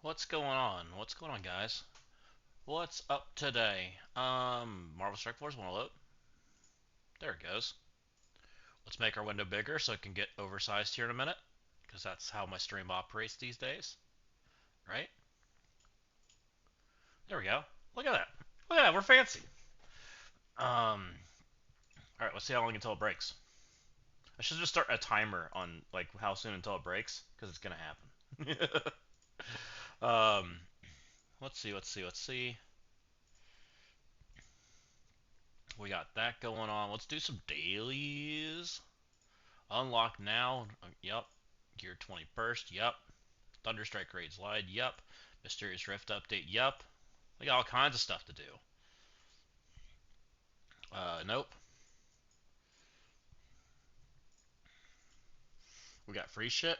What's going on? What's going on, guys? What's up today? Marvel Strike Force want to load? There it goes. Let's make our window bigger so it can get oversized here in a minute, because that's how my stream operates these days, right? There we go. Look at that. Look at that. We're fancy. All right. Let's see how long until it breaks. I should just start a timer on like how soon until it breaks, because it's gonna happen. um, let's see. Let's see. Let's see. We got that going on. Let's do some dailies. Unlock now. Yep. Gear 20 burst. Yep. Thunderstruck raids lied. Yep. Mysterious Rift update. Yep. We got all kinds of stuff to do. Nope. We got free shit.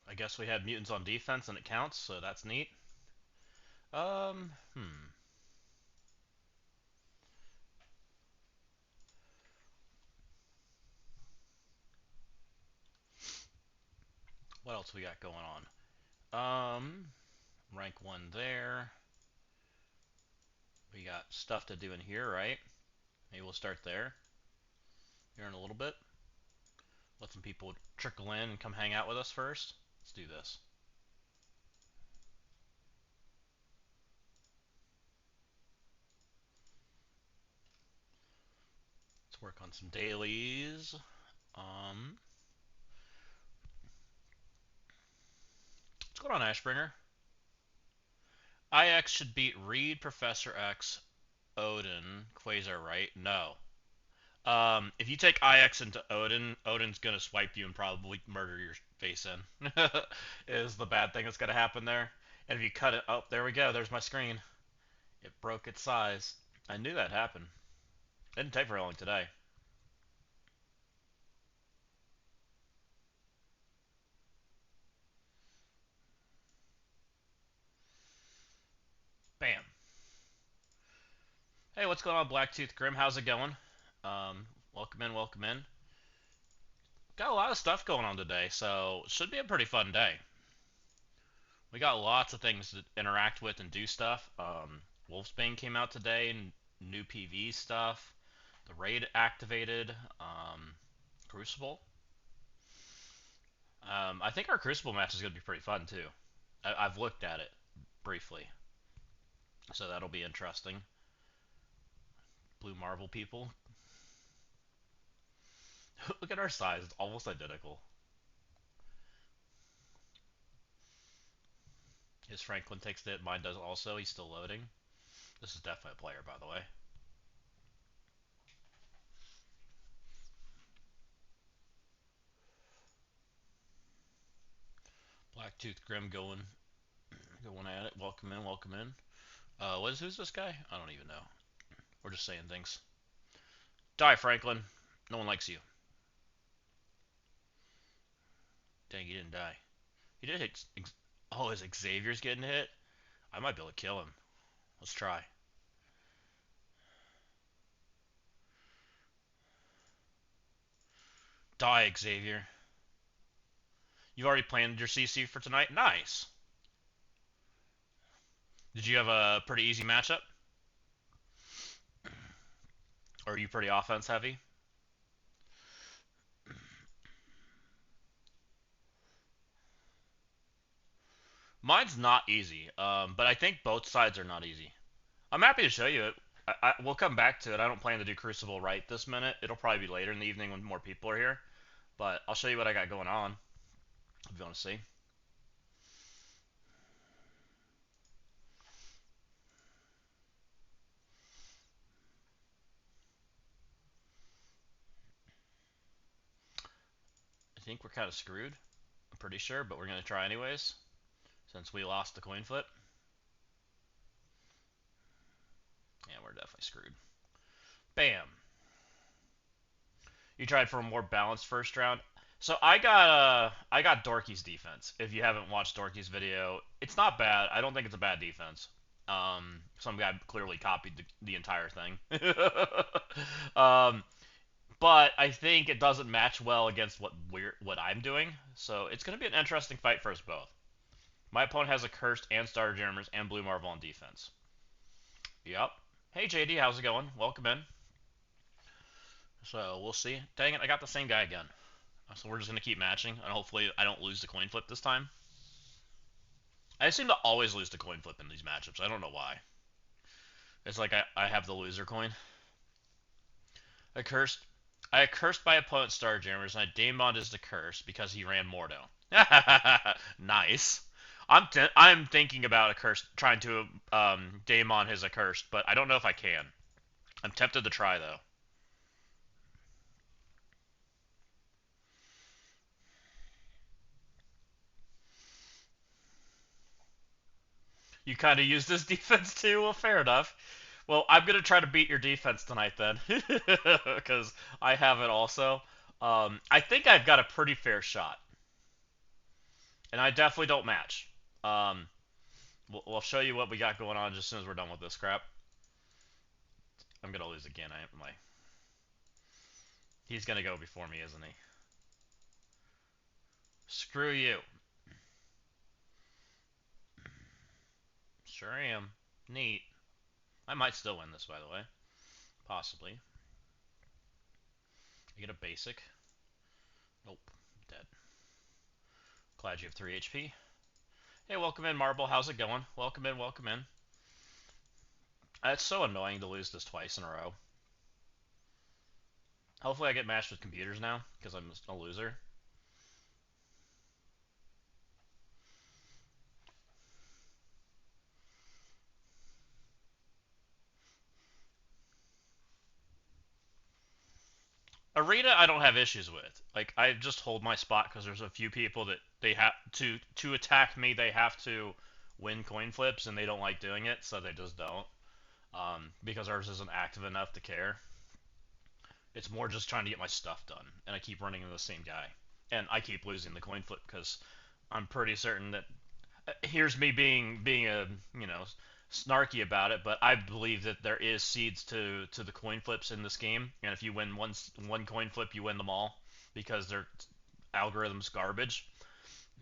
I guess we had mutants on defense and it counts, so that's neat. Um, hmm. What else we got going on? Rank 1 there. We got stuff to do in here, right? Maybe we'll start there. Here in a little bit. Let some people trickle in and come hang out with us first. Let's do this. Let's work on some dailies. Um, what's going on, Ashbringer? IX should beat Reed, Professor X, Odin, Quasar, right? No. If you take IX into Odin, Odin's gonna swipe you and probably murder your face in. Is the bad thing that's gonna happen there. And if you cut it, oh, there we go. There's my screen. It broke its size. I knew that happened. It didn't take very long today. Bam. Hey, what's going on, Blacktooth Grim? How's it going? Welcome in, welcome in. Got a lot of stuff going on today, so it should be a pretty fun day. We got lots of things to interact with and do stuff. Wolfsbane came out today, and new PV stuff. The raid activated. Crucible. I think our Crucible match is going to be pretty fun too. I've looked at it briefly, so that'll be interesting. Blue Marvel people. Look at our size; it's almost identical. His Franklin takes the hit. Mine does also. He's still loading. This is definitely a player, by the way. Blacktooth Grim going at it. Welcome in, welcome in. Who's this guy? I don't even know. We're just saying things. Die, Franklin. No one likes you. Dang, he didn't die. He did hit. Oh, is Xavier's getting hit? I might be able to kill him. Let's try. Die, Xavier. You've already planned your CC for tonight? Nice. Did you have a pretty easy matchup? Or are you pretty offense heavy? Mine's not easy, but I think both sides are not easy. I'm happy to show you it. We'll come back to it. I don't plan to do Crucible right this minute. It'll probably be later in the evening when more people are here. But I'll show you what I got going on if you want to see. I think we're kind of screwed. I'm pretty sure, but we're going to try anyways since we lost the coin flip. Yeah, we're definitely screwed. Bam. You tried for a more balanced first round. So I got Dorky's defense. If you haven't watched Dorky's video, it's not bad. I don't think it's a bad defense. Some guy clearly copied the entire thing. um, but I think it doesn't match well against what I'm doing. So it's going to be an interesting fight for us both. My opponent has a cursed and starter jammers and blue marvel on defense. Yep. Hey JD, how's it going? Welcome in. So we'll see. Dang it, I got the same guy again. So we're just gonna keep matching, and hopefully I don't lose the coin flip this time. I seem to always lose the coin flip in these matchups. I don't know why. It's like I have the loser coin. I cursed. I cursed my opponent's star jammers, and I daemoned as the curse because he ran Mordo. Nice. I'm thinking about a curse, trying to daemon his accursed, but I don't know if I can. I'm tempted to try though. You kind of use this defense too. Well, fair enough. Well, I'm gonna try to beat your defense tonight then, because I have it also. I think I've got a pretty fair shot, and I definitely don't match. Um, we'll show you what we got going on just as soon as we're done with this crap. I'm gonna lose again. He's gonna go before me, isn't he? Screw you. Sure am. Neat. I might still win this, by the way. Possibly. I get a basic. Nope. Dead. Glad you have 3 HP. Hey, welcome in, Marble. How's it going? Welcome in, welcome in. It's so annoying to lose this twice in a row. Hopefully I get matched with computers now, because I'm a loser. Arena, I don't have issues with. Like, I just hold my spot because there's a few people that they have to attack me. They have to win coin flips, and they don't like doing it, so they just don't. Because ours isn't active enough to care. It's more just trying to get my stuff done, and I keep running into the same guy, and I keep losing the coin flip because I'm pretty certain that here's me being a snarky about it, but I believe that there is seeds to the coin flips in this game, and if you win one coin flip, you win them all because their algorithm's garbage.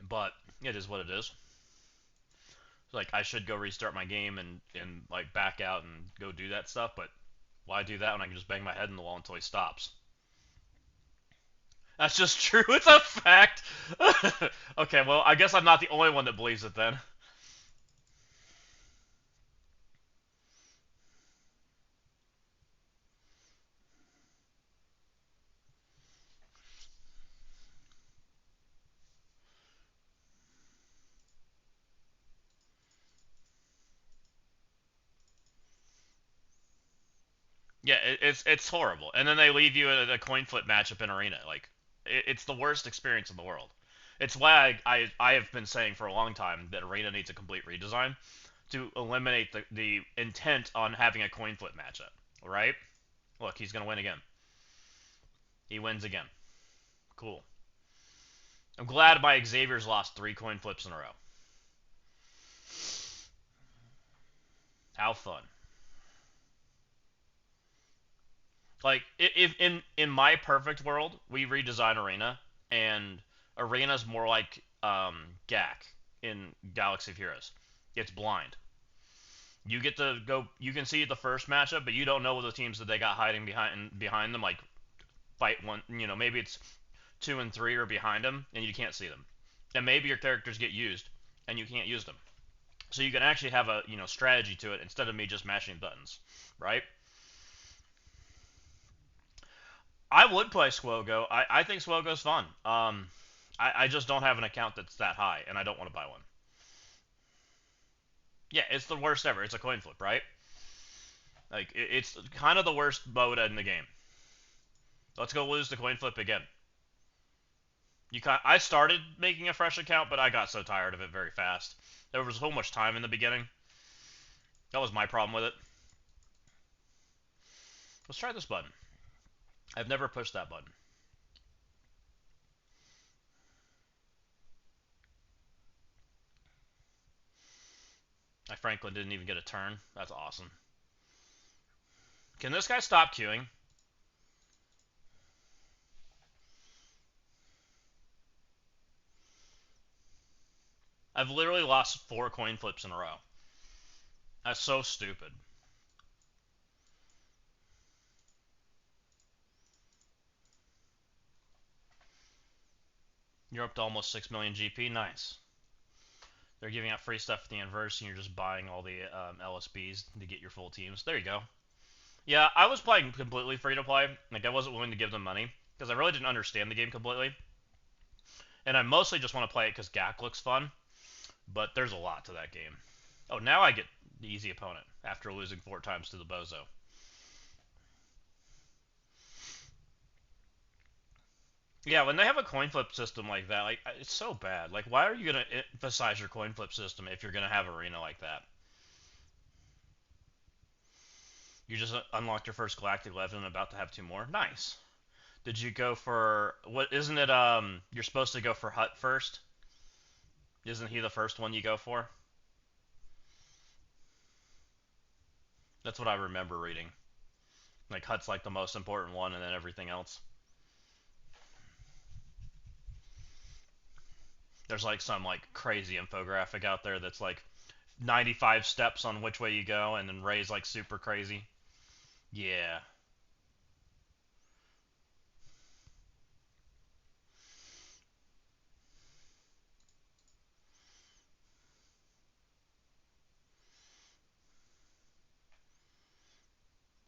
But it is what it is. Like I should go restart my game and like back out and go do that stuff, but why do that when I can just bang my head in the wall until he stops? That's just true. It's a fact. Okay, well, I guess I'm not the only one that believes it then. Yeah, it's horrible. And then they leave you at a coin flip matchup in arena. Like it's the worst experience in the world. It's why I have been saying for a long time that arena needs a complete redesign to eliminate the intent on having a coin flip matchup. Right? Look, he's gonna win again. He wins again. Cool. I'm glad my Xavier's lost 3 coin flips in a row. How fun. Like if in my perfect world, we redesign Arena, and Arena's more like GAC in Galaxy of Heroes. It's blind. You get to go. You can see the first matchup, but you don't know what the teams that they got hiding behind them. Like fight one. Maybe it's 2 and 3 are behind them, and you can't see them. And maybe your characters get used, and you can't use them. So you can actually have a strategy to it instead of me just mashing buttons, right? I would play Swogo. I think Swogo's fun. I just don't have an account that's that high, and I don't want to buy one. Yeah, it's the worst ever. It's a coin flip, right? Like it's kind of the worst mode in the game. Let's go lose the coin flip again. I started making a fresh account, but I got so tired of it very fast. There was so much time in the beginning. That was my problem with it. Let's try this button. I've never pushed that button. My Franklin didn't even get a turn. That's awesome. Can this guy stop queuing? I've literally lost 4 coin flips in a row. That's so stupid. You're up to almost 6 million GP. Nice. They're giving out free stuff at the anniversary, and you're just buying all the LSBs to get your full teams. There you go. Yeah, I was playing completely free to play. Like, I wasn't willing to give them money because I really didn't understand the game completely. And I mostly just want to play it because GAC looks fun. But there's a lot to that game. Oh, now I get the easy opponent after losing 4 times to the Bozo. Yeah, when they have a coin flip system like that, like it's so bad. Like, why are you gonna emphasize your coin flip system if you're gonna have arena like that? You just unlocked your first Galactic 11 and about to have 2 more. Nice. Did you go for what? Isn't it? You're supposed to go for Hut first. Isn't he the first one you go for? That's what I remember reading. Like Hut's like the most important one, and then everything else. There's like some like crazy infographic out there that's like 95 steps on which way you go, and then Ray's like super crazy. Yeah.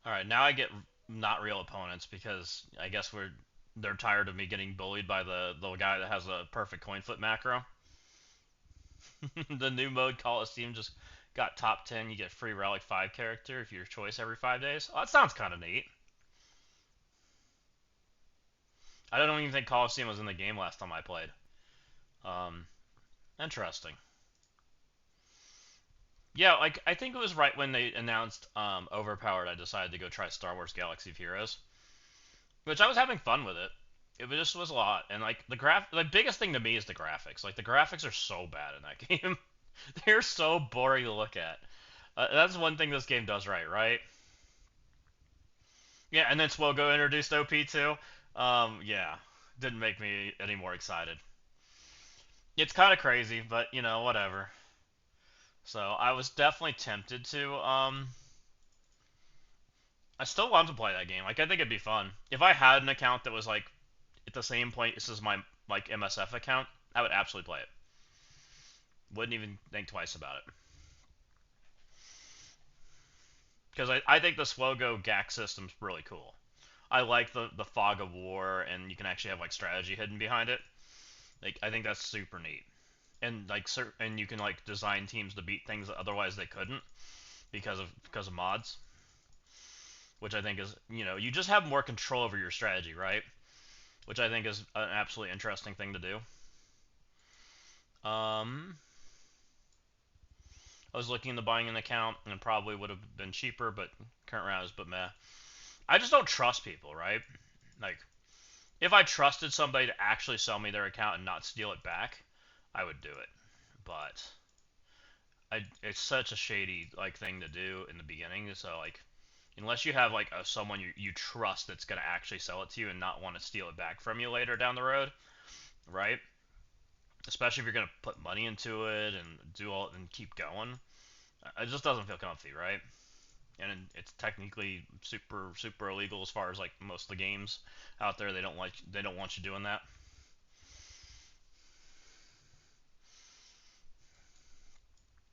All right, now I get not real opponents because I guess they're tired of me getting bullied by the guy that has a perfect coin flip macro. The new mode Coliseum just got top 10. You get free Relic 5 character if your choice every 5 days. Oh, that sounds kind of neat. I don't even think Coliseum was in the game last time I played. Um, Interesting. Yeah, like I think it was right when they announced Overpowered. I decided to go try Star Wars Galaxy of Heroes, which I was having fun with it. It just was a lot, and like the biggest thing to me is the graphics. Like the graphics are so bad in that game. They're so boring to look at. That's one thing this game does right, right? Yeah, and then Swogo introduced OP too. Yeah, didn't make me any more excited. It's kind of crazy, but you know, whatever. So I was definitely tempted to. I still want to play that game. Like I think it'd be fun. If I had an account that was like at the same place as my like MSF account, I would absolutely play it. Wouldn't even think twice about it. Because I think the Swogo GAC system's really cool. I like the fog of war, and you can actually have like strategy hidden behind it. Like I think that's super neat. And like and you can like design teams to beat things that otherwise they couldn't because of mods, which I think is you just have more control over your strategy, right? Which I think is an absolutely interesting thing to do. Um, I was looking into buying an account and it probably would have been cheaper, but current round is but meh. I just don't trust people, right? Like if I trusted somebody to actually sell me their account and not steal it back, I would do it. But it's such a shady like thing to do in the beginning. So like unless you have like someone you trust that's gonna actually sell it to you and not want to steal it back from you later down the road, right? Especially if you're gonna put money into it and do all and keep going, it just doesn't feel comfy, right? And it's technically super illegal as far as like most of the games out there. They don't want you doing that.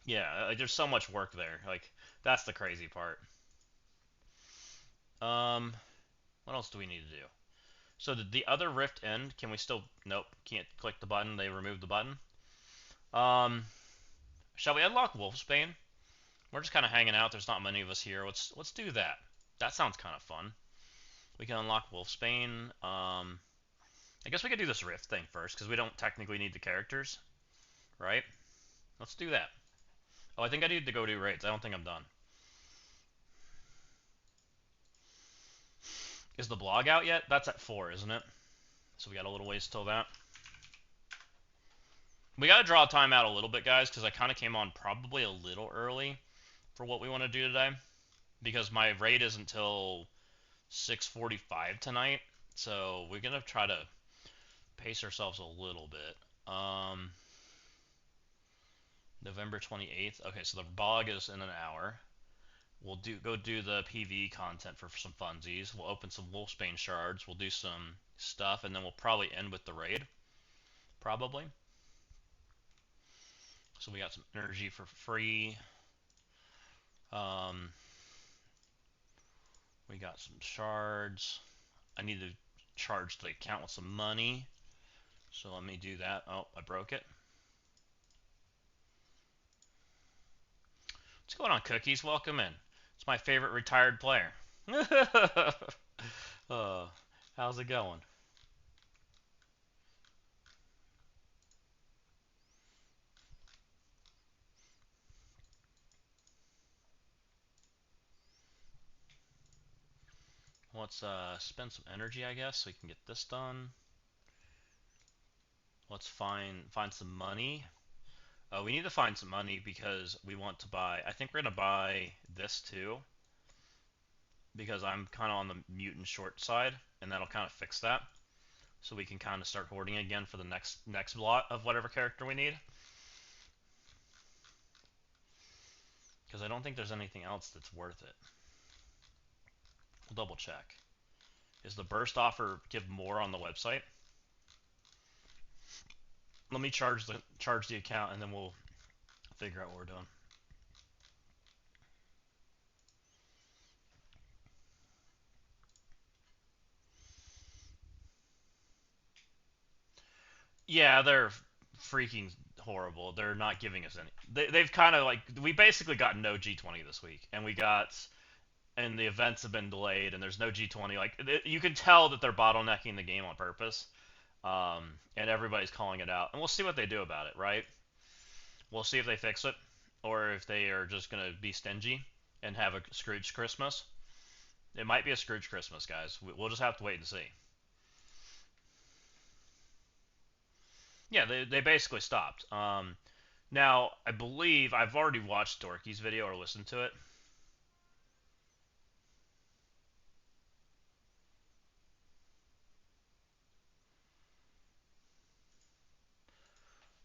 Yeah, like, there's so much work there. Like that's the crazy part. Um, what else do we need to do? So did the other rift end? Can we still? Nope, can't click the button. They removed the button. Um, shall we unlock Wolfsbane? We're just kind of hanging out. There's not many of us here. Let's do that. That sounds kind of fun. We can unlock Wolfsbane. I guess we could do this rift thing first because we don't technically need the characters, right? Let's do that. Oh, I think I need to go do raids. I don't think I'm done. Is the blog out yet? That's at 4, isn't it? So we got a little ways till that. We got to draw time out a little bit, guys, because I kind of came on probably a little early for what we want to do today. Because my raid is until 6:45 tonight. So we're going to try to pace ourselves a little bit. November 28th. Okay, so the bog is in an hour. We'll go do the PvE content for some funsies. We'll open some Wolfsbane shards. We'll do some stuff, and then we'll probably end with the raid. Probably. So we got some energy for free. Um, we got some shards. I need to charge the account with some money. So let me do that. Oh, I broke it. What's going on, Cookies? Welcome in. It's my favorite retired player. uh, how's it going? Let's spend some energy, I guess, so we can get this done. Let's find some money. We need to find some money because we want to buy. I think we're gonna buy this too because I'm kind of on the mutant short side, and that'll kind of fix that. So we can kind of start hoarding again for the next lot of whatever character we need. Because I don't think there's anything else that's worth it. We'll double check. Is the burst offer give more on the website? Let me charge the account, and then we'll figure out what we're doing. Yeah, they're freaking horrible. They're not giving us any. They've kind of like we basically got no G20 this week, and the events have been delayed, and there's no G20. Like you can tell that they're bottlenecking the game on purpose, and everybody's calling it out. And we'll see what they do about it, right? We'll see if they fix it, or if they are just gonna be stingy and have a Scrooge Christmas. It might be a Scrooge Christmas, guys. We'll just have to wait and see. Yeah, they basically stopped. Now, I believe I've already watched Dorky's video or listened to it.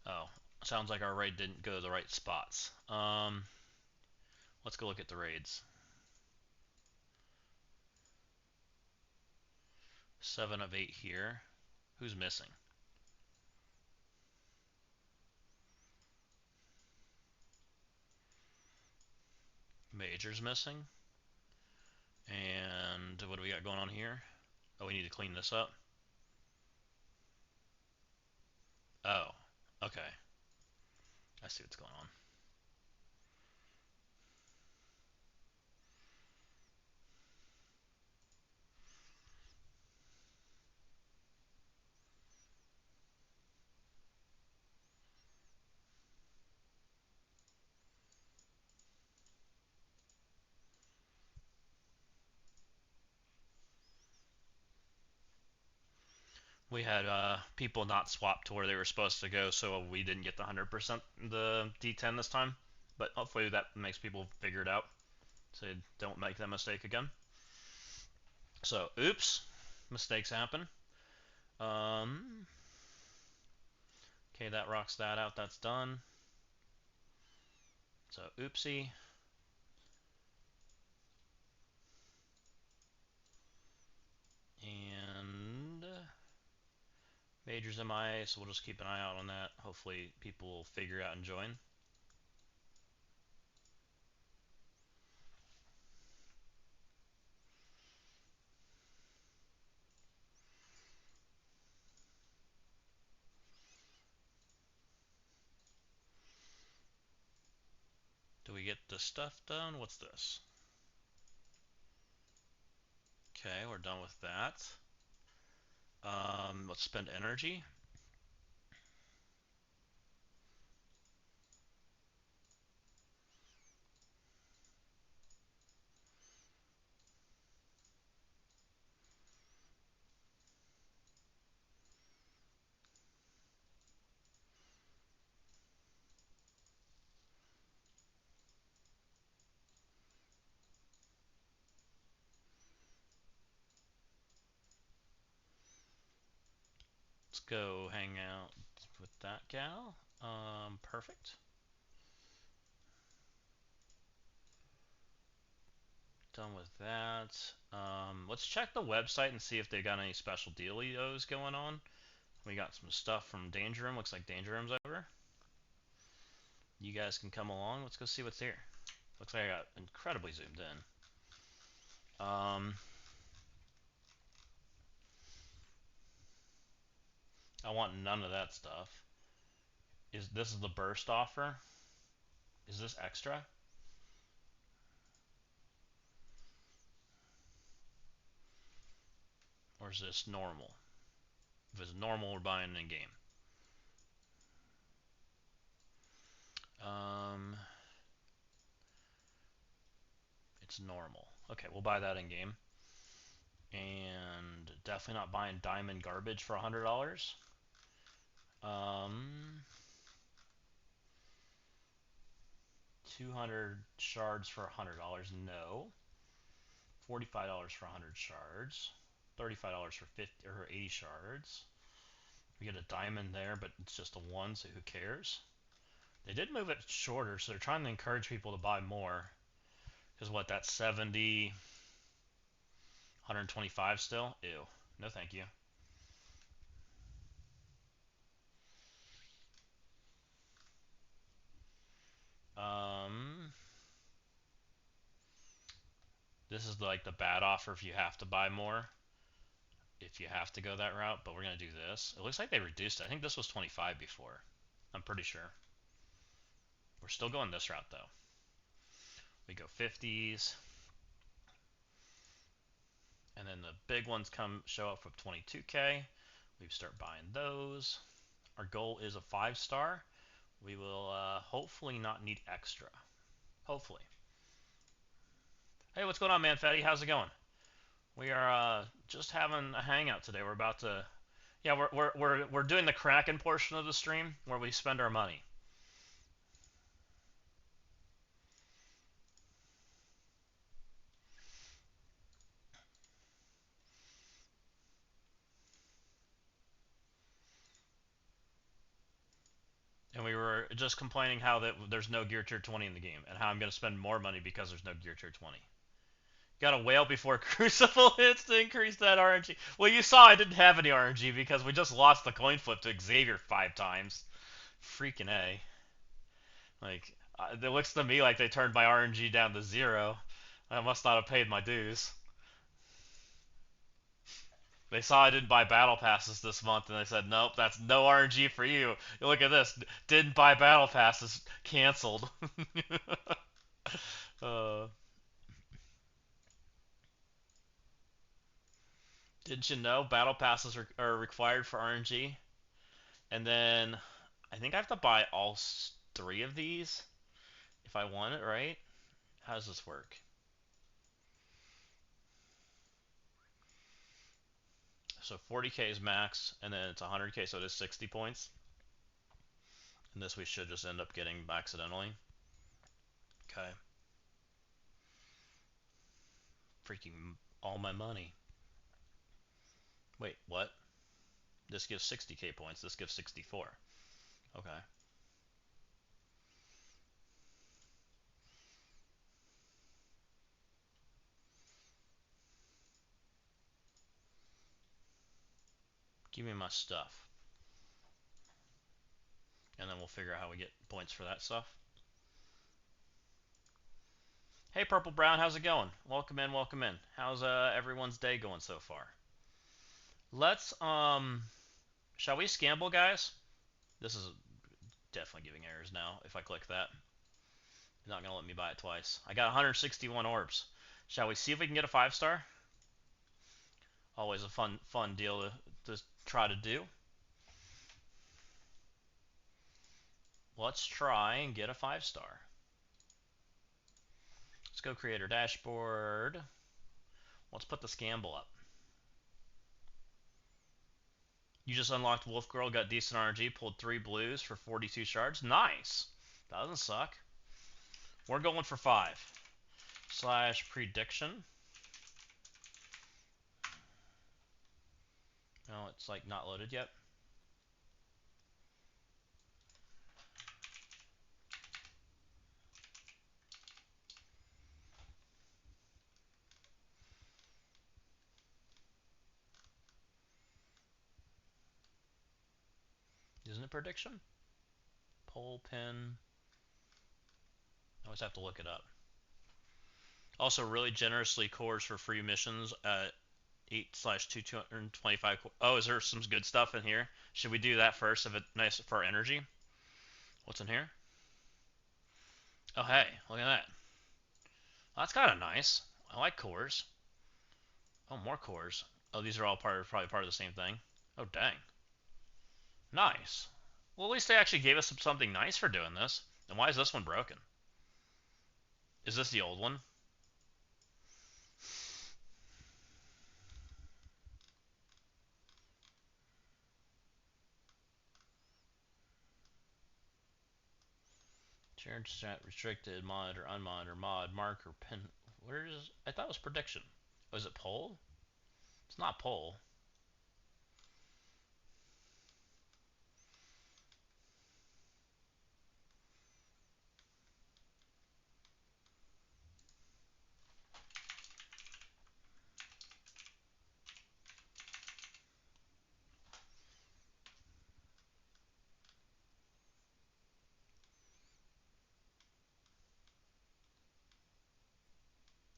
Oh, sounds like our raid didn't go to the right spots. Let's go look at the raids. 7 of 8 here. Who's missing? Major's missing. And what do we got going on here? Oh, we need to clean this up. Oh, okay. I see what's going on. We had people not swap to where they were supposed to go, so we didn't get the 100% the D10 this time. But hopefully that makes people figure it out, so they don't make that mistake again. So, oops, mistakes happen. Okay, that rocks that out. That's done. So, oopsie. And Major's MIA, so we'll just keep an eye out on that. Hopefully people will figure out and join. Do we get the stuff done? What's this? Okay, we're done with that. Let's spend energy. Let's go hang out with that gal. Perfect. done with that. Let's check the website and see if they got any special dealios going on. We got some stuff from Danger Room. Looks like Danger Room's over. You guys can come along. Let's go see what's here. Looks like I got incredibly zoomed in. I want none of that stuff. This is the burst offer? Is this extra? Or is this normal? If it's normal, we're buying in game. It's normal. Okay, we'll buy that in game. And definitely not buying diamond garbage for $100. 200 shards for $100. No. $45 for 100 shards. $35 for 50 or 80 shards. We get a diamond there, but it's just a 1, so who cares? They did move it shorter, so they're trying to encourage people to buy more. Because what, that's 70, 125 still? Ew. No thank you. This is like the bad offer if you have to buy more. If you have to go that route, but we're going to do this. It looks like they reduced it. I think this was 25 before. I'm pretty sure. We're still going this route though. We go 50s. And then the big ones show up with 22k. We start buying those. Our goal is a 5-star. We will hopefully not need extra. Hopefully. Hey, what's going on, man, Fatty? How's it going? We are just having a hangout today. We're about to, yeah, we're doing the Kraken portion of the stream where we spend our money. And we were just complaining how there's no Gear Tier 20 in the game, and how I'm going to spend more money because there's no Gear Tier 20. Gotta wail before Crucible hits to increase that RNG. Well, you saw I didn't have any RNG because we just lost the coin flip to Xavier 5 times. Freaking A. Like, it looks to me like they turned my RNG down to 0. I must not have paid my dues. They saw I didn't buy battle passes this month, and they said, nope, that's no RNG for you. You look at this. Didn't buy battle passes. Canceled. uh, didn't you know battle passes are required for RNG? And then I think I have to buy all 3 of these if I want it, right? How does this work? So 40k is max, and then it's 100k, so it is 60 points. And this we should just end up getting accidentally. Okay. Freaking all my money. Wait, what? This gives 60k points. This gives 64. Okay. Give me my stuff. And then we'll figure out how we get points for that stuff. Hey, Purple Brown, how's it going? Welcome in, welcome in. How's everyone's day going so far? Let's, shall we scamble, guys? This is definitely giving errors now if I click that. It's not going to let me buy it twice. I got 161 orbs. Shall we see if we can get a 5-star? Always a fun deal to try to do. Let's try and get a 5-star. Let's go creator dashboard. Let's put the scamble up. You just unlocked Wolf Girl, got decent RNG, pulled 3 blues for 42 shards. Nice. That doesn't suck. We're going for 5. / prediction. No, it's like not loaded yet. prediction? Pole pin. I always have to look it up. Also, really generously cores for free missions at 8/225. Oh, is there some good stuff in here? Should we do that first? If it's nice for our energy. What's in here? Oh, hey, look at that. That's kind of nice. I like cores. Oh, more cores. Oh, these are all probably part of the same thing. Oh, dang. Nice. Well, at least they actually gave us something nice for doing this. And why is this one broken? Is this the old one? Shared stat restricted, monitor, unmonitor, mod, marker, pin. Where is... I thought it was prediction. Was it poll? It's not poll.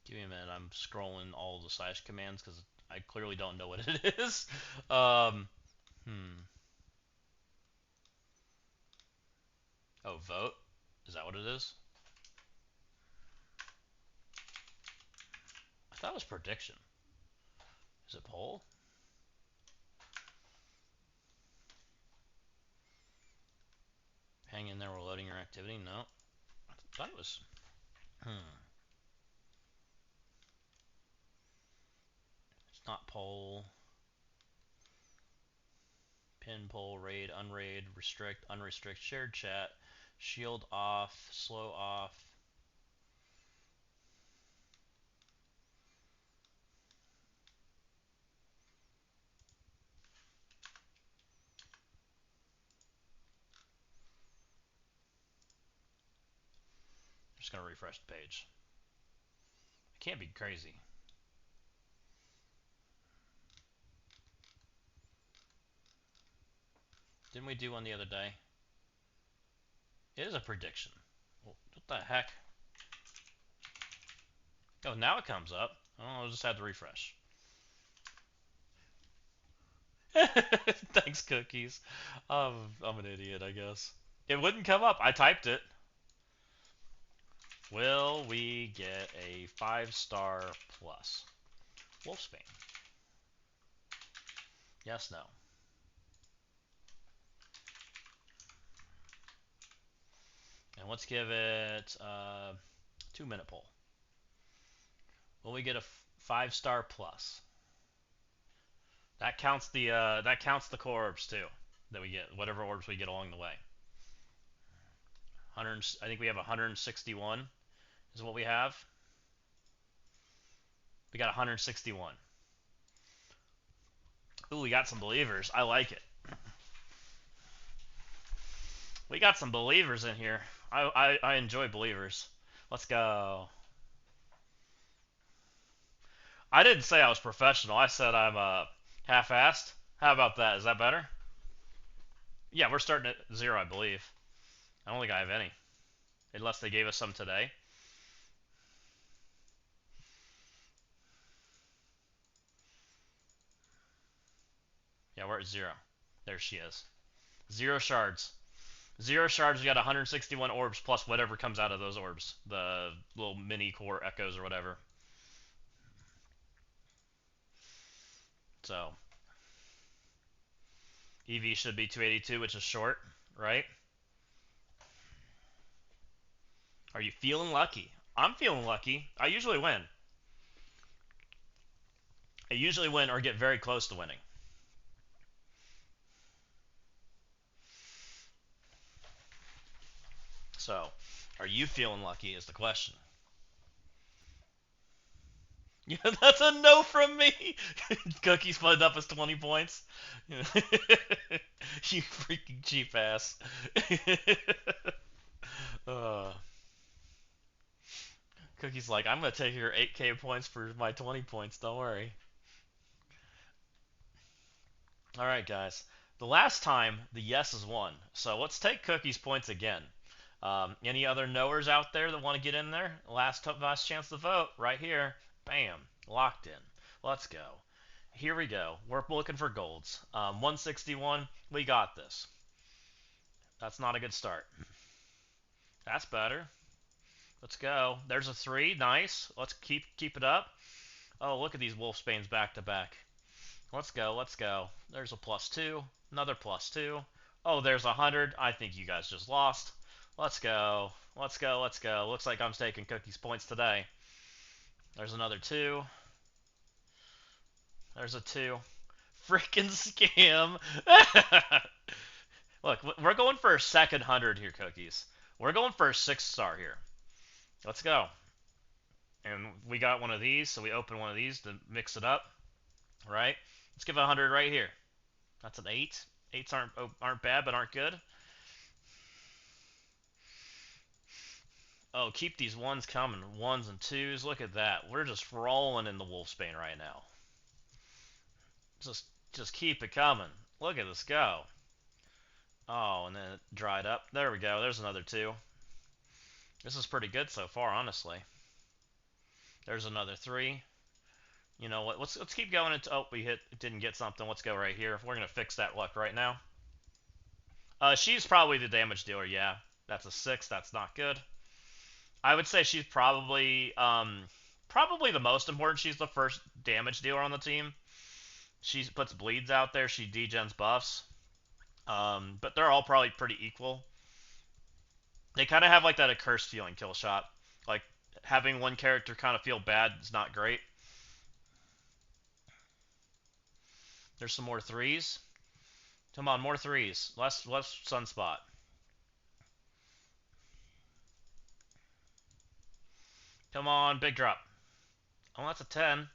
Give me a minute. I'm scrolling all the slash commands because I clearly don't know what it is. Um, Oh, vote? Is that what it is? I thought it was prediction. Is it poll? Hang in there, we're loading your activity. No. I thought it was... It's not poll. Pin, poll, raid, unraid, restrict, unrestrict, shared chat, shield off, slow off. I'm just going to refresh the page. It can't be crazy. Didn't we do one the other day? It is a prediction. Well, what the heck? Oh, now it comes up. Oh, I'll just have to refresh. Thanks, Cookies. I'm an idiot, I guess. It wouldn't come up. I typed it. Will we get a 5-star plus? Wolfsbane. Yes, no. And let's give it a 2-minute poll. Will we get a 5-star plus? That counts the core orbs too that we get, whatever orbs we get along the way. I think we have 161 is what we have. We got 161. Ooh, we got some believers. I like it. We got some believers in here. I enjoy believers. Let's go. I didn't say I was professional. I said I'm half-assed. How about that? Is that better? Yeah, we're starting at 0, I believe. I don't think I have any. Unless they gave us some today. Yeah, we're at 0. There she is. 0 shards. 0 shards, we got 161 orbs plus whatever comes out of those orbs. The little mini core echoes or whatever. So, EV should be 282, which is short, right? Are you feeling lucky? I'm feeling lucky. I usually win. I usually win or get very close to winning. So, are you feeling lucky is the question. Yeah, that's a no from me. Cookie split up as 20 points. You freaking cheap ass. uh, Cookie's like, I'm gonna take your 8k points for my 20 points. Don't worry. All right, guys. The last time, the yeses won. So let's take Cookie's points again. Any other knowers out there that want to get in there? Last chance to vote, right here. Bam, locked in. Let's go. Here we go. We're looking for golds. 161. We got this. That's not a good start. That's better. Let's go. There's a 3. Nice. Let's keep it up. Oh, look at these Wolfsbanes back to back. Let's go. Let's go. There's a +2. Another +2. Oh, there's 100. I think you guys just lost. Let's go. Let's go. Let's go. Looks like I'm taking Cookie's points today. There's another 2. There's a 2. Freaking scam. Look, we're going for a second 100 here, Cookies. We're going for a 6-star here. Let's go. And we got one of these, so we open one of these to mix it up. Right? Let's give it 100 right here. That's an 8. 8s aren't bad, but aren't good. Oh, keep these 1s coming. 1s and 2s. Look at that. We're just rolling in the Wolfsbane right now. Just keep it coming. Look at this go. Oh, and then it dried up. There we go. There's another 2. This is pretty good so far, honestly. There's another 3. You know what? Let's keep going until we didn't get something. Let's go right here. We're gonna fix that luck right now. She's probably the damage dealer. Yeah, that's a 6. That's not good. I would say she's probably the most important. She's the first damage dealer on the team. She puts bleeds out there. She degens buffs. But they're all probably pretty equal. They kind of have like that accursed feeling, kill shot. Like having one character kind of feel bad is not great. There's some more 3s. Come on, more 3s. Less sunspot. Come on, big drop. Oh, that's a 10.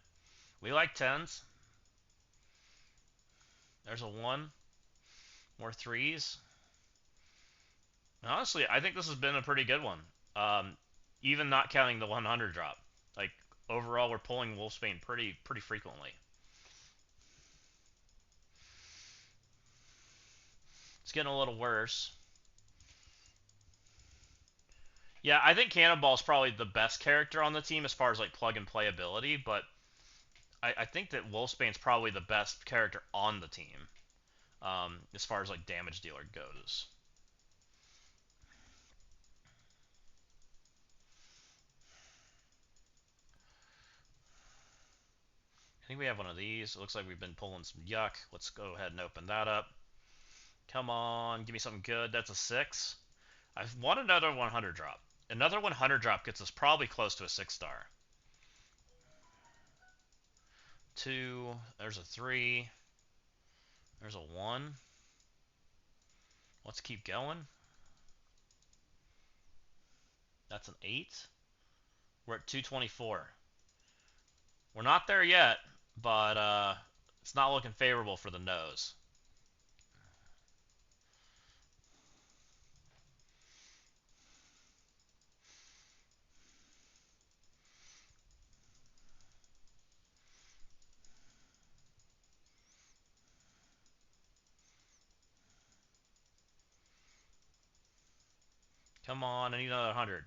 We like 10s. There's a 1. More 3s. Honestly, I think this has been a pretty good one. Even not counting the 100 drop. Like, overall, we're pulling Wolfsbane pretty frequently. It's getting a little worse. Yeah, I think Cannonball's probably the best character on the team as far as like plug and play ability, but I think that Wolfsbane's probably the best character on the team, as far as like damage dealer goes. I think we have one of these. It looks like we've been pulling some yuck. Let's go ahead and open that up. Come on, give me something good. That's a 6. I want another 100 drop. Another 100 drop gets us probably close to a 6-star. 2. There's a 3. There's a 1. Let's keep going. That's an 8. We're at 224. We're not there yet, but it's not looking favorable for the nose. Come on, I need another 100.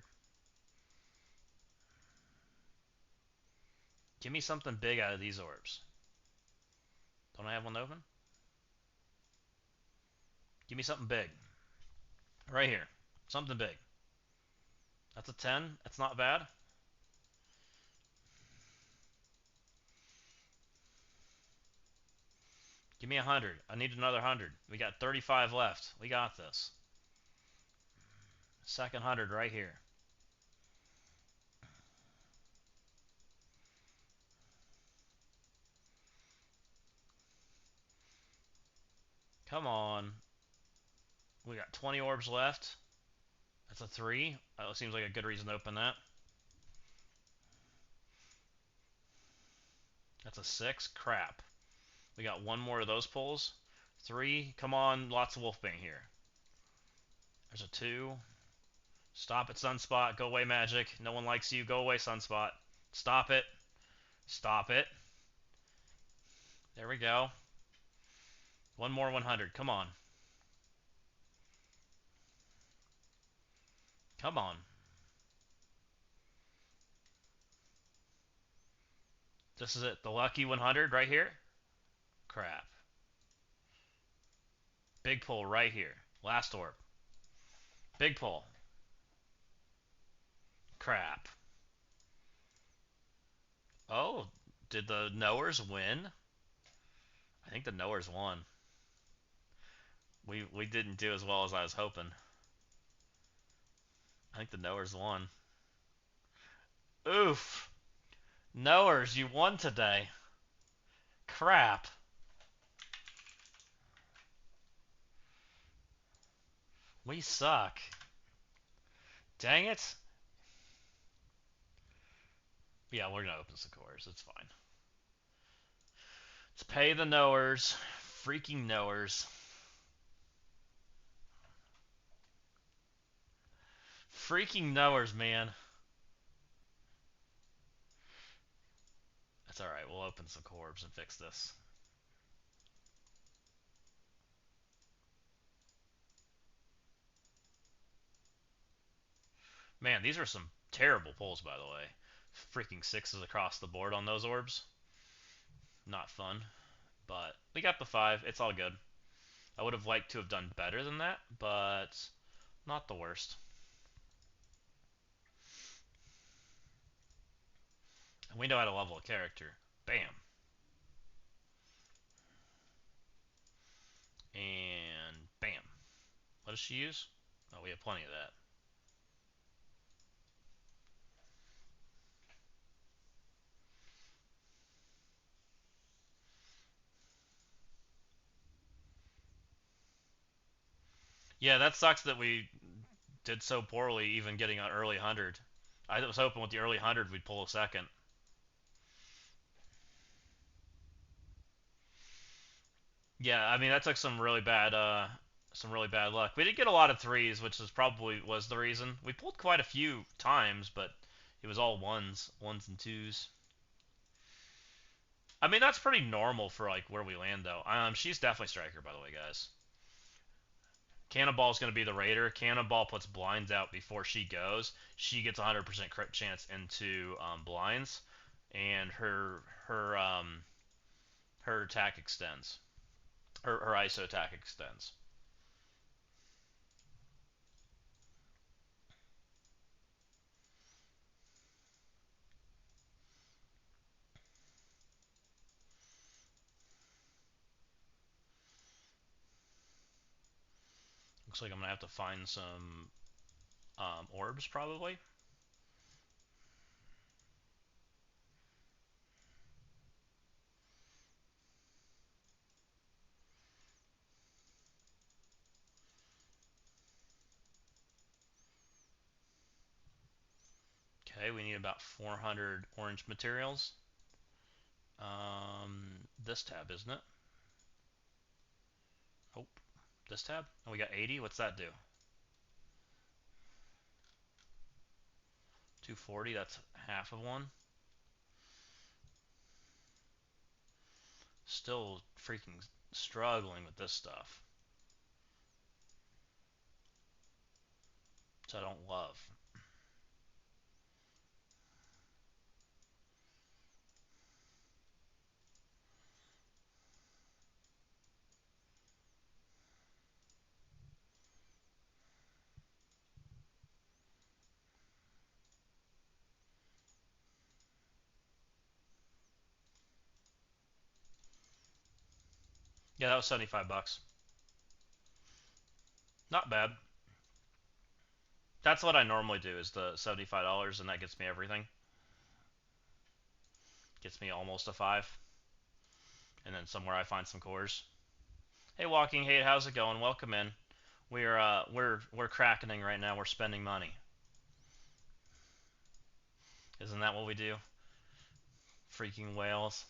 Give me something big out of these orbs. Don't I have one open? Give me something big. Right here. Something big. That's a 10. That's not bad. Give me 100. I need another 100. We got 35 left. We got this. Second 100 right here. Come on. We got 20 orbs left. That's a 3. That seems like a good reason to open that. That's a 6. Crap. We got one more of those pulls. 3. Come on. Lots of Wolfbane here. There's a 2. Stop it, Sunspot. Go away, Magic. No one likes you. Go away, Sunspot. Stop it. Stop it. There we go. One more 100. Come on. Come on. This is it. The lucky 100 right here. Crap. Big pull right here. Last orb. Big pull. Crap. Oh, did the knowers win? I think the knowers won. We didn't do as well as I was hoping. I think the knowers won. Oof. Knowers, you won today. Crap. We suck. Dang it. Yeah, we're gonna open some cores. It's fine. Let's pay the knowers. Freaking knowers. Freaking knowers, man. That's alright. We'll open some cores and fix this. Man, these are some terrible pulls, by the way. Freaking sixes across the board on those orbs. Not fun. But we got the 5. It's all good. I would have liked to have done better than that, but not the worst. And we know how to level a character. Bam. And bam. What does she use? Oh, we have plenty of that. Yeah, that sucks that we did so poorly even getting an early 100. I was hoping with the early 100 we'd pull a second. Yeah, I mean that took some really bad luck. We did get a lot of threes, which was the reason. We pulled quite a few times, but it was all ones and twos. I mean that's pretty normal for like where we land though. She's definitely striker by the way, guys. Cannonball's going to be the raider. Cannonball puts blinds out before she goes. She gets 100% crit chance into blinds, and her attack extends. Her ISO attack extends. Looks like I'm gonna have to find some orbs probably. Okay, we need about 400 orange materials. This tab, isn't it? Oh, this tab? Oh, we got 80. What's that do? 240. That's half of one. Still freaking struggling with this stuff. Which I don't love. Yeah, that was 75 bucks. Not bad. That's what I normally do is the $75 and that gets me everything. Gets me almost a 5. And then somewhere I find some cores. Hey Walking Hate, how's it going? Welcome in. We're crackening right now. We're spending money. Isn't that what we do? Freaking whales.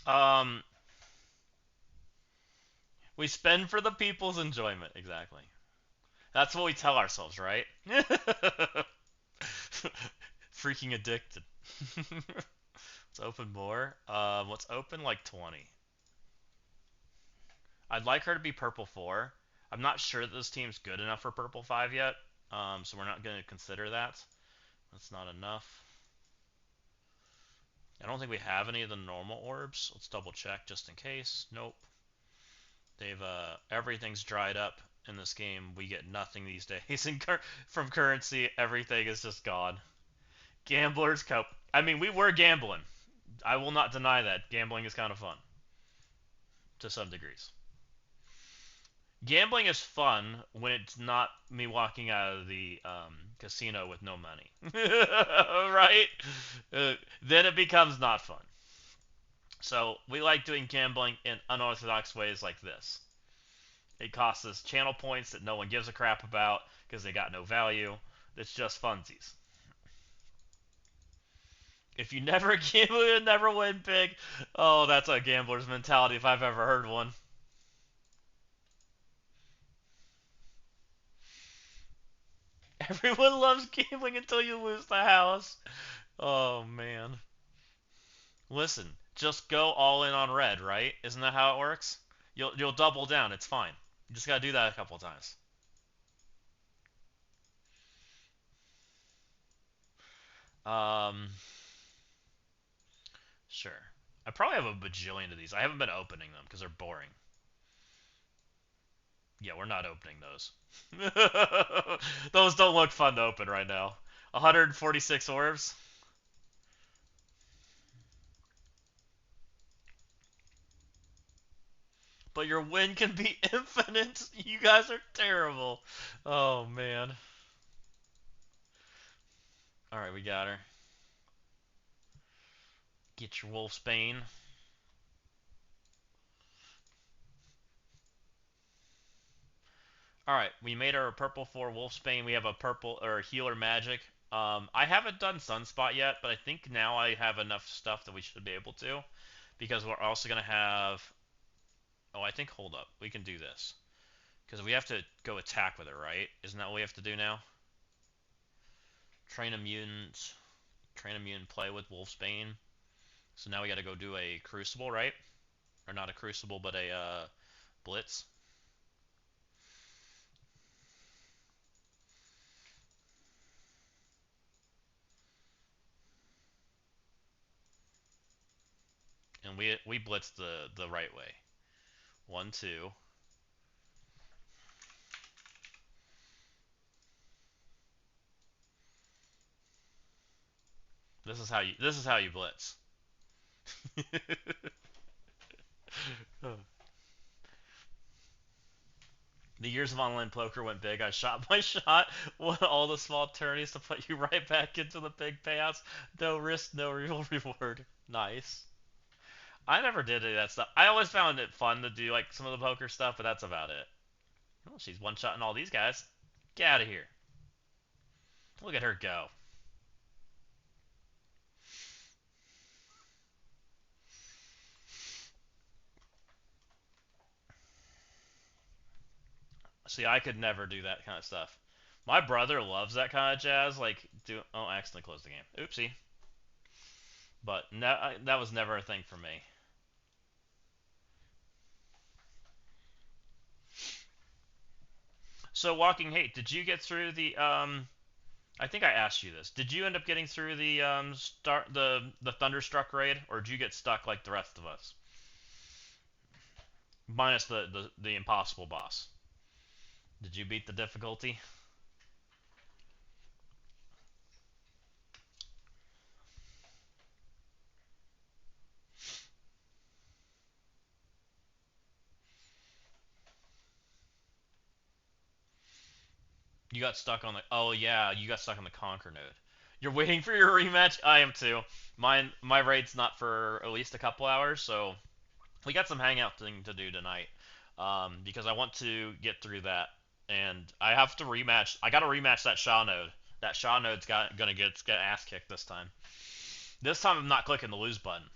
Um We spend for the people's enjoyment. Exactly. That's what we tell ourselves, right? Freaking addicted. Let's open more. Let's open like 20. I'd like her to be purple 4. I'm not sure that this team's good enough for purple 5 yet, so we're not going to consider that. That's not enough. I don't think we have any of the normal orbs. Let's double check just in case. Nope. They've everything's dried up in this game. We get nothing these days. And from currency, everything is just gone. Gamblers cope. I mean, we were gambling. I will not deny that. Gambling is kind of fun to some degrees. Gambling is fun when it's not me walking out of the casino with no money. Right? Then it becomes not fun. So we like doing gambling in unorthodox ways like this. It costs us channel points that no one gives a crap about because they got no value. It's just funsies. If you never gamble, you never win big. Oh, that's a gambler's mentality if I've ever heard one. Everyone loves gambling until you lose the house. Oh man. Listen, just go all in on red, right? Isn't that how it works? You'll double down. It's fine. You just gotta do that a couple times. Um, sure. I probably have a bajillion of these. I haven't been opening them because they're boring. Yeah, we're not opening those. Those don't look fun to open right now. 146 orbs. But your win can be infinite. You guys are terrible. Oh man. All right, we got her. Get your Wolfsbane. All right, we made our purple for Wolfsbane. We have a purple or healer magic. I haven't done Sunspot yet, but I think now I have enough stuff that we should be able to, because we're also gonna have. Oh, I think hold up, we can do this because we have to go attack with it, right? Isn't that what we have to do now? Train a mutant, train a mutant, play with Wolfsbane. So now we got to go do a Crucible, right? Or not a Crucible, but a Blitz. And we blitz the right way. 1, 2. This is how you blitz. The years of online poker went big. I shot my shot, won all the small tourneys to put you right back into the big payouts. No risk, no real reward. Nice. I never did any of that stuff. I always found it fun to do like some of the poker stuff, but that's about it. Oh, she's one-shotting all these guys. Get out of here. Look at her go. See, I could never do that kind of stuff. My brother loves that kind of jazz. Like, oh, I accidentally closed the game. Oopsie. But no, that was never a thing for me. So, Walking Hate, did you get through the I think I asked you this. Did you end up getting through the start the Thunderstruck raid, or did you get stuck like the rest of us? Minus the impossible boss. Did you beat the difficulty? You got stuck on the. Oh yeah, you got stuck on the Conquer node. You're waiting for your rematch. I am too. My raid's not for at least a couple hours, so we got some hangout thing to do tonight. Because I want to get through that, and I have to rematch. I got to rematch that Shaw node. That Shaw node's gonna get ass kicked this time. This time I'm not clicking the lose button.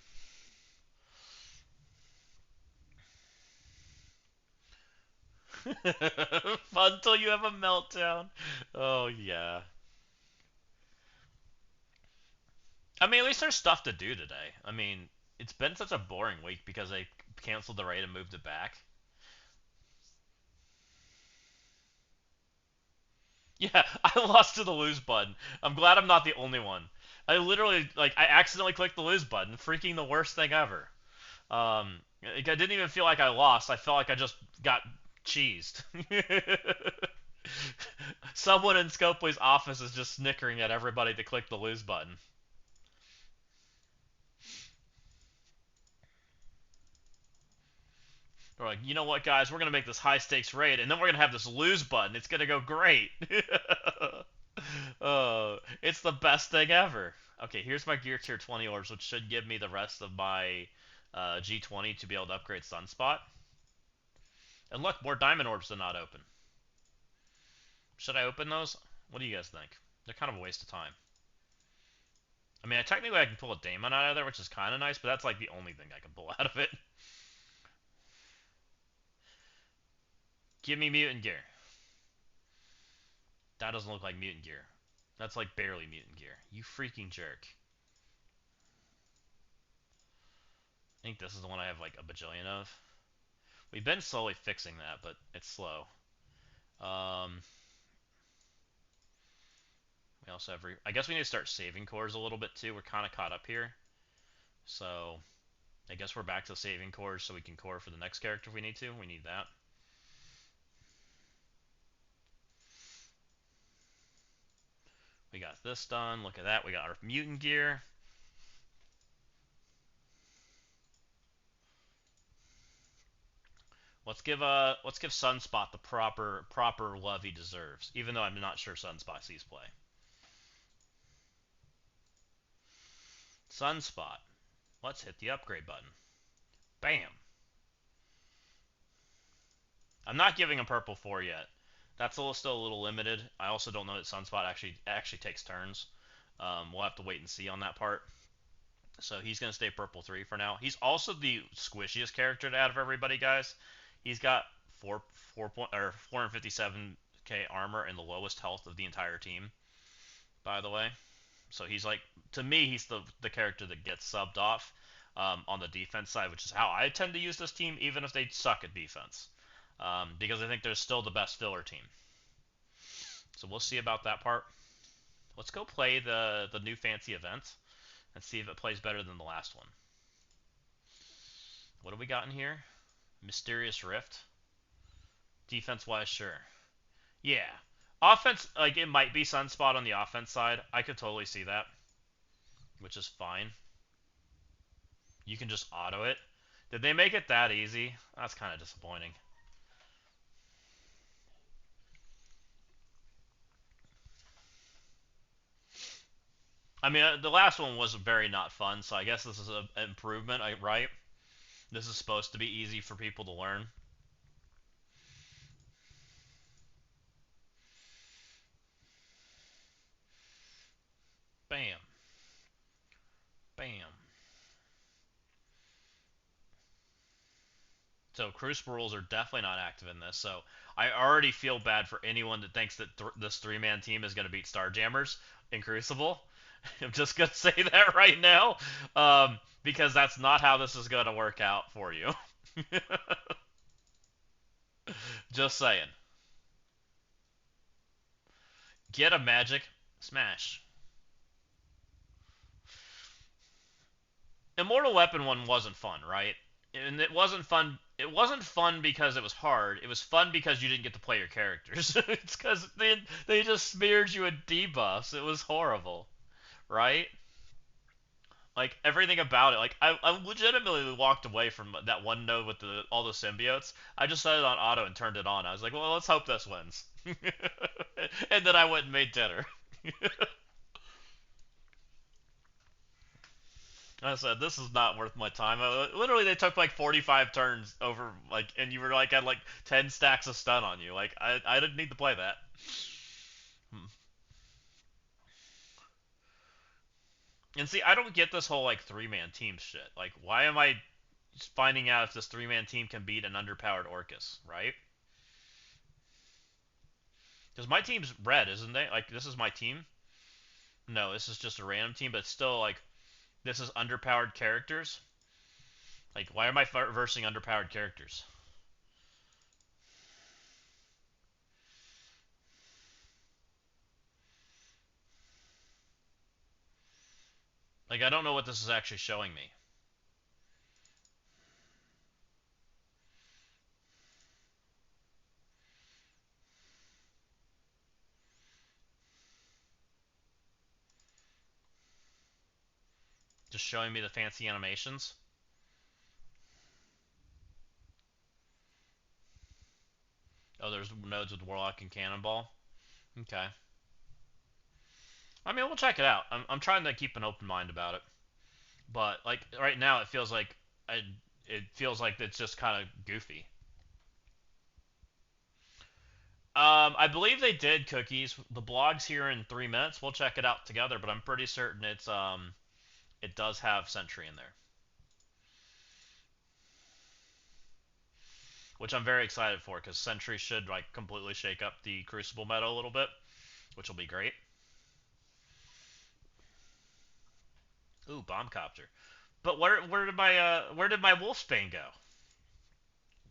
Fun until you have a meltdown. Oh yeah. I mean, at least there's stuff to do today. I mean, it's been such a boring week because they canceled the raid and moved it back. Yeah, I lost to the lose button. I'm glad I'm not the only one. I literally, like, I accidentally clicked the lose button. Freaking the worst thing ever. I didn't even feel like I lost. I felt like I just got cheesed. Someone in Scopely's office is just snickering at everybody to click the lose button. They're like, you know what, guys? We're gonna make this high stakes raid, and then we're gonna have this lose button. It's gonna go great. It's the best thing ever. Okay, here's my gear tier 20 orbs, which should give me the rest of my G20 to be able to upgrade Sunspot. And look, more diamond orbs did not open. Should I open those? What do you guys think? They're kind of a waste of time. I mean, technically I can pull a Daemon out of there, which is kind of nice, but that's like the only thing I can pull out of it. Give me mutant gear. That doesn't look like mutant gear. That's like barely mutant gear. You freaking jerk. I think this is the one I have like a bajillion of. We've been slowly fixing that, but it's slow. Um, we also have. I guess we need to start saving cores a little bit too. We're kind of caught up here, so I guess we're back to saving cores so we can core for the next character if we need to. We need that. We got this done. Look at that. We got our mutant gear. Let's give Sunspot the proper love he deserves. Even though I'm not sure Sunspot sees play. Sunspot. Let's hit the upgrade button. Bam. I'm not giving him purple 4 yet. That's still a little limited. I also don't know that Sunspot actually takes turns. We'll have to wait and see on that part. So he's going to stay purple 3 for now. He's also the squishiest character out of everybody, guys. He's got 457k armor and the lowest health of the entire team, by the way. So he's like, to me, he's the character that gets subbed off on the defense side, which is how I tend to use this team, even if they suck at defense. Because I think they're still the best filler team. So we'll see about that part. Let's go play the new fancy event and see if it plays better than the last one. What have we got in here? Mysterious Rift. Defense-wise, sure. Yeah. Offense, like, it might be Sunspot on the offense side. I could totally see that, which is fine. You can just auto it. Did they make it that easy? That's kind of disappointing. I mean, the last one was very not fun, so I guess this is an improvement, right? This is supposed to be easy for people to learn. Bam. Bam. So Crucible rules are definitely not active in this, so I already feel bad for anyone that thinks that this three-man team is going to beat Starjammers in Crucible. I'm just going to say that right now, because that's not how this is going to work out for you. Just saying. Get a magic smash. Immortal Weapon one wasn't fun, right? And it wasn't fun. It wasn't fun because it was hard. It was fun because you didn't get to play your characters. It's because they just smeared you with debuffs. It was horrible, right? Like everything about it. Like I legitimately walked away from that one node with all the symbiotes. I just set it on auto and turned it on. I was like, well, let's hope this wins. And then I went and made dinner. I said, this is not worth my time. Literally, they took like 45 turns over, like, and you were like had like 10 stacks of stun on you. Like, I didn't need to play that. Hmm. And see, I don't get this whole like three-man team shit. Like, why am I finding out if this three-man team can beat an underpowered Orcus, right? Because my team's red, isn't it? Like, this is my team. No, this is just a random team, but still, like, this is underpowered characters. Like, why am I versing underpowered characters? Like, I don't know what this is actually showing me. Just showing me the fancy animations. Oh, there's nodes with Warlock and Cannonball. Okay. I mean, we'll check it out. I'm trying to keep an open mind about it. But, like, right now, it feels like it's just kind of goofy. I believe they did cookies. The blog's here in 3 minutes. We'll check it out together, but I'm pretty certain it does have Sentry in there, which I'm very excited for because Sentry should like completely shake up the Crucible meta a little bit, which will be great. Ooh, Bombcopter. But where did my Wolfsbane go?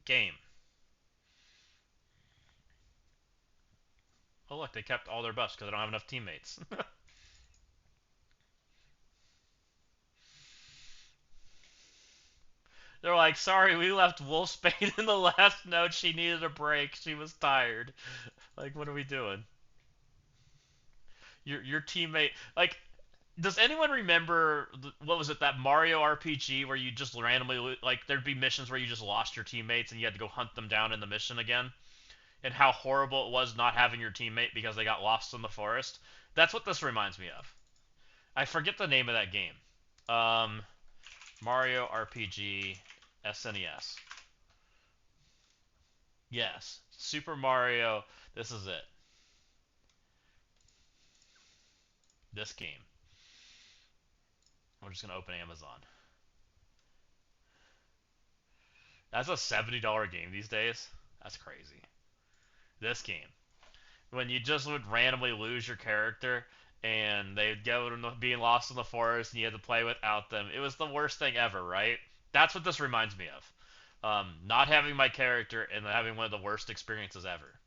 Game. Oh look, they kept all their buffs because they don't have enough teammates. They're like, sorry, we left Wolfsbane in the last node. She needed a break. She was tired. Like, what are we doing? Your teammate, like, does anyone remember what was it, that Mario RPG where you just randomly, like, there'd be missions where you just lost your teammates and you had to go hunt them down in the mission again, and how horrible it was not having your teammate because they got lost in the forest? That's what this reminds me of. I forget the name of that game. Um, Mario RPG SNES. Yes, Super Mario. This is it. This game. We're just gonna open Amazon. That's a $70 game these days. That's crazy. This game, when you just would randomly lose your character and they'd go to being lost in the forest and you had to play without them. It was the worst thing ever, right? That's what this reminds me of. Not having my character and having one of the worst experiences ever.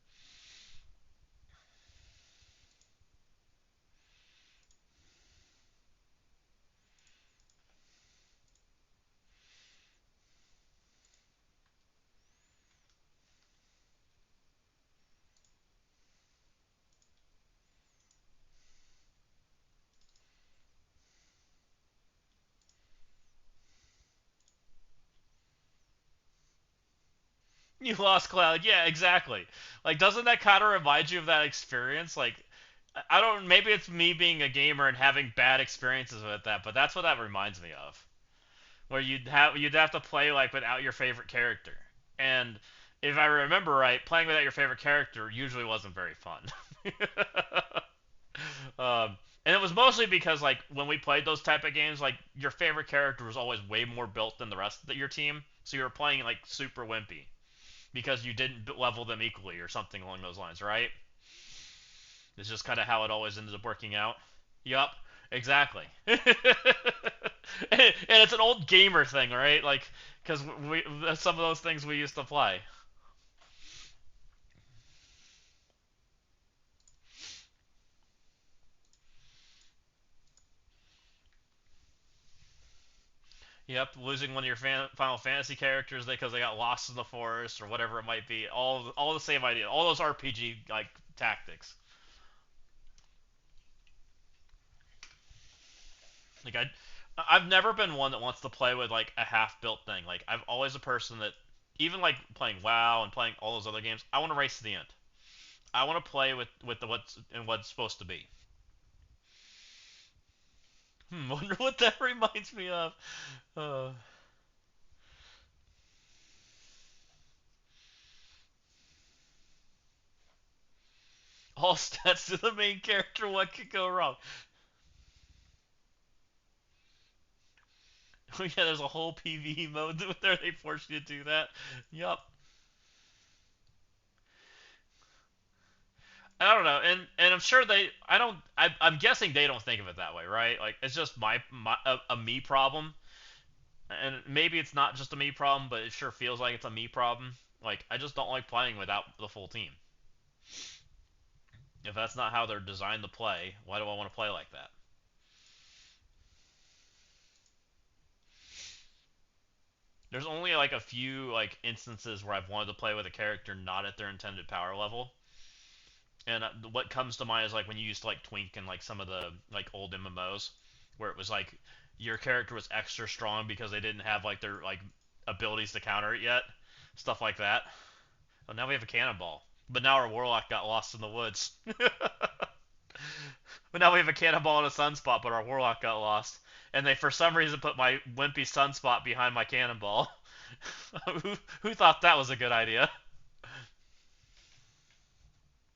You lost Cloud. Yeah, exactly. Like, doesn't that kind of remind you of that experience? Like, I don't. Maybe it's me being a gamer and having bad experiences with that, but that's what that reminds me of. Where you'd have to play like without your favorite character. And if I remember right, playing without your favorite character usually wasn't very fun. And it was mostly because like when we played those type of games, like your favorite character was always way more built than the rest of your team, so you were playing like super wimpy because you didn't level them equally or something along those lines, right? It's just kind of how it always ended up working out. Yup, exactly. And it's an old gamer thing, right? Like, because we some of those things we used to play. Yep, losing one of your Final Fantasy characters because they got lost in the forest or whatever it might be. All the same idea. All those RPG like tactics. Like I've never been one that wants to play with like a half-built thing. Like I've always a person that even like playing WoW and playing all those other games, I want to race to the end. I want to play with the what's supposed to be. Wonder what that reminds me of. Uh, all stats to the main character. What could go wrong? Yeah, there's a whole PvE mode where they force you to do that. Yup. I don't know, and I'm sure they. I don't. I'm guessing they don't think of it that way, right? Like it's just a me problem, and maybe it's not just a me problem, but it sure feels like it's a me problem. Like I just don't like playing without the full team. If that's not how they're designed to play, why do I want to play like that? There's only like a few like instances where I've wanted to play with a character not at their intended power level, and what comes to mind is like when you used to like twink in like some of the like old MMOs, where it was like your character was extra strong because they didn't have like their like abilities to counter it yet, stuff like that. Well, now we have a cannonball, but now our warlock got lost in the woods. But now we have a cannonball and a sunspot, but our warlock got lost, and they for some reason put my wimpy sunspot behind my cannonball. who thought that was a good idea?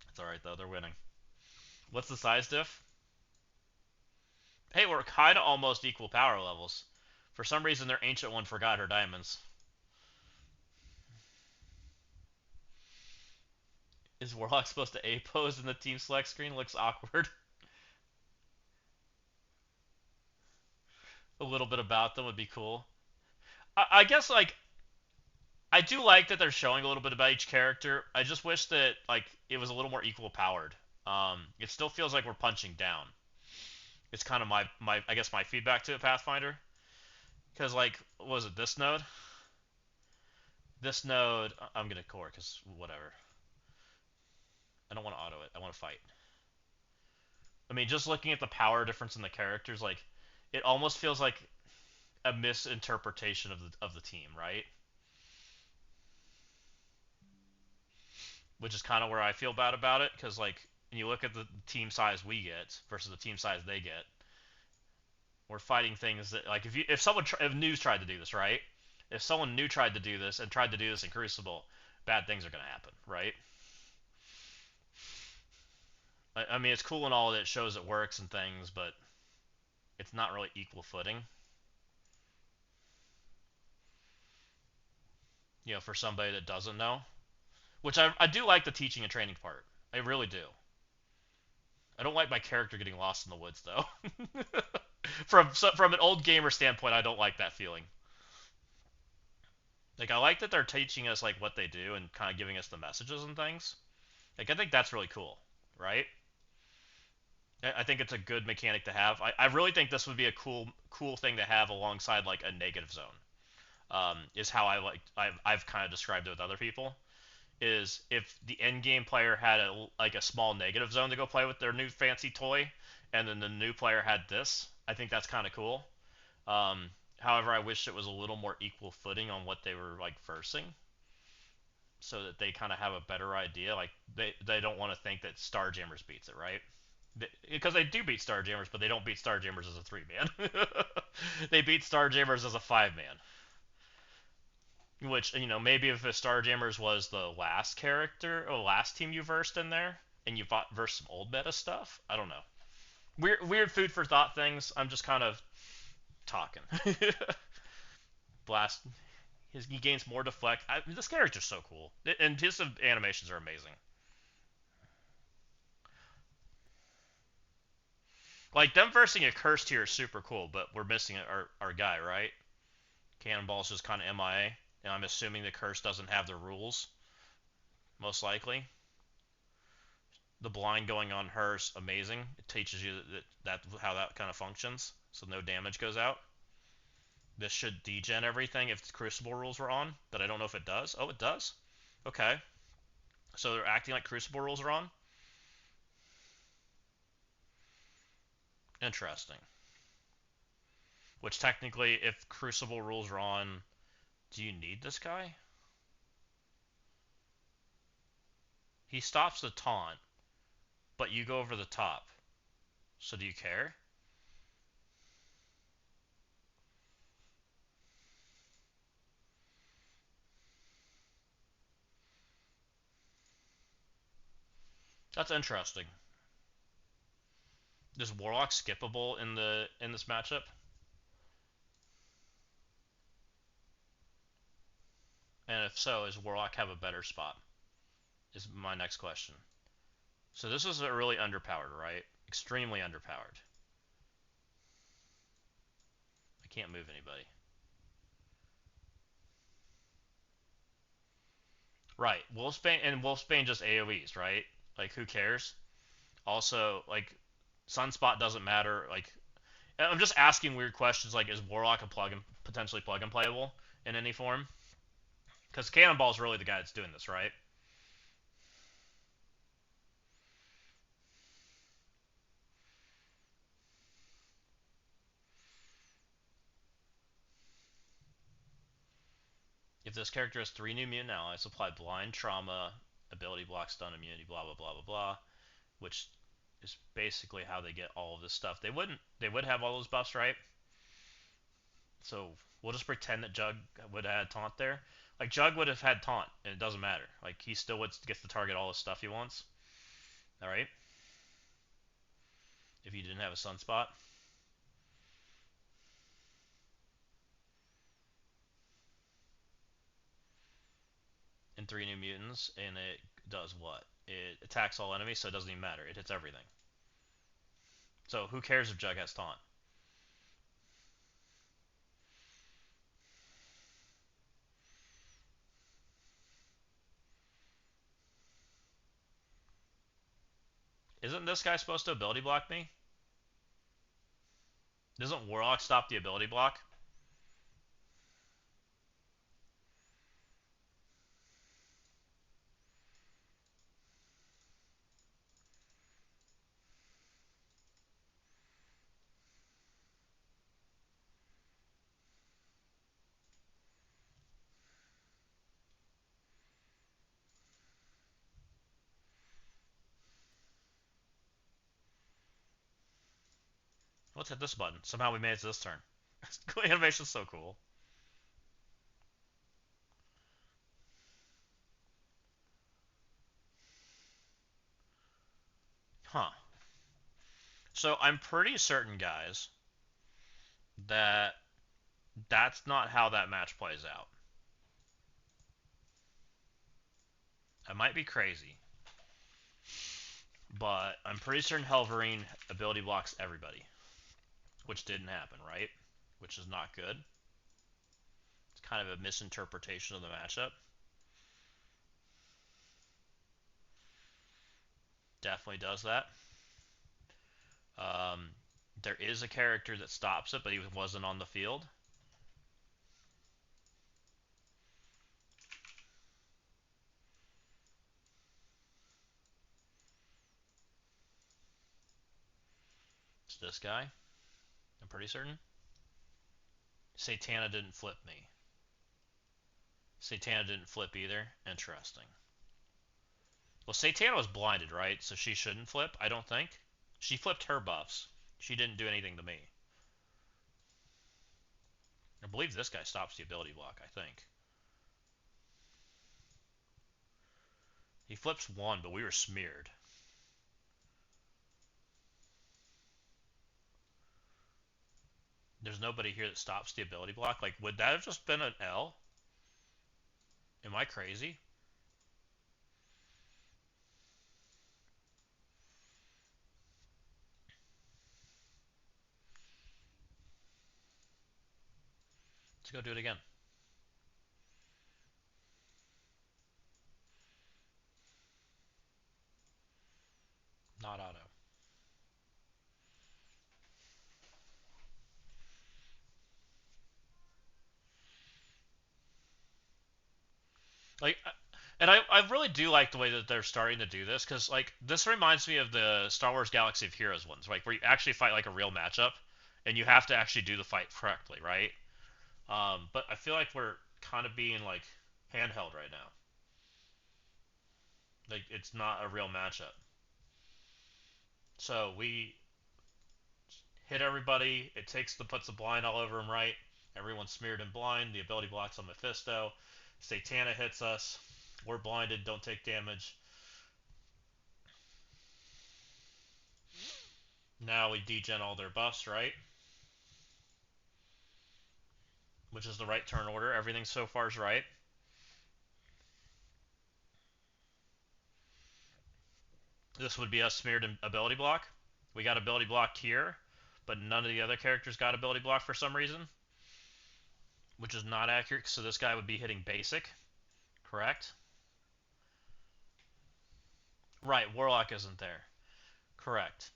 It's all right though, they're winning. What's the size diff? Hey, we're kind of almost equal power levels. For some reason, their ancient one forgot her diamonds. Is Warlock supposed to A pose in the team select screen? Looks awkward. A little bit about them would be cool. I guess like I do like that they're showing a little bit about each character. I just wish that like it was a little more equal powered. It still feels like we're punching down. It's kind of my I guess my feedback to it, Pathfinder. Because like, what was it this node? This node, I'm gonna core because whatever. I don't want to auto it. I want to fight. I mean, just looking at the power difference in the characters, like it almost feels like a misinterpretation of the team, right? Which is kind of where I feel bad about it because like when you look at the team size we get versus the team size they get, we're fighting things that like if someone if news tried to do this, right? If someone new tried to do this and tried to do this in Crucible, bad things are going to happen, right? I mean, it's cool and all that it shows it works and things, but it's not really equal footing. You know, for somebody that doesn't know, which I do like the teaching and training part. I really do. I don't like my character getting lost in the woods though. From an old gamer standpoint, I don't like that feeling. Like I like that they're teaching us like what they do and kind of giving us the messages and things. Like I think that's really cool, right? I think it's a good mechanic to have. I really think this would be a cool thing to have alongside like a negative zone. Is how I've kind of described it with other people. Is if the end game player had a small negative zone to go play with their new fancy toy, and then the new player had this. I think that's kind of cool. However, I wish it was a little more equal footing on what they were like versing, so that they kind of have a better idea. Like they don't want to think that Starjammers beats it, right? Because they do beat Starjammers, but they don't beat Starjammers as a 3-man. They beat Starjammers as a 5-man. Which, you know, maybe if the Starjammers was the last character or last team you versed in there, and you versed some old meta stuff, I don't know. Weird food for thought things. I'm just kind of talking. Blast. He gains more deflect. This character's so cool, and his animations are amazing. Like them versing a cursed here is super cool, but we're missing our guy, right? Cannonball's just kind of MIA, and I'm assuming the curse doesn't have the rules, most likely. The blind going on her's amazing. It teaches you that how that kind of functions, so no damage goes out. This should degen everything if the Crucible rules were on, but I don't know if it does. Oh, it does. Okay, so they're acting like Crucible rules are on. Interesting. Which technically, if Crucible rules are on, do you need this guy? He stops the taunt, but you go over the top. So do you care? That's interesting. Is Warlock skippable in this matchup? And if so, is Warlock have a better spot? Is my next question. So this is a really underpowered, right? Extremely underpowered. I can't move anybody. Right. Wolfsbane just AoEs, right? Like who cares? Also, like Sunspot doesn't matter. Like I'm just asking weird questions like is Warlock a potentially plug and playable in any form? Because Cannonball's really the guy that's doing this, right? If this character has 3 new mutant allies, apply blind, trauma, ability block, stun, immunity, blah blah blah blah blah, which is basically how they get all of this stuff. They would have all those buffs, right? So we'll just pretend that Jug would have had taunt there. Like Jug would have had taunt, and it doesn't matter. Like he still would get to target all the stuff he wants. All right. If you didn't have a sunspot, and 3 new mutants, and it does what? It attacks all enemies, so it doesn't even matter. It hits everything. So who cares if Jug has taunt? Isn't this guy supposed to ability block me? Doesn't Warlock stop the ability block? Let's hit this button. Somehow we made it to this turn. Animation's so cool. Huh. So I'm pretty certain, guys, that that's not how that match plays out. I might be crazy, but I'm pretty certain Helverine ability blocks everybody, which didn't happen, right? Which is not good. It's kind of a misinterpretation of the matchup. Definitely does that. Um, there is a character that stops it, but he wasn't on the field. It's this guy. I'm pretty certain. Satana didn't flip me. Satana didn't flip either. Interesting. Well, Satana was blinded, right? So she shouldn't flip, I don't think. She flipped her buffs. She didn't do anything to me. I believe this guy stops the ability block, I think. He flips one, but we were smeared. There's nobody here that stops the ability block. Like, would that have just been an L? Am I crazy? Let's go do it again. Not auto. Like, and I really do like the way that they're starting to do this, because like this reminds me of the Star Wars Galaxy of Heroes ones, like where you actually fight like a real matchup, and you have to actually do the fight correctly, right? But I feel like we're kind of being like handheld right now. Like it's not a real matchup. So we hit everybody. It puts the blind all over them, right? Everyone's smeared in blind. The ability blocks on Mephisto. Satana hits us. We're blinded. Don't take damage. Now we degen all their buffs, right? Which is the right turn order. Everything so far is right. This would be us smeared in ability block. We got ability block here, but none of the other characters got ability block for some reason, which is not accurate, so this guy would be hitting basic, correct? Right, Warlock isn't there. Correct.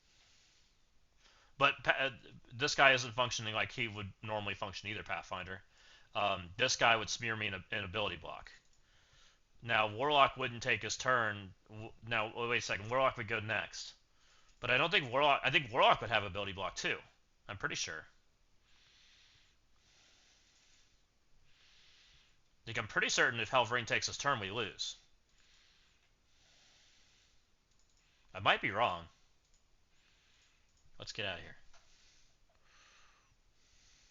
But this guy isn't functioning like he would normally function either, Pathfinder. This guy would smear me in ability block. Now, Warlock wouldn't take his turn. Now, wait a second. Warlock would go next. But I don't think Warlock... I think Warlock would have ability block, too. I'm pretty sure. Like, I'm pretty certain if Halverine takes his turn, we lose. I might be wrong. Let's get out of here.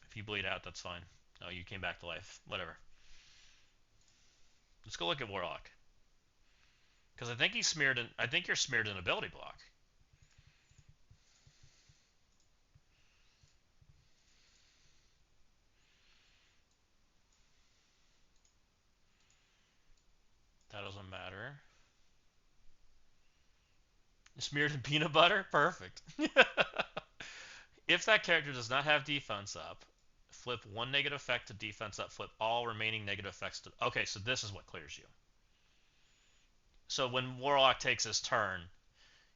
If you bleed out, that's fine. Oh, you came back to life. Whatever. Let's go look at Warlock. Because I think he's smeared in... I think you're smeared in ability block. That doesn't matter. Smeared in peanut butter? Perfect. If that character does not have defense up, flip one negative effect to defense up, flip all remaining negative effects to... Okay, so this is what clears you. So when Warlock takes his turn,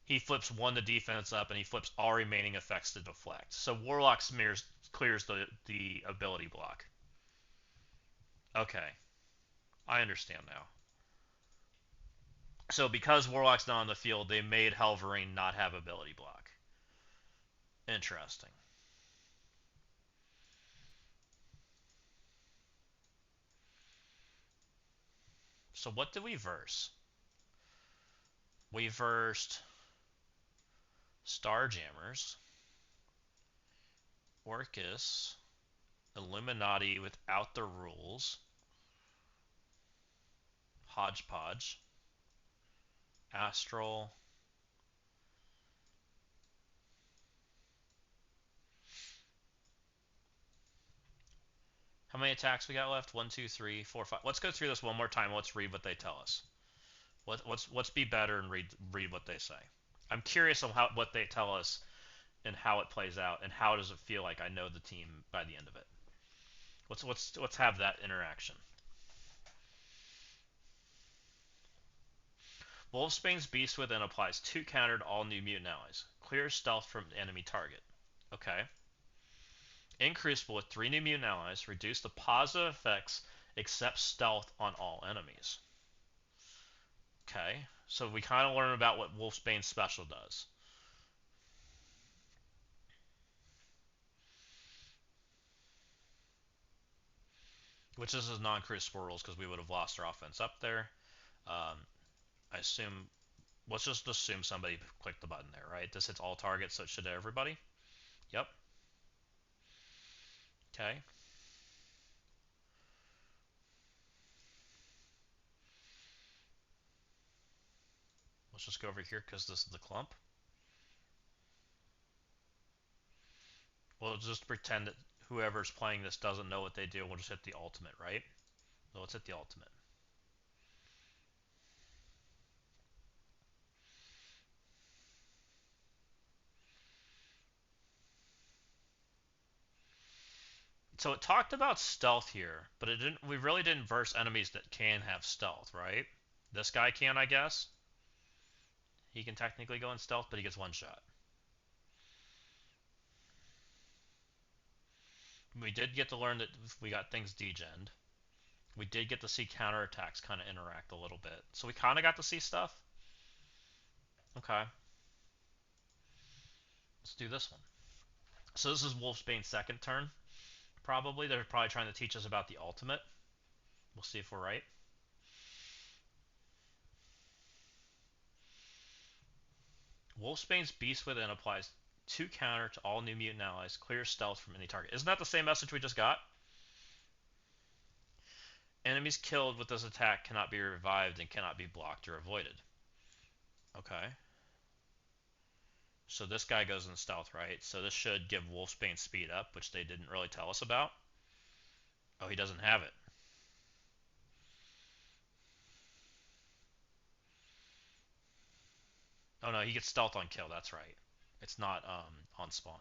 he flips one to defense up, and he flips all remaining effects to deflect. So Warlock clears the ability block. Okay, I understand now. So because Warlock's not on the field, they made Halverine not have ability block. Interesting. So what did we verse? We versed Starjammers, Orcus, Illuminati without the rules, Hodgepodge, Astral. How many attacks we got left? 1, 2, 3, 4, 5. Let's go through this one more time. Let's read what they tell us. Let's be better and read what they say. I'm curious on what they tell us and how it plays out and how does it feel like I know the team by the end of it. Let's have that interaction. Wolfsbane's Beast Within applies 2 counter to all new mutant allies. Clears stealth from enemy target. Okay. In Crucible with 3 new mutant allies, reduce the positive effects except stealth on all enemies. Okay. So we kind of learn about what Wolfsbane's special does. Which is his non-Crucible rules because we would have lost our offense up there. I assume... Let's just assume somebody clicked the button there, right? This hits all targets, so it should hit everybody. Yep. Okay. Let's just go over here because this is the clump. We'll just pretend that whoever's playing this doesn't know what they do. We'll just hit the ultimate, right? So let's hit the ultimate. So it talked about stealth here, but it didn't. We really didn't verse enemies that can have stealth, right? This guy can, I guess. He can technically go in stealth, but he gets one shot. We did get to learn that we got things degened. We did get to see counterattacks kind of interact a little bit. So we kind of got to see stuff. Okay. Let's do this one. So this is Wolfsbane's second turn. Probably. They're probably trying to teach us about the ultimate. We'll see if we're right. Wolfsbane's Beast Within applies 2 counter to all new mutant allies. Clears stealth from any target. Isn't that the same message we just got? Enemies killed with this attack cannot be revived and cannot be blocked or avoided. Okay. So this guy goes in stealth, right? So this should give Wolfsbane speed up, which they didn't really tell us about. Oh, he doesn't have it. Oh no, he gets stealth on kill. That's right. It's not on spawn.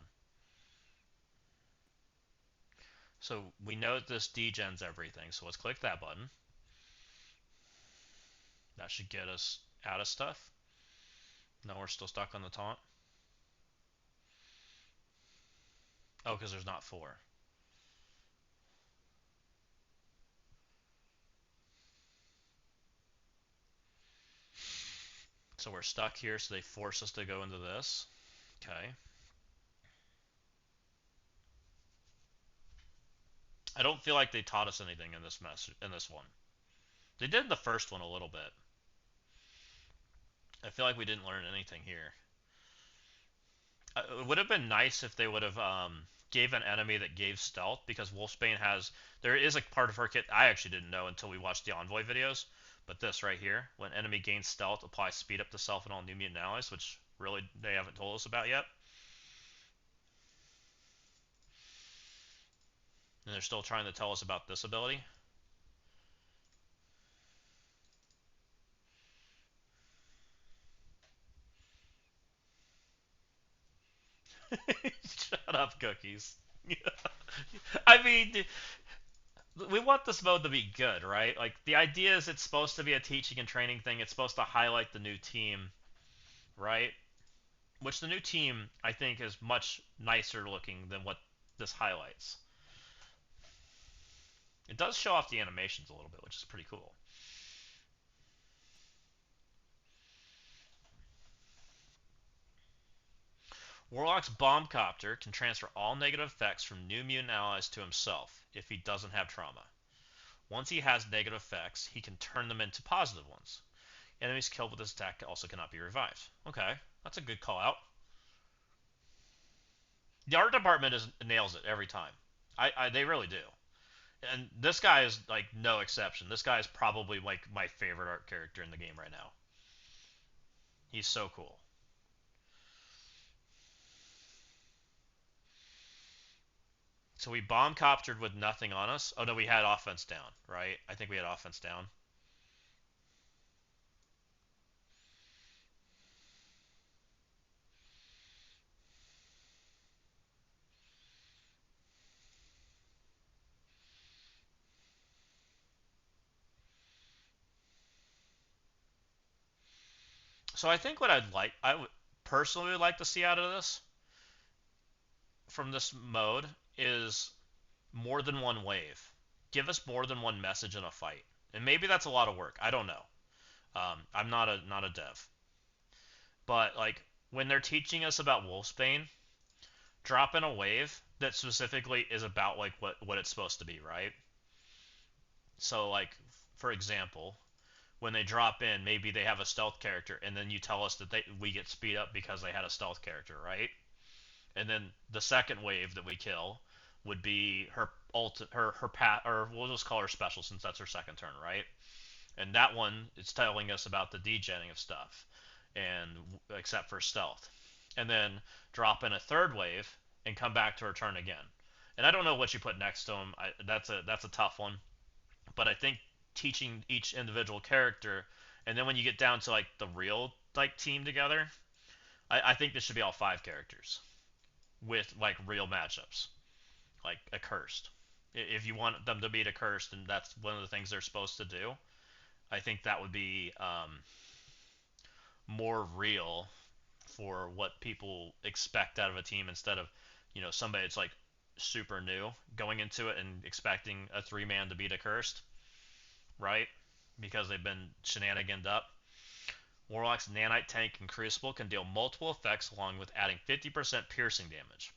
So we know that this degens everything. So let's click that button. That should get us out of stuff. No, we're still stuck on the taunt. Oh, because there's not 4. So we're stuck here, so they force us to go into this. Okay. I don't feel like they taught us anything in this one. They did in the first one a little bit. I feel like we didn't learn anything here. It would have been nice if they would have gave an enemy that gave stealth, because Wolfsbane has, there is a part of her kit I actually didn't know until we watched the Envoy videos, but this right here, when enemy gains stealth, apply speed up to self and all new mutant allies, which really they haven't told us about yet. And they're still trying to tell us about this ability. Shut up, Cookies. I mean, we want this mode to be good, right? Like, the idea is it's supposed to be a teaching and training thing. It's supposed to highlight the new team, right? Which the new team, I think, is much nicer looking than what this highlights. It does show off the animations a little bit, which is pretty cool. Warlock's Bomb Copter can transfer all negative effects from new mutant allies to himself if he doesn't have trauma. Once he has negative effects, he can turn them into positive ones. Enemies killed with this attack also cannot be revived. Okay, that's a good call out. The art department nails it every time. They really do. And this guy is like no exception. This guy is probably like my favorite art character in the game right now. He's so cool. So we bomb coptered with nothing on us. Oh no, we had offense down, right? I think we had offense down. So I think what I would personally like to see out of this, from this mode, is more than one wave. Give us more than one message in a fight, and maybe that's a lot of work. I don't know. I'm not a dev, but like when they're teaching us about Wolfsbane, drop in a wave that specifically is about like what it's supposed to be, right? So like, for example, when they drop in, maybe they have a stealth character, and then you tell us that we get speed up because they had a stealth character, right? And then the second wave that we kill would be her her pat, or we'll just call her special since that's her second turn, right? And that one is telling us about the degenning of stuff, and except for stealth, and then drop in a third wave and come back to her turn again. And I don't know what you put next to them. That's a tough one, but I think teaching each individual character, and then when you get down to like the real like team together, I think this should be all 5 characters with like real matchups, like accursed. If you want them to beat accursed, and that's one of the things they're supposed to do, I think that would be more real for what people expect out of a team, instead of somebody that's like super new going into it and expecting a 3-man to beat accursed, right? Because they've been shenaniganed up. Warlock's Nanite Tank and Crucible can deal multiple effects along with adding 50% piercing damage.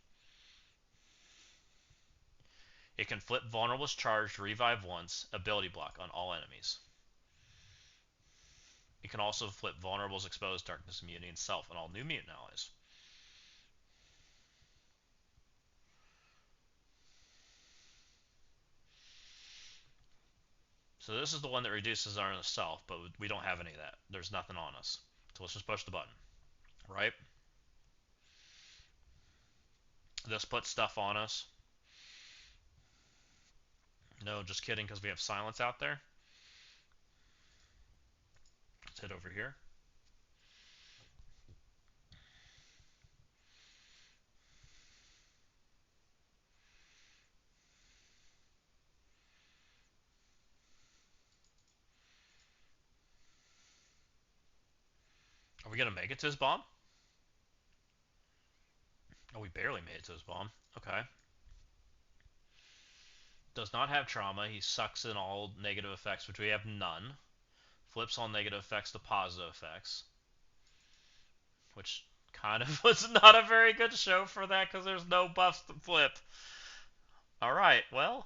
It can flip Vulnerable's charge to revive once, ability block on all enemies. It can also flip Vulnerable's exposed darkness immunity and self on all new mutant allies. So this is the one that reduces our self, but we don't have any of that. There's nothing on us. So let's just push the button, right? This puts stuff on us. No, just kidding, because we have silence out there. Let's hit over here. Are we gonna make it to his bomb? Oh, we barely made it to his bomb. Okay. Does not have trauma. He sucks in all negative effects, which we have none. Flips all negative effects to positive effects, which kind of was not a very good show for that because there's no buffs to flip. Alright, well,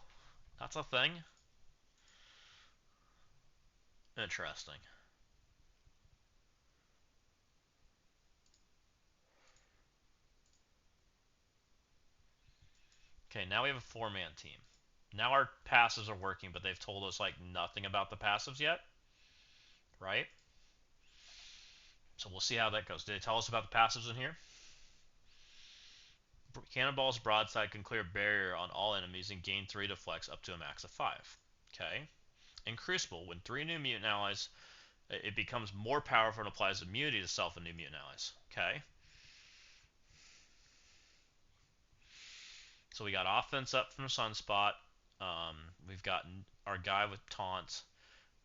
that's a thing. Interesting. Okay, now we have a four-man team. Now our passives are working, but they've told us like nothing about the passives yet, right? So we'll see how that goes. Did they tell us about the passives in here? Cannonball's broadside can clear barrier on all enemies and gain 3 deflects up to a max of 5. Okay. In Crucible, when 3 new mutant allies, it becomes more powerful and applies immunity to self and new mutant allies. Okay. So we got offense up from Sunspot. We've got our guy with taunt.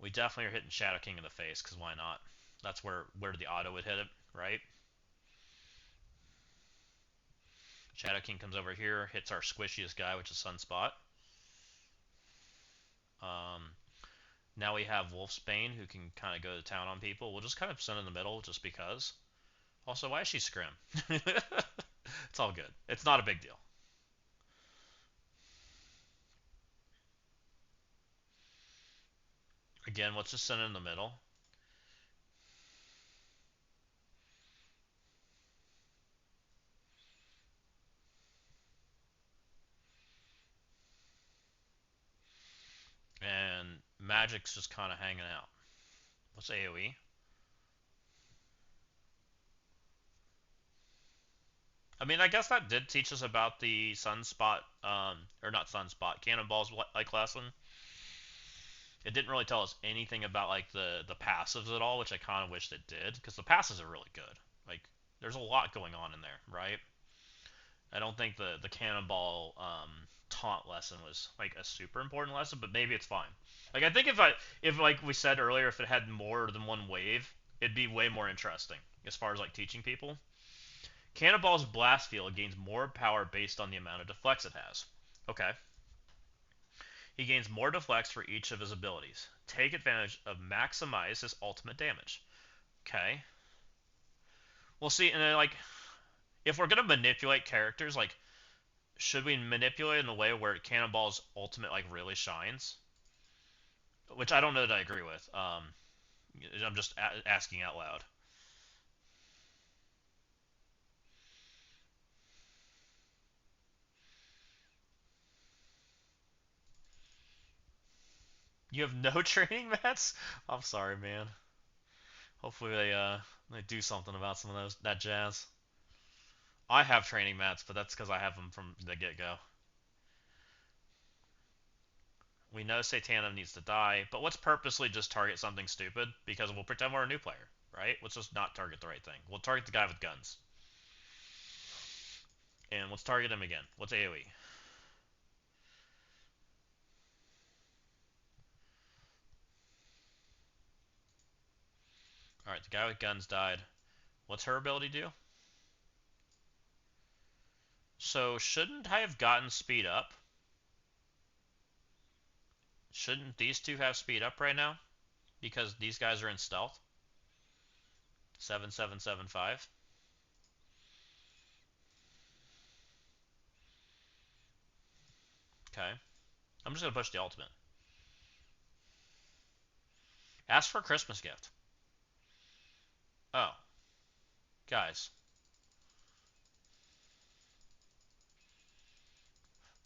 We definitely are hitting Shadow King in the face, because why not? That's where the auto would hit it, right? Shadow King comes over here, hits our squishiest guy, which is Sunspot. Now we have Wolfsbane, who can kind of go to town on people. We'll just kind of send in the middle, just because. Also, why is she Scrim? It's all good. It's not a big deal. Again, let's just send it in the middle. And Magic's just kind of hanging out. What's AoE? I mean, I guess that did teach us about the Sunspot, or not Sunspot, Cannonball's like lesson. It didn't really tell us anything about like the passives at all, which I kind of wished it did, because the passives are really good. Like, there's a lot going on in there, right? I don't think the Cannonball taunt lesson was like a super important lesson, but maybe it's fine. Like, I think if like we said earlier, if it had more than one wave, it'd be way more interesting as far as like teaching people. Cannonball's blast field gains more power based on the amount of deflects it has. Okay. He gains more deflects for each of his abilities. Take advantage of maximize his ultimate damage. Okay. We'll see. And then, like, if we're gonna manipulate characters, like, should we manipulate in a way where Cannonball's ultimate like really shines? Which I don't know that I agree with. I'm just asking out loud. You have no training mats? I'm sorry, man. Hopefully they do something about some of that jazz. I have training mats, but that's because I have them from the get-go. We know Satana needs to die, but let's purposely just target something stupid because we'll pretend we're a new player, right? Let's just not target the right thing. We'll target the guy with guns. And let's target him again. What's AoE? Alright, the guy with guns died. What's her ability do? So, shouldn't I have gotten speed up? Shouldn't these two have speed up right now? Because these guys are in stealth? 7775. Okay. I'm just gonna push the ultimate. Ask for a Christmas gift. Oh. Guys.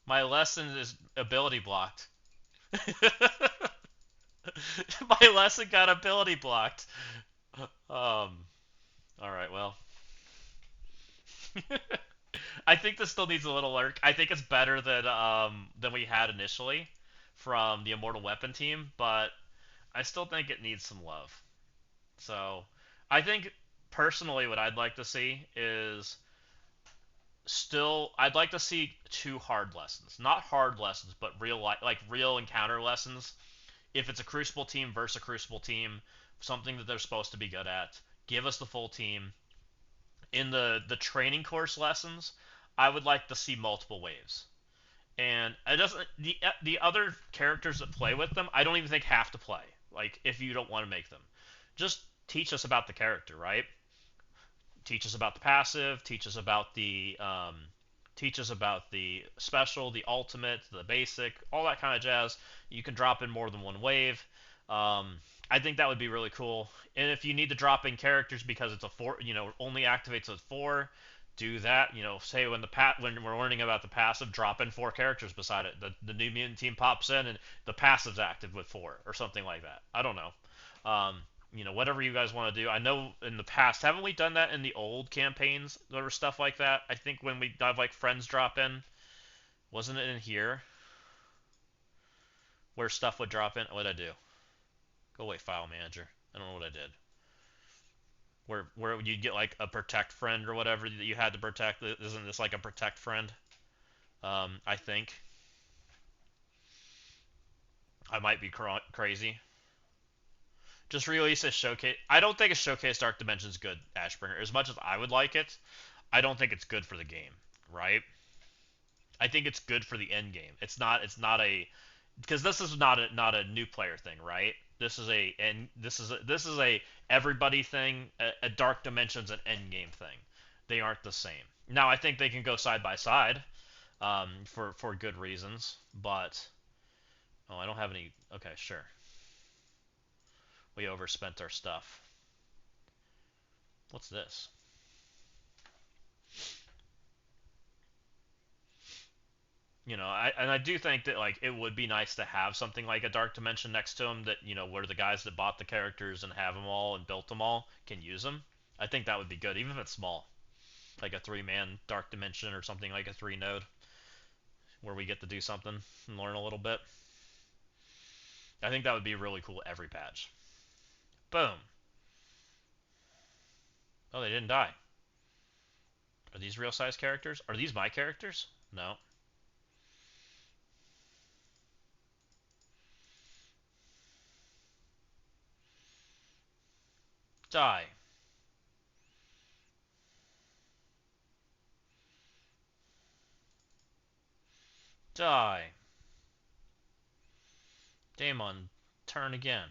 My lesson is ability blocked. My lesson got ability blocked. Alright, well. I think this still needs a little work. I think it's better than we had initially from the Immortal Weapon team, but I still think it needs some love. So, I think personally what I'd like to see is still I'd like to see two hard lessons. Not hard lessons, but like real encounter lessons. If it's a Crucible team versus a Crucible team, something that they're supposed to be good at, Give us the full team. In the training course lessons, I would like to see multiple waves. And it doesn't the other characters that play with them, I don't even think have to play. Like if you don't want to make them, just teach us about the character, right? Teach us about the passive, teach us about the special, the ultimate, the basic, all that kind of jazz. You can drop in more than one wave. Um, I think that would be really cool. And if you need to drop in characters because it's a four, only activates with four, do that. Say when we're learning about the passive, drop in four characters beside it. The new mutant team pops in and the passive's active with four or something like that. I don't know. Whatever you guys want to do. I know in the past, haven't we done that in the old campaigns? There was stuff like that. I think when we have like friends drop in, wasn't it in here where stuff would drop in? What did I do? Go away, file manager. I don't know what I did. Where you'd get like a protect friend or whatever that you had to protect. Isn't this like a protect friend? I think I might be crazy. Just release a showcase. I don't think a showcase Dark Dimension's good, Ashbringer. As much as I would like it, I don't think it's good for the game, right? I think it's good for the end game. It's not a because this is not a new player thing, right? This is a everybody thing. A Dark Dimension's an end game thing. They aren't the same. Now I think they can go side by side, for good reasons. But oh, I don't have any. Okay, sure. We overspent our stuff. What's this? I do think that like it would be nice to have something like a Dark Dimension next to them that where the guys that bought the characters and have them all and built them all can use them. I think that would be good, even if it's small, like a three-man Dark Dimension or something like a three-node where we get to do something and learn a little bit. I think that would be really cool every patch. Boom. Oh, they didn't die. Are these real size characters? Are these my characters? No. Die. Die. Daemon, turn again.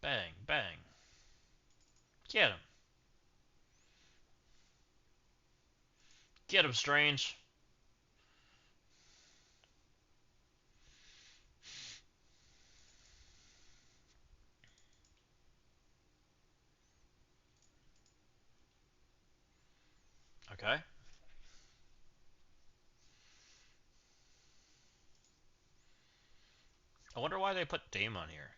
Bang, bang. Get him. Get him, Strange. Okay. I wonder why they put Daemon here.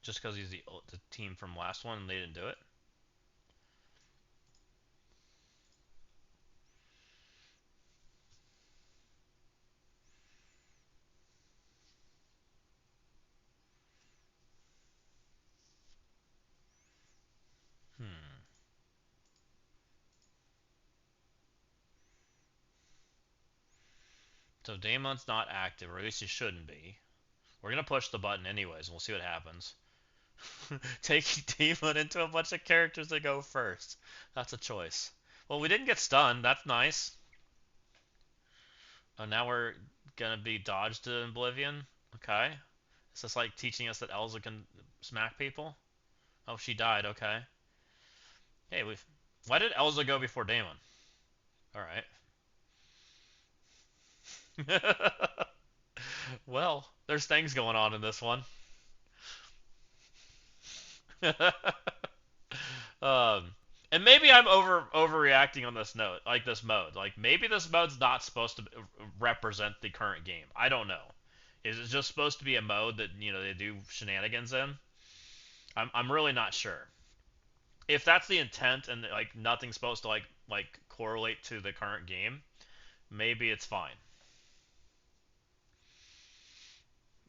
Just because he's the team from last one and they didn't do it? Hmm. So Daemon's not active, or at least he shouldn't be. We're gonna push the button anyways, and we'll see what happens. Taking Daemon into a bunch of characters that go first. That's a choice. Well, we didn't get stunned. That's nice. Oh, now we're gonna be dodged to oblivion. Okay. Is this like teaching us that Elza can smack people? Oh, she died. Okay. Hey, we've. Why did Elza go before Daemon? All right. Well, there's things going on in this one. um, and maybe I'm overreacting on this note, like this mode. Like maybe this mode's not supposed to represent the current game. I don't know. Is it just supposed to be a mode that they do shenanigans in? I'm really not sure. If that's the intent and like nothing's supposed to like correlate to the current game, maybe it's fine.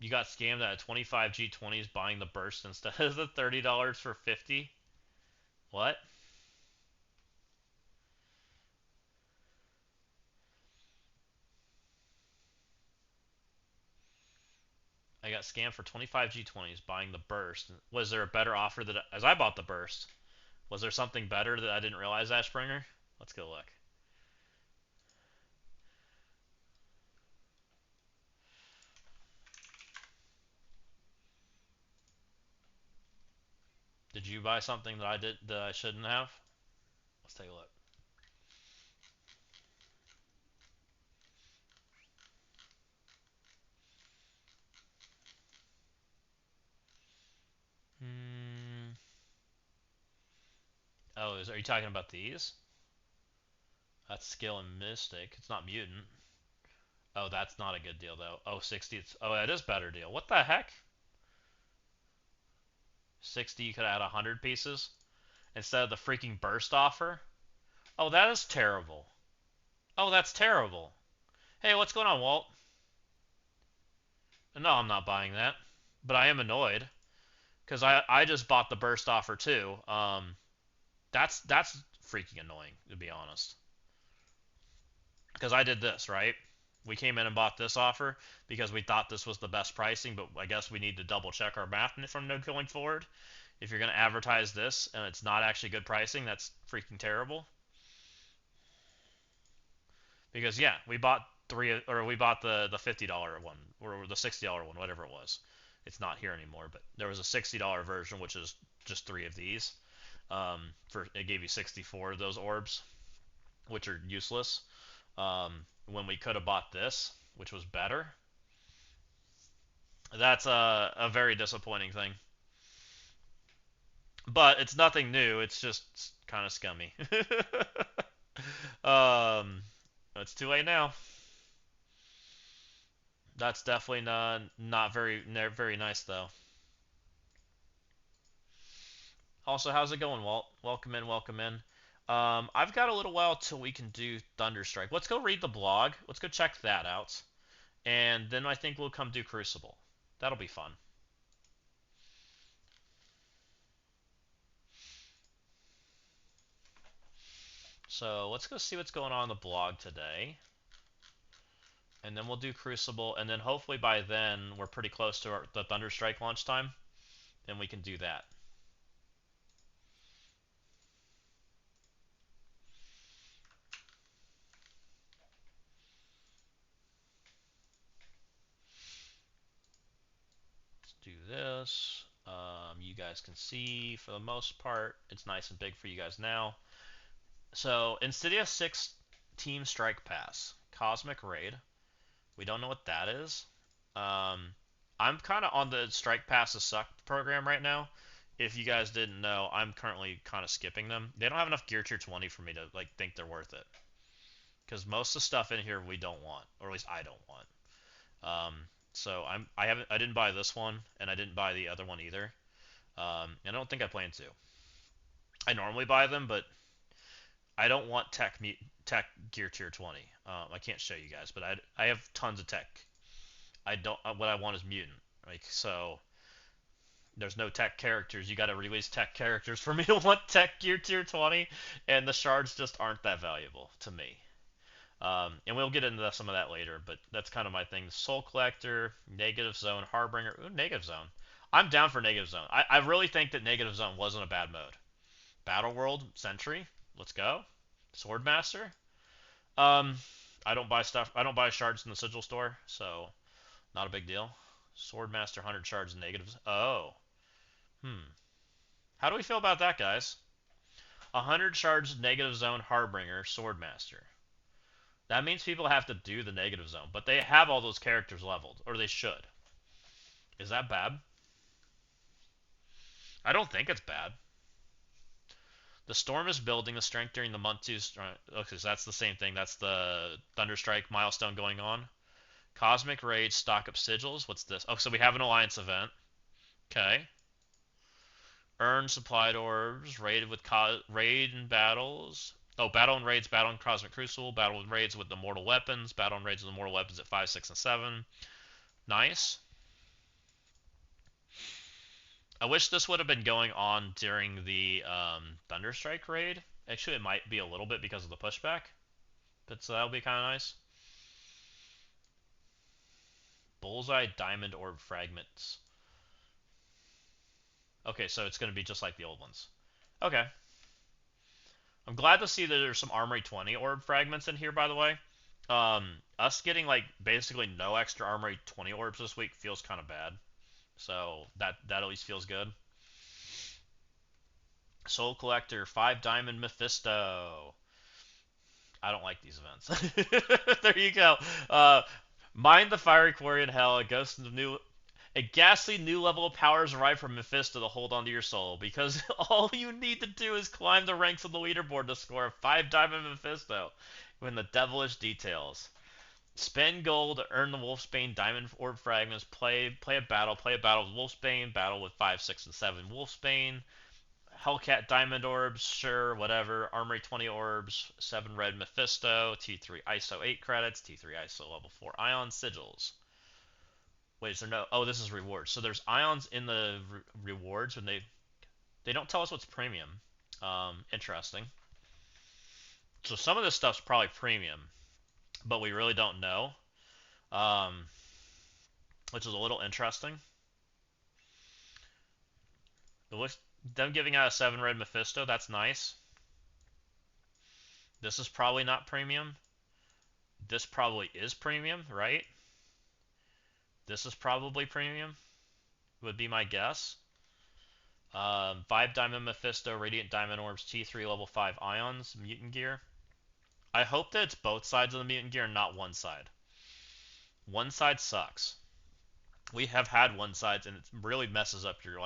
You got scammed out of 25 G20s buying the burst instead of the $30 for 50. What? got scammed for 25 G20s buying the burst. Was there a better offer that as I bought the burst? Was there something better that I didn't realize, Ashbringer? Let's go look. Did you buy something that I shouldn't have? Let's take a look. Hmm. Oh, are you talking about these? That's skill and mystic. It's not mutant. Oh, that's not a good deal though. Oh, 60. Oh, it is better deal. What the heck? 60. You could add 100 pieces instead of the freaking burst offer. Oh, that is terrible. Oh, that's terrible. Hey, what's going on, Walt? No, I'm not buying that, but I am annoyed because I just bought the burst offer too. That's freaking annoying to be honest. Because I did this, right? We came in and bought this offer because we thought this was the best pricing, but I guess we need to double check our math from no going forward. If you're going to advertise this and it's not actually good pricing, that's freaking terrible. Because yeah, we bought we bought the $50 one or the $60 one, whatever it was. It's not here anymore, but there was a $60 version, which is just 3 of these. For it gave you 64 of those orbs, which are useless. When we could have bought this, which was better. That's a very disappointing thing. But it's nothing new. It's just kind of scummy. um, it's too late now. That's definitely not very nice though. Also, how's it going, Walt? Welcome in, welcome in. I've got a little while till we can do Thunderstrike. Let's go read the blog. Let's go check that out, and then I think we'll come do Crucible. That'll be fun. So let's go see what's going on in the blog today. And then we'll do Crucible, and then hopefully by then we're pretty close to the Thunderstrike launch time. Then we can do that. Let's do this. You guys can see, for the most part, it's nice and big for you guys now. So, Insidia 6 Team Strike Pass. Cosmic Raid. We don't know what that is. I'm kind of on the Strike Passes Suck program right now. If you guys didn't know, I'm currently kind of skipping them. They don't have enough gear tier 20 for me to like think they're worth it. Because most of the stuff in here we don't want, or at least I don't want. Um, so I didn't buy this one, and I didn't buy the other one either. And I don't think I plan to. I normally buy them, but I don't want tech gear tier 20. I can't show you guys, but I have tons of tech. I don't. What I want is mutant. Like so, there's no tech characters. You got to release tech characters for me to want tech gear tier 20, and the shards just aren't that valuable to me. And we'll get into some of that later, but that's kind of my thing. Soul Collector, Negative Zone, Harbinger. Ooh, Negative Zone. I'm down for Negative Zone. I really think that Negative Zone wasn't a bad mode. Battle World, Sentry. Let's go. Swordmaster. Um, I don't buy stuff. I don't buy shards in the sigil store, so not a big deal. Swordmaster, 100 shards, negatives. Oh. How do we feel about that, guys? 100 shards, Negative Zone, Harbinger, Swordmaster. That means people have to do the negative zone, but they have all those characters leveled, or they should. Is that bad? I don't think it's bad. The storm is building the strength during the month 2. Okay, so that's the same thing. That's the Thunderstrike milestone going on. Cosmic Rage, stock up sigils. What's this? Oh, so we have an alliance event. Okay. Earn supplied orbs. Raid with raid and battles. Oh, battle and raids, battle and Cosmic Crucible, battle and raids with the mortal weapons, battle and raids with the mortal weapons at 5, 6, and 7. Nice. I wish this would have been going on during the Thunderstrike raid. Actually, it might be a little bit because of the pushback, but so that'll be kind of nice. Bullseye Diamond Orb Fragments. Okay, so it's going to be just like the old ones. Okay. I'm glad to see that there's some Armory 20 Orb Fragments in here, by the way. Us getting, like, basically no extra Armory 20 Orbs this week feels kind of bad. So, that at least feels good. Soul Collector, 5 Diamond Mephisto. I don't like these events. There you go. Mind the Fiery Quarry in Hell, a ghastly new level of powers arrive from Mephisto to hold onto your soul, because all you need to do is climb the ranks of the leaderboard to score a 5 Diamond Mephisto when the devilish details. Spend gold to earn the Wolfsbane Diamond Orb Fragments. Play a battle with Wolfsbane. Battle with 5, 6, and 7 Wolfsbane. Hellcat Diamond Orbs, sure, whatever. Armory 20 Orbs, 7 Red Mephisto, T3 ISO 8 credits, T3 ISO level 4 Ion Sigils. Wait, is there no... Oh, this is rewards. So there's ions in the rewards when they don't tell us what's premium. Interesting. So some of this stuff's probably premium, but we really don't know, um, which is a little interesting. Them giving out a 7 Red Mephisto, that's nice. This is probably not premium. This probably is premium, right? This is probably premium, would be my guess. 5 Diamond Mephisto, Radiant Diamond Orbs, T3 level 5 Ions, Mutant Gear. I hope that it's both sides of the Mutant Gear, not one side. One side sucks. We have had one sides, and it really messes up your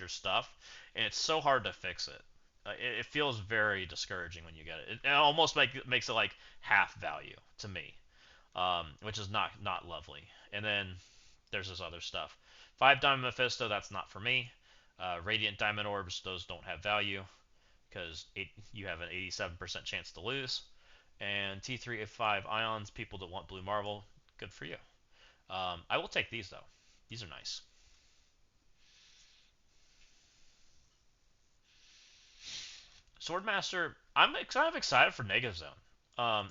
stuff, and it's so hard to fix it. It feels very discouraging when you get it. It almost makes it like half value to me, which is not lovely. And then there's this other stuff. 5 Diamond Mephisto, that's not for me. Radiant Diamond Orbs, those don't have value because you have an 87% chance to lose. And T3F5 Ions, people that want Blue Marvel, good for you. I will take these though. These are nice. Swordmaster, I'm kind of excited for Negative Zone. Um,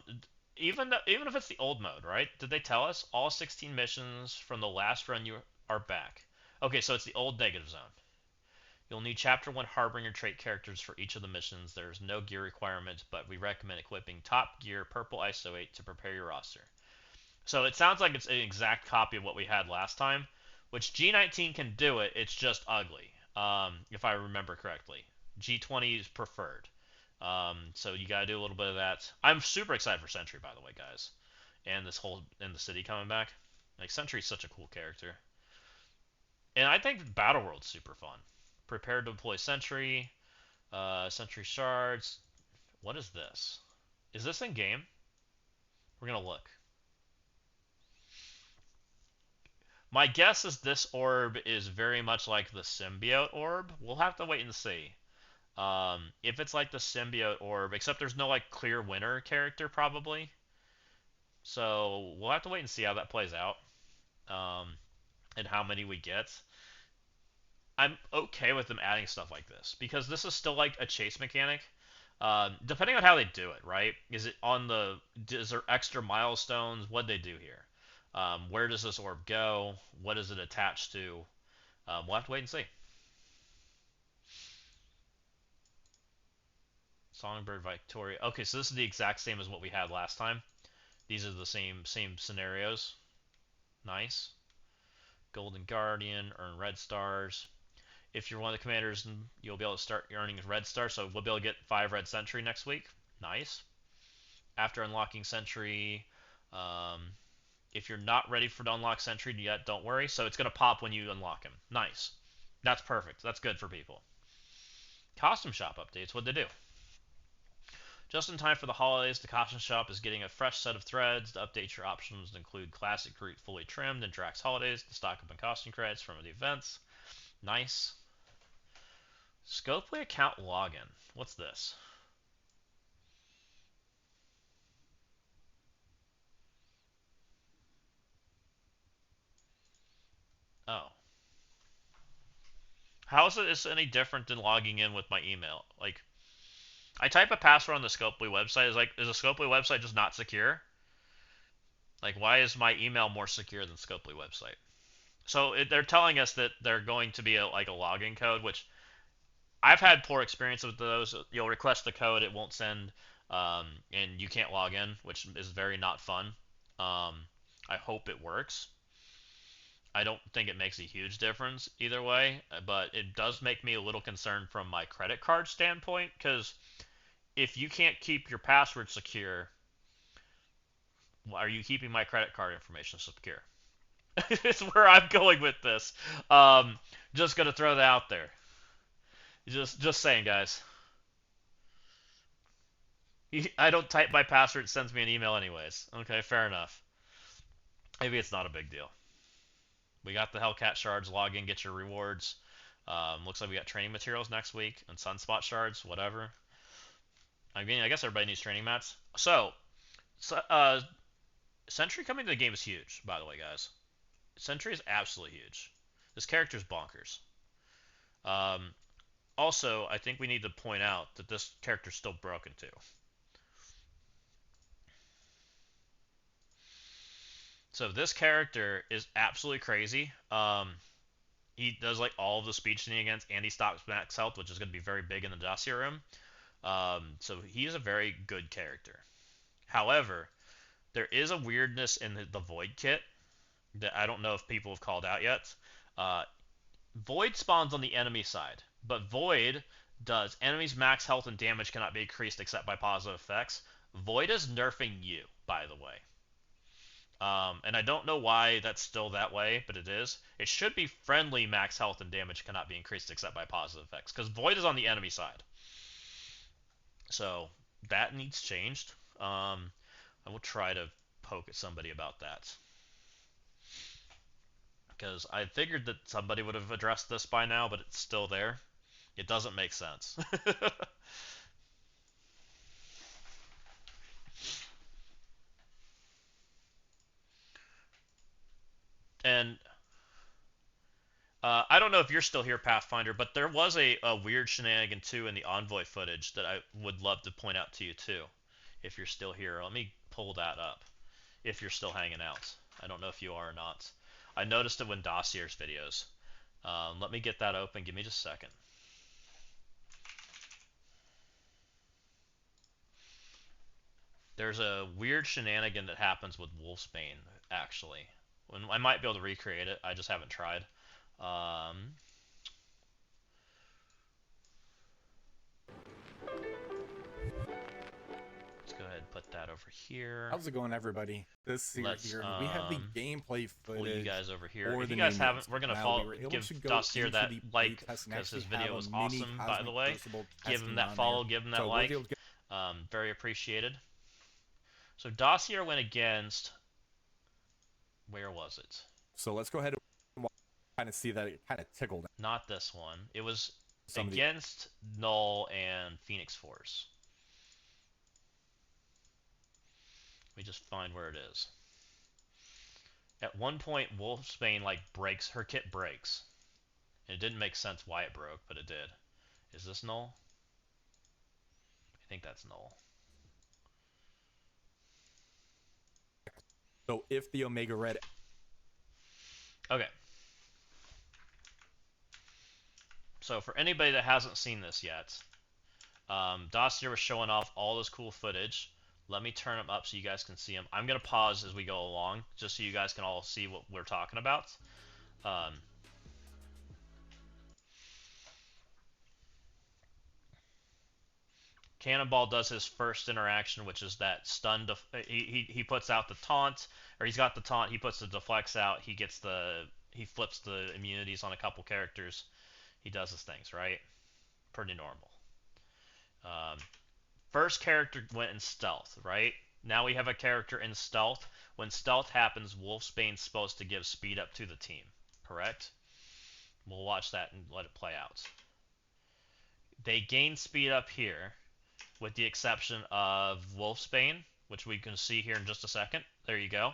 even if it's the old mode, right? Did they tell us all 16 missions from the last run you are back? Okay, so it's the old Negative Zone. You'll need Chapter 1 Harbinger trait characters for each of the missions. There's no gear requirements, but we recommend equipping top gear purple ISO 8 to prepare your roster. So it sounds like it's an exact copy of what we had last time, which G19 can do it, it's just ugly, if I remember correctly. G20 is preferred. So you gotta do a little bit of that. I'm super excited for Sentry, by the way, guys. And the city coming back. Like, Sentry's such a cool character. And I think Battle World's super fun. Prepare to deploy Sentry. Sentry shards. What is this? Is this in game? We're gonna look. My guess is this orb is very much like the symbiote orb. We'll have to wait and see. If it's like the symbiote orb, except there's no like clear winner character probably. So we'll have to wait and see how that plays out, um, and how many we get. I'm okay with them adding stuff like this because this is still like a chase mechanic. Depending on how they do it, right? Is there extra milestones? What they do here? Where does this orb go? What is it attached to? We'll have to wait and see. Songbird Victoria. Okay, so this is the exact same as what we had last time. These are the same scenarios. Nice. Golden Guardian, earn red stars. If you're one of the commanders, you'll be able to start earning red stars, so we'll be able to get 5 red sentry next week. Nice. After unlocking sentry, if you're not ready for to unlock sentry yet, don't worry. So it's going to pop when you unlock him. Nice. That's perfect. That's good for people. Costume shop updates. What'd they do? Just in time for the holidays, the costume shop is getting a fresh set of threads. To update your options include Classic Groot fully trimmed and Drax Holidays to stock up on costume credits from the events. Nice. Scopely account login. What's this? Oh. How is it any different than logging in with my email? Like, I type a password on the Scopely website. Is the Scopely website just not secure? Like, why is my email more secure than Scopely website? So they're telling us that they're going to be like a login code, which I've had poor experience with those. You'll request the code, it won't send, and you can't log in, which is very not fun. I hope it works. I don't think it makes a huge difference either way, but it does make me a little concerned from my credit card standpoint, because if you can't keep your password secure, why are you keeping my credit card information secure? It's where I'm going with this. Um, just gonna throw that out there. Just saying, guys. I don't type my password; it sends me an email anyways. Okay, fair enough. Maybe it's not a big deal. We got the Hellcat shards. Log in, get your rewards. Looks like we got training materials next week and Sunspot shards. Whatever. I mean, I guess everybody needs training mats. So, Sentry coming to the game is huge, by the way, guys. Sentry is absolutely huge. This character's bonkers. Um, Also, I think we need to point out that this character's still broken too. So this character is absolutely crazy. He does like all of the speed shenanigans, and he stops max health, which is going to be very big in the dossier room. So he's a very good character. However, there is a weirdness in the Void kit that I don't know if people have called out yet. Uh, Void spawns on the enemy side, but Void does enemies' max health and damage cannot be increased except by positive effects. Void is nerfing you, by the way. And I don't know why that's still that way, but it is. It should be friendly max health and damage cannot be increased except by positive effects, because Void is on the enemy side. So that needs changed. I will try to poke at somebody about that, because I figured that somebody would have addressed this by now, but it's still there. It doesn't make sense. And I don't know if you're still here, Pathfinder, but there was a weird shenanigan too in the Envoy footage that I would love to point out to you too, if you're still here. Let me pull that up. If you're still hanging out, I don't know if you are or not. I noticed it when Dossier's videos. Let me get that open. Give me just a second. There's a weird shenanigan that happens with Wolfsbane, actually. I might be able to recreate it. I just haven't tried. Um, let's go ahead and put that over here. How's it going, everybody? This is here, and we have the gameplay pull you footage. guys over here. For If the you guys new haven't, maps. we're gonna Now, give Dossier that like, because his video was awesome, by the way. Give him that follow, give him that like. Very appreciated. So Dossier went against. Where was it? So let's go ahead and kind of see that it kind of tickled. Not this one. It was against Null and Phoenix Force. Let me just find where it is. At one point, Wolfsbane like breaks, her kit breaks. And it didn't make sense why it broke, but it did. Is this Null? I think that's Null. So if the Omega Red. Okay. So for anybody that hasn't seen this yet, Dossier was showing off all this cool footage. Let me turn them up so you guys can see them. I'm going to pause as we go along, just so you guys can all see what we're talking about. Cannonball does his first interaction, which is that stun. He puts out the taunt, or he's got the taunt. He puts the deflects out. He flips the immunities on a couple characters. He does his things, right? Pretty normal. First character went in stealth, right? Now we have a character in stealth. When stealth happens, Wolfsbane's supposed to give speed up to the team, correct? We'll watch that and let it play out. They gain speed up here, with the exception of Wolfsbane, which we can see here in just a second. There you go.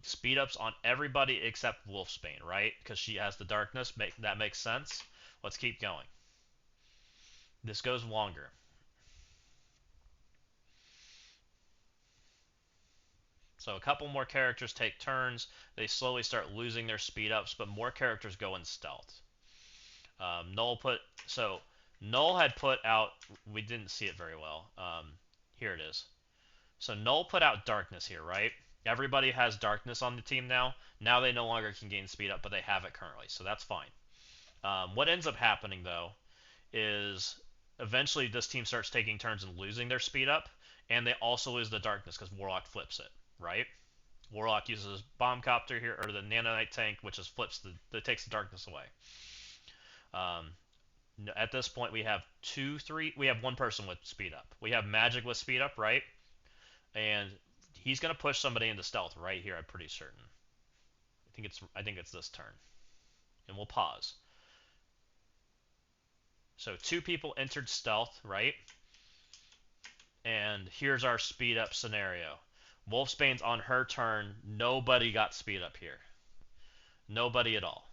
Speed ups on everybody except Wolfsbane, right? Because she has the darkness. That makes sense. Let's keep going. This goes longer. So a couple more characters take turns. They slowly start losing their speed ups, but more characters go in stealth. Null put so Null had put out. We didn't see it very well. Here it is. So Null put out Darkness here, right? Everybody has Darkness on the team now. Now they no longer can gain speed up, but they have it currently, so that's fine. What ends up happening though is eventually this team starts taking turns and losing their speed up, and they also lose the Darkness because Warlock flips it, right? Warlock uses Bomb Copter here, or the Nanite Tank, which is flips that takes the Darkness away. Um, at this point, we have we have one person with speed up. We have Magic with speed up, right? And he's gonna push somebody into stealth right here. I'm pretty certain. I think it's this turn, and we'll pause. So two people entered stealth, right? And here's our speed up scenario. Wolfsbane's on her turn. Nobody got speed up here. Nobody at all.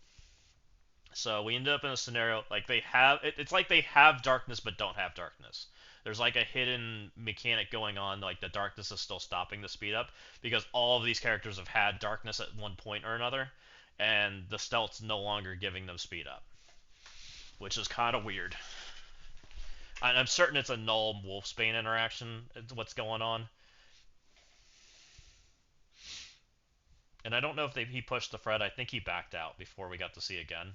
So we ended up in a scenario like it's like they have darkness but don't have darkness. There's like a hidden mechanic going on, like the darkness is still stopping the speed up because all of these characters have had darkness at one point or another, and the stealth's no longer giving them speed up, which is kind of weird. I'm certain it's a null Wolfsbane interaction. What's going on? And I don't know if he pushed the Fred. I think he backed out before we got to see again.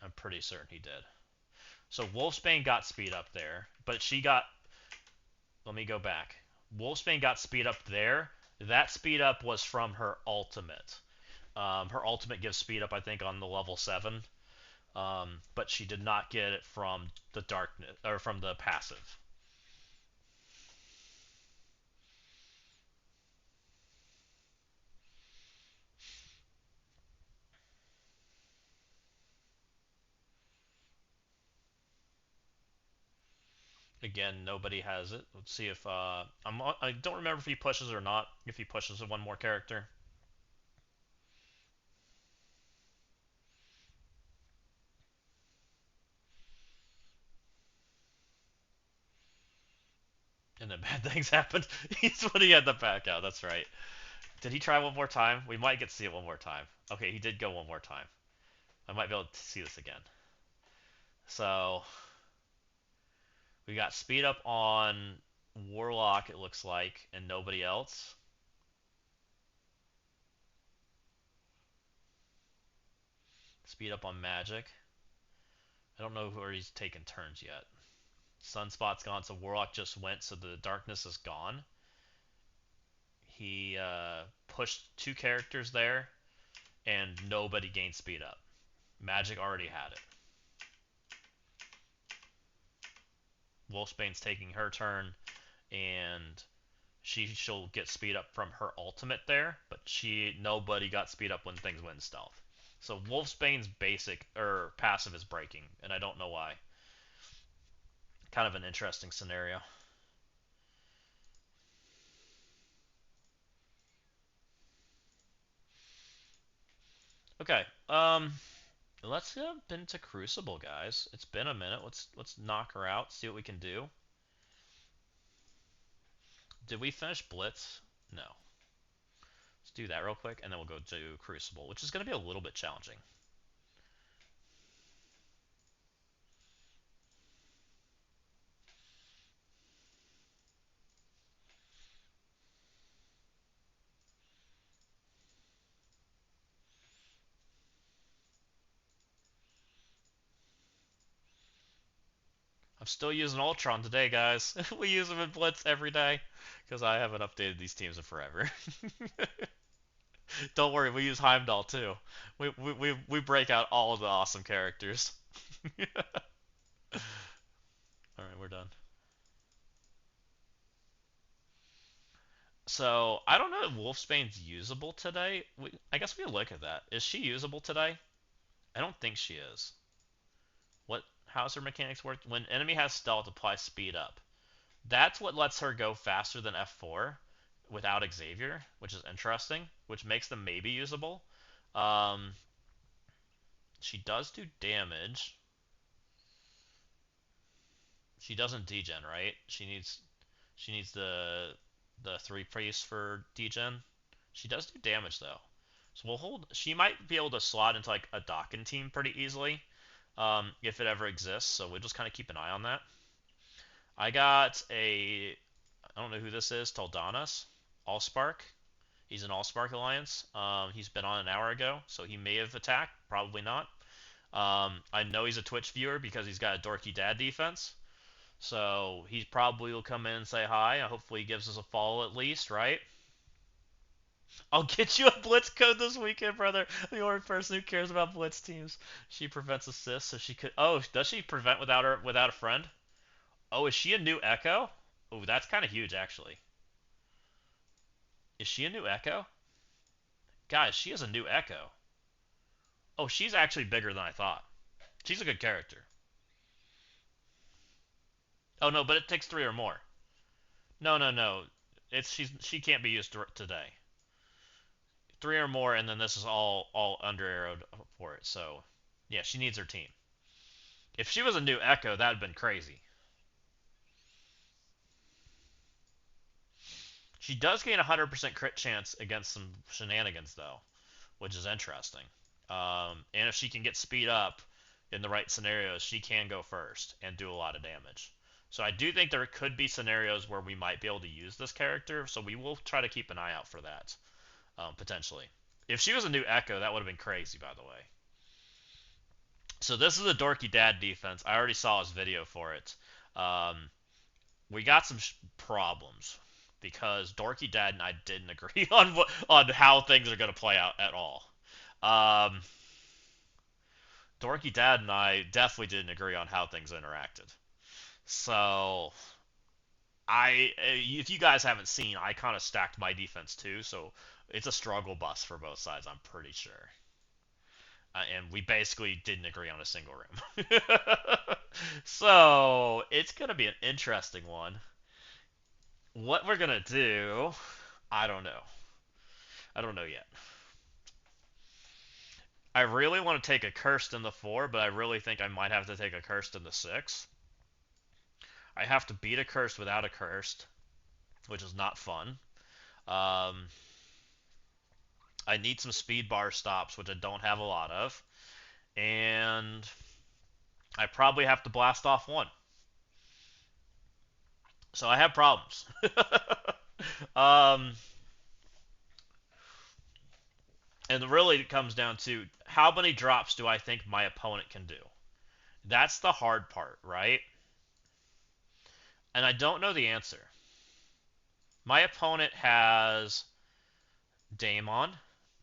I'm pretty certain he did. So Wolfsbane got speed up there, but she got. Let me go back. Wolfsbane got speed up there. That speed up was from her ultimate. Her ultimate gives speed up, I think, on the level 7. But she did not get it from the darkness or from the passive. Again, nobody has it. Let's see if I don't remember if he pushes or not. If he pushes one more character. And then bad things happened. He's when he had the back out. That's right. Did he try one more time? We might get to see it one more time. Okay, he did go one more time. I might be able to see this again. So we got speed up on Warlock, it looks like, and nobody else. Speed up on Magic. I don't know where he's taken turns yet. Sunspot's gone, so Warlock just went, so the darkness is gone. He pushed two characters there, and nobody gained speed up. Magic already had it. Wolfsbane's taking her turn, and she'll get speed up from her ultimate there, but nobody got speed up when things went stealth. So Wolfsbane's basic or passive is breaking, and I don't know why. Kind of an interesting scenario. Okay, let's jump into Crucible, guys. It's been a minute. Let's knock her out, see what we can do. Did we finish Blitz? No. Let's do that real quick, and then we'll go to Crucible, which is going to be a little bit challenging. I'm still using Ultron today, guys. We use them in Blitz every day because I haven't updated these teams in forever. Don't worry, we use Heimdall too. We break out all of the awesome characters. All right, we're done. So I don't know if Wolfsbane's usable today. I guess we can look at that. Is she usable today? I don't think she is. What? How's her mechanics work? When enemy has stealth, apply speed up. That's what lets her go faster than F4 without Xavier, which is interesting, which makes them maybe usable. Um, she does do damage. She doesn't degen, right? She needs the the 3 piece for degen. She does do damage though, so we'll hold. She might be able to slot into like a Dokken team pretty easily, if it ever exists. So we'll just kind of keep an eye on that. I got a, I don't know who this is, Taldanas, Allspark. He's an Allspark Alliance. He's been on an hour ago, so he may have attacked. Probably not. I know he's a Twitch viewer because he's got a dorky dad defense. So he probably will come in and say hi. Hopefully he gives us a follow at least, right? I'll get you a Blitz code this weekend, brother. The only person who cares about Blitz teams. She prevents assists, so she could. Oh, does she prevent without a friend? Oh, is she a new Echo? Oh, that's kind of huge, actually. Is she a new Echo? Guys, she is a new Echo. Oh, she's actually bigger than I thought. She's a good character. Oh no, but it takes 3 or more. No, no, no. She can't be used today. 3 or more, and then this is all under arrowed for it. So, yeah, she needs her team. If she was a new Echo, that'd been crazy. She does gain a 100% crit chance against some shenanigans though, which is interesting. And if she can get speed up in the right scenarios, she can go first and do a lot of damage. So I do think there could be scenarios where we might be able to use this character. So we will try to keep an eye out for that, potentially. If she was a new Echo, that would have been crazy, by the way. So this is a dorky dad defense. I already saw his video for it. Um, we got some problems because dorky dad and I didn't agree on how things are going to play out at all. Um, dorky dad and I definitely didn't agree on how things interacted. So if you guys haven't seen, I kind of stacked my defense too. So it's a struggle bus for both sides. I'm pretty sure. And we basically didn't agree on a single room. So it's gonna be an interesting one. What we're gonna do, I don't know. I don't know yet. I really want to take a cursed in the 4, but I really think I might have to take a cursed in the 6. I have to beat a cursed without a cursed, which is not fun. Um, I need some speed bar stops, which I don't have a lot of, and I probably have to blast off 1. So I have problems. um, and really it comes down to how many drops do I think my opponent can do? That's the hard part, right? And I don't know the answer. My opponent has Daemon,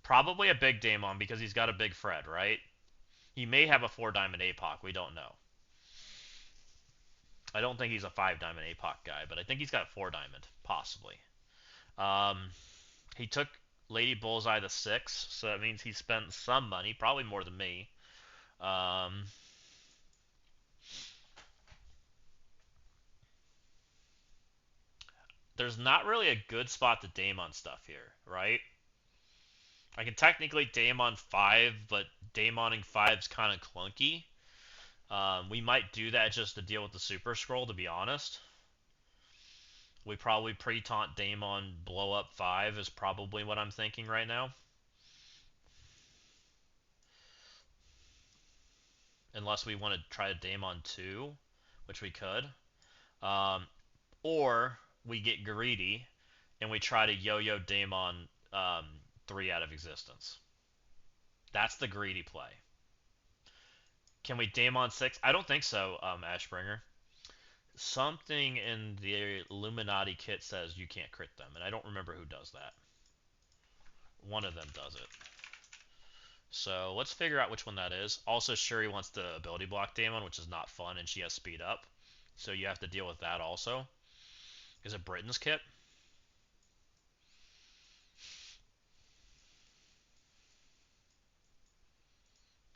probably a big Daemon because he's got a big Fred, right? He may have a 4 diamond APOC, we don't know. I don't think he's a 5 diamond APOC guy, but I think he's got 4 diamond, possibly. Um, he took Lady Bullseye the 6, so that means he spent some money, probably more than me. Um, there's not really a good spot to Daemon stuff here, right? I can technically Daemon 5, but Daemoning 5's kind of clunky. We might do that just to deal with the Super Scroll, to be honest. We probably pre-taunt Daemon blow up 5 is probably what I'm thinking right now. Unless we want to try a Daemon 2, which we could. Um, or we get greedy and we try to yo-yo Daemon 3 out of existence. That's the greedy play. Can we Daemon 6? I don't think so, Ashbringer. Something in the Illuminati kit says you can't crit them, and I don't remember who does that. One of them does it. So let's figure out which one that is. Also, Shuri wants the ability block Daemon, which is not fun, and she has speed up. So you have to deal with that also. Is it Britain's kit?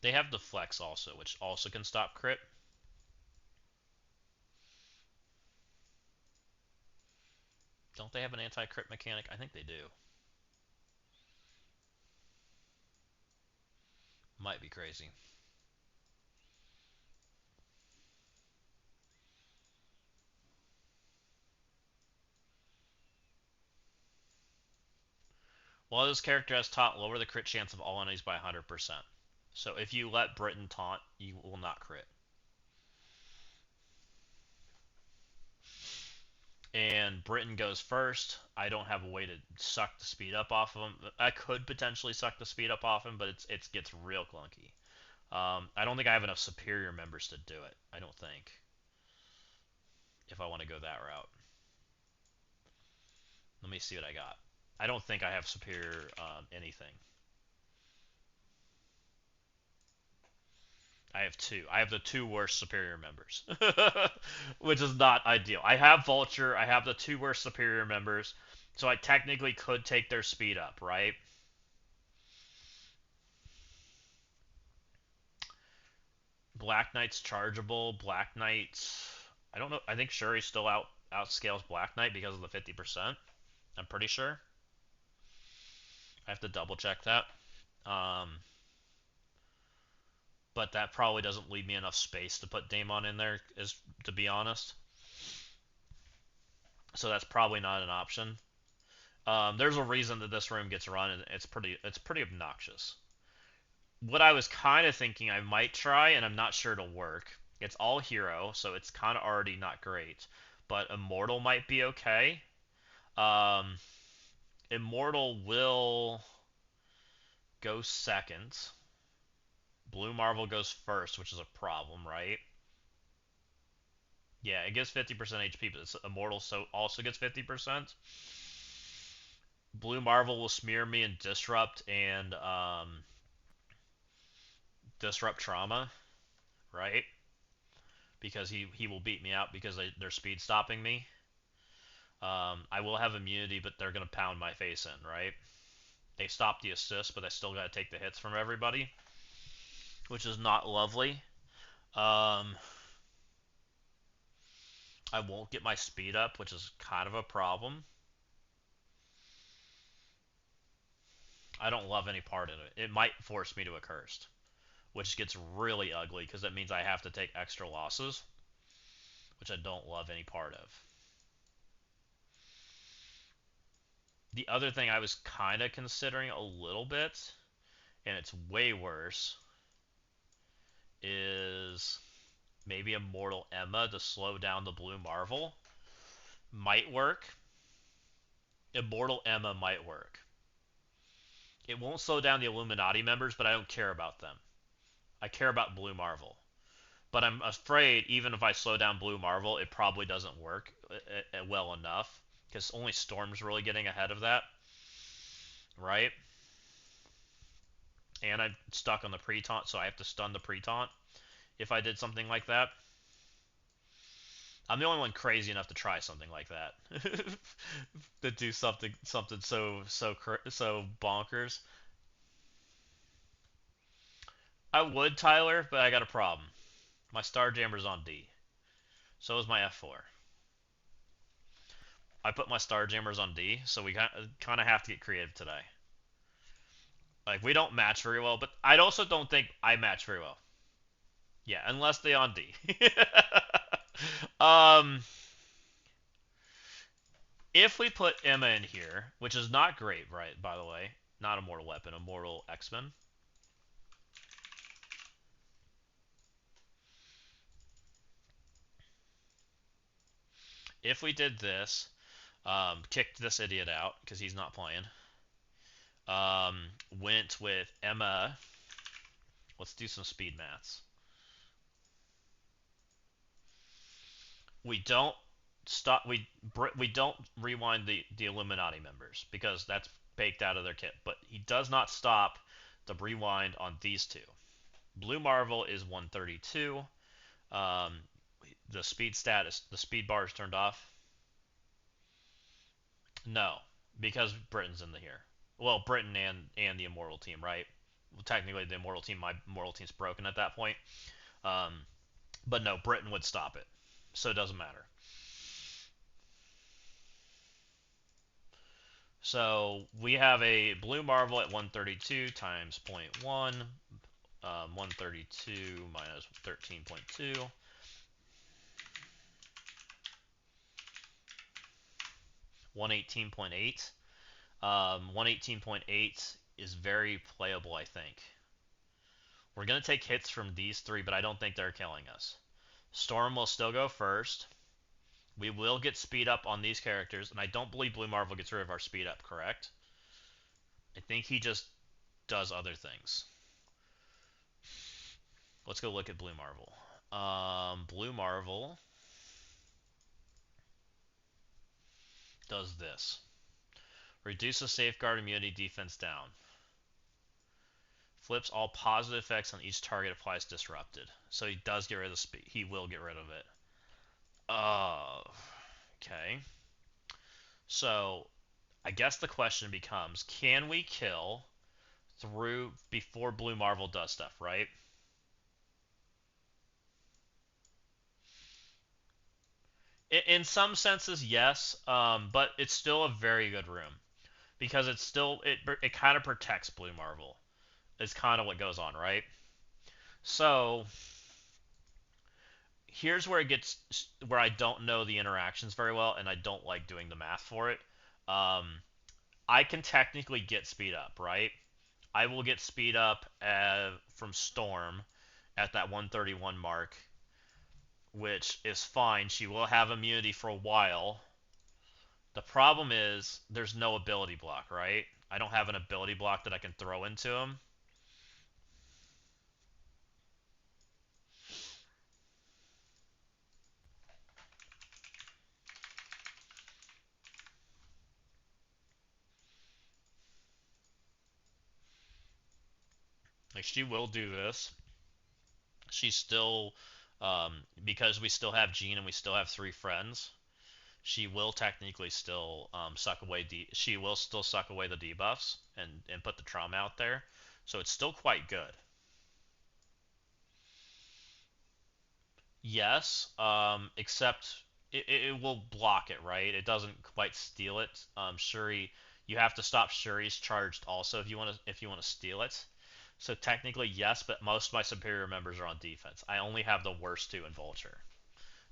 They have the Flex also, which also can stop crit. Don't they have an anti-crit mechanic? I think they do. Might be crazy. Well, this character has taunt, lower the crit chance of all enemies by 100%. So if you let Britain taunt, you will not crit. And Britain goes first. I don't have a way to suck the speed up off of him. I could potentially suck the speed up off him, but it gets real clunky. I don't think I have enough superior members to do it. I don't think. If I want to go that route. Let me see what I got. I don't think I have superior anything. I have two. I have the two worst superior members, which is not ideal. I have Vulture. I have the two worst superior members, so I technically could take their speed up, right? Black Knight's chargeable. Black Knight's. I don't know. I think Shuri still outscales Black Knight because of the 50%. I'm pretty sure. I have to double check that. Um, but that probably doesn't leave me enough space to put Daemon in there, is to be honest. So that's probably not an option. There's a reason that this room gets run, and it's pretty obnoxious. What I was kind of thinking I might try, and I'm not sure it'll work. It's all hero, so it's kind of already not great, but Immortal might be okay. Um, Immortal will go second. Blue Marvel goes first, which is a problem, right? Yeah, it gives 50% HP, but it's Immortal so also gets 50%. Blue Marvel will smear me and disrupt trauma, right? Because he will beat me out because they're speed stopping me. I will have immunity, but they're gonna pound my face in, right? They stop the assist, but I still gotta take the hits from everybody, which is not lovely. Um, I won't get my speed up, which is kind of a problem. I don't love any part of it. It might force me to a cursed, which gets really ugly because that means I have to take extra losses, which I don't love any part of. The other thing I was kind of considering a little bit, and it's way worse, is maybe Immortal Emma to slow down the Blue Marvel. Might work. Immortal Emma might work. It won't slow down the Illuminati members, but I don't care about them. I care about Blue Marvel. But I'm afraid even if I slow down Blue Marvel, it probably doesn't work well enough because only Storm's really getting ahead of that, right? And I'm stuck on the pre-taunt, so I have to stun the pre-taunt if I did something like that. I'm the only one crazy enough to try something like that. To do something so bonkers. I would, Tyler, but I got a problem. My Starjammer's on D. So is my F4. I put my Starjammers on D, so we kind of have to get creative today. Like, we don't match very well, but I also don't think I match very well. Yeah, unless they on D. um, if we put Emma in here, which is not great, right, by the way, not a mortal weapon, a mortal X-Men. If we did this, kicked this idiot out because he's not playing, went with Emma. Let's do some speed maths. We don't stop. We don't rewind the Illuminati members because that's baked out of their kit. But he does not stop the rewind on these two. Blue Marvel is 132. Um, the speed bar is turned off. No, because Britain's in the here. Well, Britain and the Immortal team, right? Well, technically, the Immortal team, my Immortal team's broken at that point. Um, but no, Britain would stop it, so it doesn't matter. So we have a Blue Marvel at 132 times 0.1, 132 minus 13.2, 118.8. 118.8 is very playable, I think. We're going to take hits from these three, but I don't think they're killing us. Storm will still go first. We will get speed up on these characters, and I don't believe Blue Marvel gets rid of our speed up, correct? I think he just does other things. Let's go look at Blue Marvel. Blue Marvel does this. Reduces safeguard immunity defense down. Flips all positive effects on each target applies disrupted. So he does get rid of the speed. He will get rid of it. Okay. So I guess the question becomes, can we kill through before Blue Marvel does stuff, right? In some senses, yes, but it's still a very good room because it kind of protects Blue Marvel. Is kind of what goes on, right? So here's where it gets where I don't know the interactions very well, and I don't like doing the math for it. Um, I can technically get speed up, right? I will get speed up from Storm at that 131 mark, which is fine. She will have immunity for a while. The problem is there's no ability block, right? I don't have an ability block that I can throw into him. Like, she will do this. She's still, because we still have Jean and we still have three friends, she will technically still suck away she will still suck away the debuffs and put the trauma out there. So it's still quite good. Yes, except it will block it, right? It doesn't quite steal it. Shuri, you have to stop Shuri's charged also if you want to steal it. So technically yes, but most of my superior members are on defense. I only have the worst two in Vulture,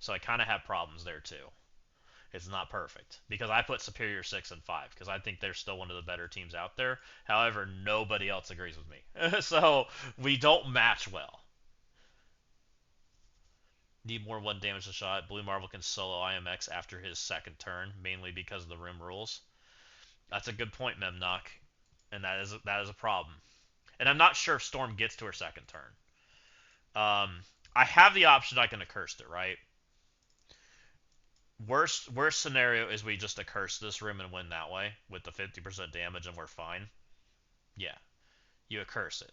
so I kind of have problems there too. It's not perfect because I put Superior 6 and 5 because I think they're still one of the better teams out there. However, nobody else agrees with me. So we don't match well. Need more one damage a shot. Blue Marvel can solo IMX after his second turn, mainly because of the room rules. That's a good point, Memnock, and that is a problem. And I'm not sure if Storm gets to her second turn. I have the option I can accurse it, right? Worst scenario is we just accurse this room and win that way with the 50% damage and we're fine. Yeah, you accurse it.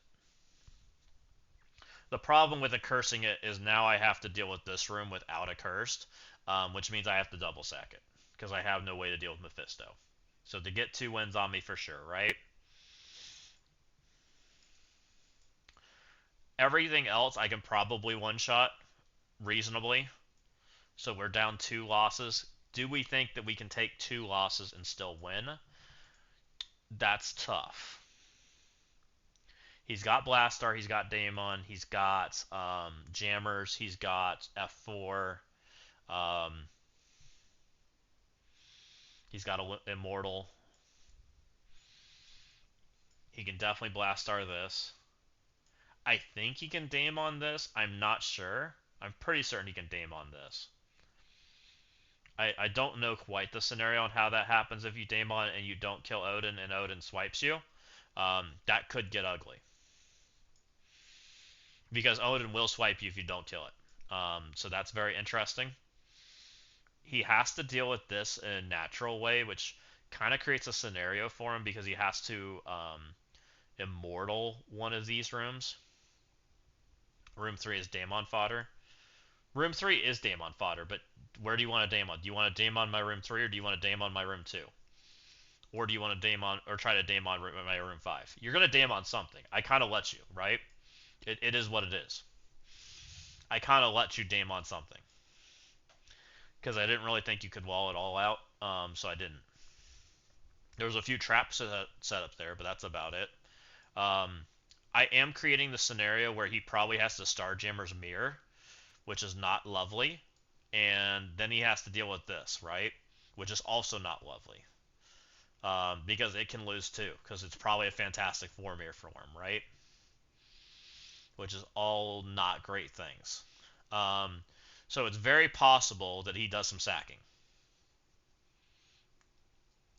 The problem with accursing it is now I have to deal with this room without accursed, which means I have to double sack it because I have no way to deal with Mephisto. So to get 2 wins on me for sure, right? Everything else I can probably one-shot reasonably. So we're down 2 losses. Do we think that we can take 2 losses and still win? That's tough. He's got Blastar, he's got Daemon, he's got Jammers, he's got F4, um, he's got Immortal. He can definitely Blastar this. I think he can Daemon this. I'm not sure. I'm pretty certain he can Daemon this. I don't know quite the scenario on how that happens if you Daemon and you don't kill Odin and Odin swipes you. That could get ugly. Because Odin will swipe you if you don't kill it. So that's very interesting. He has to deal with this in a natural way, which kind of creates a scenario for him because he has to immortal one of these rooms. Room 3 is Daemon fodder. Room 3 is Daemon fodder, but where do you want to Daemon? Do you want to Daemon my room 3 or do you want to Daemon my room 2? Or do you want to Daemon or try to Daemon my room 5? You're going to Daemon something. I kind of let you, right? It is what it is. I kind of let you Daemon something. Because I didn't really think you could wall it all out, so I didn't. There was a few traps set up there, but that's about it. I am creating the scenario where he probably has to Starjammer's Mirror, which is not lovely, and then he has to deal with this, right? Which is also not lovely. because it can lose too, because it's probably a fantastic Vormir form, right? Which is all not great things. Um, so it's very possible that he does some sacking.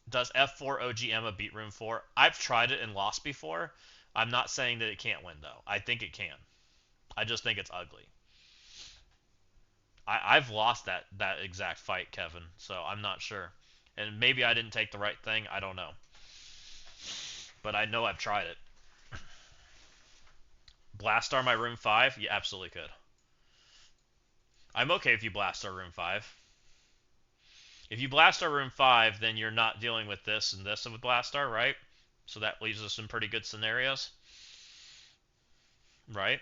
Does F4 OGM beat Room 4? I've tried it and lost before. I'm not saying that it can't win, though. I think it can. I just think it's ugly. I've lost that exact fight, Kevin, so I'm not sure. And maybe I didn't take the right thing. I don't know. But I know I've tried it. Blastar my Room 5? You absolutely could. I'm okay if you Blastar Room 5. If you Blastar Room 5, then you're not dealing with this and this with Blastar, right? So that leaves us in pretty good scenarios, right?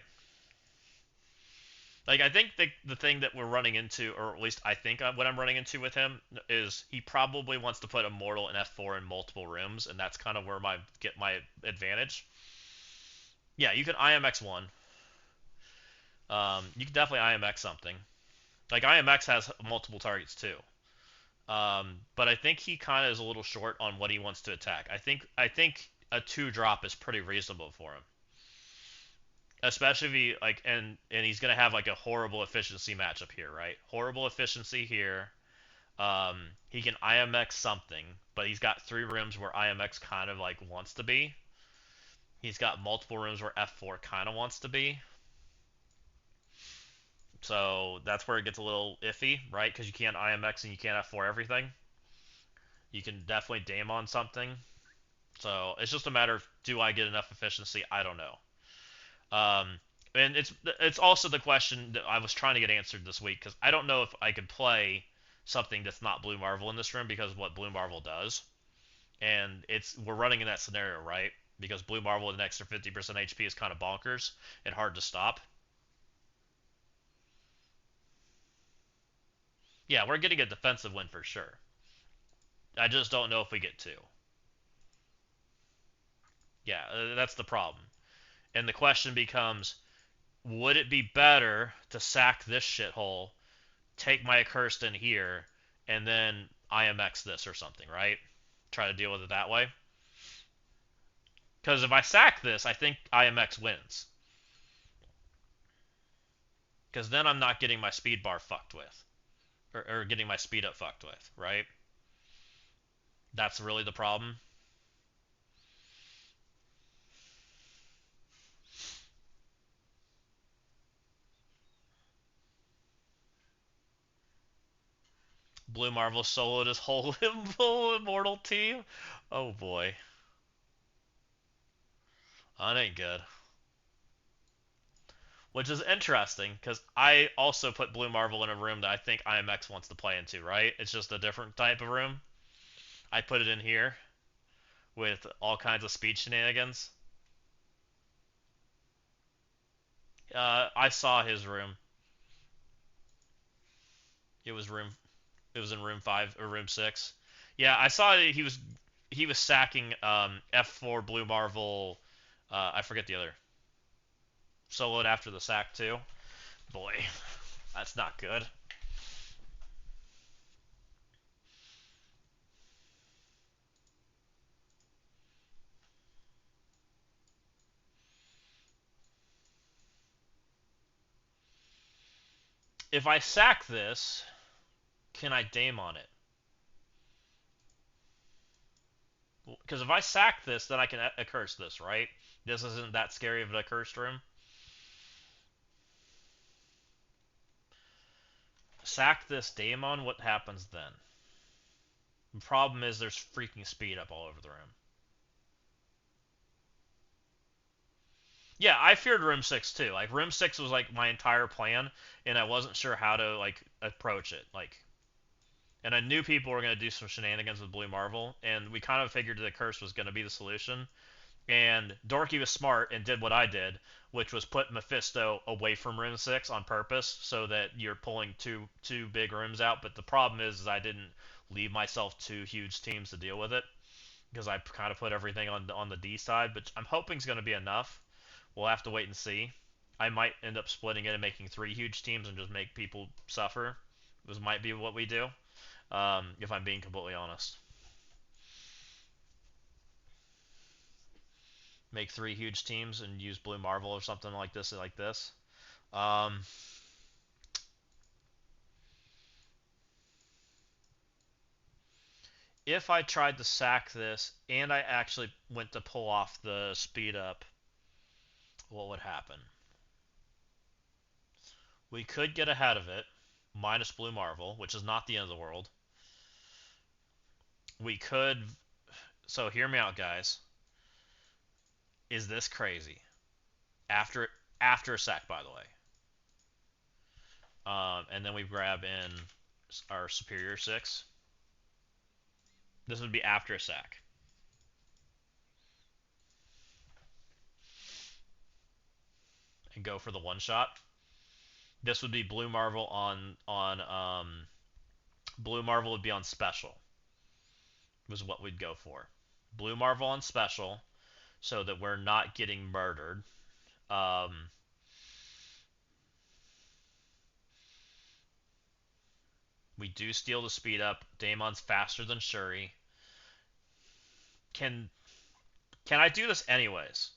Like, I think the thing that we're running into, or at least I think what I'm running into with him, is he probably wants to put Immortal and F4 in multiple rooms, and that's kind of where I get my advantage. Yeah, you can IMX1. You can definitely IMX something. Like, IMX has multiple targets too. But I think he kind of is a little short on what he wants to attack. I think a 2-drop is pretty reasonable for him, especially if he like and he's gonna have like a horrible efficiency matchup here, right? Horrible efficiency here. He can IMX something, but he's got 3 rooms where IMX kind of like wants to be. He's got multiple rooms where F4 kind of wants to be. So that's where it gets a little iffy, right? Because you can't IMX and you can't F4 everything. You can definitely Daemon something. So it's just a matter of, do I get enough efficiency? I don't know. And it's also the question that I was trying to get answered this week, because I don't know if I could play something that's not Blue Marvel in this room because of what Blue Marvel does. And we're running in that scenario, right? Because Blue Marvel with an extra 50% HP is kind of bonkers and hard to stop. Yeah, we're getting a defensive win for sure. I just don't know if we get 2. Yeah, that's the problem. And the question becomes, would it be better to sack this shithole, take my accursed in here, and then IMX this or something, right? Try to deal with it that way. Because if I sack this, I think IMX wins. Because then I'm not getting my speed bar fucked with. Or getting my speed up fucked with, right? That's really the problem. Blue Marvel soloed his whole immortal team. Oh boy. That ain't good. Which is interesting, because I also put Blue Marvel in a room that I think IMX wants to play into, right? It's just a different type of room. I put it in here with all kinds of speed shenanigans. I saw his room. It was room. It was in room 5 or room 6. Yeah, I saw that he was sacking F4 Blue Marvel. I forget the other. Soloed after the sack too. Boy, that's not good. If I sack this, can I Daemon it? Because if I sack this, then I can accurse this, right? This isn't that scary of an accursed room. Sack this Daemon, what happens then? The problem is there's freaking speed up all over the room. Yeah, I feared room 6 too. Like, room 6 was like my entire plan, and I wasn't sure how to like approach it. Like, and I knew people were going to do some shenanigans with Blue Marvel, and we kind of figured the curse was going to be the solution. And Dorky was smart and did what I did, which was put Mephisto away from room 6 on purpose so that you're pulling two big rooms out. But the problem is I didn't leave myself 2 huge teams to deal with it, because I kind of put everything on the D side, but I'm hoping it's going to be enough. We'll have to wait and see. I might end up splitting it and making 3 huge teams and just make people suffer. This might be what we do, if I'm being completely honest. Make 3 huge teams and use Blue Marvel or something like this, like this. Um, if I tried to sack this and I actually went to pull off the speed up, what would happen? We could get ahead of it, minus Blue Marvel, which is not the end of the world. We could. So hear me out, guys. Is this crazy? After a sack, by the way. And then we grab in our superior 6. This would be after a sack. And go for the one shot. This would be Blue Marvel on Blue Marvel would be on special. Was what we'd go for. Blue Marvel on special, so that we're not getting murdered. Um, we do steal the speed up. Daemon's faster than Shuri. Can can I do this anyways?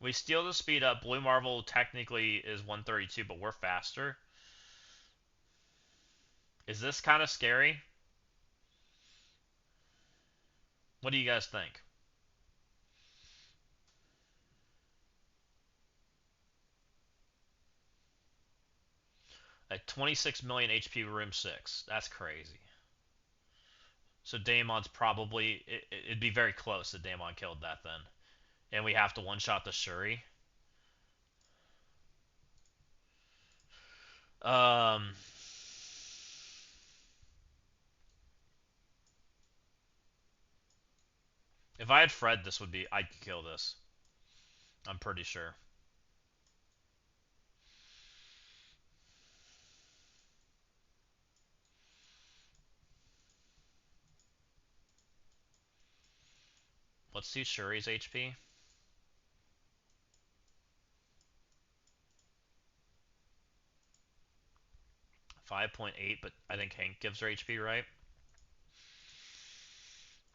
We steal the speed up. Blue Marvel technically is 132, but we're faster. Is this kind of scary? What do you guys think? A 26 million HP room 6. That's crazy. So Daemon's probably it'd be very close that Daemon killed that then. And we have to one-shot the Shuri. Um if I had Fred, this would be I'd kill this. I'm pretty sure. Let's see Shuri's HP. 5.8, but I think Hank gives her HP, right?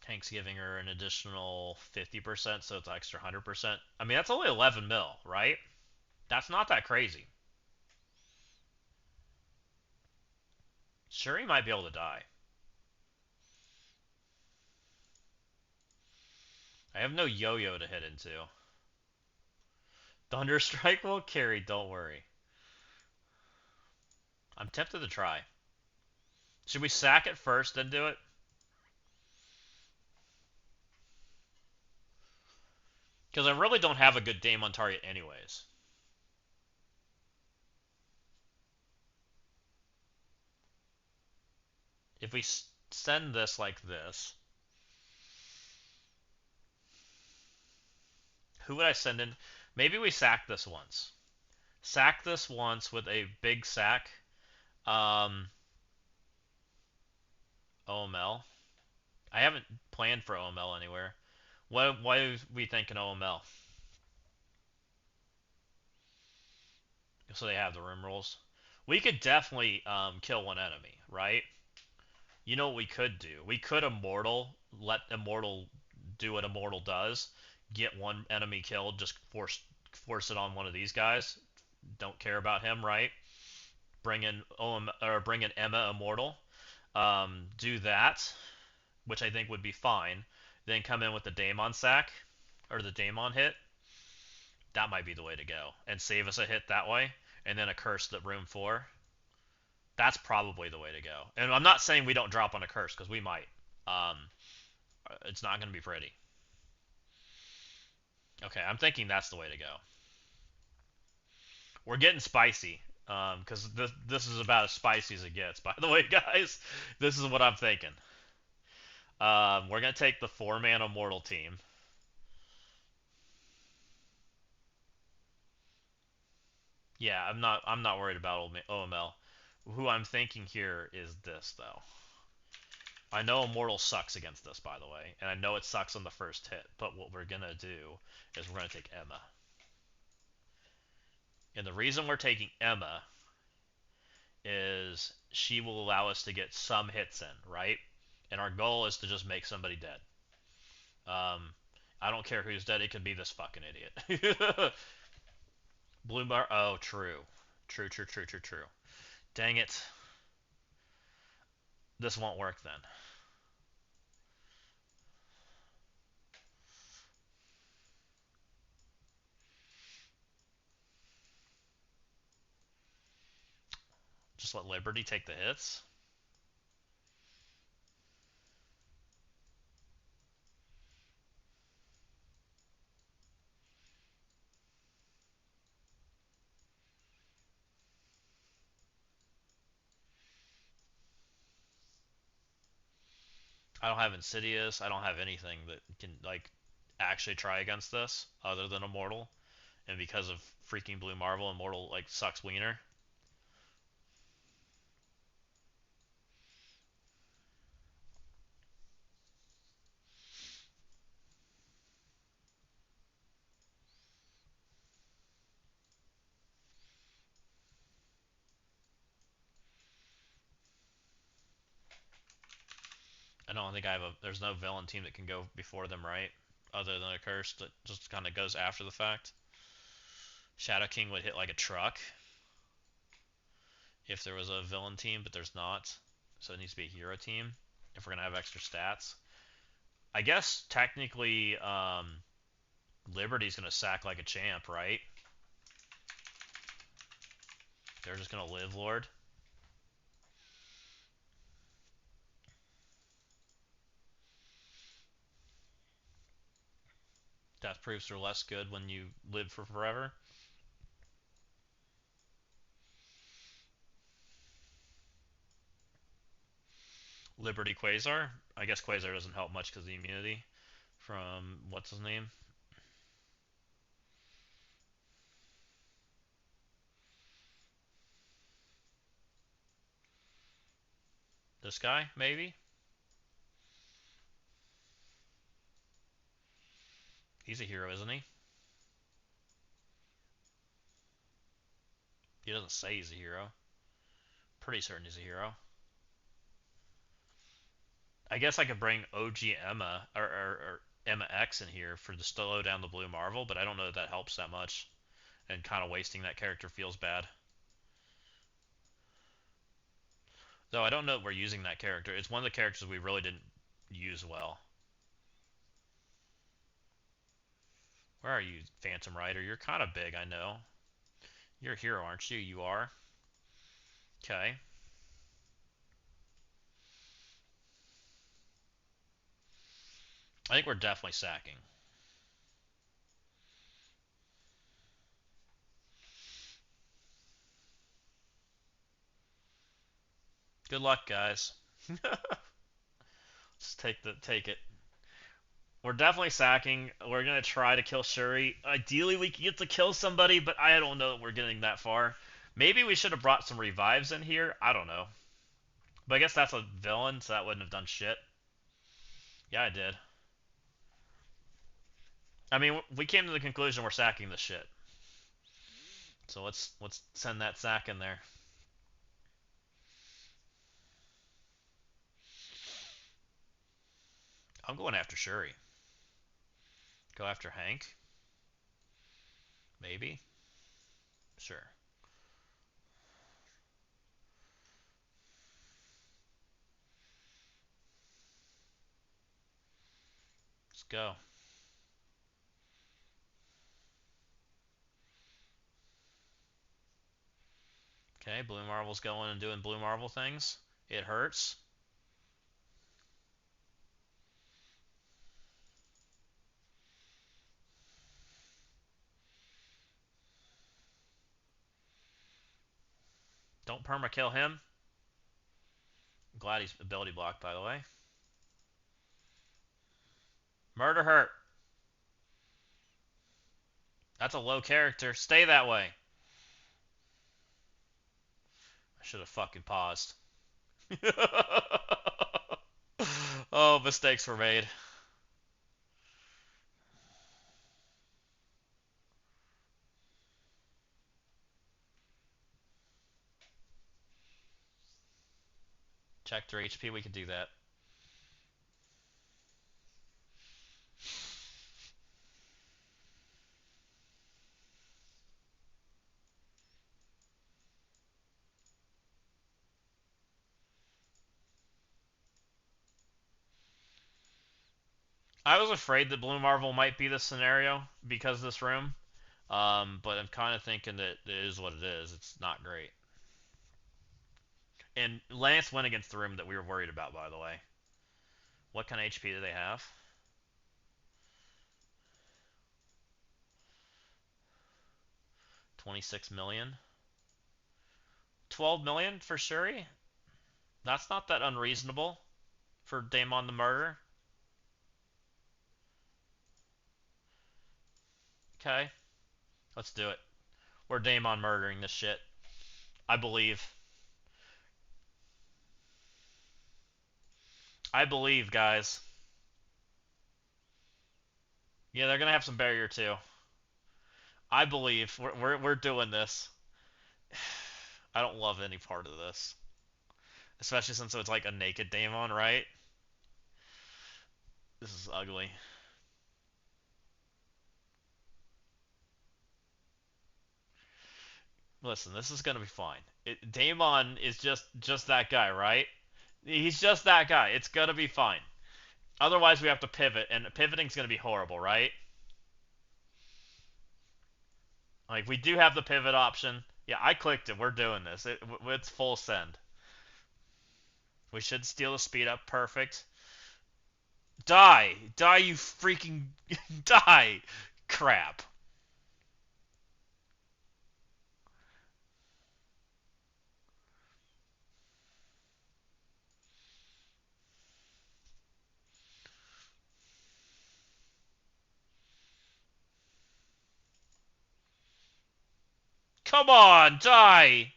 Hank's giving her an additional 50%, so it's an extra 100%. I mean, that's only 11 mil, right? That's not that crazy. Shuri might be able to die. I have no yo-yo to hit into. Thunderstrike will carry, don't worry. I'm tempted to try. Should we sack it first, then do it? Because I really don't have a good Daemon target anyways. If we send this like this, who would I send in? Maybe we sack this once. Sack this once with a big sack. Um, OML. I haven't planned for OML anywhere. What are we thinking OML? So they have the room rules. We could definitely kill one enemy, right? You know what we could do? We could Immortal, let Immortal do what Immortal does, get one enemy killed, just force it on one of these guys. Don't care about him, right? Bring in or bring in Emma Immortal. Do that, which I think would be fine. Then come in with the Daemon sack or the Daemon hit. That might be the way to go, and save us a hit that way, and then a curse at room 4. That's probably the way to go. And I'm not saying we don't drop on a curse, because we might. Um, it's not going to be pretty. Okay, I'm thinking that's the way to go. We're getting spicy, because this is about as spicy as it gets. By the way, guys, this is what I'm thinking. We're going to take the 4-man Immortal team. Yeah, I'm not worried about OML. Who I'm thinking here is this though. I know Immortal sucks against this, by the way, and I know it sucks on the first hit, but what we're gonna do is we're gonna take Emma. And the reason we're taking Emma is she will allow us to get some hits in, right? And our goal is to just make somebody dead. Um, I don't care who's dead. It could be this fucking idiot. Blue bar. Oh, true. True, true, true, true, true. Dang it. This won't work then. Just let Liberty take the hits. I don't have Insidious. I don't have anything that can like actually try against this other than Immortal. And because of freaking Blue Marvel, Immortal like sucks wiener. I don't think I have a. There's no villain team that can go before them, right? Other than a curse that just kind of goes after the fact. Shadow King would hit like a truck if there was a villain team, but there's not. So it needs to be a hero team if we're gonna have extra stats. I guess technically, Liberty's gonna sack like a champ, right? They're just gonna live Lord. Death proofs are less good when you live for forever. Liberty Quasar. I guess Quasar doesn't help much because of the immunity from what's his name. This guy, maybe? He's a hero, isn't he? He doesn't say he's a hero. Pretty certain he's a hero. I guess I could bring OG Emma or Emma X in here for the slow down the Blue Marvel, but I don't know that helps that much. And kind of wasting that character feels bad. Though I don't know if we're using that character. It's one of the characters we really didn't use well. Where are you, Phantom Rider? You're kind of big, I know. You're a hero, aren't you? You are. Okay. I think we're definitely sacking. Good luck, guys. Just take it. We're definitely sacking. We're gonna try to kill Shuri. Ideally, we can get to kill somebody, but I don't know that we're getting that far. Maybe we should have brought some revives in here. I don't know. But I guess that's a villain, so that wouldn't have done shit. Yeah, I did. I mean, we came to the conclusion we're sacking the shit. So let's send that sack in there. I'm going after Shuri. Go after Hank. Maybe. Sure. Let's go. Okay, Blue Marvel's going and doing Blue Marvel things. It hurts. Don't perma kill him. I'm glad he's ability blocked, by the way. Murder her. That's a low character. Stay that way. I should have fucking paused. Oh, mistakes were made. Check their HP. We could do that. I was afraid that Blue Marvel might be the scenario because of this room, but I'm kind of thinking that it is what it is. It's not great. And Lance went against the room that we were worried about, by the way. What kind of HP do they have? 26 million. 12 million for Shuri? That's not that unreasonable for Daemon the Murder. Okay, let's do it. We're Daemon murdering this shit. I believe. I believe, guys. Yeah, they're gonna have some barrier too. I believe we're doing this. I don't love any part of this, especially since it's like a naked Daemon, right? This is ugly. Listen, this is gonna be fine. Daemon is just that guy, right? He's just that guy. It's gonna be fine. Otherwise, we have to pivot, and pivoting's gonna be horrible, right? Like we do have the pivot option. Yeah, I clicked it. We're doing this. It's full send. We should steal the speed up. Perfect. Die! Die, you freaking... die! Crap. Come on, die!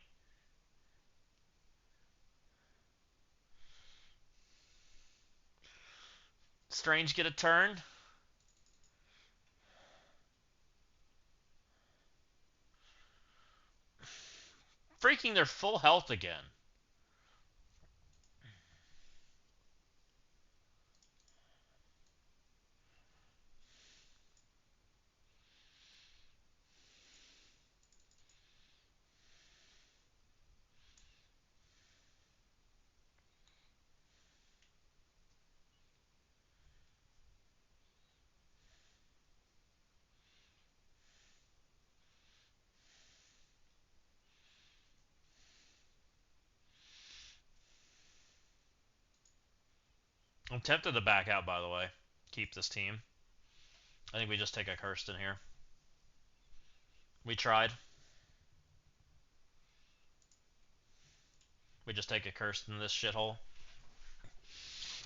Strange get a turn? Freaking their full health again. I'm tempted to back out, by the way. Keep this team. I think we just take a Kirsten here. We tried. We just take a Kirsten in this shithole.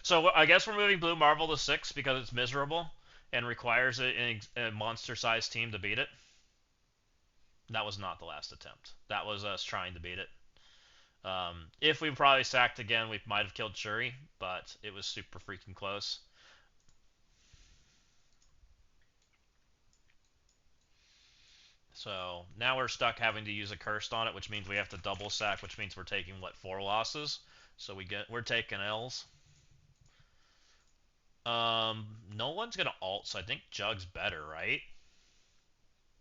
So I guess we're moving Blue Marvel to 6 because it's miserable and requires a monster-sized team to beat it. That was not the last attempt. That was us trying to beat it. If we probably sacked again, we might have killed Shuri, but it was super freaking close. So now we're stuck having to use a cursed on it, which means we have to double sack, which means we're taking what 4 losses. So we're taking L's. No one's gonna ult, so I think Jug's better, right?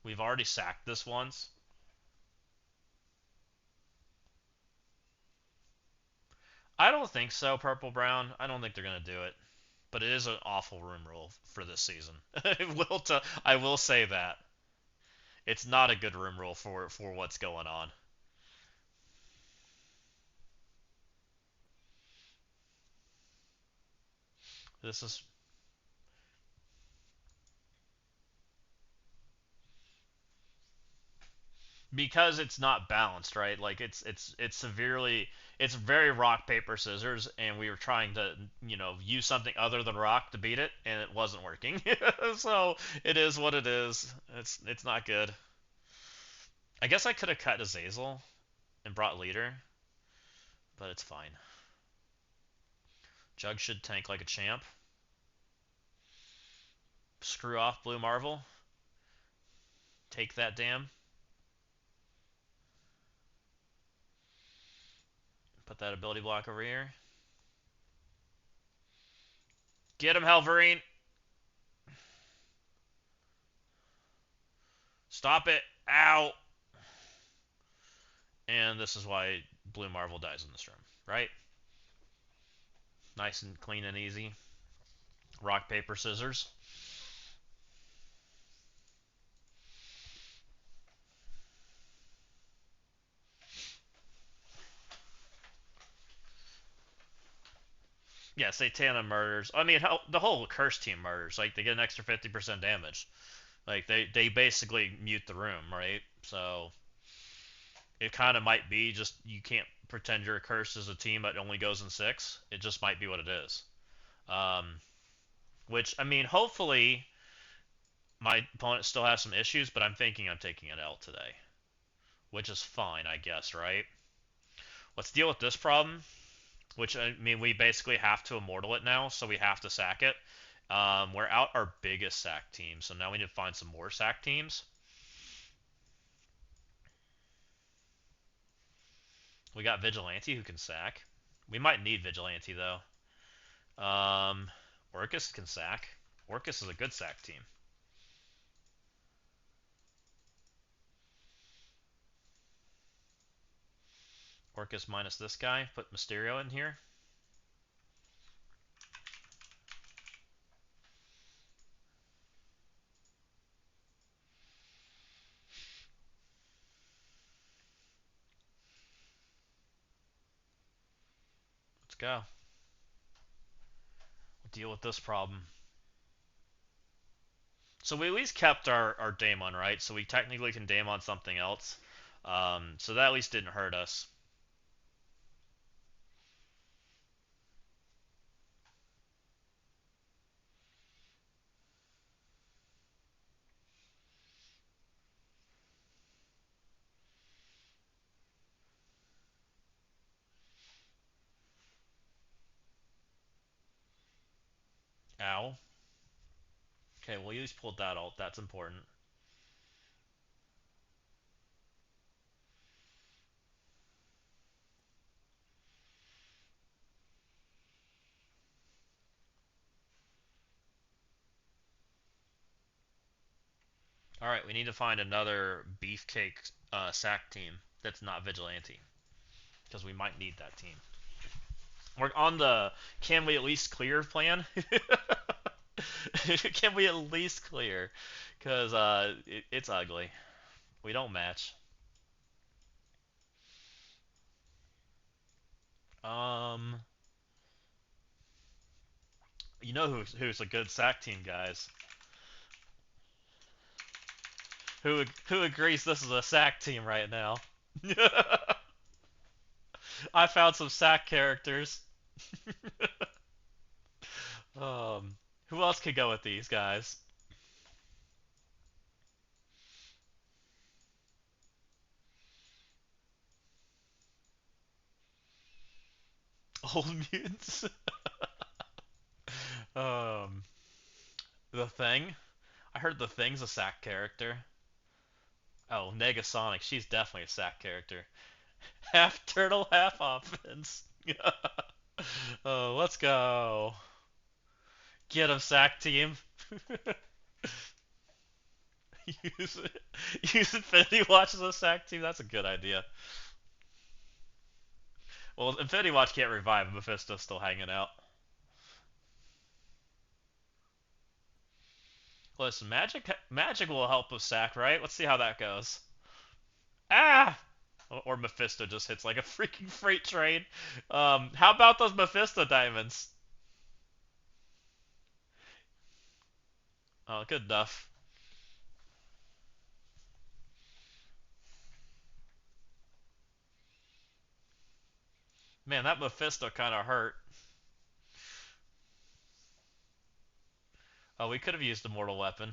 We've already sacked this once. I don't think so, Purple Brown. I don't think they're gonna do it. But it is an awful room rule for this season. I will say that. It's not a good room rule for what's going on. This is because it's not balanced, right? Like it's very rock paper scissors, and we were trying to use something other than rock to beat it, and it wasn't working. So it is what it is. It's not good. I guess I could have cut Azazel and brought leader, but it's fine. Jug should tank like a champ. Screw off Blue Marvel. Take that damn. Put that ability block over here. Get him, Helverine. Stop it. Ow. And this is why Blue Marvel dies in this room, right? Nice and clean and easy. Rock, paper, scissors. Yeah, Satana murders. I mean, the whole curse team murders. Like they get an extra 50% damage. Like they basically mute the room, right? So it kind of might be just you can't pretend you're a curse as a team that only goes in six. It just might be what it is. Um, which I mean, hopefully my opponent still has some issues, but I'm thinking I'm taking an L today, which is fine, I guess, right? Let's deal with this problem, which I mean we basically have to immortal it now, so we have to sack it. We're out our biggest sack team, so now we need to find some more sack teams. We got Vigilante who can sack. We might need Vigilante though. Um, Orcus can sack. Orcus is a good sack team. Orcus minus this guy. Put Mysterio in here. Let's go. We'll deal with this problem. So we at least kept our Daemon, right? So we technically can Daemon something else. So that at least didn't hurt us. Ow. Okay, well, you just pulled that ult. That's important. Alright, we need to find another beefcake sack team that's not Vigilante. Because we might need that team. We're on the can we at least clear plan. Can we at least clear? Because it's ugly. We don't match. Um, you know who's a good sack team, guys? Who agrees this is a sack team right now? I found some sack characters. Um, who else could go with these guys? Old mutants. um, the Thing. I heard the Thing's a sack character. Oh, Negasonic. She's definitely a sack character. Half turtle, half offense. Oh, let's go. Get him, sack team. use use Infinity Watch as a sack team. That's a good idea. Well, Infinity Watch can't revive him. Mephisto's still hanging out. Listen, magic will help with sack, right? Let's see how that goes. Ah! Or Mephisto just hits like a freaking freight train. How about those Mephisto diamonds? Oh, good enough. Man, that Mephisto kind of hurt. Oh, we could have used a mortal weapon.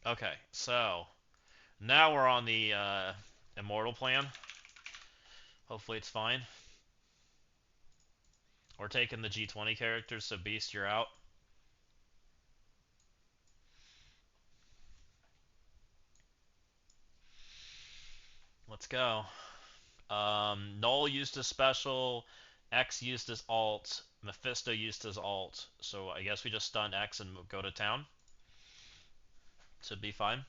Okay, so now we're on the immortal plan. Hopefully it's fine. We're taking the G20 characters, so Beast, you're out. Let's go. Null used his special, X used his alt, Mephisto used his alt, so I guess we just stun X and go to town. Should be fine.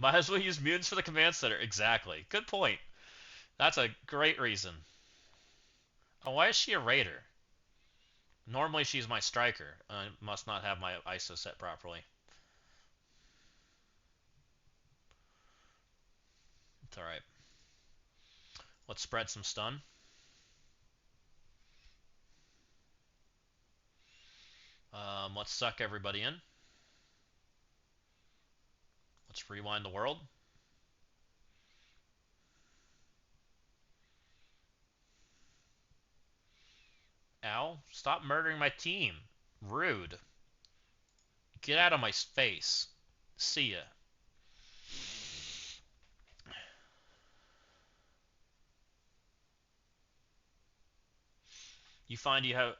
Might as well use mutants for the command center. Exactly. Good point. That's a great reason. Oh, why is she a raider? Normally she's my striker. I must not have my ISO set properly. It's alright. Let's spread some stun. Let's suck everybody in. Let's rewind the world. Ow, stop murdering my team. Rude. Get out of my face. See ya. You find you have...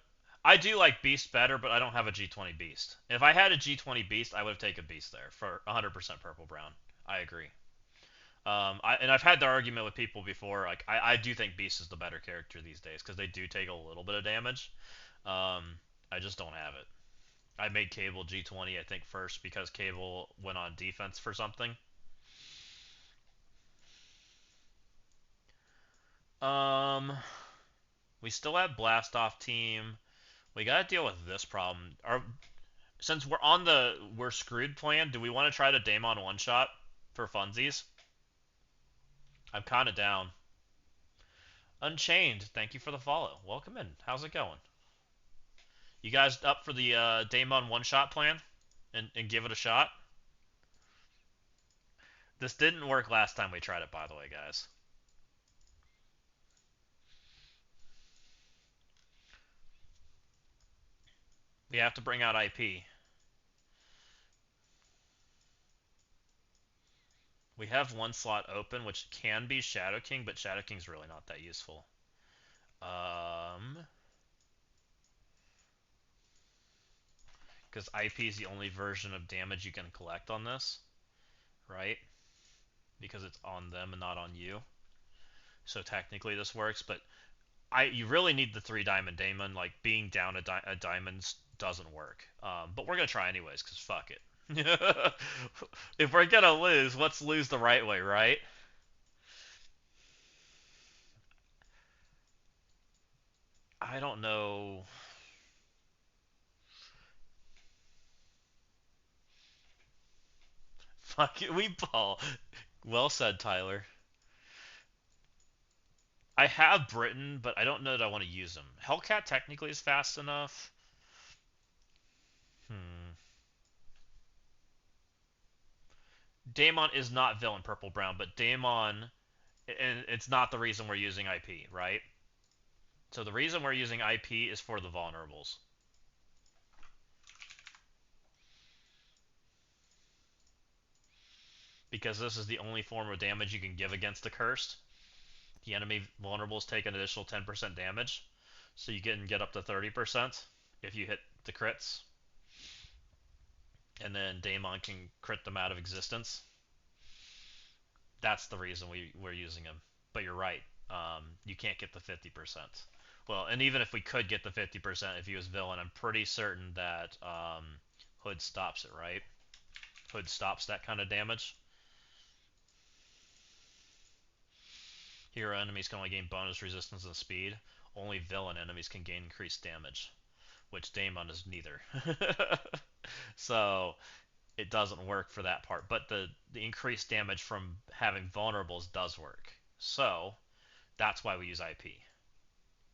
I do like Beast better, but I don't have a G20 Beast. If I had a G20 Beast, I would have taken Beast there for 100% purple brown. I agree. And I've had the argument with people before. Like, I do think Beast is the better character these days because they do take a little bit of damage. Um, I just don't have it. I made Cable G20, I think, first because Cable went on defense for something. Um, we still have Blast Off team. We gotta deal with this problem. Since we're screwed plan, do we want to try the Daemon one shot for funsies? I'm kind of down. Unchained, thank you for the follow. Welcome in. How's it going? You guys up for the Daemon one shot plan and give it a shot? This didn't work last time we tried it, by the way, guys. We have to bring out IP. We have one slot open, which can be Shadow King, but Shadow King's really not that useful. Because IP is the only version of damage you can collect on this, right? Because it's on them and not on you. So technically this works, but you really need the 3 diamond Daemon. Like, being down a diamond doesn't work. But we're gonna try anyways, because fuck it. If we're gonna lose, let's lose the right way, right? I don't know. Fuck it, we ball. Well said, Tyler. I have Britain, but I don't know that I want to use him. Hellcat technically is fast enough. Hmm. Daemon is not villain purple brown, but Daemon, and it's not the reason we're using IP, right? So the reason we're using IP is for the vulnerables. Because this is the only form of damage you can give against the cursed. The enemy vulnerables take an additional 10% damage, so you can get up to 30% if you hit the crits. And then Daemon can crit them out of existence. That's the reason we're using him. But you're right. You can't get the 50%. Well, and even if we could get the 50% if he was villain, I'm pretty certain that Hood stops it, right? Hood stops that kind of damage. Hero enemies can only gain bonus resistance and speed. Only villain enemies can gain increased damage, which Daemon is neither. So it doesn't work for that part. But the increased damage from having vulnerables does work. So that's why we use IP.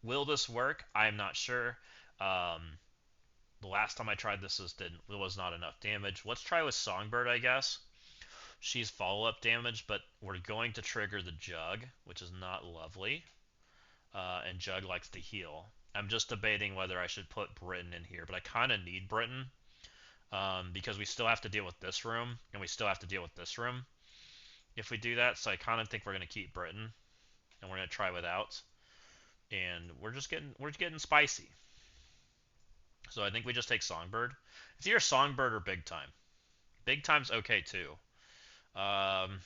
Will this work? I'm not sure. The last time I tried this, it was not enough damage. Let's try with Songbird, I guess. She's follow-up damage, but we're going to trigger the Jug, which is not lovely. And Jug likes to heal. I'm just debating whether I should put Britain in here, but I kind of need Britain because we still have to deal with this room, and we still have to deal with this room if we do that. So I kind of think we're going to keep Britain, and we're going to try without. And we're getting spicy. So I think we just take Songbird. It's either Songbird or Big Time. Big Time's okay too. Um,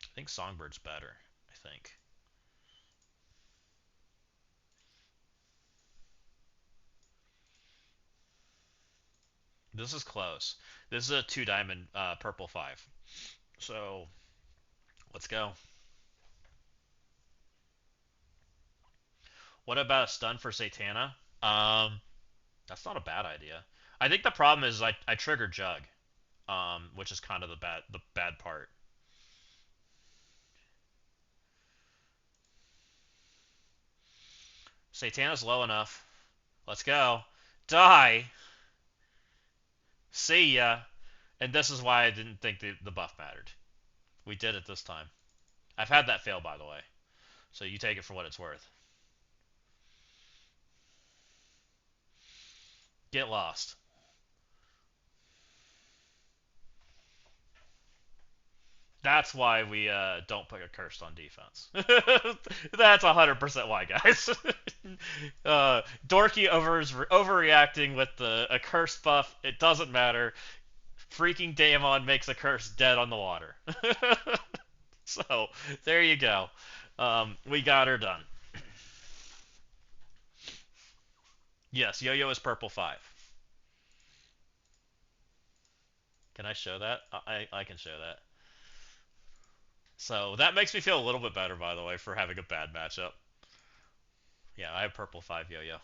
I think Songbird's better. I think. This is close. This is a 2 diamond purple 5. So let's go. What about a stun for Satana? That's not a bad idea. I think the problem is I triggered Jug, which is kind of the bad part. Satana's low enough. Let's go. Die. See ya. And this is why I didn't think the buff mattered. We did it this time. I've had that fail, by the way. So you take it for what it's worth. Get lost. That's why we don't put a cursed on defense. That's 100% why, guys. Dorky overreacting with the a cursed buff. It doesn't matter. Freaking Daemon makes a curse dead on the water. So there you go. We got her done. Yes, Yo-Yo is purple 5. Can I show that? I can show that. So that makes me feel a little bit better, by the way, for having a bad matchup. Yeah, I have purple 5 Yo-Yo.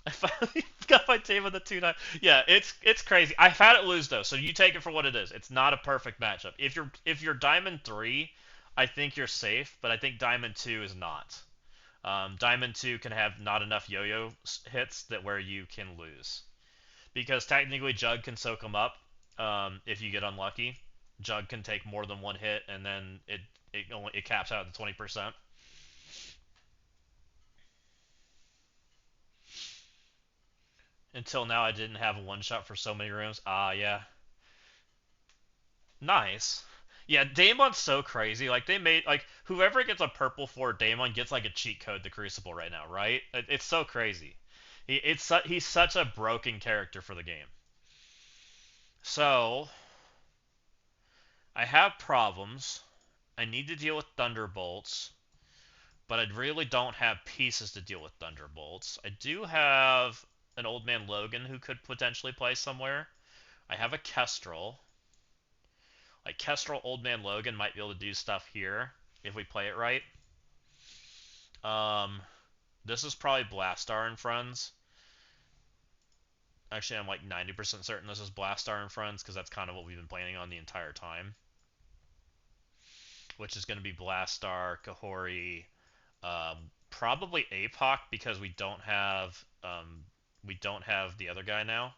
I finally got my team with the 2-9. Yeah, it's crazy. I've had it lose though, so you take it for what it is. It's not a perfect matchup. If you're Diamond 3, I think you're safe, but I think Diamond 2 is not. Diamond 2 can have not enough yo-yo hits that where you can lose. Because technically Jug can soak them up if you get unlucky. Jug can take more than one hit, and then it caps out at 20%. Until now, I didn't have a one shot for so many rooms. Ah, yeah, nice. Yeah, Daemon's so crazy. Like they made like whoever gets a purple for Daemon gets like a cheat code to Crucible right now, right? It's so crazy. He's such a broken character for the game. So I have problems. I need to deal with Thunderbolts, but I really don't have pieces to deal with Thunderbolts. I do have an Old Man Logan who could potentially play somewhere. I have a Kestrel. Like Kestrel, Old Man Logan might be able to do stuff here if we play it right. Um, this is probably Blastar and Friends. Actually, I'm like 90% certain this is Blastar and Friends because that's kind of what we've been planning on the entire time. Which is going to be Blastar, Kahori, probably APOC because we don't have the other guy now,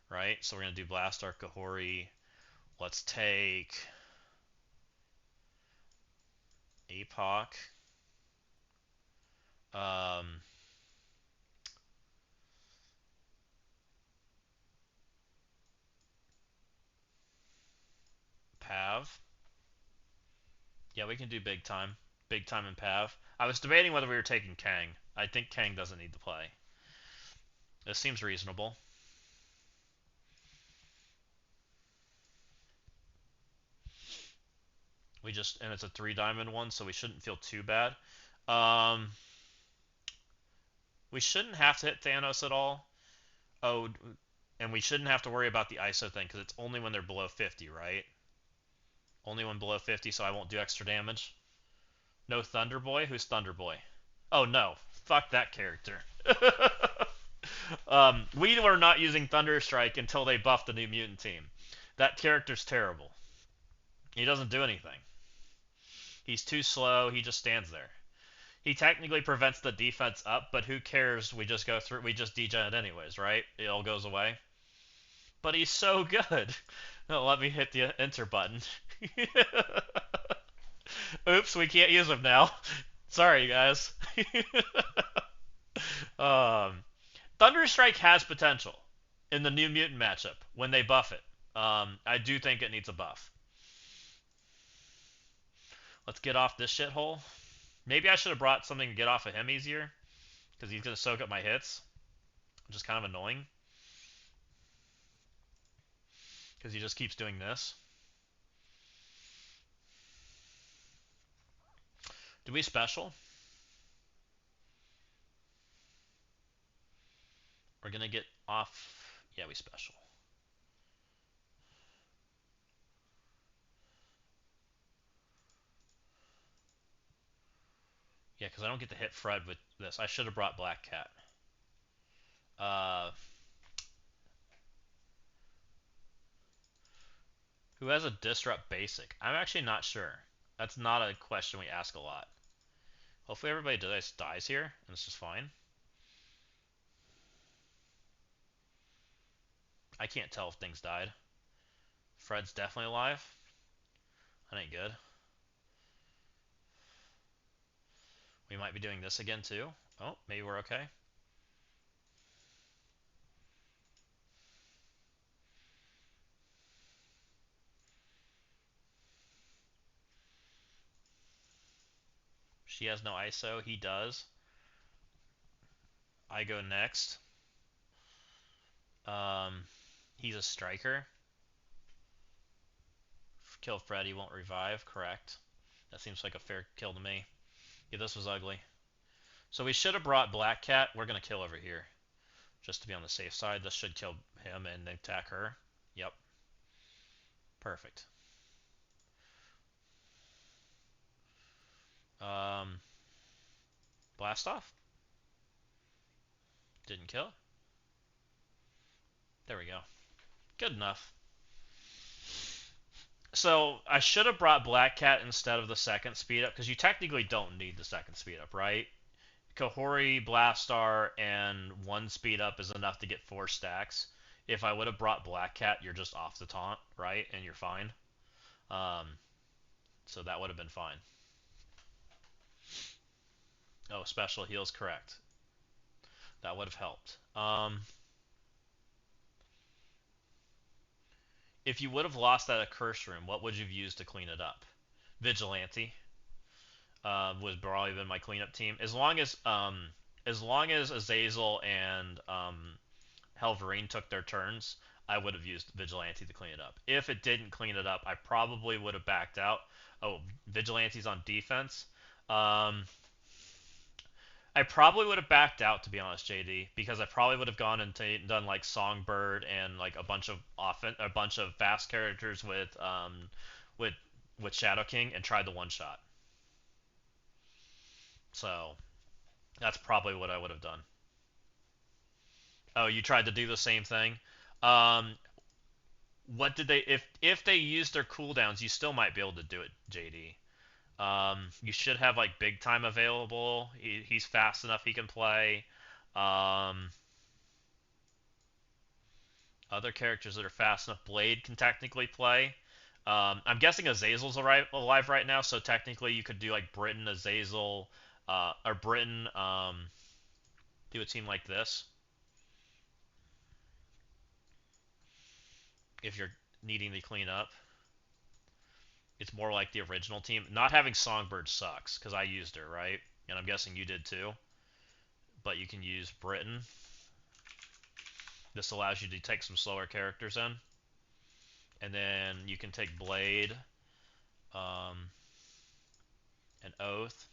right? So we're gonna do Blastar, Kahori. Let's take APOC. Um, Pav. Yeah, we can do big time. Big time and Pav. I was debating whether we were taking Kang. I think Kang doesn't need to play. This seems reasonable. And it's a 3 diamond one, so we shouldn't feel too bad. Um, we shouldn't have to hit Thanos at all. Oh, and we shouldn't have to worry about the ISO thing because it's only when they're below 50, right? Only when below 50, so I won't do extra damage. No Thunder Boy? Who's Thunder Boy? Oh no, fuck that character. We were not using Thunderstrike until they buffed the New Mutant team. That character's terrible. He doesn't do anything. He's too slow. He just stands there. He technically prevents the defense up, but who cares? We just degen it anyways, right? It all goes away. But he's so good. No, let me hit the enter button. Oops, we can't use him now. Sorry, guys. um, Thunderstrike has potential in the New Mutant matchup when they buff it. I do think it needs a buff. Let's get off this shithole. Maybe I should have brought something to get off of him easier, because he's going to soak up my hits, which is kind of annoying, because he just keeps doing this. Do we special? We're going to get off... Yeah, we special. Yeah, because I don't get to hit Fred with this. I should have brought Black Cat. Uh, who has a Disrupt Basic? I'm actually not sure. That's not a question we ask a lot. Hopefully everybody dies here, and this is fine. I can't tell if things died. Fred's definitely alive. That ain't good. We might be doing this again too. Oh, maybe we're okay. She has no ISO. He does. I go next. Um, he's a striker. Kill Fred, he won't revive. Correct. That seems like a fair kill to me. Yeah, this was ugly. So we should have brought Black Cat. We're going to kill over here. Just to be on the safe side. This should kill him and attack her. Yep. Perfect. Um, blast off. Didn't kill. There we go. Good enough. So I should have brought Black Cat instead of the second speed up because you technically don't need the second speed up, right? Kahori, Blastar, and one speed up is enough to get 4 stacks. If I would have brought Black Cat, you're just off the taunt, right? And you're fine. Um, so that would have been fine. Oh, special heals, correct. That would have helped. If you would have lost that curse room, what would you have used to clean it up? Vigilante would probably been my cleanup team. As long as Azazel and Helverine took their turns, I would have used Vigilante to clean it up. If it didn't clean it up, I probably would have backed out. Oh, Vigilante's on defense. Um, I probably would have backed out, to be honest, JD, because I probably would have gone and done like Songbird and like a bunch of fast characters with with Shadow King and tried the one shot. So that's probably what I would have done. Oh, you tried to do the same thing. Um, what did they? If they used their cooldowns, you still might be able to do it, JD. You should have like big time available. He's fast enough. He can play. Um, Other characters that are fast enough. Blade can technically play. I'm guessing Azazel's alive right now, so technically you could do like Britain, Azazel, or Britain. Do a team like this if you're needing to clean up. It's more like the original team. Not having Songbird sucks because I used her, right? And I'm guessing you did too. But you can use Britain. This allows you to take some slower characters in. And then you can take Blade, um, and Oath.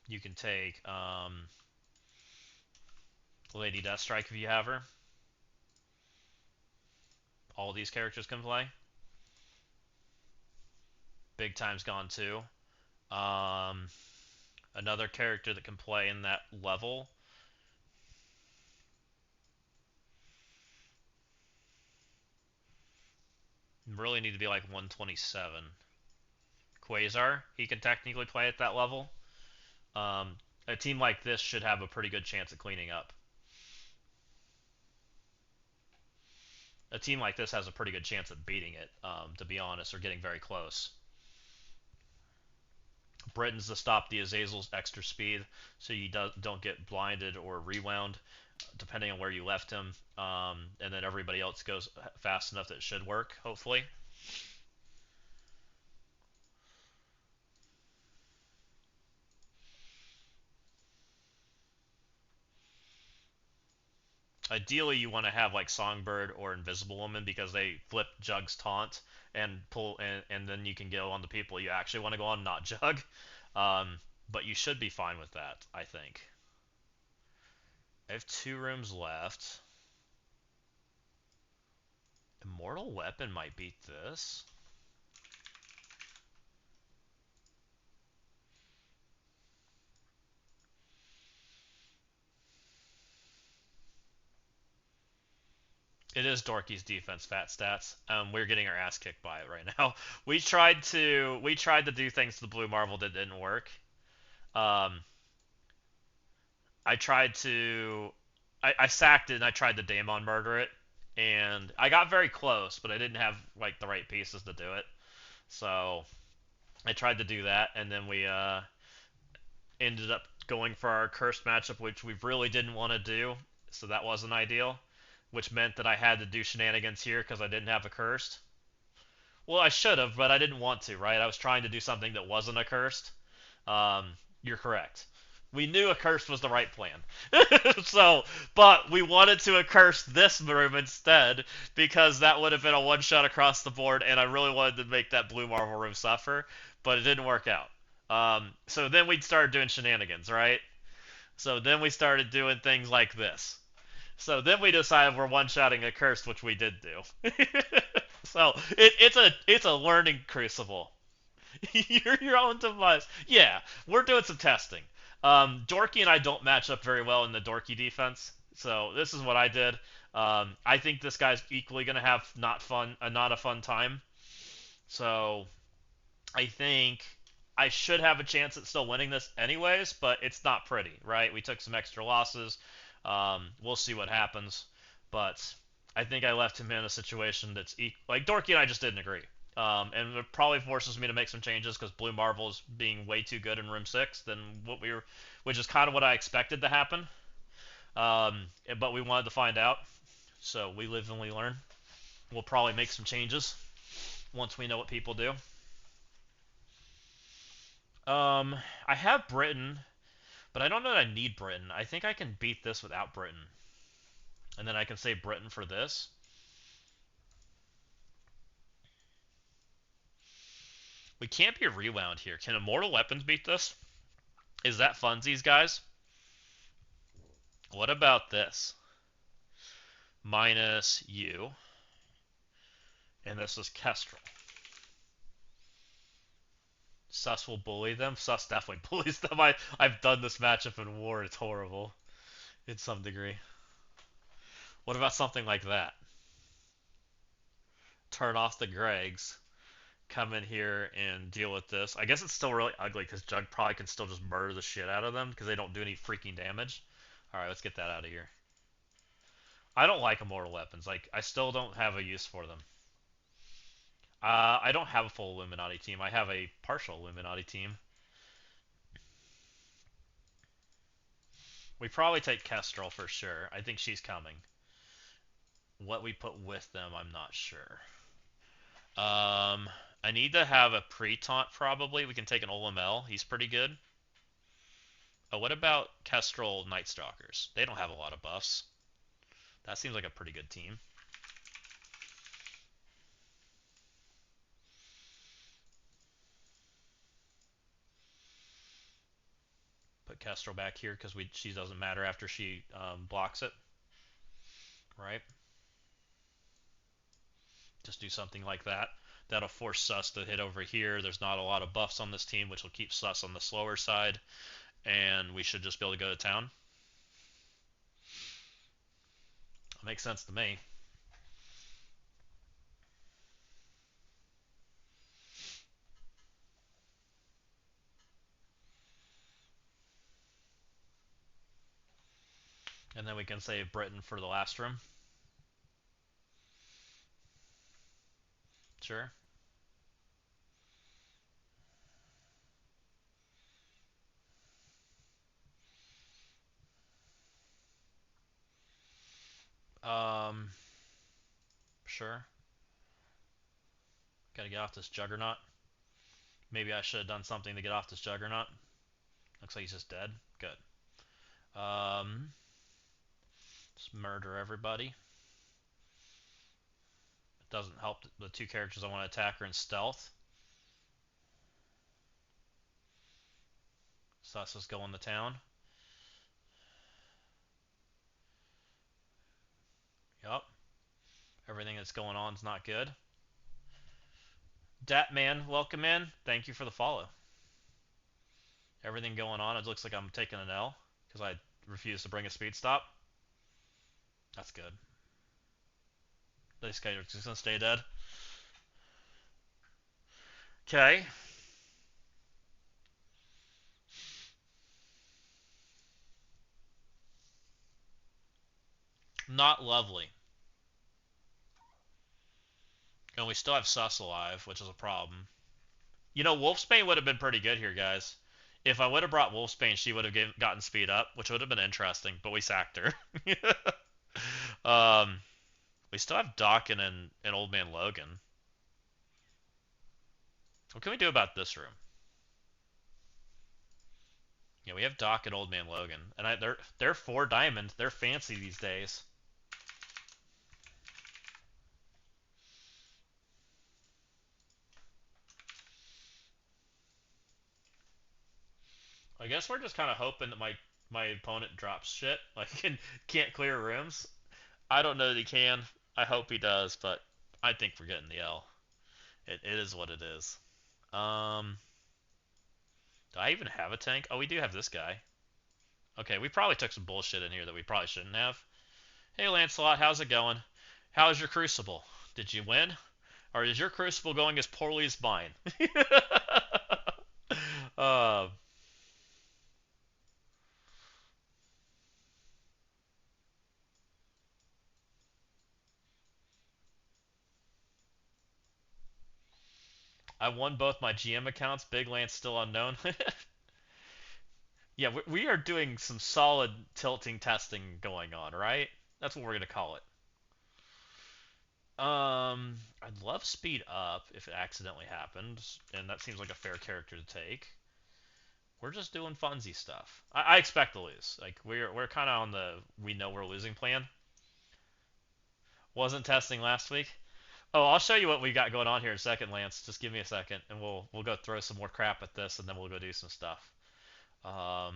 You can take Lady Deathstrike if you have her. All these characters can play. Big Time's gone too. Um, Another character that can play in that level really need to be like 127. Quasar, he can technically play at that level. A team like this should have a pretty good chance of cleaning up. A team like this has a pretty good chance of beating it, to be honest, or getting very close. Britain's to stop the Azazel's extra speed, so you don't get blinded or rewound, depending on where you left him. And then everybody else goes fast enough that it should work, hopefully. Ideally, you want to have like Songbird or Invisible Woman because they flip Jug's taunt and pull, and then you can go on the people you actually want to go on, not Jug. Um, but you should be fine with that, I think. I have 2 rooms left. Immortal Weapon might beat this. It is Dorky's defense, fat stats. We're getting our ass kicked by it right now. We tried to do things to the blue marble that didn't work. Um, I tried to I sacked it and I tried to Daemon murder it, and I got very close, but I didn't have like the right pieces to do it. So I tried to do that, and then we ended up going for our cursed matchup, which we really didn't want to do. So that wasn't ideal, which meant that I had to do shenanigans here because I didn't have a cursed. Well, I should have, but I didn't want to, right? I was trying to do something that wasn't a cursed. You're correct. We knew a curse was the right plan. So, but we wanted to curse this room instead because that would have been a one shot across the board, and I really wanted to make that blue marble room suffer, but it didn't work out. So then we started doing shenanigans, right? So then we started doing things like this. So then we decided we're one-shotting a curse, which we did do. So it's a learning crucible. You're your own device. Yeah, we're doing some testing. Dorky and I don't match up very well in the Dorky defense, so this is what I did. I think this guy's equally gonna have not a fun time. So I think I should have a chance at still winning this anyways, but it's not pretty, right? We took some extra losses. We'll see what happens, but I think I left him in a situation that's like Dorky and I just didn't agree. And it probably forces me to make some changes because Blue Marvel is being way too good in Room 6 than what we were, which is kind of what I expected to happen. But we wanted to find out, so we live and we learn. We'll probably make some changes once we know what people do. I have Britain, but I don't know that I need Britain. I think I can beat this without Britain. And then I can save Britain for this. We can't be rewound here. Can Immortal Weapons beat this? Is that funsies, guys? What about this? Minus U. And this is Kestrel. Sus will bully them. Sus definitely bullies them. I've done this matchup in war. It's horrible in some degree. What about something like that? Turn off the Gregs. Come in here and deal with this. I guess it's still really ugly because Jug probably can still just murder the shit out of them because they don't do any freaking damage. Alright, let's get that out of here. I don't like immortal weapons. Like, I still don't have a use for them. I don't have a full Illuminati team. I have a partial Illuminati team. We probably take Kestrel for sure. I think she's coming. What we put with them, I'm not sure. I need to have a pre-taunt probably. We can take an Olamel. He's pretty good. Oh, what about Kestrel Night Stalkers? They don't have a lot of buffs. That seems like a pretty good team. Put Kestrel back here because she doesn't matter after she blocks it, right? Just do something like that. That'll force Sus to hit over here. There's not a lot of buffs on this team, which will keep Sus on the slower side, and we should just be able to go to town. Makes sense to me. And then we can save Britain for the last room. Sure. Um, sure. Gotta get off this Juggernaut. Maybe I should have done something to get off this Juggernaut. Looks like he's just dead. Good. Just murder everybody. It doesn't help the 2 characters I want to attack are in stealth. Sus is going to town. Yup. Everything that's going on is not good. Datman, welcome in. Thank you for the follow. Everything going on, it looks like I'm taking an L because I refuse to bring a speed stop. That's good. This guy is just gonna stay dead. Okay. Not lovely. And we still have Sus alive, which is a problem. You know, Wolfsbane would have been pretty good here, guys. If I would have brought Wolfsbane, she would have gotten speed up, which would have been interesting, but we sacked her. um, we still have Doc and Old Man Logan. What can we do about this room? Yeah, we have Doc and Old Man Logan, and they're 4 diamonds. They're fancy these days. I guess we're just kind of hoping that my opponent drops shit, like and can't clear rooms. I don't know that he can. I hope he does, but I think we're getting the L. It is what it is. Um, do I even have a tank? Oh, we do have this guy. Okay, we probably took some bullshit in here that we probably shouldn't have. Hey, Lancelot, how's it going? How's your Crucible? Did you win? Or is your Crucible going as poorly as mine? uh, I won both my GM accounts. Big Lance still unknown. Yeah, we are doing some solid tilting testing going on, right? That's what we're gonna call it. I'd love speed up if it accidentally happens, and that seems like a fair character to take. We're just doing funsy stuff. I expect to lose. Like we're kind of on the we know we're losing plan. Wasn't testing last week. Oh, I'll show you what we got going on here in a second, Lance. Just give me a second, and we'll go throw some more crap at this, and then we'll go do some stuff. Um,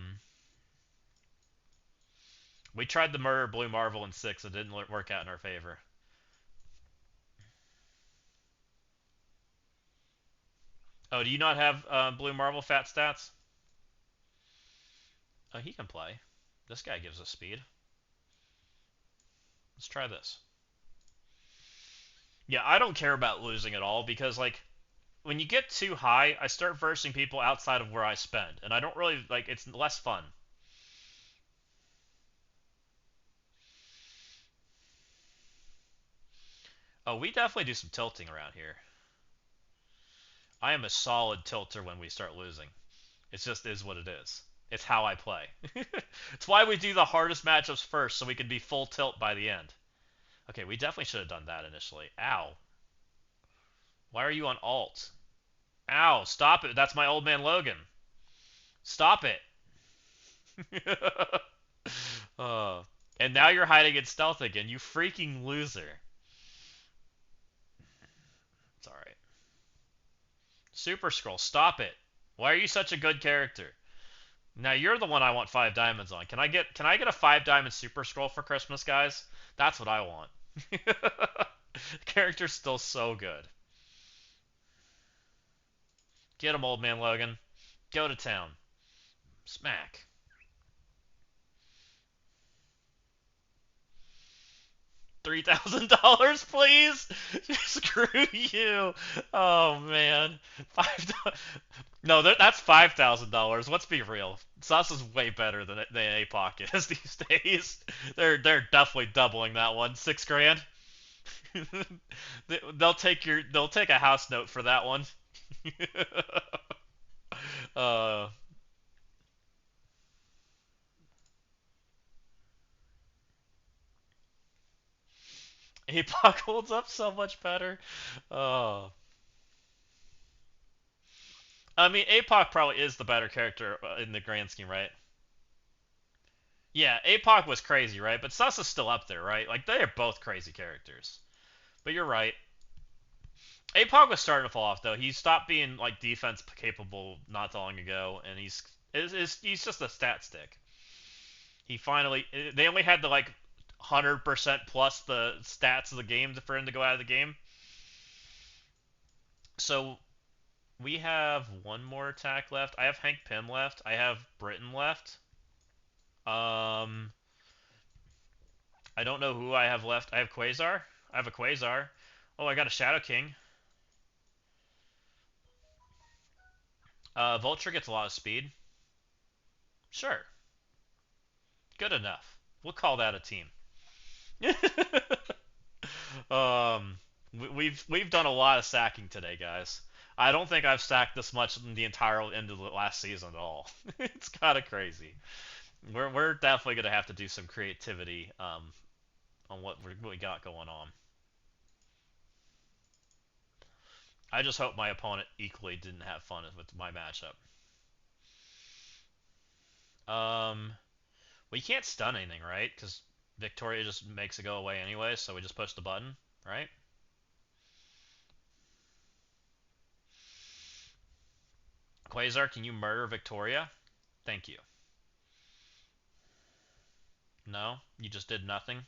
we tried the murder Blue Marvel in 6. It didn't work out in our favor. Oh, do you not have Blue Marvel fat stats? Oh, he can play. This guy gives us speed. Let's try this. Yeah, I don't care about losing at all because, like, when you get too high, I start versing people outside of where I spend, and I don't really, like, it's less fun. Oh, we definitely do some tilting around here. I am a solid tilter when we start losing. It just is what it is. It's how I play. It's why we do the hardest matchups first, so we can be full tilt by the end. Okay, we definitely should have done that initially. Ow. Why are you on alt? Ow, stop it. That's my old man Logan. Stop it. uh, and now you're hiding in stealth again, you freaking loser. It's alright. Super Scroll, stop it. Why are you such a good character? Now you're the one I want 5 diamonds on. Can I get a 5 diamond Super Scroll for Christmas, guys? That's what I want. The character's still so good. Get him, old man Logan. Go to town. Smack. $3,000, please. Screw you. Oh man, No, that's $5,000. Let's be real. Sauce is way better than APOC is these days. They're definitely doubling that one. 6 grand. They'll take a house note for that one. uh, APOC holds up so much better. Oh. I mean, APOC probably is the better character in the grand scheme, right? Yeah, APOC was crazy, right? But Sus is still up there, right? Like, they are both crazy characters. But you're right. APOC was starting to fall off, though. He stopped being, like, defense capable not that long ago, and He's just a stat stick. He finally. They only had to like 100% plus the stats of the game for him to go out of the game. So we have one more attack left. I have Hank Pym left. I have Britain left. Um, I don't know who I have left. I have Quasar. I have a Quasar. Oh, I got a Shadow King. Vulture gets a lot of speed. Sure, good enough. We'll call that a team. um, we've done a lot of sacking today, guys. I don't think I've sacked this much in the entire end of the last season at all. It's kind of crazy. We're definitely gonna have to do some creativity on what we got going on. I just hope my opponent equally didn't have fun with my matchup. Well, you can't stun anything, right? Because Victoria just makes it go away anyway, so we just push the button, right? Quasar, can you murder Victoria? Thank you. No? You just did nothing?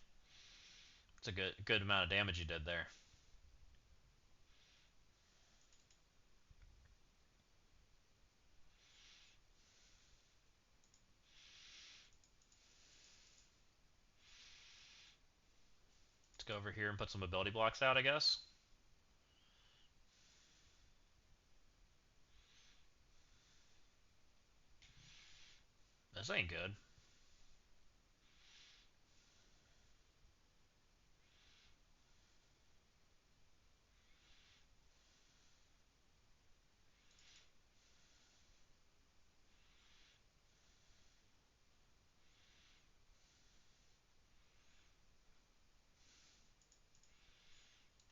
It's a good amount of damage you did there. Let's go over here and put some ability blocks out, I guess. This ain't good.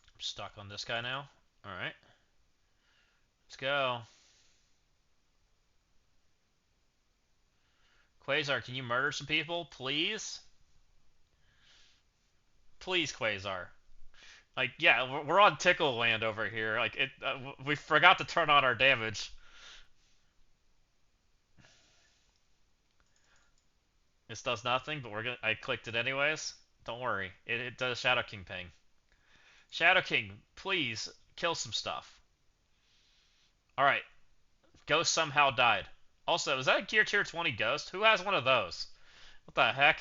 I'm stuck on this guy now. Alright. Let's go. Quasar, can you murder some people, please? Please, Quasar. Like, yeah, we're on Tickle Land over here. Like, we forgot to turn on our damage. This does nothing, but I clicked it anyways. Don't worry, it does Shadow King ping. Shadow King, please kill some stuff. All right, Ghost somehow died. Also, is that a Gear Tier 20 Ghost? Who has one of those? What the heck?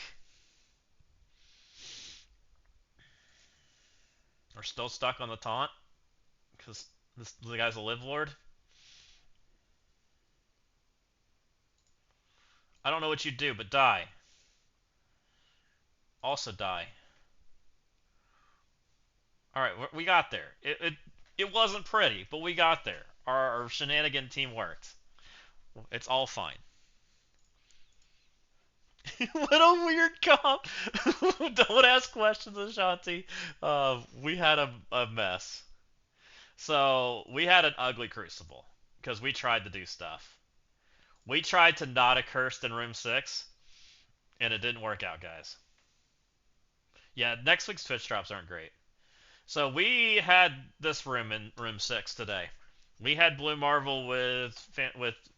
We're still stuck on the taunt because the guy's a Live Lord. I don't know what you do, but die. Also die. All right, we got there. It wasn't pretty, but we got there. Our shenanigan team worked. It's all fine. What a weird comp. Don't ask questions, Ashanti. We had a mess. So we had an ugly Crucible because we tried to do stuff. We tried to not accursed in Room 6, and it didn't work out, guys. Yeah, next week's Twitch drops aren't great. So we had this room in Room 6 today. We had Blue Marvel with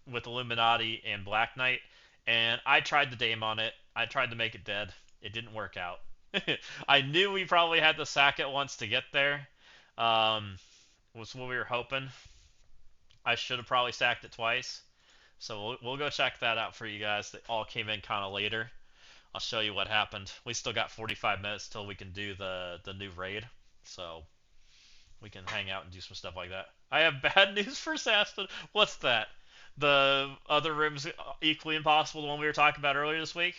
Illuminati and Black Knight, and I tried to dame on it. I tried to make it dead. It didn't work out. I knew we probably had to sack it once to get there. Was what we were hoping. I should have probably sacked it twice. So we'll go check that out for you guys. That all came in kind of later. I'll show you what happened. We still got 45 minutes till we can do the new raid. So we can hang out and do some stuff like that. I have bad news for Saston. What's that? The other room's equally impossible, the one we were talking about earlier this week?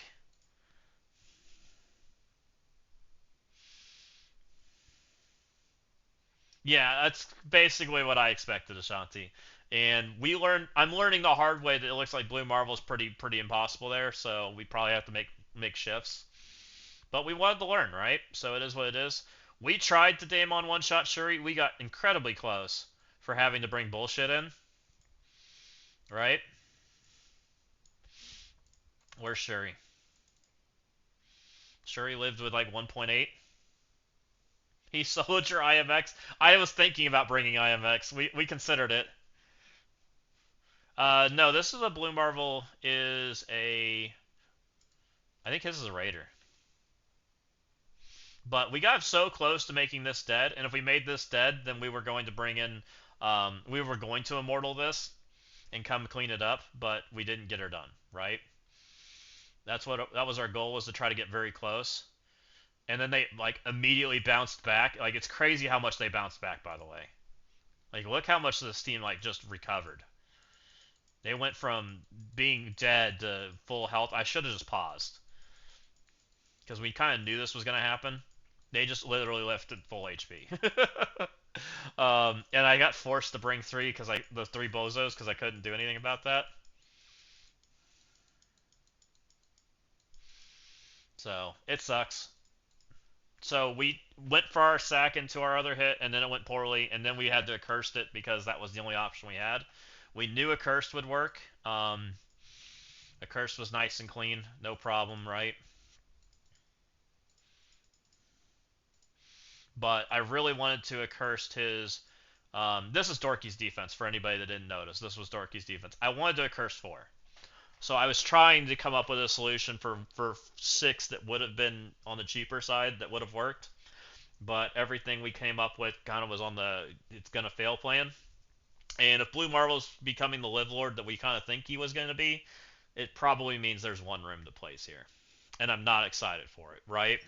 Yeah, that's basically what I expected, Ashanti. And I'm learning the hard way that it looks like Blue Marvel's pretty impossible there, so we probably have to make shifts. But we wanted to learn, right? So it is what it is. We tried to dame on one shot Shuri. We got incredibly close for having to bring bullshit in, right? Where's Shuri? Shuri lived with like 1.8. He soloed your IMX. I was thinking about bringing IMX. We considered it. No, this is a Blue Marvel is a. I think his is a Raider. But we got so close to making this dead, and if we made this dead, then we were going to bring in. We were going to immortal this and come clean it up, but we didn't get her done, right? That was our goal, was to try to get very close. And then they like immediately bounced back. Like it's crazy how much they bounced back, by the way. Like look how much this team like just recovered. They went from being dead to full health. I should have just paused because we kind of knew this was going to happen. They just literally left at full HP. And I got forced to bring three because I the three bozos because I couldn't do anything about that. So it sucks. So we went for our sack into our other hit, and then it went poorly, and then we had to accursed it because that was the only option we had. We knew accursed would work. Accursed was nice and clean, no problem, right? But I really wanted to accursed his. This is Dorky's defense for anybody that didn't notice. This was Dorky's defense. I wanted to accursed four. So I was trying to come up with a solution for six that would have been on the cheaper side that would have worked. But everything we came up with kind of was on the it's gonna fail plan. And if Blue Marvel's becoming the Live Lord that we kind of think he was going to be, it probably means there's one room to place here. And I'm not excited for it, right?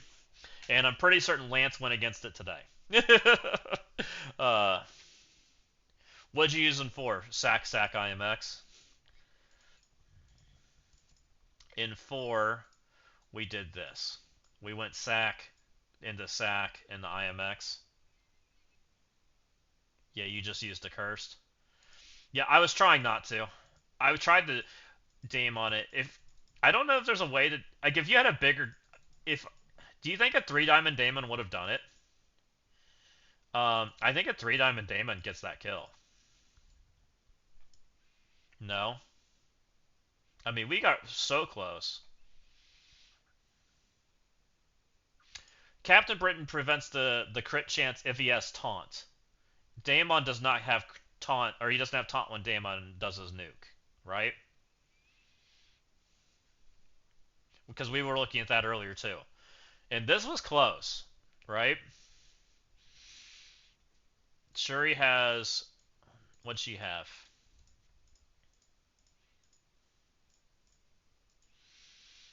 And I'm pretty certain Lance went against it today. uh, what'd you use him for? Sack IMX. In 4, we did this. We went sack into the IMX. Yeah, you just used the cursed. Yeah, I was trying not to. I tried to Dame on it. If I don't know if there's a way to like if you had a bigger if do you think a 3 diamond Damon would have done it? I think a 3 diamond Damon gets that kill. No. I mean, we got so close. Captain Britain prevents the crit chance if he has taunt. Daemon does not have taunt, or he doesn't have taunt when Daemon does his nuke, right? Because we were looking at that earlier too. And this was close, right? Shuri has what'd she have?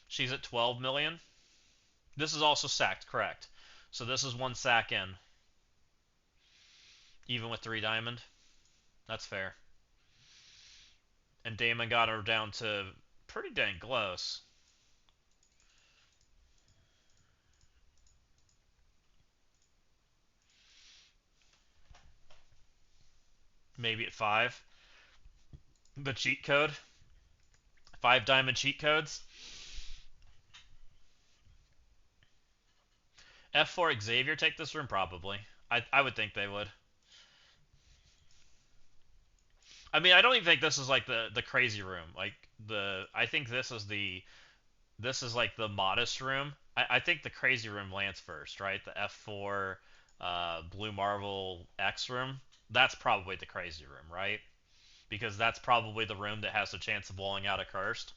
She's at 12 million. This is also sacked, correct. So this is one sack in, even with 3 diamond. That's fair. And Damon got her down to pretty dang close. Maybe at 5. The cheat code. 5 diamond cheat codes. F4 Xavier take this room? Probably. I would think they would. I mean, I don't even think this is like the crazy room. Like I think this is like the modest room. I think the crazy room lands first, right? The F4 Blue Marvel X room. That's probably the crazy room, right? Because that's probably the room that has the chance of blowing out a cursed.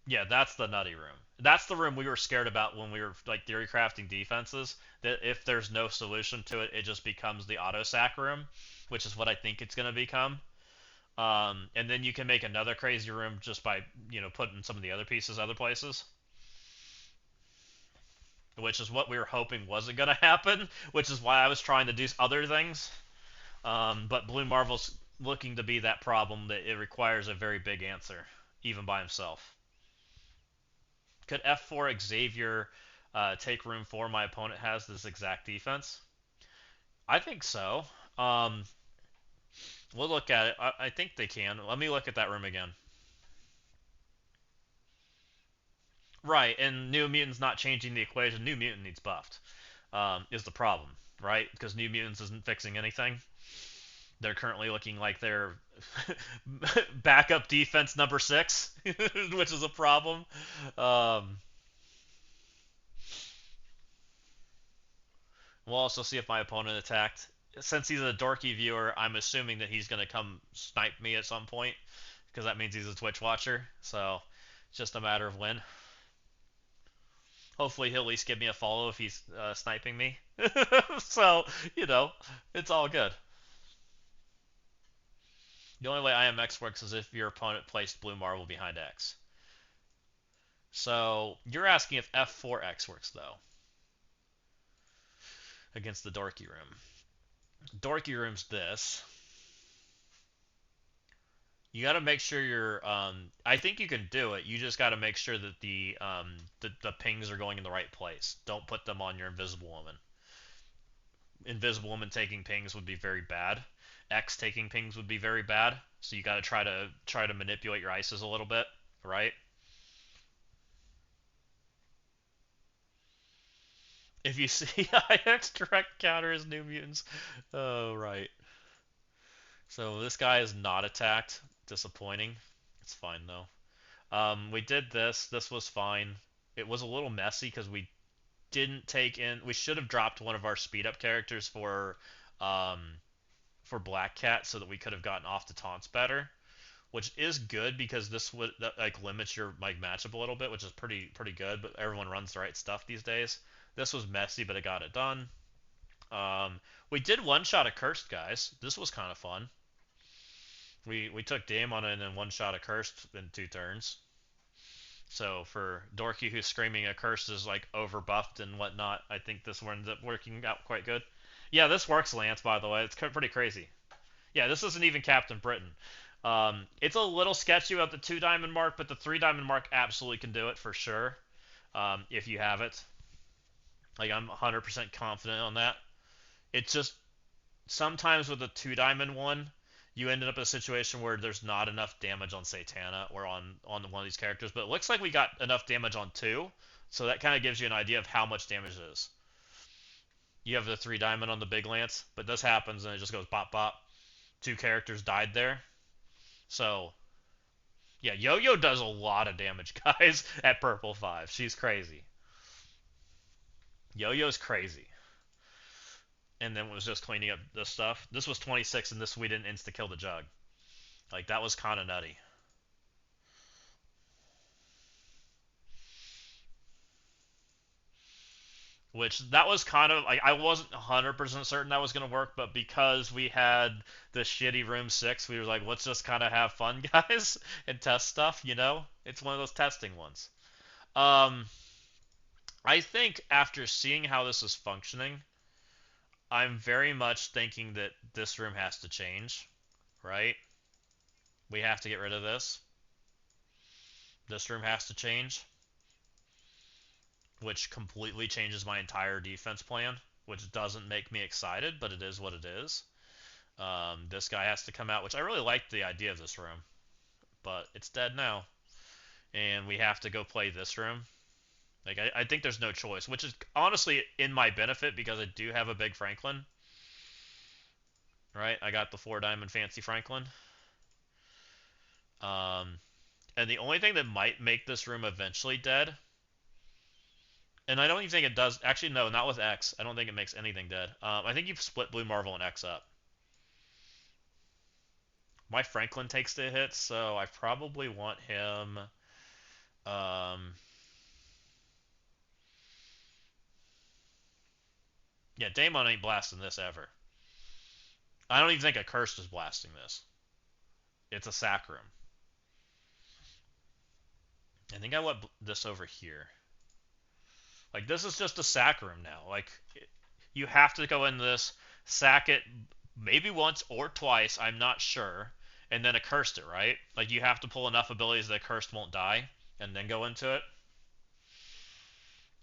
Yeah, that's the nutty room. That's the room we were scared about when we were like theory crafting defenses. That if there's no solution to it, it just becomes the auto sack room, which is what I think it's going to become. And then you can make another crazy room just by putting some of the other pieces other places, which is what we were hoping wasn't going to happen. Which is why I was trying to do other things. But Blue Marvel's looking to be that problem that it requires a very big answer, even by himself. Could F4 Xavier take room 4 my opponent has this exact defense? I think so. Um, we'll look at it. I think they can. Let me look at that room again. Right, and New Mutant's not changing the equation. New Mutant needs buffed, is the problem, right? Because New Mutants isn't fixing anything. They're currently looking like they're backup defense number 6, which is a problem. Um, we'll also see if my opponent attacked. since he's a dorky viewer, I'm assuming that he's gonna come snipe me at some point because that means he's a Twitch watcher. So it's just a matter of when. Hopefully, he'll at least give me a follow if he's sniping me. So it's all good. The only way IMX works is if your opponent placed blue marble behind X. So you're asking if F4X works though against the Dorky Room. Dorky Room's this. You got to make sure you're. I think you can do it. You just got to make sure that the pings are going in the right place. Don't put them on your Invisible Woman. Invisible Woman taking pings would be very bad. X taking pings would be very bad. So you got to try to manipulate your ices a little bit, right? If you see IX direct counter as New Mutants, oh right. So this guy is not attacked. Disappointing. It's fine though. We did this. This was fine. It was a little messy because we didn't take in. We should have dropped one of our speed up characters um, for Black Cat so that we could have gotten off the taunts better, which is good because this would like limits your like matchup a little bit, which is pretty good. But everyone runs the right stuff these days. This was messy, but it got it done. We did one shot a cursed guys. This was kind of fun. We took Daemon and then one shot a cursed in 2 turns. So for Dorky who's screaming a curse is like overbuffed and whatnot, I think this one ends up working out quite good. Yeah, this works, Lance. By the way, it's pretty crazy. Yeah, this isn't even Captain Britain. It's a little sketchy at the 2 diamond mark, but the 3 diamond mark absolutely can do it for sure. If you have it, like I'm 100% confident on that. It's just sometimes with a 2 diamond one, you ended up in a situation where there's not enough damage on Satana or on one of these characters, but it looks like we got enough damage on 2, so that kind of gives you an idea of how much damage it is. You have the 3 diamond on the big lance, but this happens and it just goes bop bop. 2 characters died there, so yeah, Yo-Yo does a lot of damage, guys. At purple 5, she's crazy. Yo-Yo's crazy. And then was just cleaning up this stuff. This was 26, and this we didn't insta kill the jug. Like that was kind of nutty. Which that was kind of like I wasn't 100% certain that was going to work, but because we had the shitty room 6, we were like, let's just kind of have fun, guys, and test stuff. It's one of those testing ones. um I think after seeing how this is functioning, I'm very much thinking that this room has to change, right? We have to get rid of this. This room has to change, which completely changes my entire defense plan, which doesn't make me excited, but it is what it is. This guy has to come out, which I really liked the idea of this room, but it's dead now, and we have to go play this room. Like I think there's no choice, which is honestly in my benefit because I do have a big Franklin, right? I got the 4 diamond fancy Franklin, um, and the only thing that might make this room eventually dead, and I don't even think it does. Actually, no, not with X. I don't think it makes anything dead. I think you've split Blue Marvel and X up. My Franklin takes the hit, so I probably want him. Um, yeah, Daemon ain't blasting this ever. I don't even think a Cursed is blasting this. It's a Sacrum. I think I want this over here. Like, this is just a Sacrum now. Like, you have to go into this, sack it maybe once or twice, I'm not sure, and then a Cursed it, right? Like, you have to pull enough abilities that a Cursed won't die, and then go into it.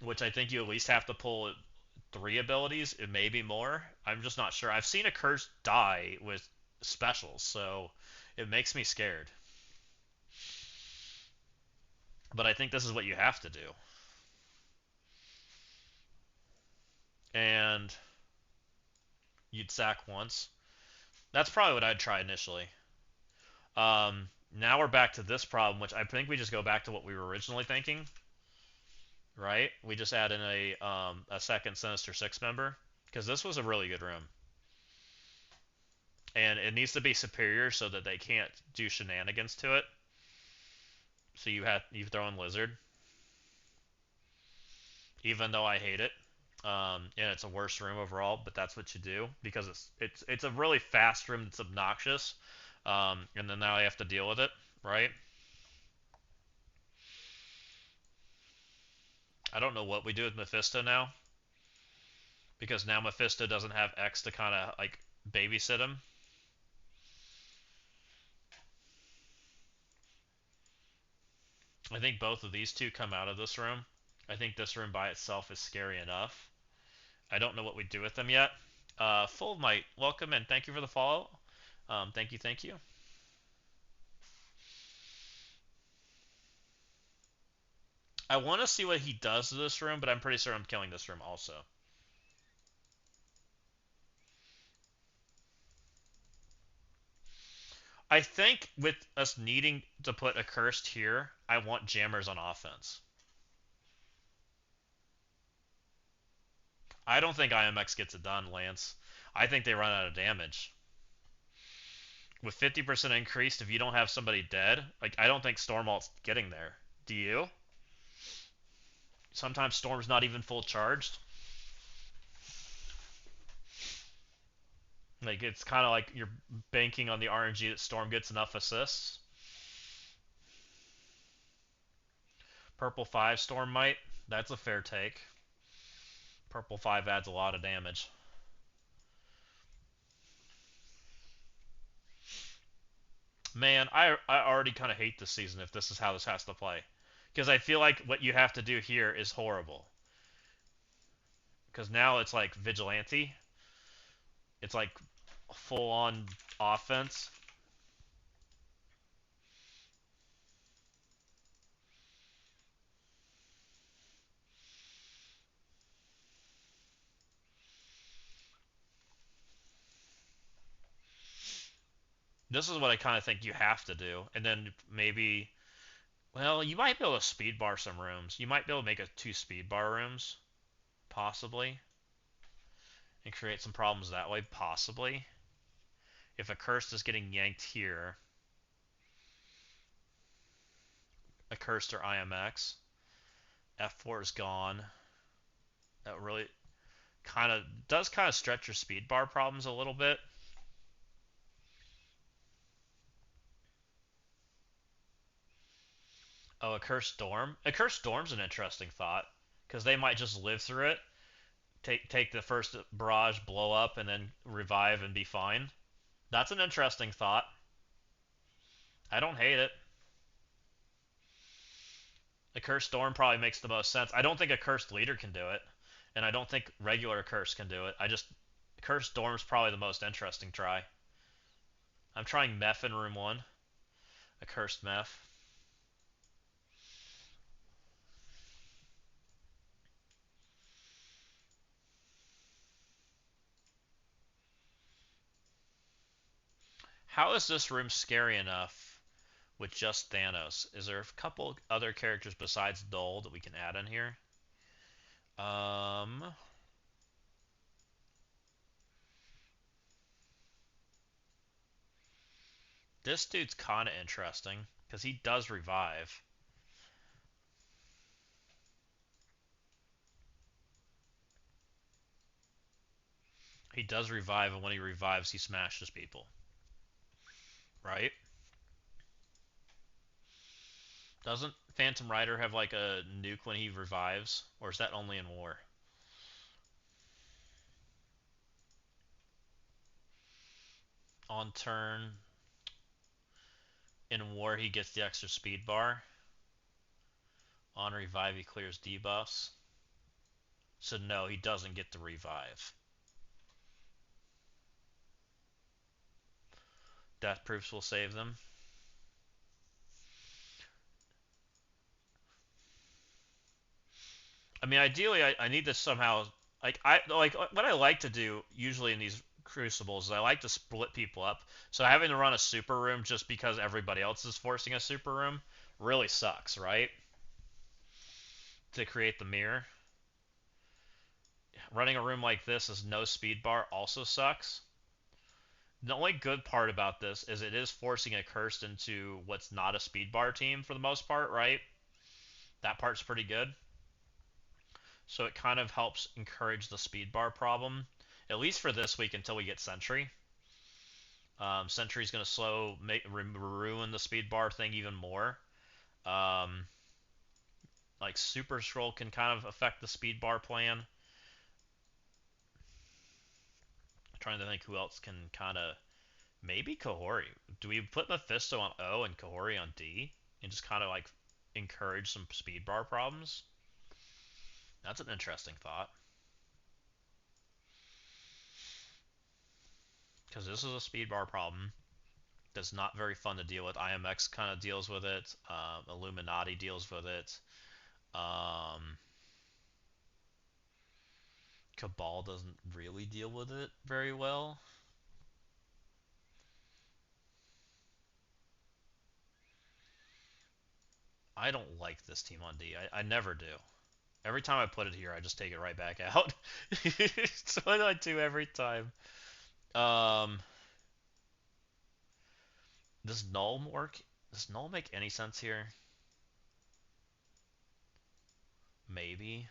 Which I think you at least have to pull 3 abilities, it may be more. I'm just not sure. I've seen a curse die with specials, so it makes me scared. But I think this is what you have to do. And you'd sack once. That's probably what I'd try initially. Now we're back to this problem, which I think we just go back to what we were originally thinking, right? We just add in a second Sinister Six member because this was a really good room. and it needs to be superior so that they can't do shenanigans to it. So you throw in lizard, even though I hate it. And it's a worse room overall, but that's what you do because it's a really fast room that's obnoxious, and then now I have to deal with it, right? I don't know what we do with Mephisto now because now Mephisto doesn't have X to kind of like babysit him. I think both of these two come out of this room. I think this room by itself is scary enough. I don't know what we do with them yet. Full Might, welcome and thank you for the follow. Thank you, thank you. I want to see what he does to this room, but I'm pretty sure I'm killing this room also. I think with us needing to put a cursed here, I want jammers on offense. I don't think IMX gets it done, Lance. I think they run out of damage. With 50% increased, if you don't have somebody dead, like I don't think Stormalt's getting there. Do you? Sometimes Storm's not even full charged. Like it's kind of like you're banking on the RNG that Storm gets enough assists. Purple 5 Storm might. That's a fair take. Purple 5 adds a lot of damage. Man, I already kind of hate this season if this is how this has to play. Because I feel like what you have to do here is horrible. Because now it's like vigilante. It's like full on offense. This is what I kind of think you have to do. And then maybe, well, you might be able to speed bar some rooms. You might be able to make a 2 speed bar rooms, possibly, and create some problems that way, possibly. If a cursed is getting yanked here, a cursed or IMX, F4 is gone. That really kind of stretch your speed bar problems a little bit. Oh, a cursed storm. A cursed storm's an interesting thought because they might just live through it, take the first barrage, blow up, and then revive and be fine. That's an interesting thought. I don't hate it. A cursed storm probably makes the most sense. I don't think a cursed leader can do it, and I don't think regular curse can do it. I just cursed storm's probably the most interesting try. I'm trying meth in room one. A cursed meth. How is this room scary enough with just Thanos? Is there a couple other characters besides Dole that we can add in here? Um, this dude's kind of interesting because he does revive. He does revive, and when he revives, he smashes people. Right? Doesn't Phantom Rider have like a nuke when he revives? Or is that only in war? On turn, in war, he gets the extra speed bar. On revive, he clears debuffs. So no, he doesn't get the revive. Death proofs will save them. I mean, ideally, I need to somehow like what I like to do usually in these crucibles is I like to split people up. So having to run a super room just because everybody else is forcing a super room really sucks, right? To create the mirror. Running a room like this as no speed bar also sucks. The only good part about this is it is forcing a Cursed into what's not a speed bar team for the most part, right? That part's pretty good. So it kind of helps encourage the speed bar problem, at least for this week until we get Sentry. Sentry's going to ruin the speed bar thing even more. Um, like Super Scroll can kind of affect the speed bar plan. I'm trying to think who else can kind of maybe Kahori. Do we put Mephisto on O and Kahori on D and just kind of like encourage some speed bar problems? That's an interesting thought because this is a speed bar problem that's not very fun to deal with. IMX kind of deals with it. Illuminati deals with it. Um, Cabal doesn't really deal with it very well. I don't like this team on D. I never do. Every time I put it here, I just take it right back out. So I do every time. Um, does null work? Does null make any sense here? Maybe.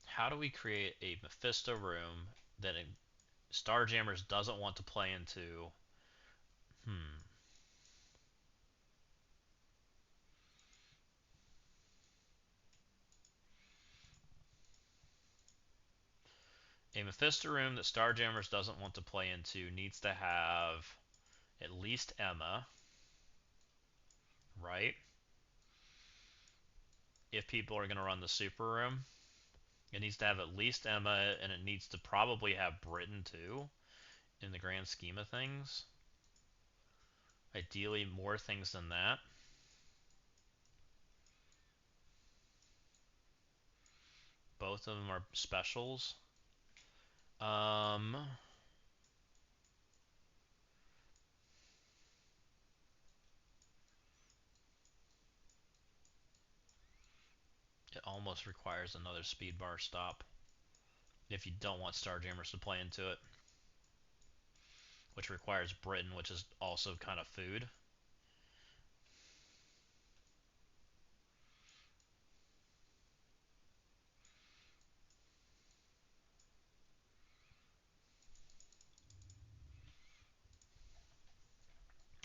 How do we create a Mephisto room that Starjammers doesn't want to play into? Hmm. A Mephisto room that Starjammers doesn't want to play into needs to have at least Emma, right? If people are going to run the super room, it needs to have at least Emma, and it needs to probably have Britain too, in the grand scheme of things. Ideally, more things than that. Both of them are specials. Um, it almost requires another speed bar stop if you don't want Starjammers to play into it, which requires Britain, which is also kind of food.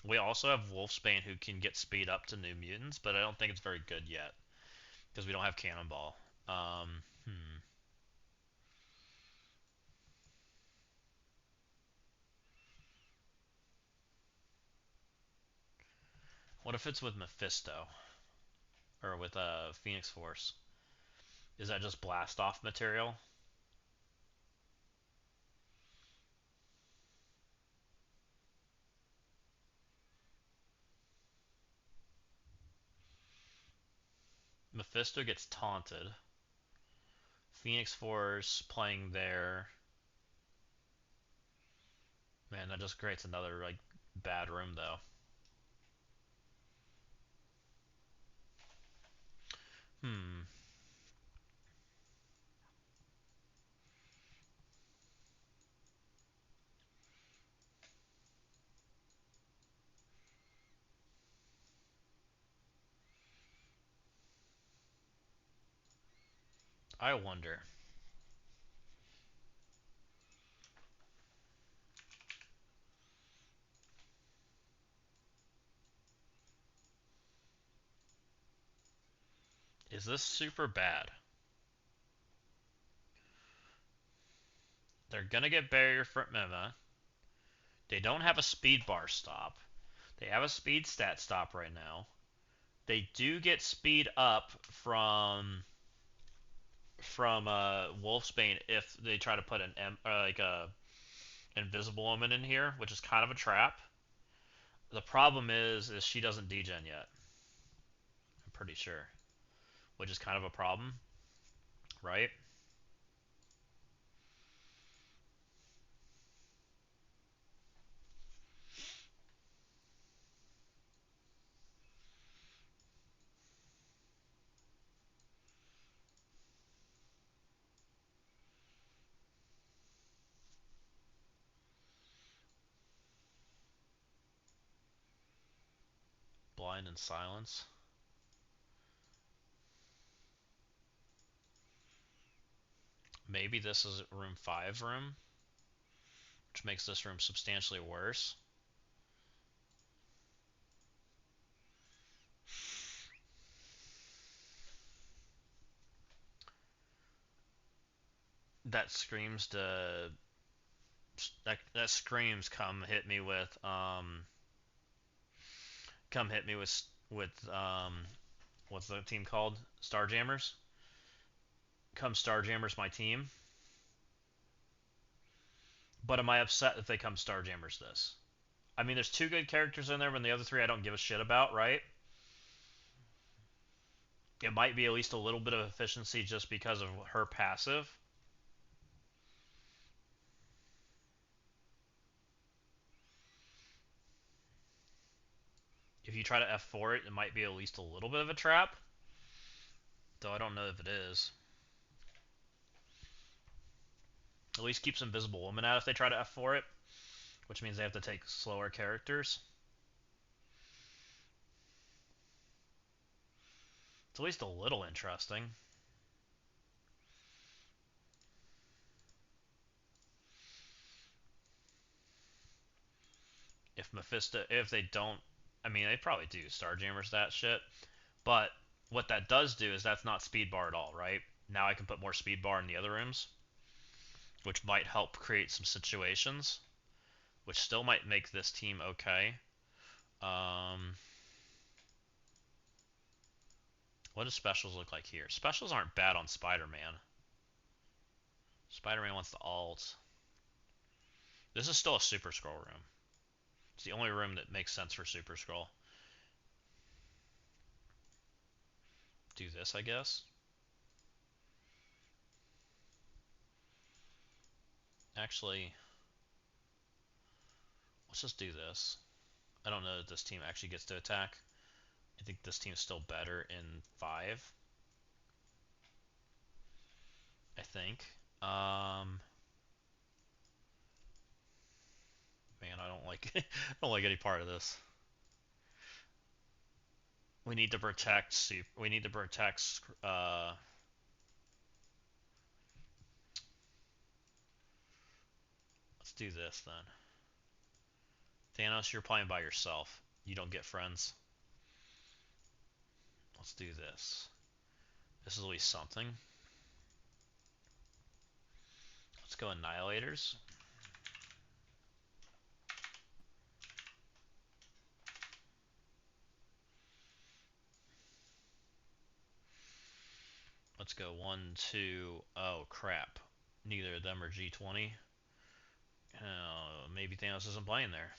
We also have Wolfsbane who can get speed up to New Mutants, but I don't think it's very good yet because we don't have Cannonball. Hmm. What if it's with Mephisto or with Phoenix Force? Is that just blast off material? Mephisto gets taunted. Phoenix Force playing there. Man, that just creates another like bad room though. Hmm. I wonder. Is this super bad? They're gonna get barrier for Mema. They don't have a speed bar stop. They have a speed stat stop right now. They do get speed up from Wolfsbane if they try to put an like a invisible woman in here, which is kind of a trap. The problem is she doesn't degen yet. I'm pretty sure, which is kind of a problem, right? Blind and Silence. Maybe this is room 5 room, which makes this room substantially worse. That screams to that screams come hit me with what's the team called? Starjammers. Come Starjammers my team. But am I upset if they come Starjammers this? I mean, there's 2 good characters in there, but the other 3 I don't give a shit about, right? It might be at least a little bit of efficiency just because of her passive. If you try to F4 it, it might be at least a little bit of a trap. Though I don't know if it is. At least keeps Invisible Woman out if they try to F4 it, which means they have to take slower characters. It's at least a little interesting. If they don't, I mean, they probably do Starjammers that shit. But what that does do is that's not speed bar at all, right? Now I can put more speed bar in the other rooms, which might help create some situations, which still might make this team okay. What does specials look like here? Specials aren't bad on Spider-Man. Spider-Man wants the alt. This is still a Super Scroll room. It's the only room that makes sense for Super Scroll. Do this, I guess. Actually, let's just do this. I don't know that this team actually gets to attack. I think this team's still better in 5. I think. Man, I don't like I don't like any part of this. We need to protect we need to protect let's do this then. Thanos, you're playing by yourself. You don't get friends. Let's do this. This is at least something. Let's go Annihilators. Let's go 1, 2. Oh, crap. Neither of them are G20. Maybe Thanos isn't playing there.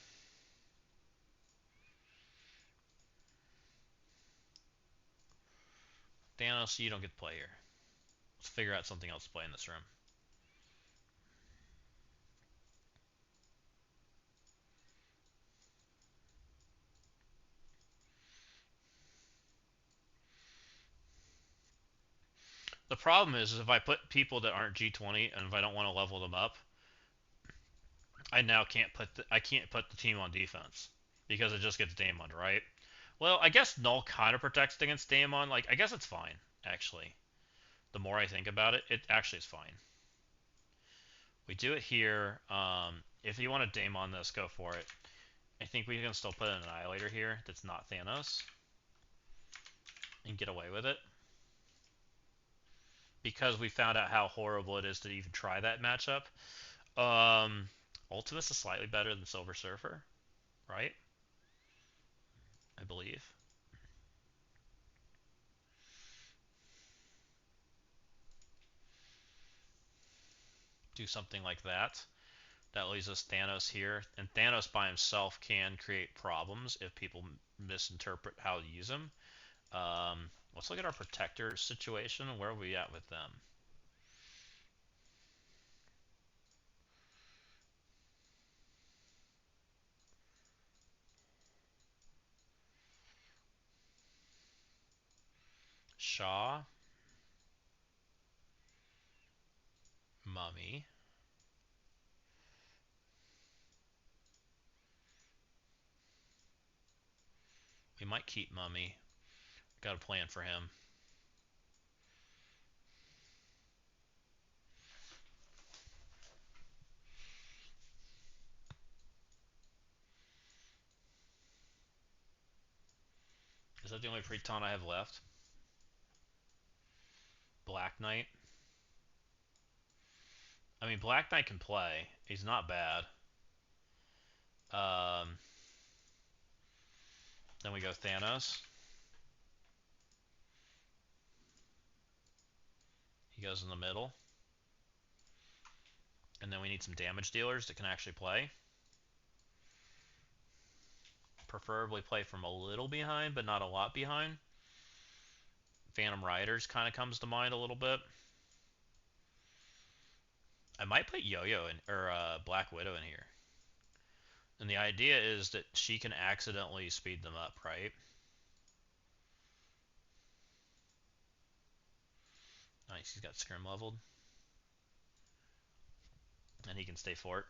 Thanos, you don't get to play here. Let's figure out something else to play in this room. The problem is if I put people that aren't G20 and if I don't want to level them up, I now can't put the team on defense because it just gets Daemon, right? Well, I guess Null kind of protects against Daemon. Like, I guess it's fine, actually. The more I think about it, it actually is fine. We do it here. If you want to Daemon this, go for it. I think we can still put an Annihilator here that's not Thanos and get away with it. Because we found out how horrible it is to even try that matchup. Ultimus is slightly better than Silver Surfer, right? I believe. Do something like that. That leaves us Thanos here, and Thanos by himself can create problems if people misinterpret how to use him. Let's look at our protector situation. Where are we at with them? Shaw, Mummy. We might keep Mummy. Got a plan for him. Is that the only Preton I have left? Black Knight. I mean, Black Knight can play. He's not bad. Um, then we go Thanos. He goes in the middle. And then we need some damage dealers that can actually play. Preferably play from a little behind, but not a lot behind. Phantom Riders kind of comes to mind a little bit. I might put Yo-Yo in, or Black Widow in here. And the idea is that she can accidentally speed them up, right? Nice, he's got Scrim leveled. And he can stay fort.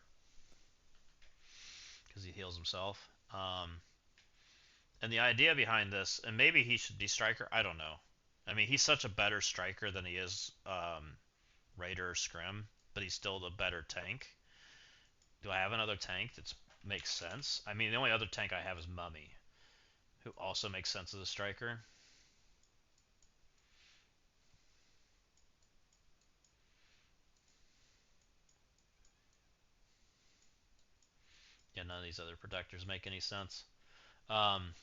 Because he heals himself. And the idea behind this, and maybe he should be striker, I don't know. I mean, he's such a better striker than he is Raider or Scrim, but he's still the better tank. Do I have another tank that makes sense? I mean, the only other tank I have is Mummy, who also makes sense as a striker. Yeah, none of these other protectors make any sense. Um,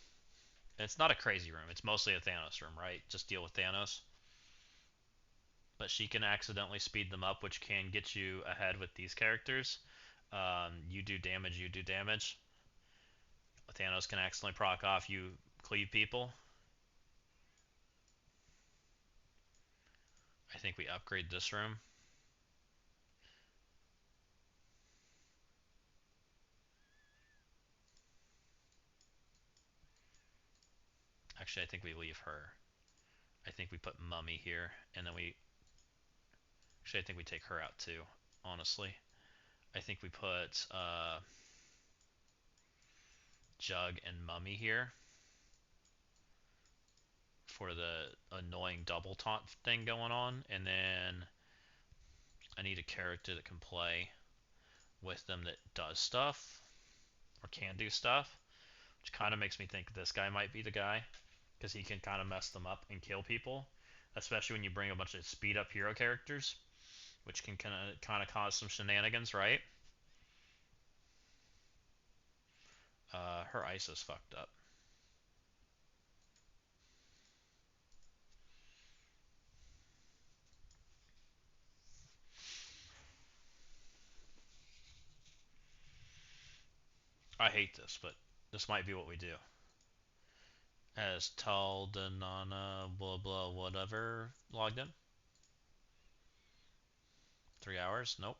it's not a crazy room. It's mostly a Thanos room, right? Just deal with Thanos. But she can accidentally speed them up, which can get you ahead with these characters. You do damage, you do damage. Thanos can accidentally proc off, you cleave people. I think we upgrade this room. Actually, I think we leave her. I think we put Mummy here, and then we... Actually, I think we take her out too, honestly. I think we put Jug and Mummy here for the annoying double taunt thing going on, and then I need a character that can play with them that does stuff, or can do stuff, which kind of makes me think this guy might be the guy, because he can kind of mess them up and kill people, especially when you bring a bunch of speed up hero characters, which can kind of cause some shenanigans, right? Her ice is fucked up. I hate this, but this might be what we do. As Taldanana, blah blah, whatever, logged in. 3 hours? Nope.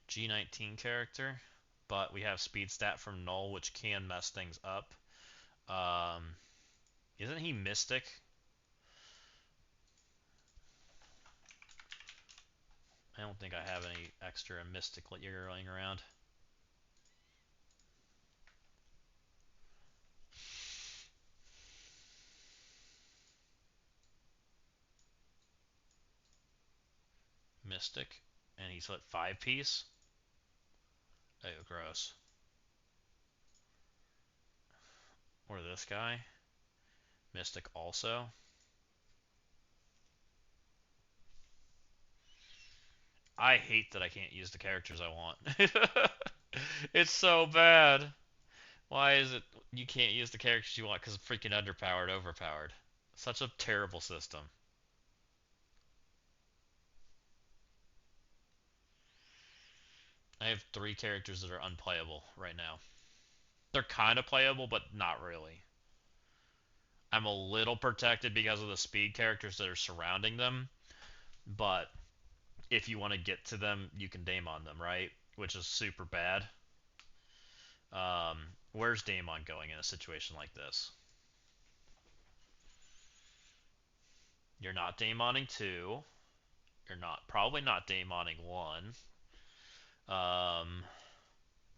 G19 character, but we have speed stat from Null, which can mess things up. Um, isn't he Mystic? I don't think I have any extra Mystic you're running around. Mystic, and he's what, 5 piece? Oh, gross. Or this guy, Mystic also. I hate that I can't use the characters I want. It's so bad. Why is it you can't use the characters you want? Because it's freaking underpowered, overpowered. Such a terrible system. I have 3 characters that are unplayable right now. They're kind of playable, but not really. I'm a little protected because of the speed characters that are surrounding them, but if you want to get to them, you can Daemon them, right? Which is super bad. Where's Daemon going in a situation like this? You're not daemoning 2. You're not probably not daemoning 1. Um,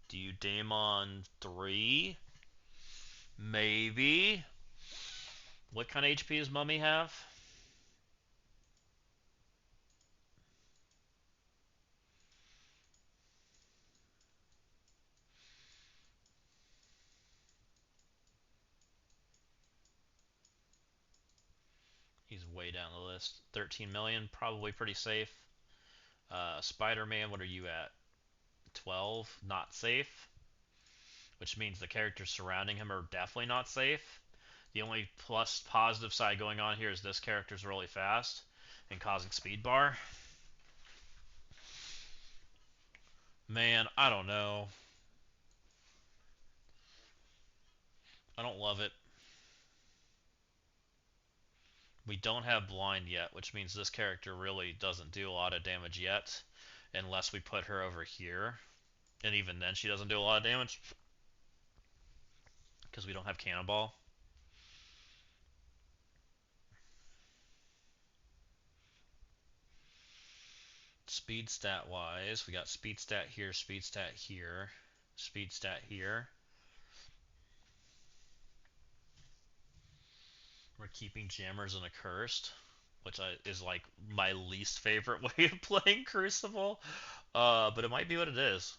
do you daemon 3? Maybe. What kind of HP does Mummy have? He's way down the list. 13 million, probably pretty safe. Spider-Man, what are you at? 12, not safe. Which means the characters surrounding him are definitely not safe. The only plus positive side going on here is this character's really fast and causing speed bar. Man, I don't know. I don't love it. We don't have blind yet, which means this character really doesn't do a lot of damage yet, unless we put her over here. And even then she doesn't do a lot of damage, because we don't have Cannonball. Speed stat wise, we got speed stat here, speed stat here, speed stat here. We're keeping Jammers and Accursed, which is like my least favorite way of playing Crucible. But it might be what it is.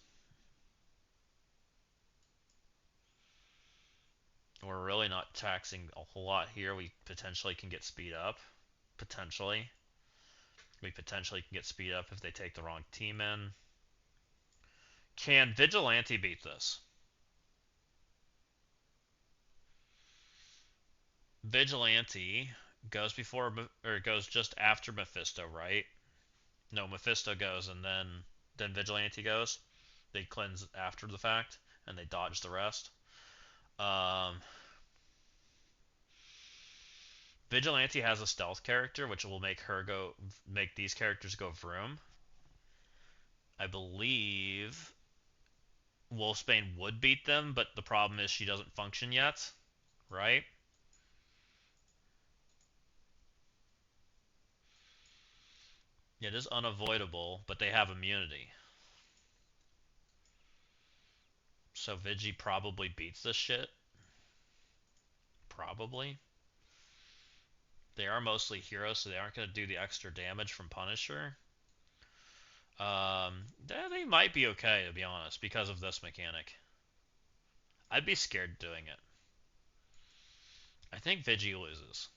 We're really not taxing a whole lot here. We potentially can get speed up. Potentially. We potentially can get speed up if they take the wrong team in. Can Vigilante beat this? Vigilante goes before or goes just after Mephisto, right? No, Mephisto goes and then Vigilante goes. They cleanse after the fact and they dodge the rest. Um, Vigilante has a stealth character, which will make these characters go vroom. I believe Wolfsbane would beat them, but the problem is she doesn't function yet, right? It is unavoidable, but they have immunity. So Vigi probably beats this shit. Probably. They are mostly heroes, so they aren't going to do the extra damage from Punisher. They might be okay, to be honest, because of this mechanic. I'd be scared doing it. I think Vigi loses.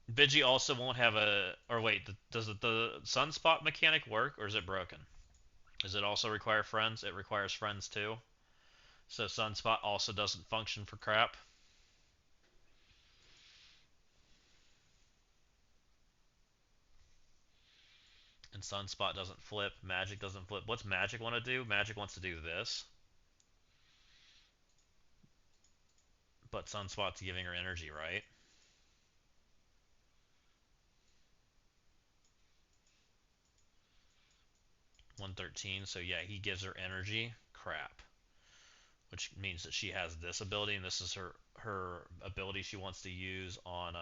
Vigi also won't have a... Or wait, does the Sunspot mechanic work, or is it broken? Does it also require friends? It requires friends too. So Sunspot also doesn't function for crap. And Sunspot doesn't flip. Magic doesn't flip. What's Magic want to do? Magic wants to do this. But Sunspot's giving her energy, right? 113, so yeah, he gives her energy. Crap. Which means that she has this ability, and this is her ability she wants to use on,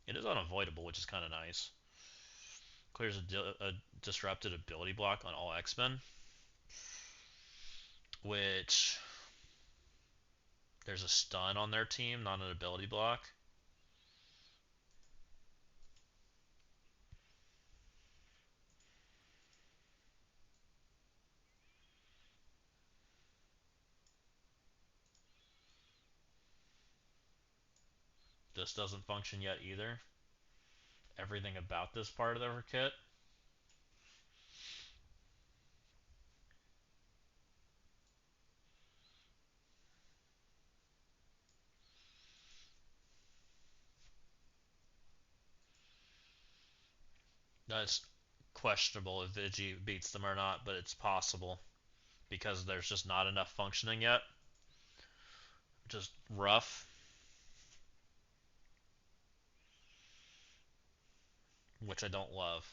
it is unavoidable, which is kind of nice. Clears a disrupted ability block on all X-Men. Which, there's a stun on their team, not an ability block. This doesn't function yet either. Everything about this part of their kit. That's questionable if Vigi beats them or not, but it's possible because there's just not enough functioning yet. Just rough, which I don't love.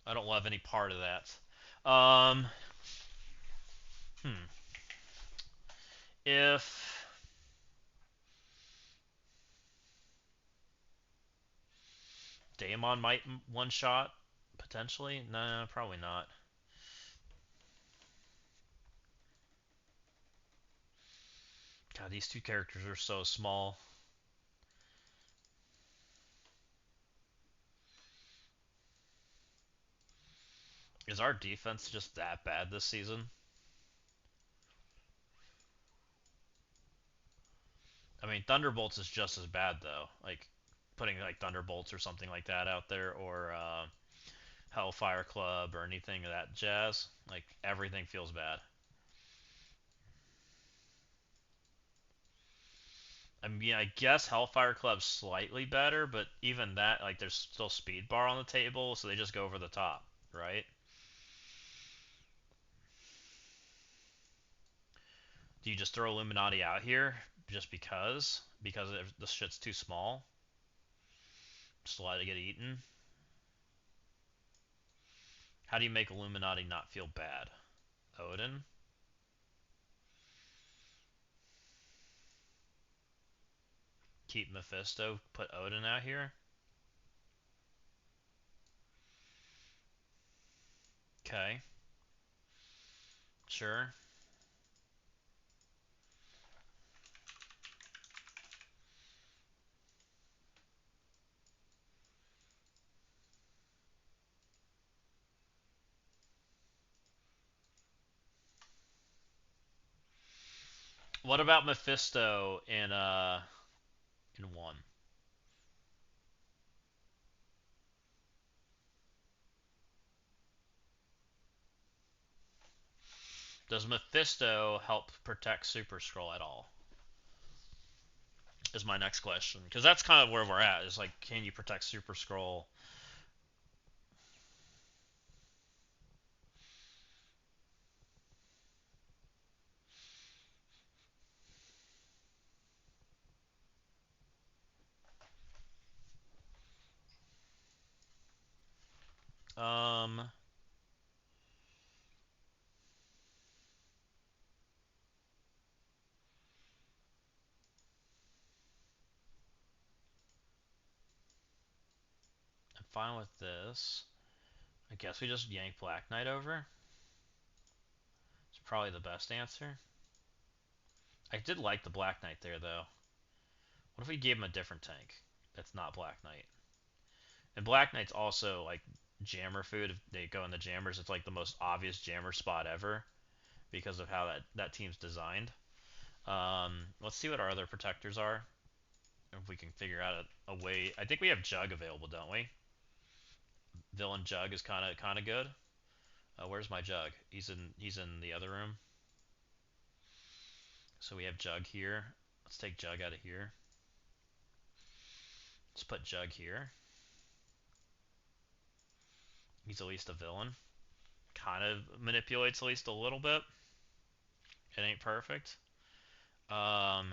I don't love any part of that. Um, hmm. If Daemon might one shot potentially, no, probably not. God, these two characters are so small. Is our defense just that bad this season? I mean, Thunderbolts is just as bad though. Like putting like Thunderbolts or something like that out there, or Hellfire Club or anything of that jazz. Like everything feels bad. I mean, I guess Hellfire Club's slightly better, but even that, like, there's still speed bar on the table, so they just go over the top, right? Do you just throw Illuminati out here just because? Because the shit's too small? Just let it get eaten? How do you make Illuminati not feel bad? Odin? Keep Mephisto, put Odin out here? Okay, sure. What about Mephisto in one? Does Mephisto help protect Super Skrull at all? Is my next question, because that's kind of where we're at. Is like, can you protect Super Skrull? I'm fine with this. I guess we just yank Black Knight over. It's probably the best answer. I did like the Black Knight there, though. What if we gave him a different tank that's not Black Knight? And Black Knight's also like jammer food. If they go in the jammers, it's like the most obvious jammer spot ever because of how that team's designed. Let's see what our other protectors are. If we can figure out a way. I think we have Jug available, don't we? Villain Jug is kind of good. Where's my Jug? He's in the other room. So we have Jug here. Let's take Jug out of here. Let's put Jug here. He's at least a villain. Kind of manipulates at least a little bit. It ain't perfect. Um,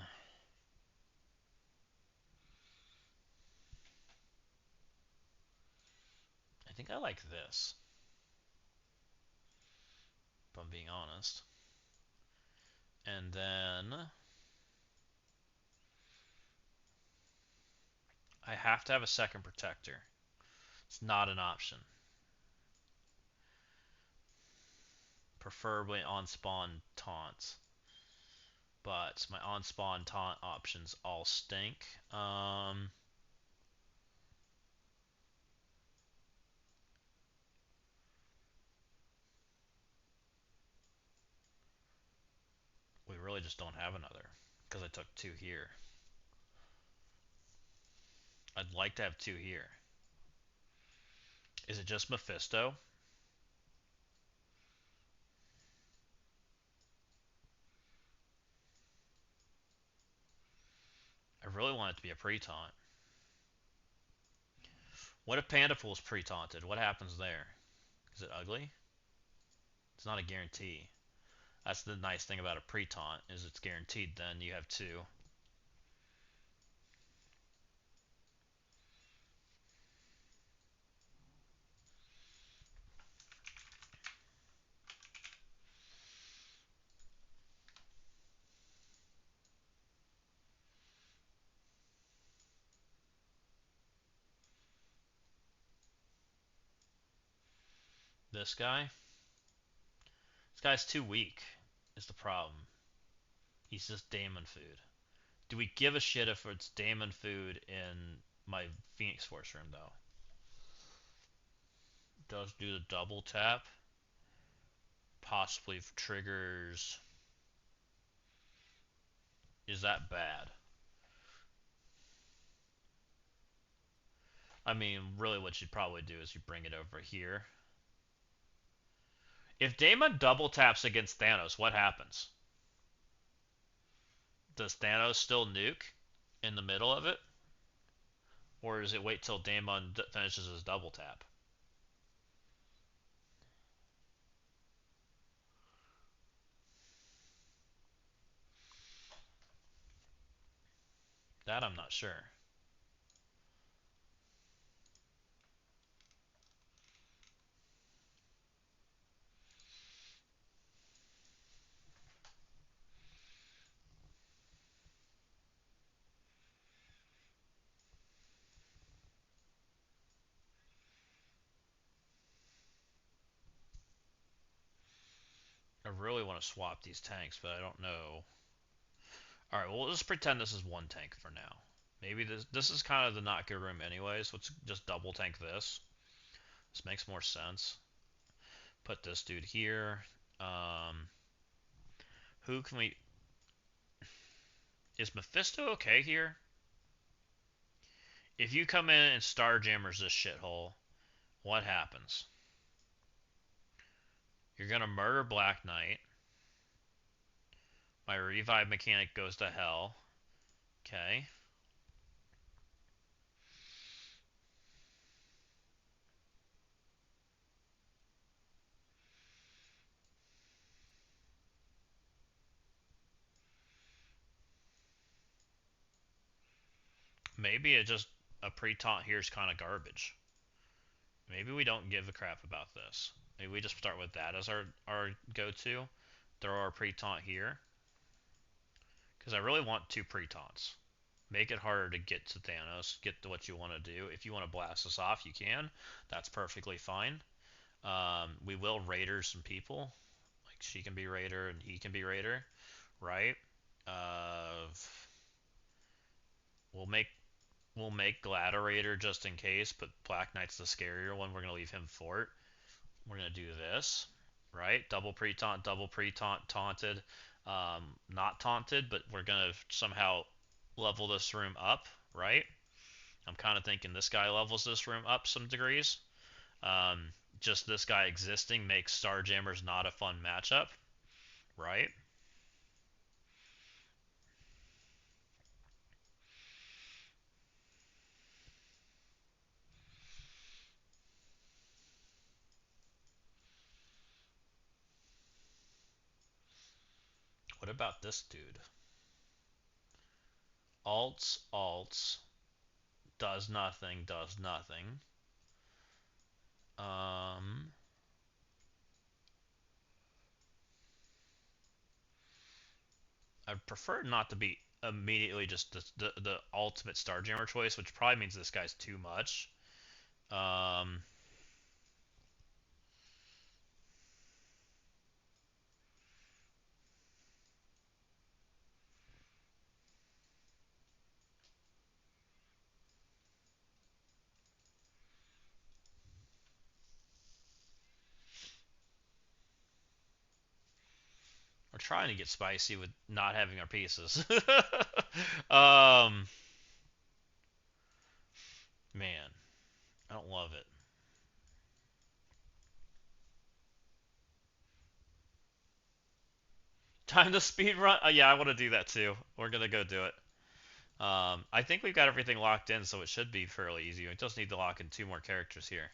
I think I like this, if I'm being honest. And then I have to have a second protector. It's not an option. Preferably on spawn taunts. But my on spawn taunt options all stink. We really just don't have another because I took two here. I'd like to have two here. Is it just Mephisto? I really want it to be a pre-taunt. What if Pandapool's pre-taunted? What happens there? Is it ugly? It's not a guarantee. That's the nice thing about a pre-taunt, is it's guaranteed then you have two. this guy. This guy's too weak, is the problem. He's just Daemon food. Do we give a shit if it's Daemon food in my Phoenix Force room, though? Does do the double tap. Possibly triggers. Is that bad? I mean, really what you'd probably do is you bring it over here. If Daemon double taps against Thanos, what happens? Does Thanos still nuke in the middle of it? Or does it wait till Daemon finishes his double tap? That I'm not sure. I really want to swap these tanks, but I don't know. Alright, well, let's pretend this is one tank for now. Maybe this is kind of the not good room anyways. Let's just double tank this. This makes more sense. Put this dude here. Who can we... Is Mephisto okay here? If you come in and Starjammers this shithole, what happens? You're gonna murder Black Knight. My revive mechanic goes to hell. Okay. Maybe it just... A pre-taunt here is kind of garbage. Maybe we don't give a crap about this. Maybe we just start with that as our go-to. Throw our pre-taunt here. Because I really want two pre-taunts. Make it harder to get to Thanos. Get to what you want to do. If you want to blast us off, you can. That's perfectly fine. We will Raider some people. Like, she can be Raider and he can be Raider. Right? Uh, we'll make we'll make Gladiator just in case, but Black Knight's the scarier one. We're gonna leave him fort. We're gonna do this, right? Double pre-taunt, double pre-taunt, taunted, not taunted, but we're gonna somehow level this room up, right? I'm kind of thinking this guy levels this room up some degrees. Um, just this guy existing makes Starjammers not a fun matchup, right? What about this dude? Alts, alts, does nothing, does nothing. Um, I prefer not to be immediately just the ultimate Starjammer choice, which probably means this guy's too much. Um, we're trying to get spicy with not having our pieces. um, man, I don't love it. Time to speed run. Yeah, I want to do that too. We're gonna go do it. I think we've got everything locked in, so it should be fairly easy. We just need to lock in two more characters here.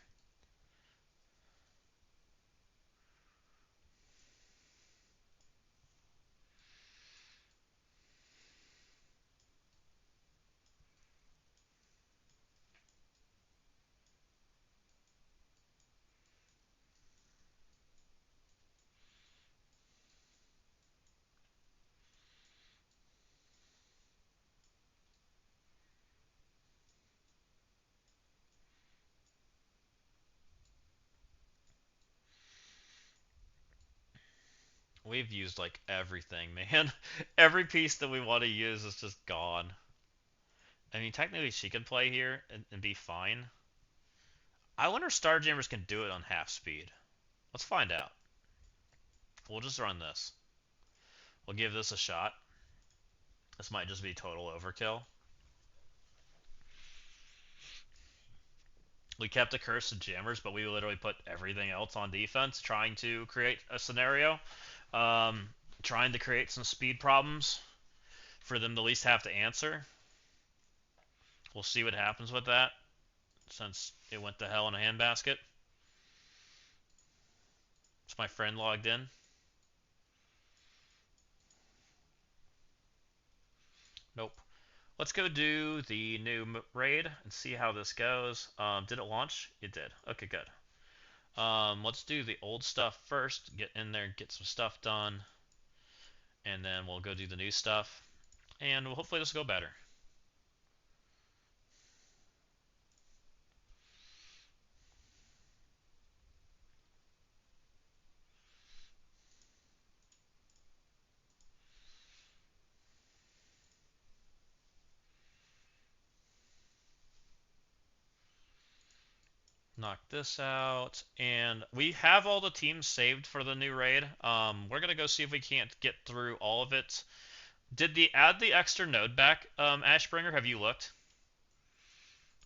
We've used like everything, man. Every piece that we want to use is just gone. I mean, technically she could play here and be fine. I wonder if Starjammers can do it on half speed. Let's find out. We'll just run this. We'll give this a shot. This might just be total overkill. We kept the curse of jammers, but we literally put everything else on defense, trying to create a scenario, um, trying to create some speed problems for them to at least have to answer. We'll see what happens with that, since it went to hell in a handbasket. Is my friend logged in? Nope. Let's go do the new raid and see how this goes. Did it launch? It did. Okay, good. Let's do the old stuff first. Get in there, get some stuff done, and then we'll go do the new stuff. And hopefully this will go better. Knock this out, and we have all the teams saved for the new raid. We're gonna go see if we can't get through all of it. Did the add the extra node back, Ashbringer? Have you looked?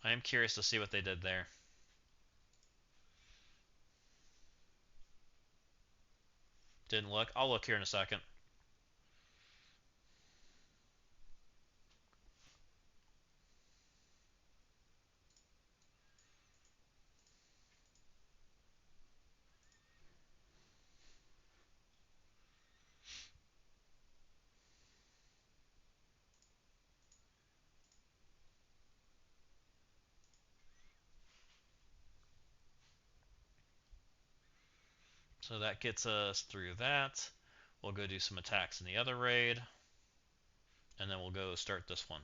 I am curious to see what they did there. Didn't look. I'll look here in a second. So that gets us through that. We'll go do some attacks in the other raid, and then we'll go start this one.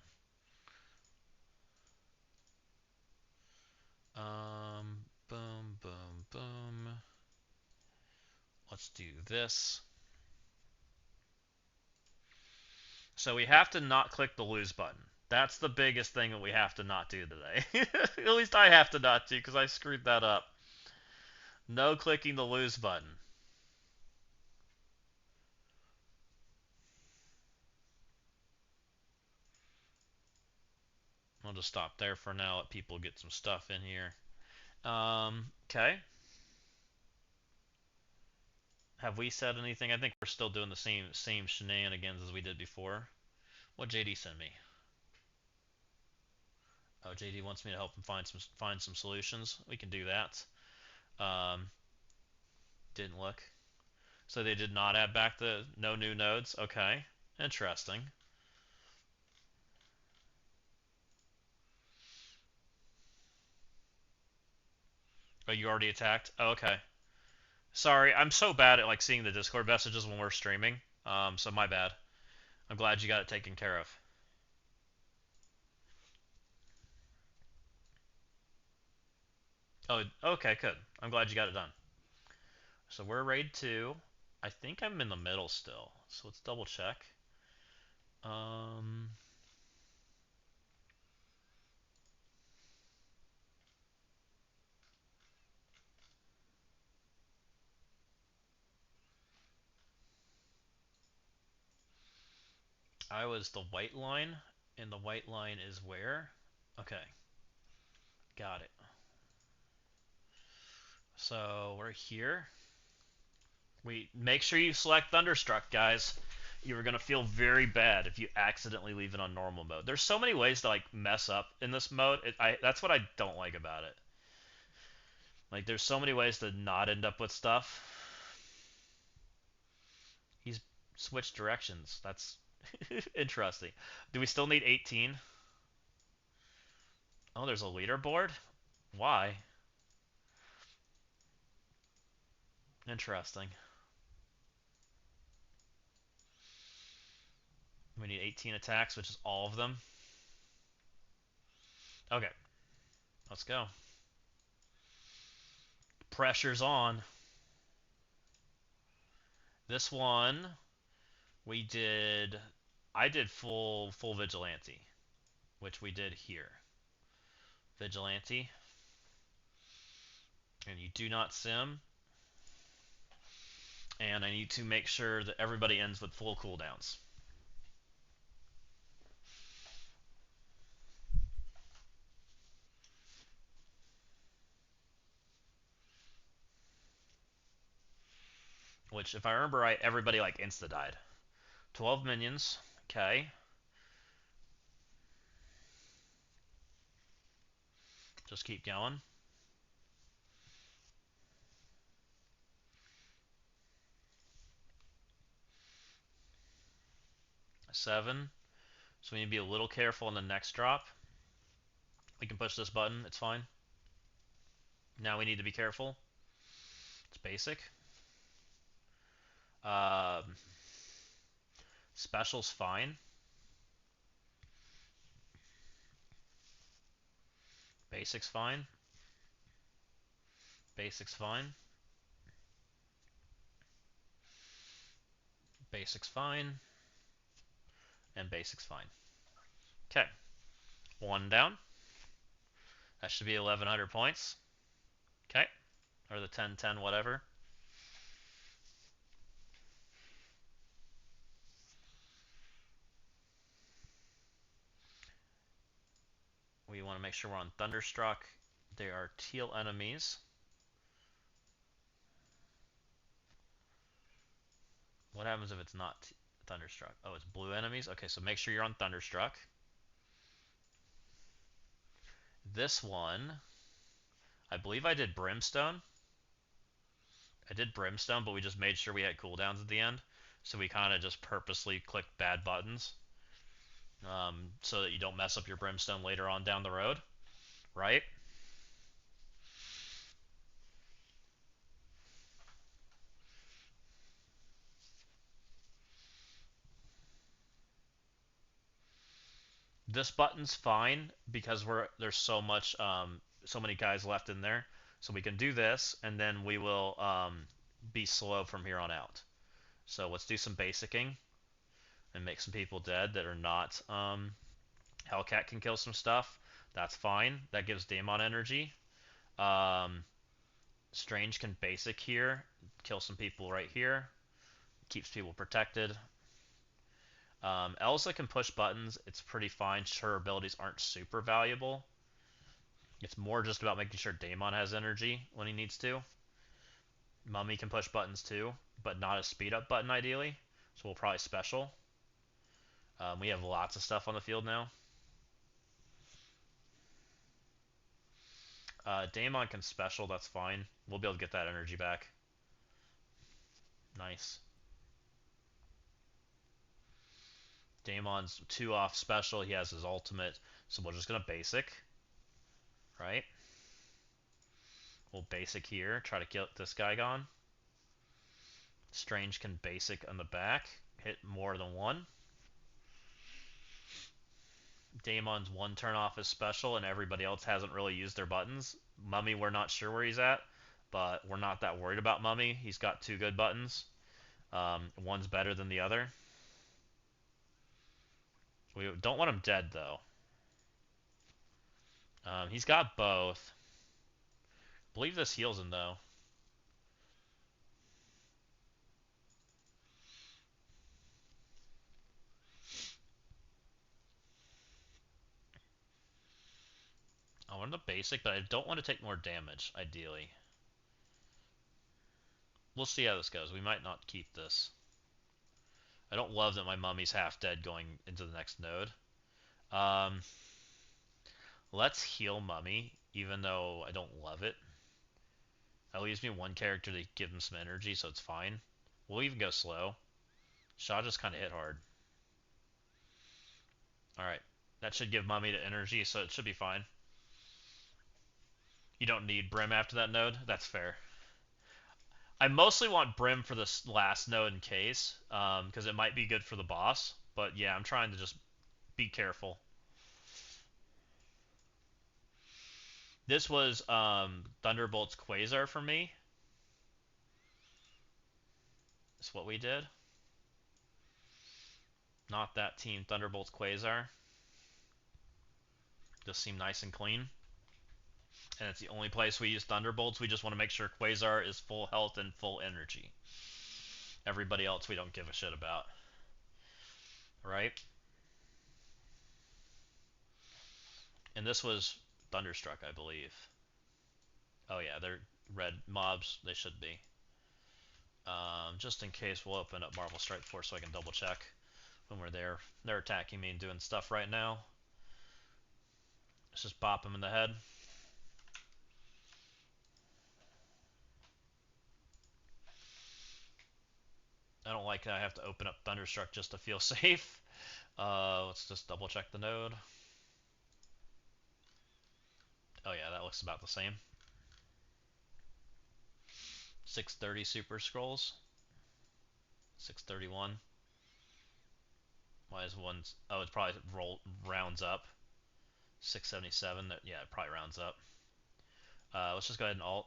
Boom, boom, boom. Let's do this. So we have to not click the lose button. That's the biggest thing that we have to not do today. At least I have to not do, because I screwed that up. No clicking the lose button. I'll just stop there for now, let people get some stuff in here. Okay. Have we said anything? I think we're still doing the same shenanigans as we did before. What JD send me? Oh, JD wants me to help him find some solutions. We can do that. Um, didn't look. So they did not add back the no new nodes. Okay, interesting. Oh, you already attacked? Oh, okay. Sorry, I'm so bad at like seeing the Discord messages when we're streaming. So my bad. I'm glad you got it taken care of. Oh, okay, good. I'm glad you got it done. So we're raid 2. I think I'm in the middle still. So let's double check. Um, I was the white line, and the white line is where? Okay, got it. So we're here. We make sure you select Thunderstruck, guys. You're gonna feel very bad if you accidentally leave it on normal mode. There's so many ways to like mess up in this mode. That's what I don't like about it. Like there's so many ways to not end up with stuff. He's switched directions. That's interesting. Do we still need 18? Oh, there's a leaderboard? Why? Interesting. We need 18 attacks, which is all of them. Okay, let's go. Pressure's on. This one we did. I did full vigilante, which we did here. Vigilante, and you do not sim. And I need to make sure that everybody ends with full cooldowns. Which, if I remember right, everybody like insta died. 12 minions. Okay. Just keep going. 7. So we need to be a little careful on the next drop. We can push this button. It's fine. Now we need to be careful. It's basic. Um, Special's fine. Basic's fine. Basic's fine. Basic's fine. And basic's fine. Okay. One down. That should be 1,100 points. Okay. Or the 10-10, whatever. We want to make sure we're on Thunderstruck. They are teal enemies. What happens if it's not Thunderstruck? Oh, it's blue enemies? Okay, so make sure you're on Thunderstruck. This one, I believe I did Brimstone. I did Brimstone, but we just made sure we had cooldowns at the end. So we kind of just purposely clicked bad buttons so that you don't mess up your Brimstone later on down the road, right? This button's fine because there's so many guys left in there, so we can do this, and then we will be slow from here on out. So let's do some basicing and make some people dead that are not Hellcat can kill some stuff. That's fine. That gives Daemon energy. Um, Strange can basic here, kill some people right here, keeps people protected. Elsa can push buttons. It's pretty fine. Her abilities aren't super valuable. It's more just about making sure Daemon has energy when he needs to. Mummy can push buttons too, but not a speed up button ideally. So we'll probably special. We have lots of stuff on the field now. Daemon can special, that's fine. We'll be able to get that energy back. Nice. Daemon's 2 off special, he has his ultimate, so we're just gonna basic. Right? We'll basic here, try to get this guy gone. Strange can basic on the back, hit more than one. Daemon's 1 turn off his special, and everybody else hasn't really used their buttons. Mummy, we're not sure where he's at, but we're not that worried about Mummy. He's got 2 good buttons. One's better than the other. We don't want him dead, though. He's got both. I believe this heals him, though. I want the basic, but I don't want to take more damage, ideally. We'll see how this goes. We might not keep this. I don't love that my mummy's half dead going into the next node. Um, let's heal mummy, even though I don't love it. That leaves me 1 character to give him some energy, so it's fine. We'll even go slow. Shaw just kind of hit hard. Alright. That should give mummy the energy, so it should be fine. You don't need Brim after that node? That's fair. I mostly want Brim for this last node in case, because it might be good for the boss. But yeah, I'm trying to just be careful. This was Thunderbolt's Quasar for me. Is what we did. Not that team. Thunderbolts Quasar. Just seem nice and clean. And it's the only place we use Thunderbolts. We just want to make sure Quasar is full health and full energy. Everybody else we don't give a shit about. Right? And this was Thunderstruck, I believe. Oh yeah, they're red mobs. They should be. Just in case, we'll open up Marvel Strike Force so I can double check when we're there. They're attacking me and doing stuff right now. Let's just bop them in the head. I don't like that I have to open up Thunderstruck just to feel safe. Let's just double check the node. Oh yeah, that looks about the same. 630 Super Scrolls. 631. Why is one? Oh, it probably rounds up. 677. That, yeah, it probably rounds up. Let's just go ahead and alt.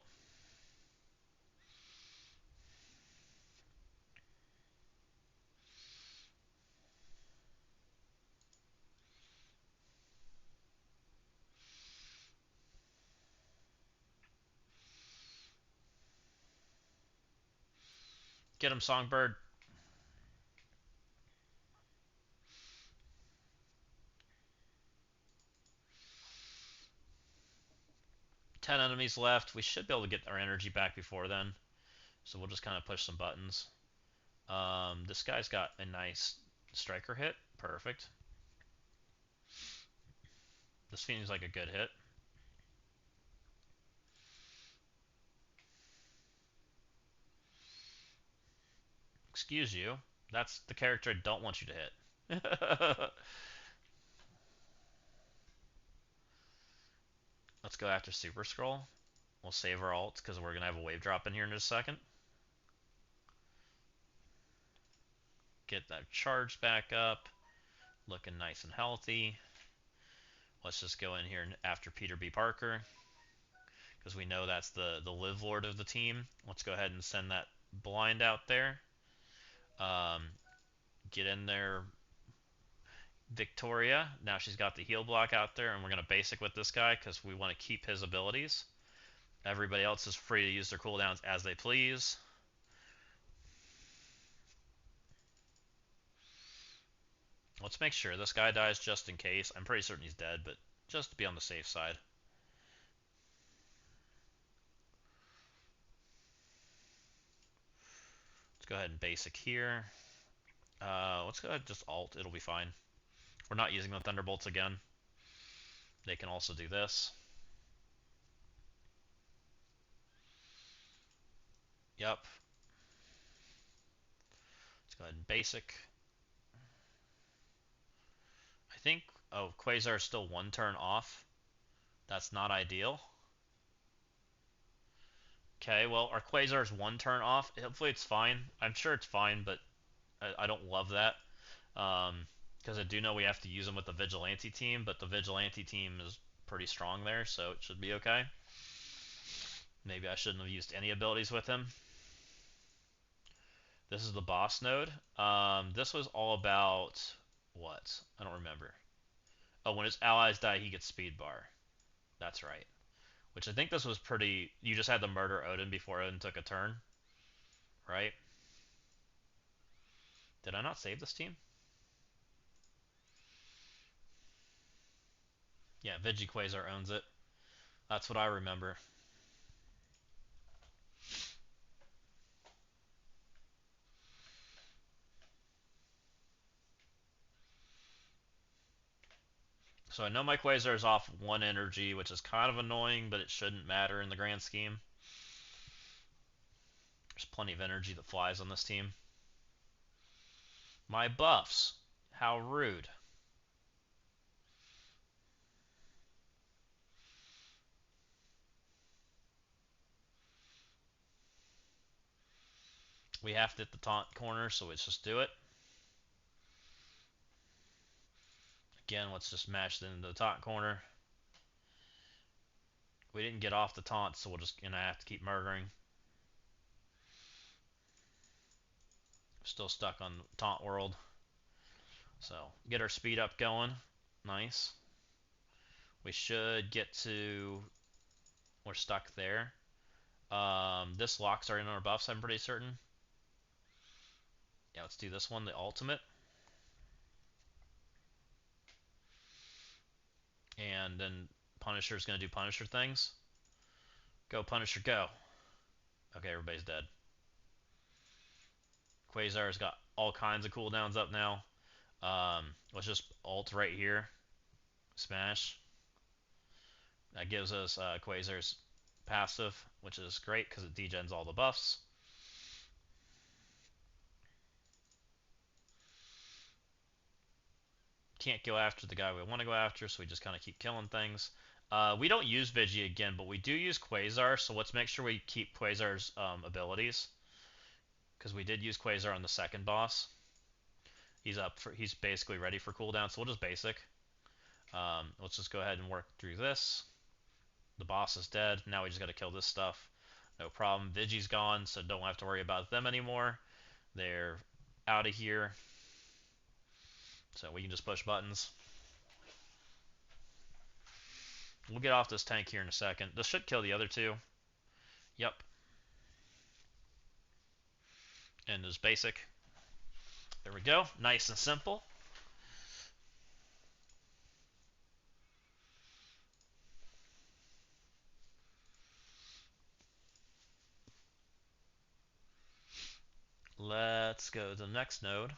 Get him, Songbird. 10 enemies left. We should be able to get our energy back before then. So we'll just kind of push some buttons. This guy's got a nice striker hit. Perfect. This seems like a good hit. Excuse you. That's the character I don't want you to hit. Let's go after Super Scroll. We'll save our ults because we're going to have a wave drop in here in just a second. Get that charge back up. Looking nice and healthy. Let's just go in here after Peter B. Parker because we know that's the live lord of the team. Let's go ahead and send that blind out there. Get in there, Victoria. Now she's got the heal block out there, and we're going to basic with this guy because we want to keep his abilities. Everybody else is free to use their cooldowns as they please. Let's make sure this guy dies just in case. I'm pretty certain he's dead, but just to be on the safe side. Let's go ahead and basic here. Let's go ahead and just alt. It'll be fine. We're not using the Thunderbolts again. They can also do this. Yep. Let's go ahead and basic. I think, oh, Quasar is still one turn off. That's not ideal. Okay, well, our Quasar is one turn off. Hopefully it's fine. I'm sure it's fine, but I don't love that. Because I do know we have to use him with the Vigilante team, but the Vigilante team is pretty strong there, so it should be okay. Maybe I shouldn't have used any abilities with him. This is the boss node. This was all about what? I don't remember. Oh, when his allies die, he gets speed bar. That's right. Which I think this was pretty. You just had to murder Odin before Odin took a turn, right? Did I not save this team? Yeah, VigiQuasar owns it. That's what I remember. So I know my Quasar is off one energy, which is kind of annoying, but it shouldn't matter in the grand scheme. There's plenty of energy that flies on this team. My buffs. How rude. We have to hit the taunt corner, so let's just do it. Again, let's just mash it into the taunt corner. We didn't get off the taunt, so we'll just gonna have to keep murdering. Still stuck on Taunt World. So get our speed up going. Nice. We should get to... We're stuck there. This locks our in our buffs, I'm pretty certain. Yeah, let's do this one, the ultimate. And then Punisher's gonna do Punisher things. Go, Punisher, go. Okay, everybody's dead. Quasar's got all kinds of cooldowns up now. Let's just ult right here. Smash. That gives us Quasar's passive, which is great because it degens all the buffs. Can't go after the guy we want to go after, so we just kind of keep killing things. We don't use Vigi again, but we do use Quasar, so let's make sure we keep Quasar's abilities. Because we did use Quasar on the second boss. He's basically ready for cooldown, so we'll just basic. Let's just go ahead and work through this. The boss is dead. Now we just got to kill this stuff. No problem. Vigi's gone, so don't have to worry about them anymore. They're out of here. So we can just push buttons. We'll get off this tank here in a second. This should kill the other two. Yep. And there's basic. There we go. Nice and simple. Let's go to the next node.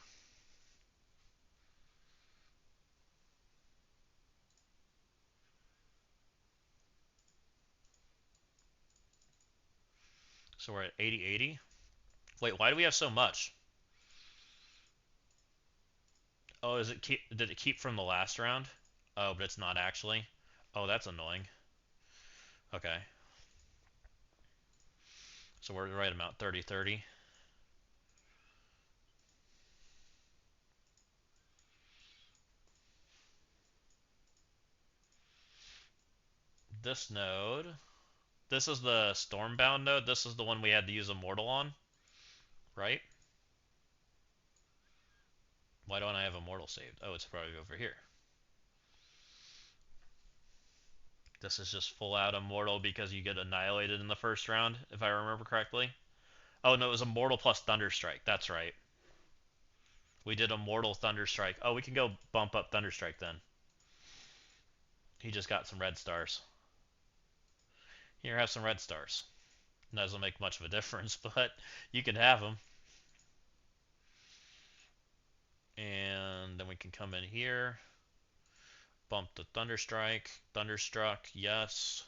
So we're at 80-80. Wait, why do we have so much? Oh, did it keep from the last round? Oh, but it's not actually. Oh, that's annoying. Okay. So we're right about 30-30. This node. This is the Stormbound node. This is the one we had to use Immortal on, right? Why don't I have Immortal saved? Oh, it's probably over here. This is just full out Immortal because you get annihilated in the first round, if I remember correctly. Oh, no, it was Immortal plus Thunderstrike. That's right. We did Immortal Thunderstrike. Oh, we can go bump up Thunderstrike then. He just got some red stars. Here, have some red stars. Doesn't make much of a difference, but you can have them. And then we can come in here. Bump the Thunderstrike. Thunderstruck, yes.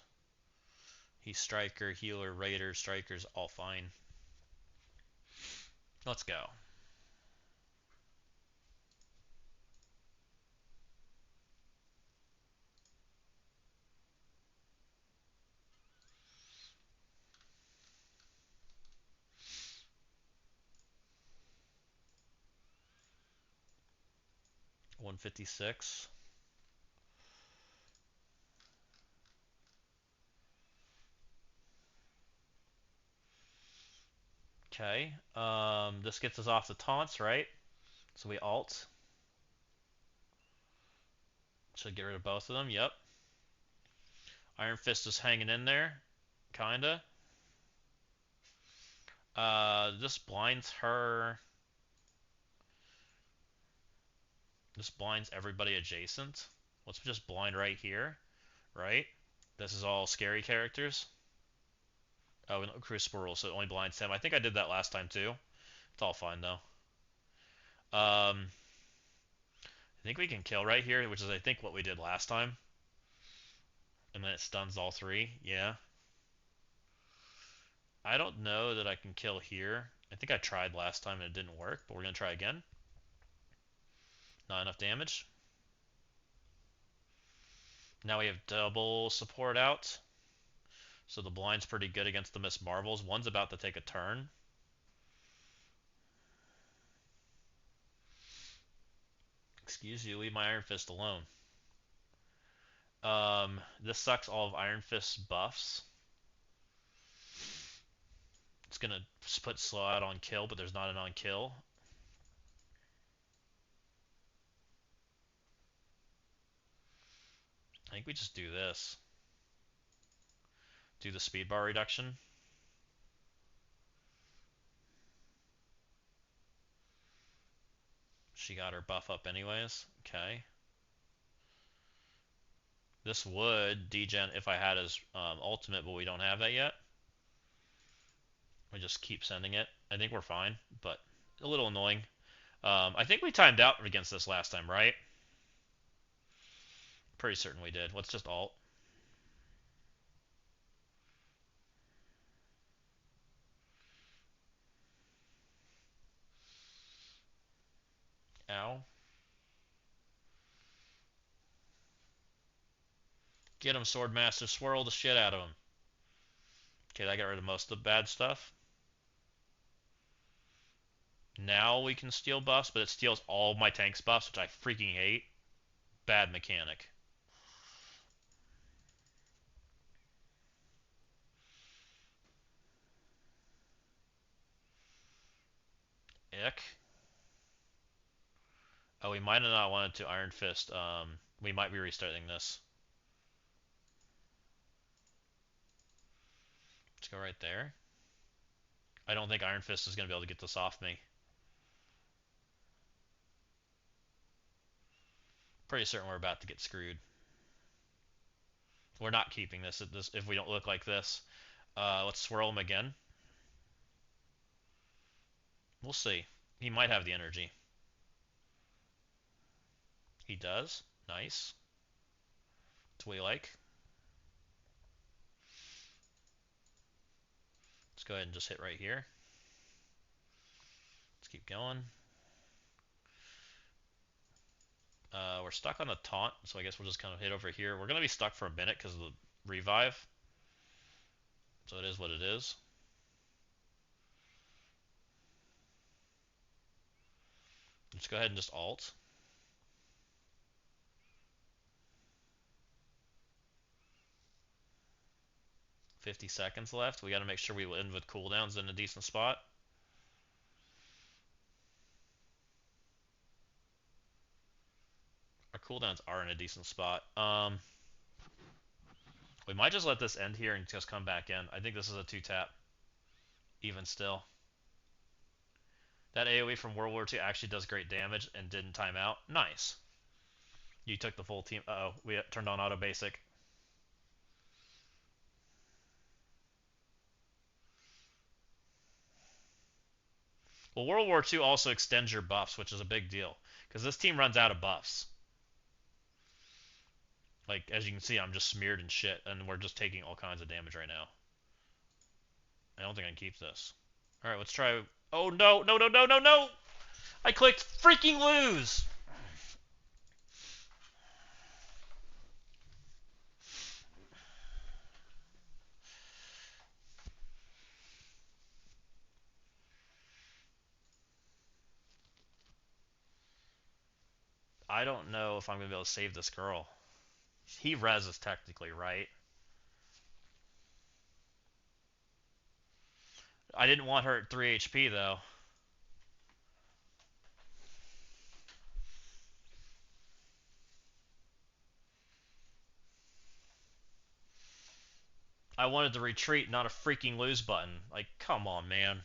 He's Striker, Healer, Raider, Striker's all fine. Let's go. $156. Okay. This gets us off the taunts, right? So we alt. Should get rid of both of them. Yep. Iron Fist is hanging in there. Kinda. This blinds her. This blinds everybody adjacent. Let's just blind right here. Right? This is all scary characters. Oh, no, Crucible rule, so it only blinds him. I think I did that last time too. It's all fine though. I think we can kill right here, which is I think what we did last time. And then it stuns all three. Yeah. I don't know that I can kill here. I think I tried last time and it didn't work, but we're gonna try again. Not enough damage. Now we have double support out. So the blind's pretty good against the Miss Marvels. One's about to take a turn. Excuse you, leave my Iron Fist alone. This sucks all of Iron Fist's buffs. It's gonna put slow out on kill, but there's not an on kill. think we just do this. Do the speed bar reduction. She got her buff up anyways. Okay. This would degen if I had his ultimate, but we don't have that yet. We just keep sending it. I think we're fine, but a little annoying. I think we timed out against this last time, right? Pretty certain we did. Let's just alt. Ow. Get him, Swordmaster. Swirl the shit out of him. Okay, that got rid of most of the bad stuff. Now we can steal buffs, but it steals all my tank's buffs, which I freaking hate. Bad mechanic. Ick. Oh, we might have not wanted to Iron Fist. We might be restarting this. Let's go right there. I don't think Iron Fist is going to be able to get this off me. Pretty certain we're about to get screwed. We're not keeping this if we don't look like this. Let's swirl him again. We'll see. He might have the energy. He does. Nice. That's what we like. Let's go ahead and just hit right here. Let's keep going. We're stuck on a taunt, so I guess we'll just kind of hit over here. We're going to be stuck for a minute because of the revive. So it is what it is. Let's go ahead and just alt. $50 left. We got to make sure we end with cooldowns in a decent spot. Our cooldowns are in a decent spot. We might just let this end here and just come back in. I think this is a 2-tap. Even still. That AoE from World War II actually does great damage and didn't time out. Nice. You took the full team. Uh-oh. We turned on auto basic. Well, World War II also extends your buffs, which is a big deal. Because this team runs out of buffs. Like, as you can see, I'm just smeared and shit, and we're just taking all kinds of damage right now. I don't think I can keep this. Alright, let's try... Oh, no, no, no, no, no, no! I clicked freaking lose! I don't know if I'm going to be able to save this girl. He reses technically, right? I didn't want her at 3 HP, though. I wanted to retreat, not a freaking lose button. Like, come on, man.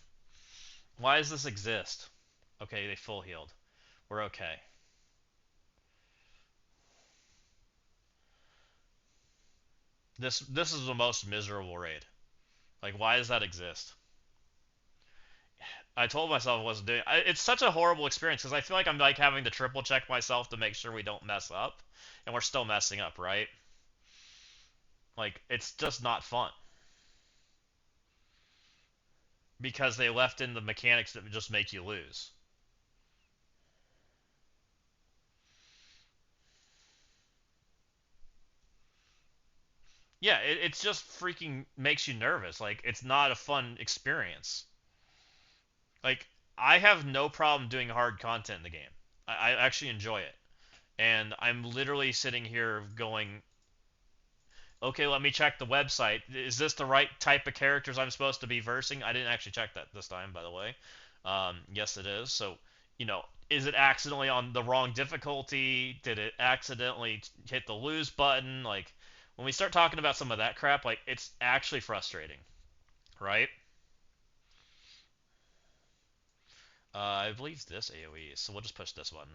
Why does this exist? Okay, they full healed. We're okay. This is the most miserable raid. Like, why does that exist? I told myself I wasn't doing it. It's such a horrible experience because I feel like I'm like having to triple check myself to make sure we don't mess up, and we're still messing up, right? Like, it's just not fun because they left in the mechanics that just make you lose. Yeah, it's just freaking makes you nervous. Like, it's not a fun experience. Like, I have no problem doing hard content in the game. I actually enjoy it. And I'm literally sitting here going, okay, let me check the website. Is this the right type of characters I'm supposed to be versing? I didn't actually check that this time, by the way. Yes, it is. So, is it accidentally on the wrong difficulty? Did it accidentally hit the lose button? Like, when we start talking about some of that crap, like, it's actually frustrating, right? I believe this AoE, so we'll just push this button.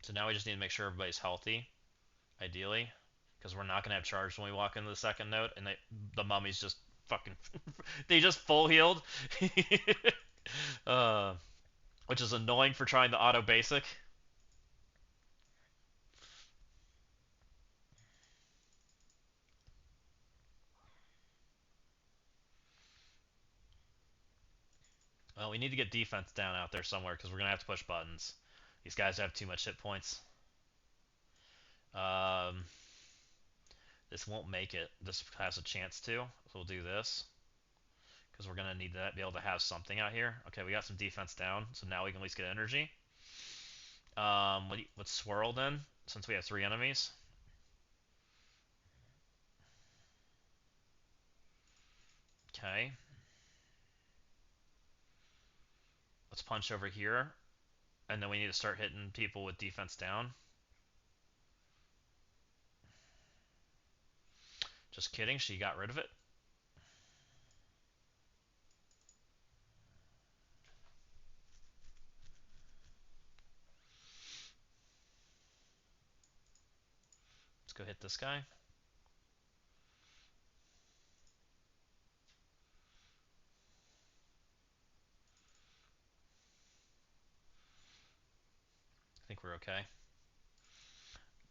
So now we just need to make sure everybody's healthy, ideally, because we're not gonna have charge when we walk into the second node, and the mummies just fucking they just full healed, uh, which is annoying for trying the auto basic. Well, we need to get defense down out there somewhere because we're gonna have to push buttons. These guys have too much hit points. Um, this won't make it. This has a chance to. So we'll do this because we're gonna need to be able to have something out here. Okay, we got some defense down, so now we can at least get energy. Let's swirl then, since we have 3 enemies. Okay, let's punch over here, and then we need to start hitting people with defense down. Just kidding, she got rid of it. Let's go hit this guy. I think we're okay.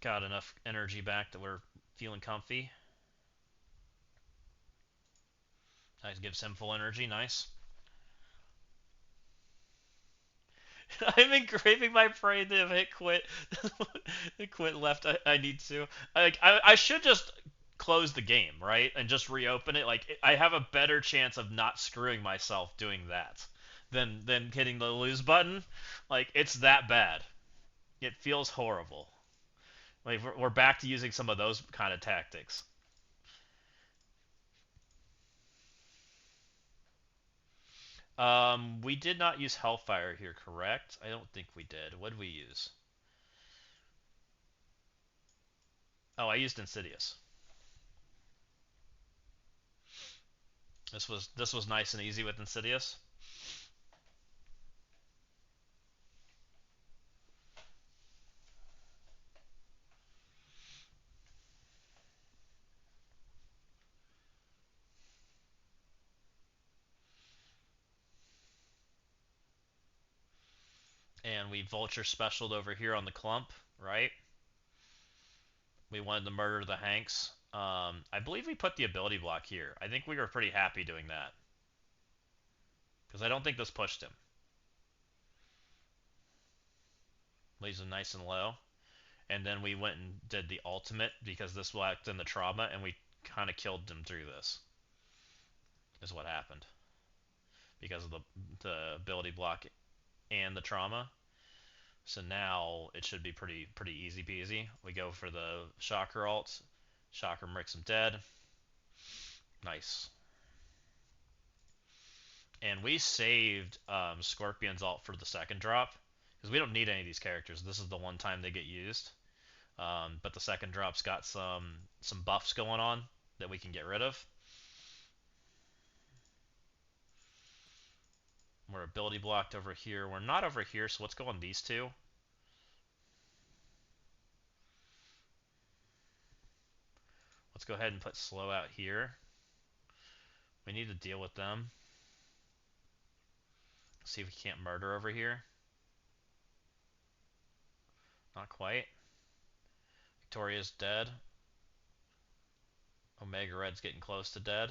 Got enough energy back that we're feeling comfy. That gives him full energy, nice. I'm engraving my brain to have hit quit. Quit left. I need to. I should just close the game, right? And just reopen it. Like, I have a better chance of not screwing myself doing that than hitting the lose button. Like, it's that bad. It feels horrible. Like, we're back to using some of those kind of tactics. We did not use Hellfire here, correct? I don't think we did. What did we use? Oh, I used Insidious. This was nice and easy with Insidious. And we vulture specialed over here on the clump, right? We wanted to murder the Hanks. I believe we put the ability block here. I think we were pretty happy doing that because I don't think this pushed him. Leaves him nice and low. And then we went and did the ultimate because this lacked in the trauma, and we kind of killed him through this. Is what happened because of the ability block and the trauma. So now it should be pretty easy peasy. We go for the Shocker ult. Shocker makes him dead. Nice. And we saved Scorpion's ult for the second drop because we don't need any of these characters. This is the one time they get used. But the second drop's got some buffs going on that we can get rid of. We're ability blocked over here. We're not over here, so let's go on these two. Let's go ahead and put slow out here. We need to deal with them. See if we can't murder over here. Not quite. Victoria's dead. Omega Red's getting close to dead.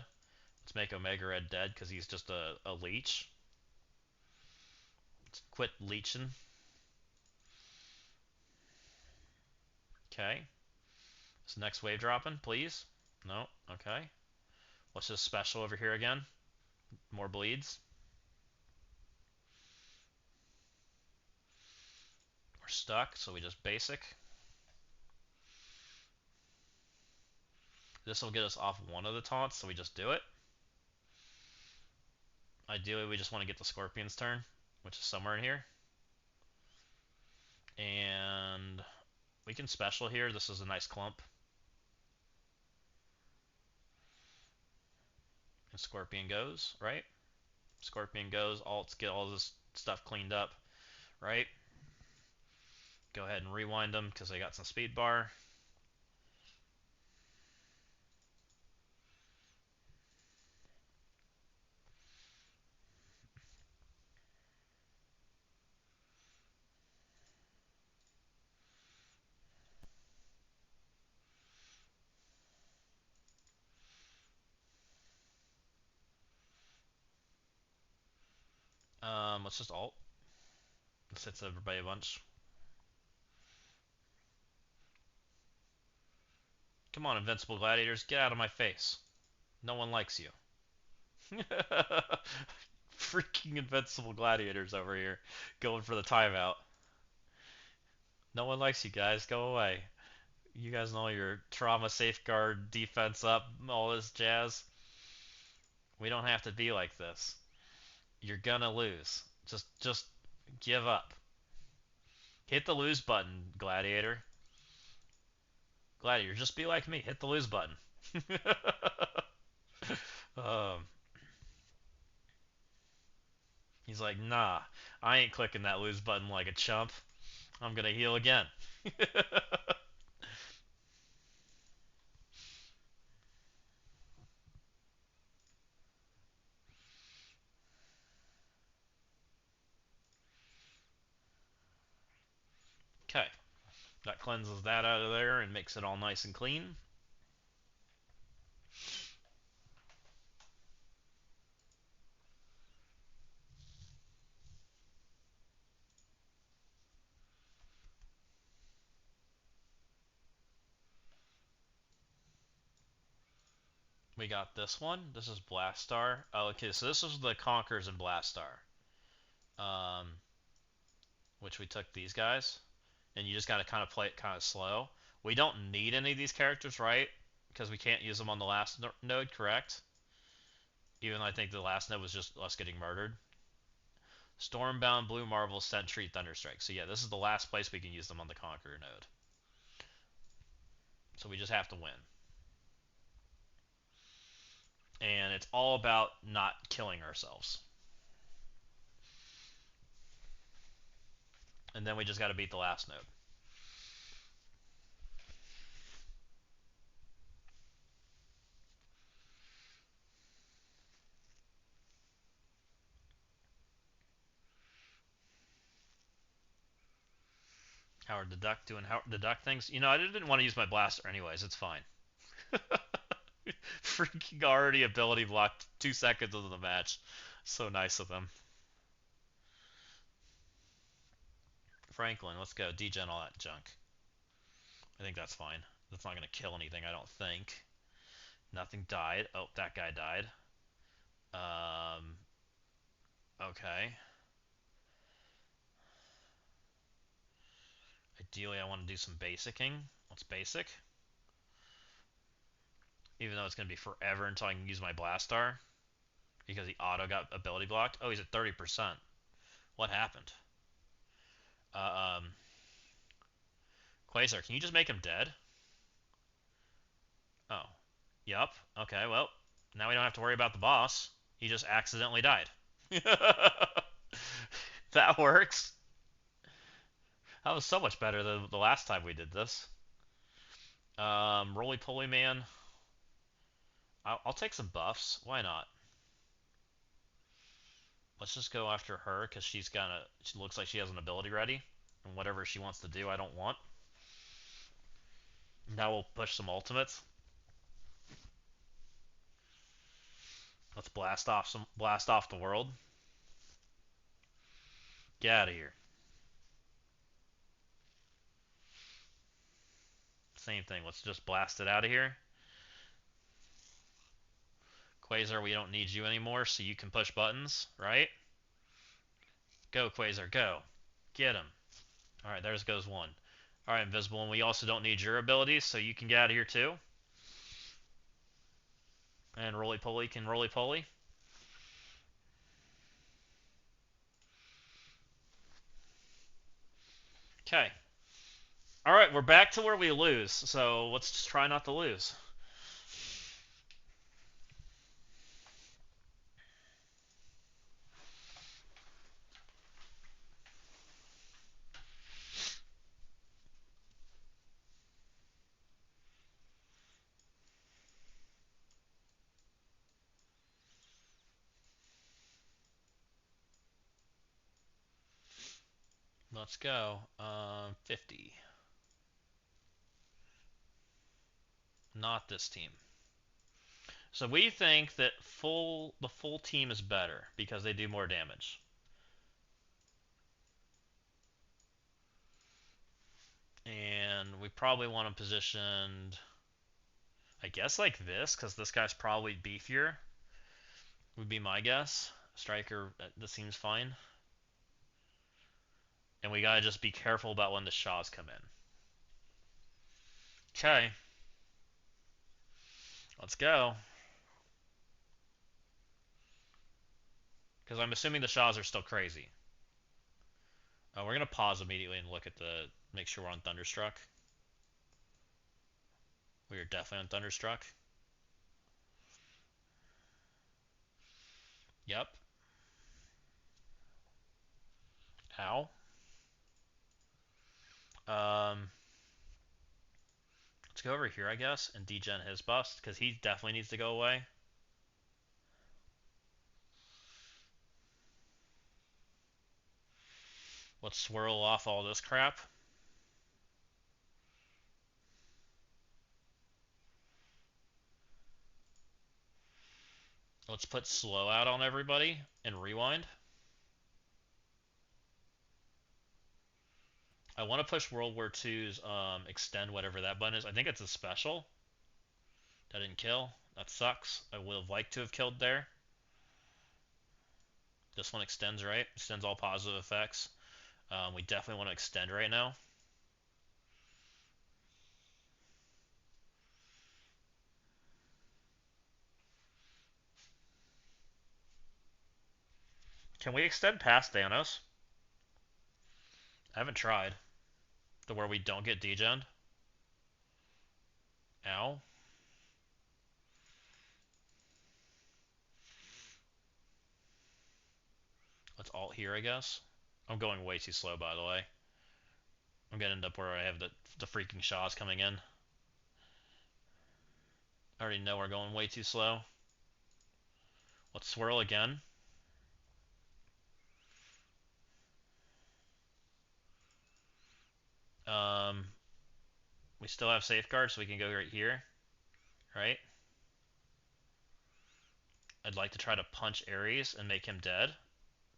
Let's make Omega Red dead because he's just a leech. Let's quit leeching. Okay. Is the next wave dropping, please? No? Okay. Let's just special over here again. More bleeds. We're stuck, so we just basic. This will get us off one of the taunts, so we just do it. Ideally, we just want to get the Scorpion's turn, which is somewhere in here. And we can special here. This is a nice clump. And Scorpion goes, right? Scorpion goes, alts get all this stuff cleaned up, right? Go ahead and rewind them because they got some speed bar. Let's just alt. This hits everybody a bunch. Come on, Invincible Gladiators, get out of my face. No one likes you. Freaking Invincible Gladiators over here, going for the timeout. No one likes you guys, go away. You guys know your trauma safeguard, defense up, all this jazz. We don't have to be like this. You're gonna lose. Just give up. Hit the lose button, Gladiator. Gladiator, just be like me. Hit the lose button. um, he's like, nah, I ain't clicking that lose button like a chump. I'm gonna heal again. Okay, that cleanses that out of there and makes it all nice and clean. We got this one. This is Blastar. Oh, okay, so this is the Conquerors and Blastar. Um, which we took these guys. And you just gotta kind of play it kind of slow. We don't need any of these characters, right? Because we can't use them on the last node, correct? Even though I think the last node was just us getting murdered. Stormbound, Blue Marvel, Sentry, Thunderstrike. So yeah, this is the last place we can use them on the Conqueror node. So we just have to win. And it's all about not killing ourselves. And then we just gotta beat the last node. Howard the Duck doing Howard the Duck things. You know, I didn't want to use my blaster anyways. It's fine. Freaking already ability blocked 2 seconds into the match. So nice of them. Franklin, let's go. Degen all that junk. I think that's fine. That's not going to kill anything, I don't think. Nothing died. Oh, that guy died. Um, okay. Ideally, I want to do some basicking. What's basic? Even though it's going to be forever until I can use my Blastar. Because the auto got ability blocked. Oh, he's at 30%. What happened? Um, Quasar, can you just make him dead? Oh. Yup. Okay, well, now we don't have to worry about the boss. He just accidentally died. That works. That was so much better than the last time we did this. Roly Poly Man. I'll take some buffs. Why not? Let's just go after her because she looks like she has an ability ready. And whatever she wants to do, I don't want. Now we'll push some ultimates. Let's blast off the world. Get out of here. Same thing. Let's just blast it out of here. Quasar, we don't need you anymore, so you can push buttons, right? Go, Quasar, go. Get him. Alright, there goes one. Alright, invisible, and we also don't need your abilities, so you can get out of here too. And roly poly can roly poly. Okay. Alright, we're back to where we lose, so let's just try not to lose. Let's go. 50. Not this team. So we think that the full team is better because they do more damage. And we probably want them positioned, I guess, like this, because this guy's probably beefier, would be my guess. Striker, that seems fine. And we gotta just be careful about when the Shaws come in. Okay, let's go. Because I'm assuming the Shaws are still crazy. We're gonna pause immediately and look at make sure we're on Thunderstruck. We are definitely on Thunderstruck. Yep. Ow. Um, let's go over here, I guess, and degen his bust, because he definitely needs to go away. Let's swirl off all this crap. Let's put slow out on everybody and rewind. I want to push World War II's extend whatever that button is. I think it's a special. That didn't kill. That sucks. I would have liked to have killed there. This one extends, right? Extends all positive effects. We definitely want to extend right now. Can we extend past Thanos? I haven't tried. To where we don't get degened. Ow. Let's alt here, I guess. I'm going way too slow, by the way. I'm gonna end up where I have the freaking Shaws coming in. I already know we're going way too slow. Let's swirl again. Um, we still have safeguards, so we can go right here, right? I'd like to try to punch Ares and make him dead.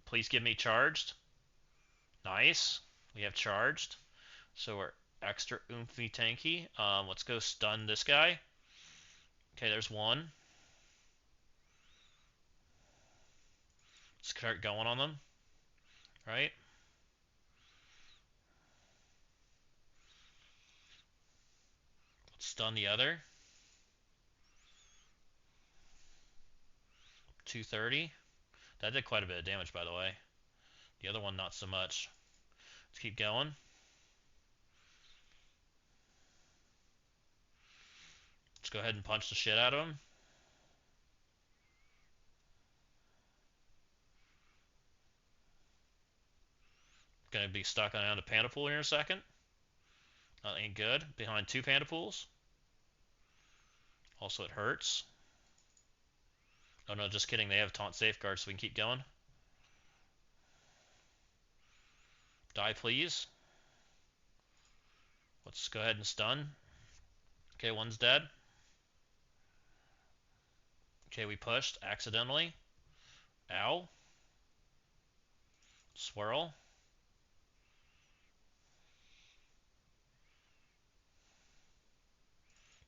Please give me charged. Nice. We have charged. So we're extra oomphy tanky. Let's go stun this guy. Okay, there's one. Let's start going on them. Right? Let's stun the other. 230. That did quite a bit of damage, by the way. The other one, not so much. Let's keep going. Let's go ahead and punch the shit out of him. Gonna be stuck on a panda pool here in a second. That ain't good. Behind two panda pools. Also, it hurts. Oh no, just kidding. They have taunt safeguard, so we can keep going. Die, please. Let's go ahead and stun. Okay, one's dead. Okay, we pushed accidentally. Ow. Swirl.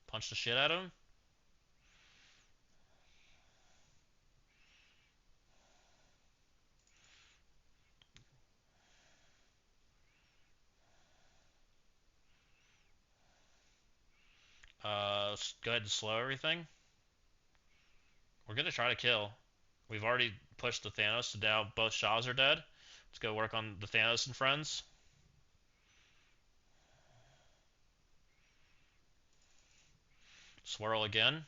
Punch the shit out of him. Go ahead and slow everything. We're gonna try to kill. We've already pushed the Thanos, so now both Shaws are dead. Let's go work on the Thanos and friends. Swirl again.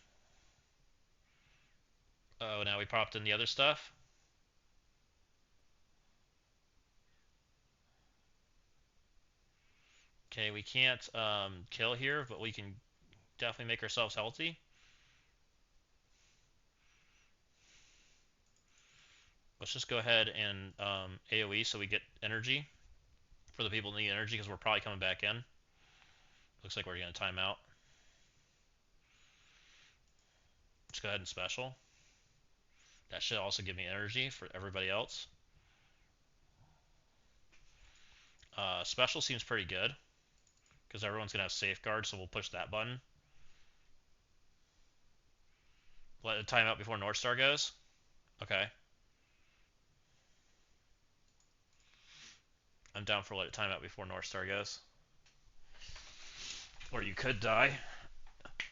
Oh, now we popped in the other stuff. Okay, we can't kill here, but we can definitely make ourselves healthy. Let's just go ahead and AoE so we get energy for the people who need energy because we're probably coming back in. Looks like we're going to time out. Let's go ahead and special. That should also give me energy for everybody else. Special seems pretty good because everyone's going to have safeguard, so we'll push that button. Let it time out before North Star goes. Okay. I'm down for let it time out before North Star goes. Or you could die.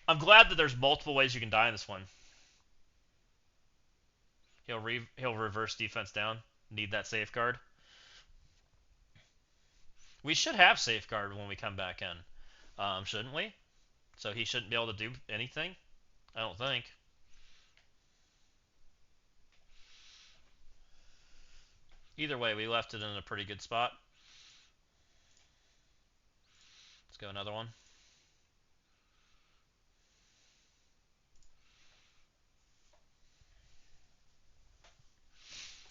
I'm glad that there's multiple ways you can die in this one. He'll reverse defense down. Need that safeguard. We should have safeguard when we come back in, shouldn't we? So he shouldn't be able to do anything. I don't think. Either way, we left it in a pretty good spot. Let's go another one.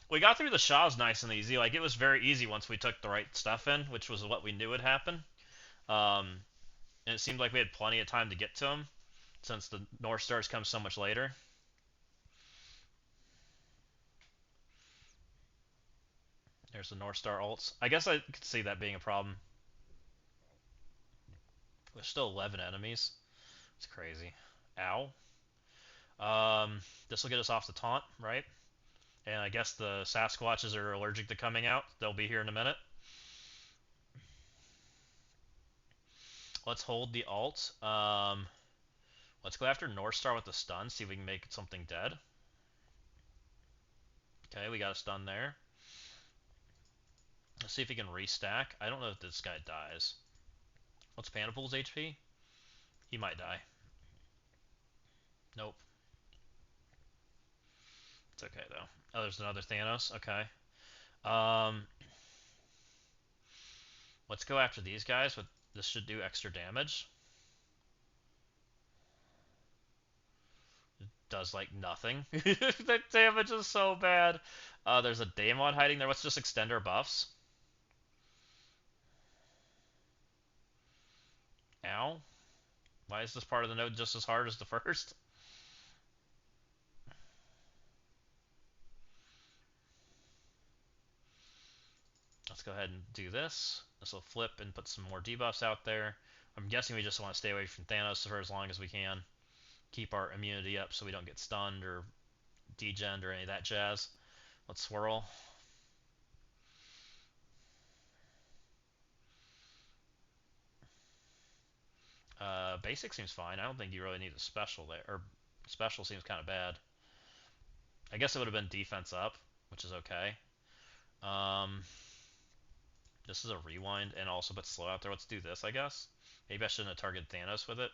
We got through the Shaws nice and easy. Like, it was very easy once we took the right stuff in, which was what we knew would happen. Um, and it seemed like we had plenty of time to get to him, since the North Stars come so much later. There's the North Star ults. I guess I could see that being a problem. There's still 11 enemies. It's crazy. Ow. This will get us off the taunt, right? And I guess the Sasquatches are allergic to coming out. They'll be here in a minute. Let's hold the alt. Let's go after North Star with the stun, see if we can make something dead. Okay, we got a stun there. Let's see if he can restack. I don't know if this guy dies. What's Panapool's HP? He might die. Nope. It's okay, though. Oh, there's another Thanos. Okay. Um, let's go after these guys. But this should do extra damage. It does, like, nothing. That damage is so bad. There's a Daemon hiding there. Let's just extend our buffs. Ow. Why is this part of the node just as hard as the first? Let's go ahead and do this. This will flip and put some more debuffs out there. I'm guessing we just want to stay away from Thanos for as long as we can. Keep our immunity up so we don't get stunned or degened or any of that jazz. Let's swirl. Basic seems fine. I don't think you really need a special there. Or special seems kind of bad. I guess it would have been defense up, which is okay. This is a rewind and also put slow out there. Let's do this, I guess. Maybe I shouldn't have targeted Thanos with it.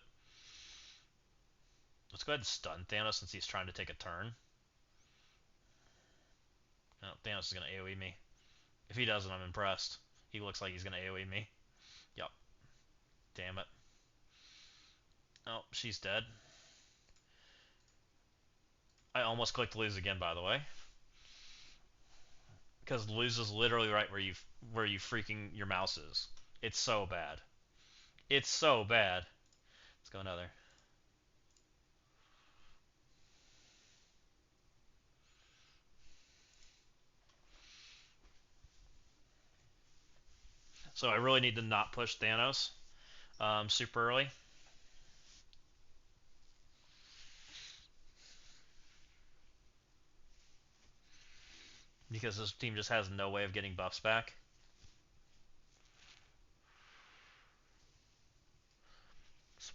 Let's go ahead and stun Thanos since he's trying to take a turn. No, Thanos is going to AoE me. If he doesn't, I'm impressed. He looks like he's going to AoE me. Yup. Damn it. Oh, she's dead. I almost clicked lose again, by the way. Because lose is literally right where you freaking your mouse is. It's so bad. It's so bad. Let's go another. So I really need to not push Thanos super early. Because this team just has no way of getting buffs back.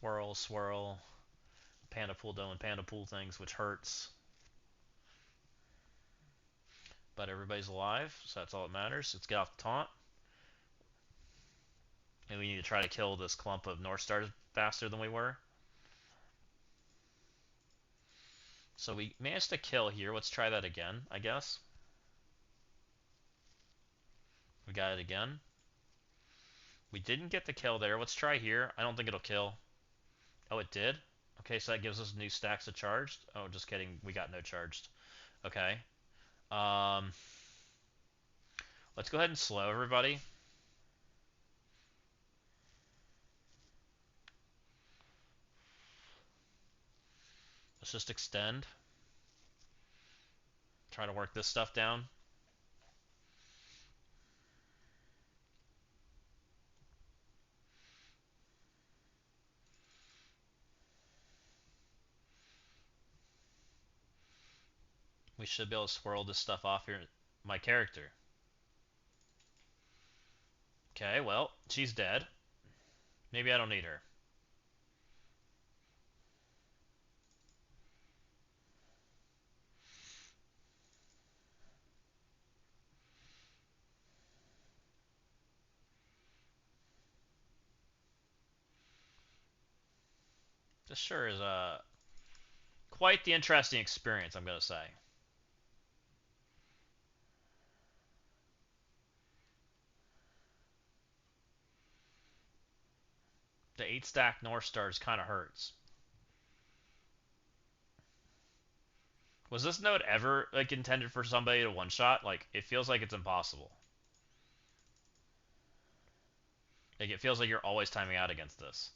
Swirl, swirl. Panda pool doing panda pool things, which hurts. But everybody's alive, so that's all that matters. Let's get off the taunt. And we need to try to kill this clump of North Stars faster than we were. So we managed to kill here. Let's try that again, I guess. We got it again. We didn't get the kill there. Let's try here. I don't think it'll kill. Oh, it did? Okay, so that gives us new stacks of charged. Oh, just kidding. We got no charged. Okay. Um, let's go ahead and slow everybody. Let's just extend. Try to work this stuff down. We should be able to swirl this stuff off here. My character. Okay, well, she's dead. Maybe I don't need her. This sure is quite the interesting experience, I'm going to say. The 8-stack North Stars kind of hurts. Was this node ever like intended for somebody to one-shot? Like, it feels like it's impossible. Like, it feels like you're always timing out against this.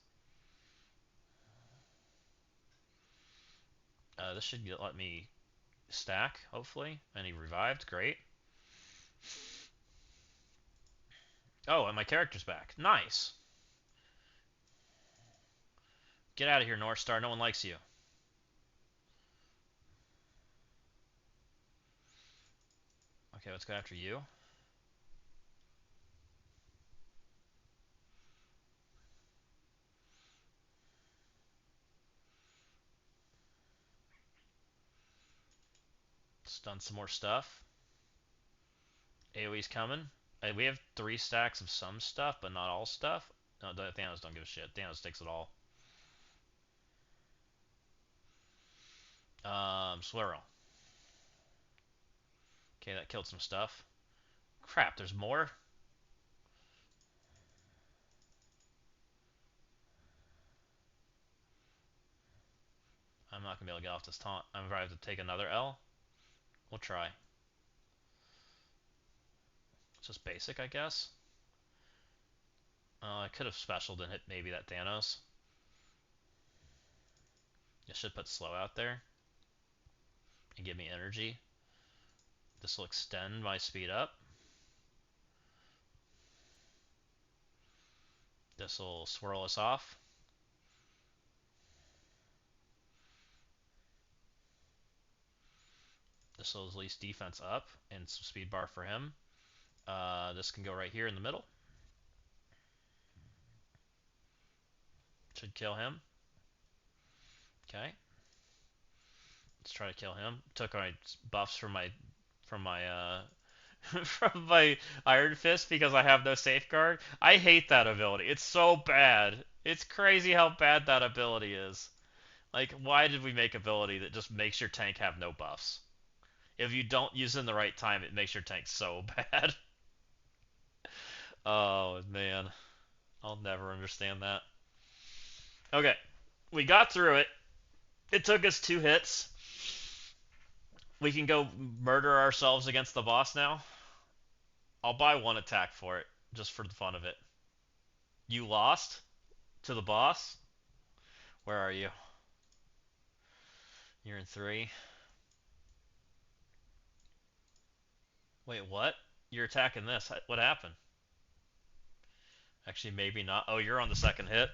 This should let me stack, hopefully. And he revived. Great. Oh, and my character's back. Nice. Get out of here, North Star. No one likes you. Okay, let's go after you. Stun some more stuff. AoE's coming. We have 3 stacks of some stuff, but not all stuff. No, Thanos don't give a shit. Thanos takes it all. Swirl. Okay, that killed some stuff. Crap, there's more? I'm not gonna be able to get off this taunt. I'm gonna have to take another L. We'll try. It's just basic, I guess. I could have specialed and hit maybe that Thanos. I should put slow out there and give me energy. This will extend my speed up. This will swirl us off. This will at least defense up and some speed bar for him. This can go right here in the middle. Should kill him. Okay. Let's try to kill him. Took my buffs from my from my Iron Fist because I have no safeguard. I hate that ability. It's so bad. It's crazy how bad that ability is. Like, why did we make ability that just makes your tank have no buffs? If you don't use it in the right time, it makes your tank so bad. Oh, man. I'll never understand that. Okay. We got through it. It took us 2 hits. We can go murder ourselves against the boss now. I'll buy 1 attack for it, just for the fun of it. You lost to the boss? Where are you? You're in 3. Wait, what? You're attacking this. What happened? Actually, maybe not. Oh, you're on the second hit.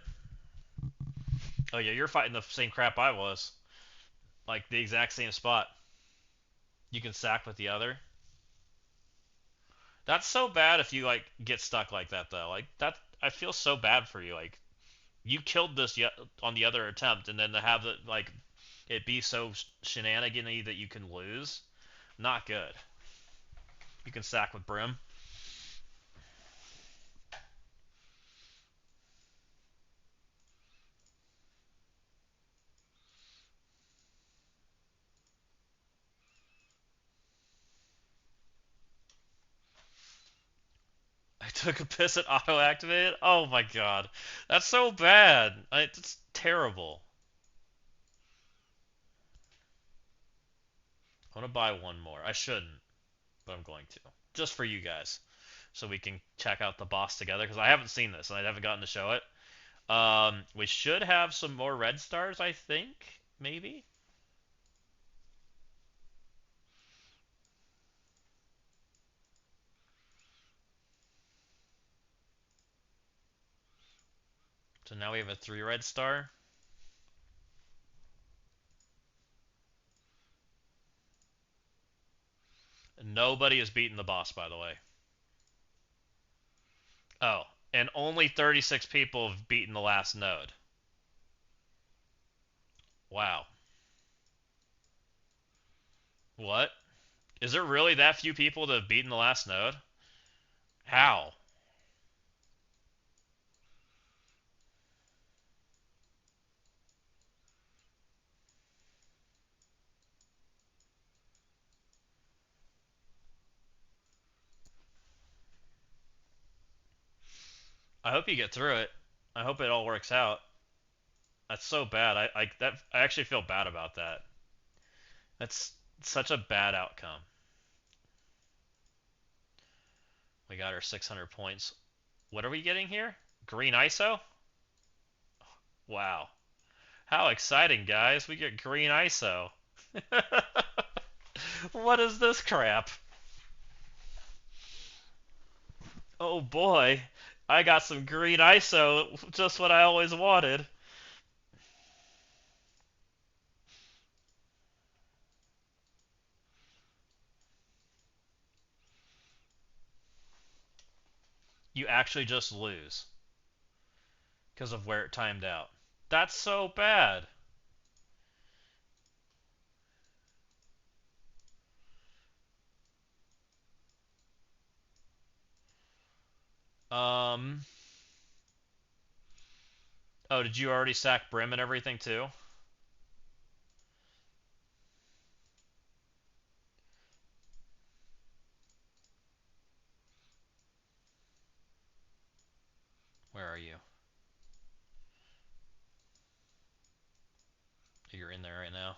Oh, yeah, you're fighting the same crap I was. Like, the exact same spot. You can sack with the other. That's so bad if you, like, get stuck like that, though. Like, that... I feel so bad for you. Like, You killed this on the other attempt, and then to have it like it be so shenanigany that you can lose, not good. You can sack with Brim. I took a piss at auto activated. Oh my god, that's so bad. It's terrible. I want to buy one more. I shouldn't, but I'm going to, just for you guys, so we can check out the boss together. Because I haven't seen this and I haven't gotten to show it. We should have some more red stars, I think, maybe. So now we have a 3 red star. Nobody has beaten the boss, by the way. Oh, and only 36 people have beaten the last node. Wow. What? Is there really that few people that have beaten the last node? How? I hope you get through it. I hope it all works out. That's so bad. I actually feel bad about that. That's such a bad outcome. We got our 600 points. What are we getting here? Green ISO? Wow. How exciting, guys. We get green ISO. What is this crap? Oh boy. I got some green ISO, just what I always wanted. You actually just lose because of where it timed out. That's so bad. Um. Oh, did you already sack Brim and everything too? Where are you? You're in there right now.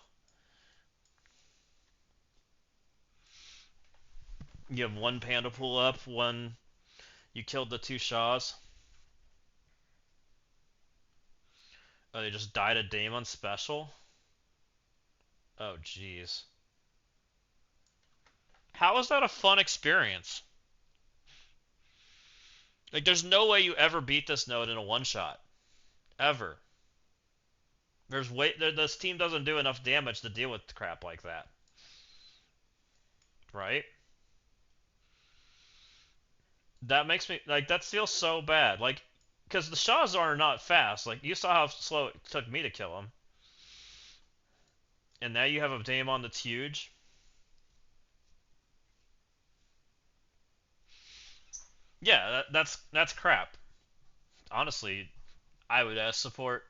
You have one panda pool up, one. You killed the 2 Shaws. Oh, they just died a Daemon special? Oh, jeez. How is that a fun experience? Like, there's no way you ever beat this node in a one shot. Ever. This team doesn't do enough damage to deal with crap like that. Right? That makes me, like, that feels so bad. Like, because the Shaws are not fast. Like, you saw how slow it took me to kill him. And now you have a Daemon that's huge. Yeah, that's crap. Honestly, I would ask support.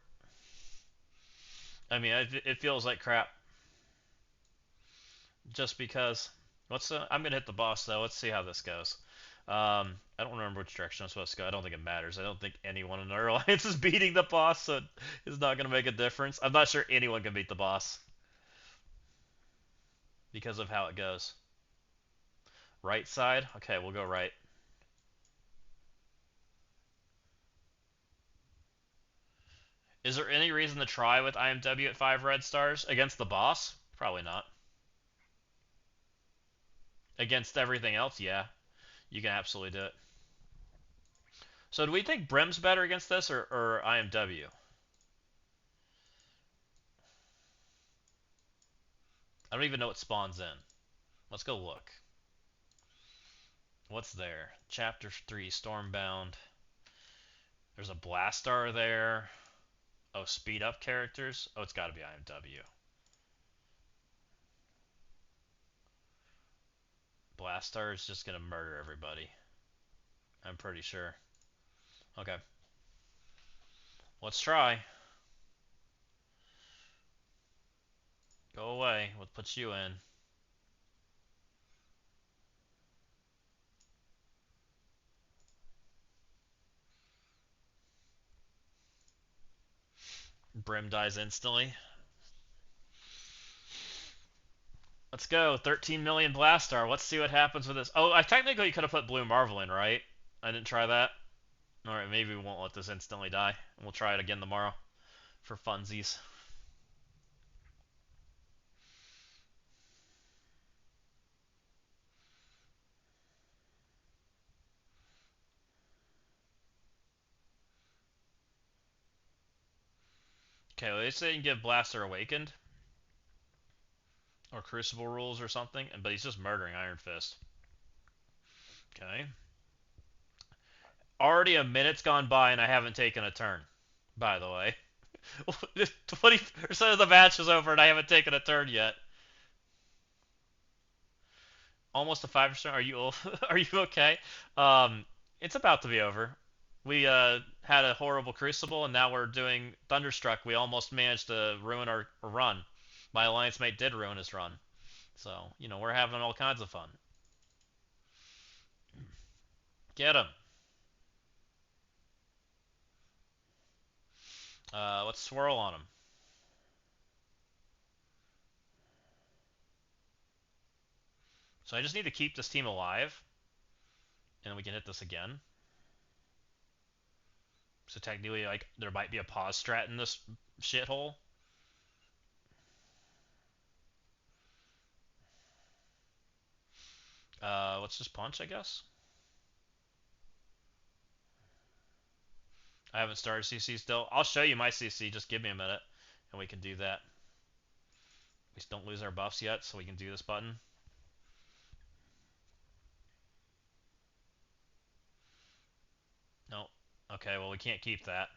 I mean, it feels like crap just because. I'm gonna hit the boss though. Let's see how this goes. I don't remember which direction I'm supposed to go. I don't think it matters. I don't think anyone in our alliance is beating the boss, so it's not gonna make a difference. I'm not sure anyone can beat the boss because of how it goes. Right side? Okay, we'll go right. Is there any reason to try with IMW at 5 red stars against the boss? Probably not. Against everything else, yeah. You can absolutely do it. So do we think Brim's better against this or IMW? I don't even know what spawns in. Let's go look. What's there? Chapter 3, Stormbound. There's a Blastar there. Oh, speed up characters? Oh, it's gotta be IMW. Blastar is just gonna murder everybody. I'm pretty sure. Okay. Let's try. Go away. What puts you in? Brim dies instantly. Let's go. 13 million Blastar. Let's see what happens with this. Oh, I technically could have put Blue Marvel in, right? I didn't try that. Alright, maybe we won't let this instantly die. We'll try it again tomorrow for funsies. Okay, well, they say you can get Blaster Awakened or Crucible rules or something, but he's just murdering Iron Fist. Okay. Already a minute's gone by and I haven't taken a turn, by the way. 20% of the match is over and I haven't taken a turn yet. Almost a 5%. Are you are you okay? It's about to be over. We had a horrible Crucible and now we're doing Thunderstruck. We almost managed to ruin our run. My alliance mate did ruin his run. So, we're having all kinds of fun. Get him. Let's swirl on him. So I just need to keep this team alive, and then we can hit this again. So technically, like, there might be a pause strat in this shithole. Let's just punch, I guess. I haven't started CC still. I'll show you my CC. Just give me a minute, and we can do that. We just don't lose our buffs yet, so we can do this button. No. Okay, well, we can't keep that.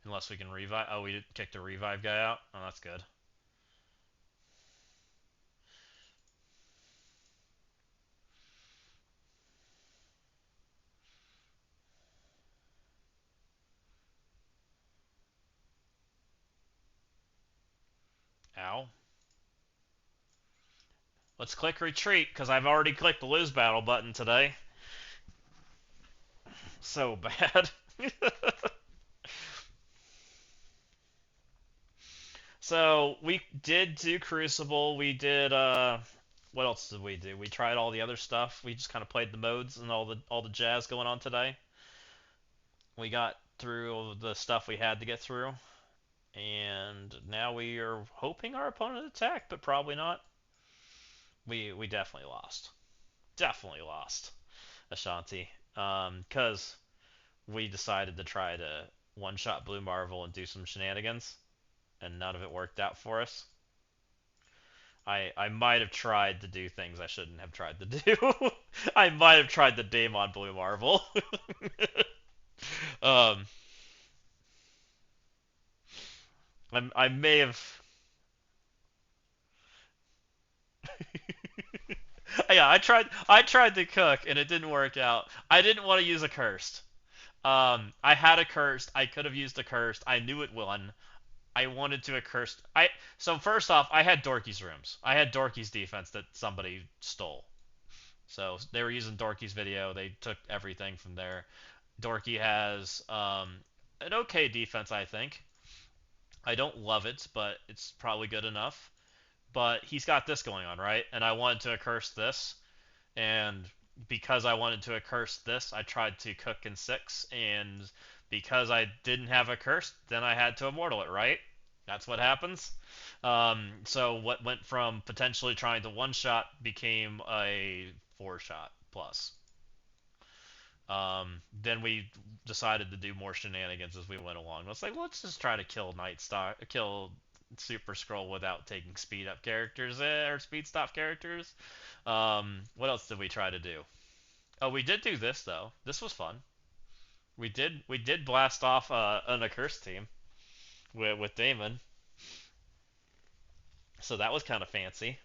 Unless we can revive. Oh, we kicked a revive guy out? Oh, that's good. Ow. Let's click retreat, because I've already clicked the lose battle button today. So bad. So we did do Crucible. We did what else did we do? We tried all the other stuff. We just kind of played the modes and all the jazz going on today. We got through the stuff we had to get through, and now we are hoping our opponent attacked, but probably not. We definitely lost. Definitely lost Ashanti. Because we decided to try to one-shot Blue Marvel and do some shenanigans, and none of it worked out for us. I might have tried to do things I shouldn't have tried to do. I might have tried the Daemon Blue Marvel. um, I may have. Yeah, I tried to cook and it didn't work out. I didn't want to use a cursed. I had a cursed. I could have used a cursed. I knew it won. I wanted to accursed. So first off, I had Dorky's rooms. I had Dorky's defense that somebody stole. So they were using Dorky's video. They took everything from there. Dorky has an okay defense, I think. I don't love it, but it's probably good enough. But he's got this going on, right? And I wanted to curse this, and because I wanted to curse this, I tried to cook in 6, and because I didn't have a curse, then I had to immortal it, right? That's what happens. So what went from potentially trying to one-shot became a 4-shot plus. Then we decided to do more shenanigans as we went along. It's like, let's just try to kill kill Super Scroll without taking speed up characters or speed stop characters. What else did we try to do? Oh, we did do this though. This was fun. We did blast off an accursed team. with Damon. So that was kind of fancy.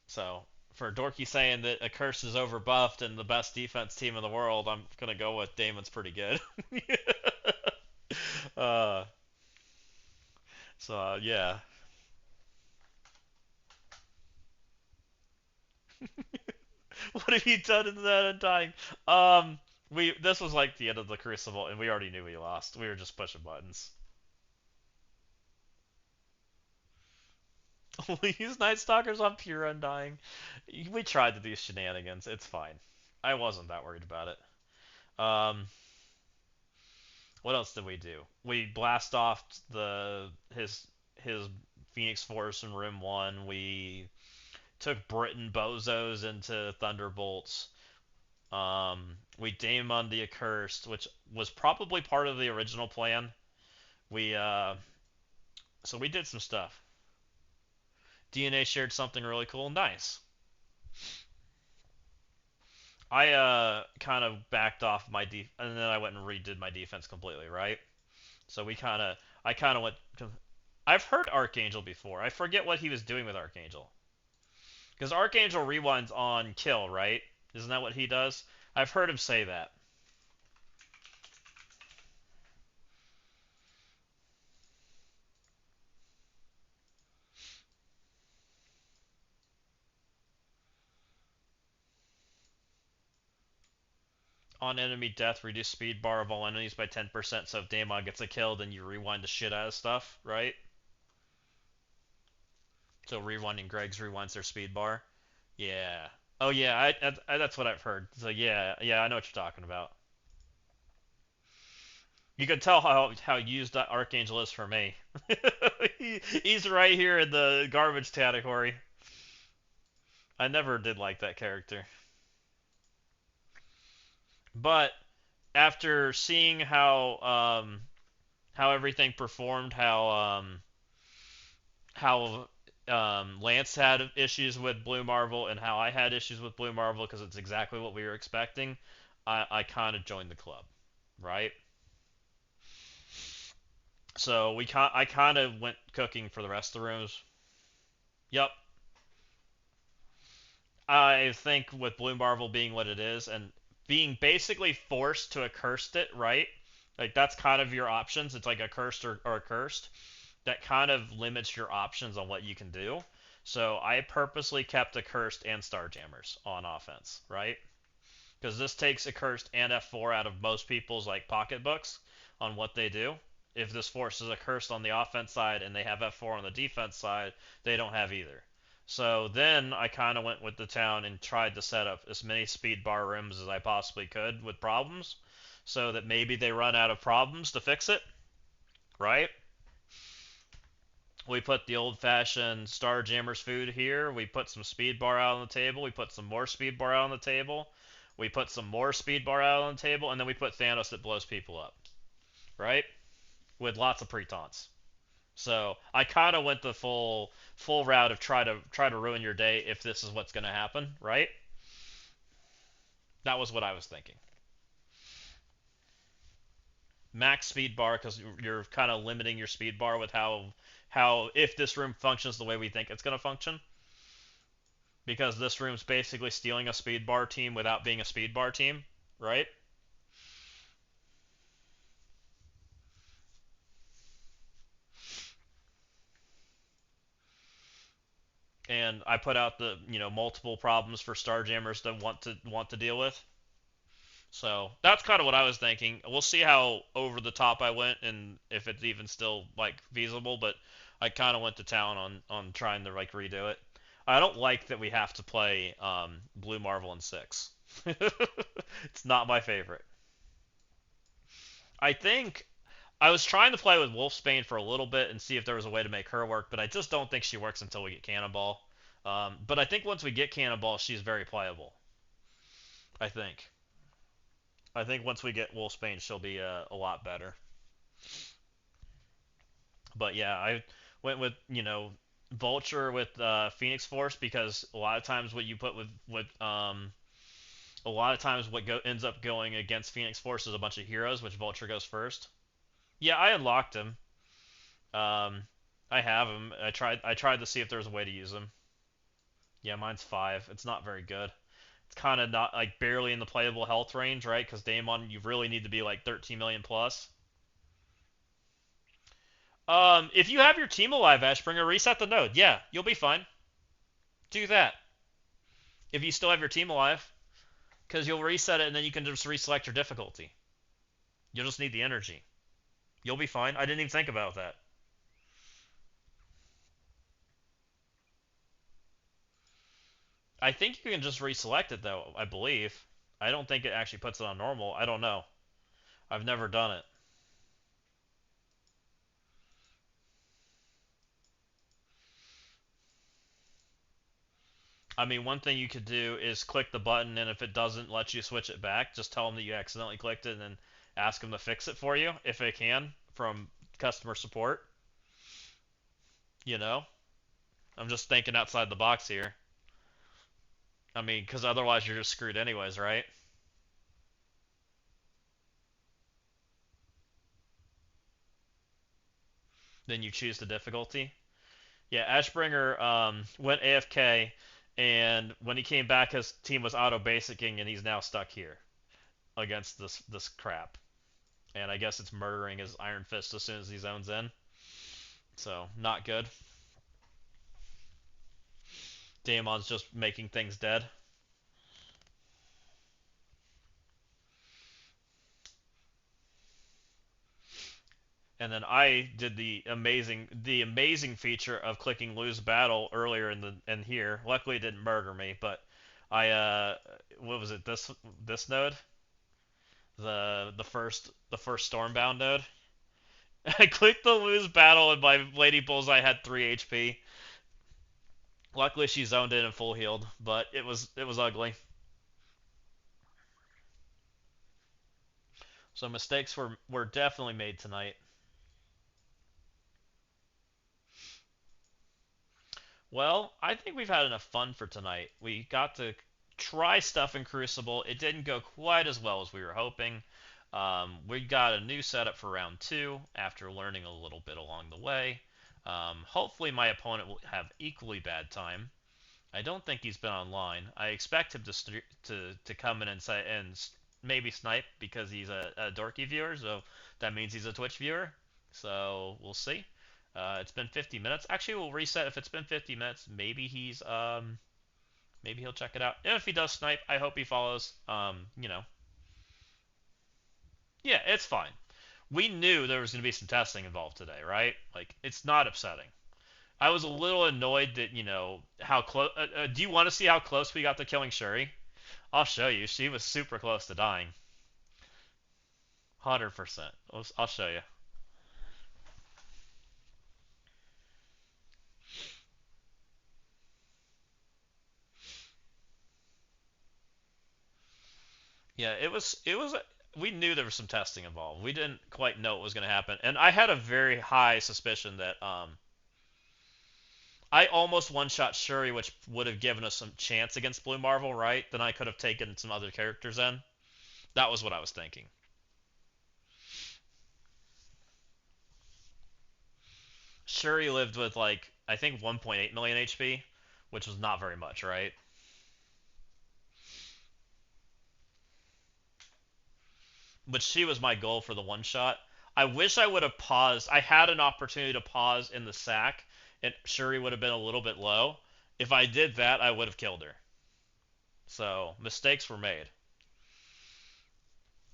So for Dorky saying that a curse is overbuffed and the best defense team in the world, I'm gonna go with Damon's pretty good. uh, yeah. What have you done in that undying? Um, we this was like the end of the Crucible, and we already knew we lost. We were just pushing buttons. We use Night Stalkers on pure undying. We tried to do shenanigans. It's fine. I wasn't that worried about it. What else did we do? We blast off his Phoenix Force in Rim One. We took Britain Bozos into Thunderbolts. We Daemon the Accursed, which was probably part of the original plan. We so we did some stuff. DNA shared something really cool. Nice. I kind of backed off and then I went and redid my defense completely, right? So I kind of went. I've heard Archangel before. I forget what he was doing with Archangel. Because Archangel rewinds on kill, right? Isn't that what he does? I've heard him say that. On enemy death, reduce speed bar of all enemies by 10%, so if Daemon gets a kill, then you rewind the shit out of stuff, right? So rewinding Greg's rewinds their speed bar. Yeah. Oh yeah, that's what I've heard. So yeah, I know what you're talking about. You can tell how used that Archangel is for me. He's right here in the garbage category. I never did like that character. But after seeing how everything performed, how Lance had issues with Blue Marvel and how I had issues with Blue Marvel because it's exactly what we were expecting, I kind of joined the club, right? So I kind of went cooking for the rest of the rooms. Yep, I think with Blue Marvel being what it is and being basically forced to accursed it, right? Like that's kind of your options. It's like a cursed or accursed. That kind of limits your options on what you can do. So I purposely kept accursed and Starjammers on offense, right? Because this takes accursed and F4 out of most people's like pocketbooks on what they do. If this forces accursed on the offense side and they have F4 on the defense side, they don't have either. So then I kind of went with the town and tried to set up as many speed bar rooms as I possibly could with problems, so that maybe they run out of problems to fix it, right? We put the old-fashioned Starjammers food here. We put some speed bar out on the table. We put some more speed bar out on the table. We put some more speed bar out on the table, and then we put Thanos that blows people up, right? With lots of pre-taunts. So I kind of went the full route of try to ruin your day if this is what's going to happen, right? That was what I was thinking. Max speed bar because you're kind of limiting your speed bar with how if this room functions the way we think it's going to function, because this room's basically stealing a speed bar team without being a speed bar team, right? And I put out the multiple problems for Starjammers to want to deal with. So that's kind of what I was thinking. We'll see how over the top I went and if it's even still like feasible. But I kind of went to town on trying to like redo it. I don't like that we have to play Blue Marvel in 6. It's not my favorite. I think I was trying to play with Wolfsbane for a little bit and see if there was a way to make her work, but I just don't think she works until we get Cannonball. But I think once we get Cannonball, she's very playable. I think. I think once we get Wolfsbane, she'll be a lot better. But yeah, I went with Vulture with Phoenix Force because a lot of times what you put with A lot of times, what ends up going against Phoenix Force is a bunch of heroes, which Vulture goes first. Yeah, I unlocked him. Um, I have him. I tried to see if there was a way to use him. Yeah, mine's 5. It's not very good. It's kind of not like barely in the playable health range, right? Because Daemon, you really need to be like 13 million plus. If you have your team alive, Ashbringer, reset the node. Yeah, you'll be fine. Do that. If you still have your team alive, because you'll reset it and then you can just reselect your difficulty. You'll just need the energy. You'll be fine. I didn't even think about that. I think you can just reselect it though, I believe. I don't think it actually puts it on normal. I don't know. I've never done it. I mean, one thing you could do is click the button, and if it doesn't let you switch it back, just tell them that you accidentally clicked it and then ask them to fix it for you, if they can, from customer support. You know? I'm just thinking outside the box here. I mean, because otherwise you're just screwed anyways, right? Then you choose the difficulty. Yeah, Ashbringer went AFK, and when he came back, his team was auto basicing, and he's now stuck here against this crap. And I guess it's murdering his Iron Fist as soon as he zones in. So not good. Daemon's just making things dead. And then I did the amazing feature of clicking lose battle earlier in here. Luckily it didn't murder me, but I what was it, this node? The first Stormbound node? I clicked the lose battle and my Lady Bullseye had 3 HP. Luckily she zoned in and full healed, but it was ugly. So mistakes were definitely made tonight. Well, I think we've had enough fun for tonight. We got to try stuff in Crucible. It didn't go quite as well as we were hoping. We got a new setup for round two after learning a little bit along the way. Hopefully, my opponent will have equally bad time. I don't think he's been online. I expect him to come in and say and maybe snipe because he's a dorky viewer, so that means he's a Twitch viewer. So we'll see. It's been 50 minutes. Actually, we'll reset if it's been 50 minutes. Maybe he'll check it out. And if he does snipe, I hope he follows. Yeah, it's fine. We knew there was going to be some testing involved today, right? Like, it's not upsetting. I was a little annoyed that how close. Do you want to see how close we got to killing Shuri? I'll show you. She was super close to dying. 100%. I'll show you. Yeah, it was. We knew there was some testing involved. We didn't quite know what was going to happen, and I had a very high suspicion that I almost one-shot Shuri, which would have given us some chance against Blue Marvel, right? Then I could have taken some other characters in. That was what I was thinking. Shuri lived with like I think 1.8 million HP, which was not very much, right? But she was my goal for the one shot. I wish I would have paused. I had an opportunity to pause in the sack, and Shuri would have been a little bit low. If I did that, I would have killed her. So mistakes were made.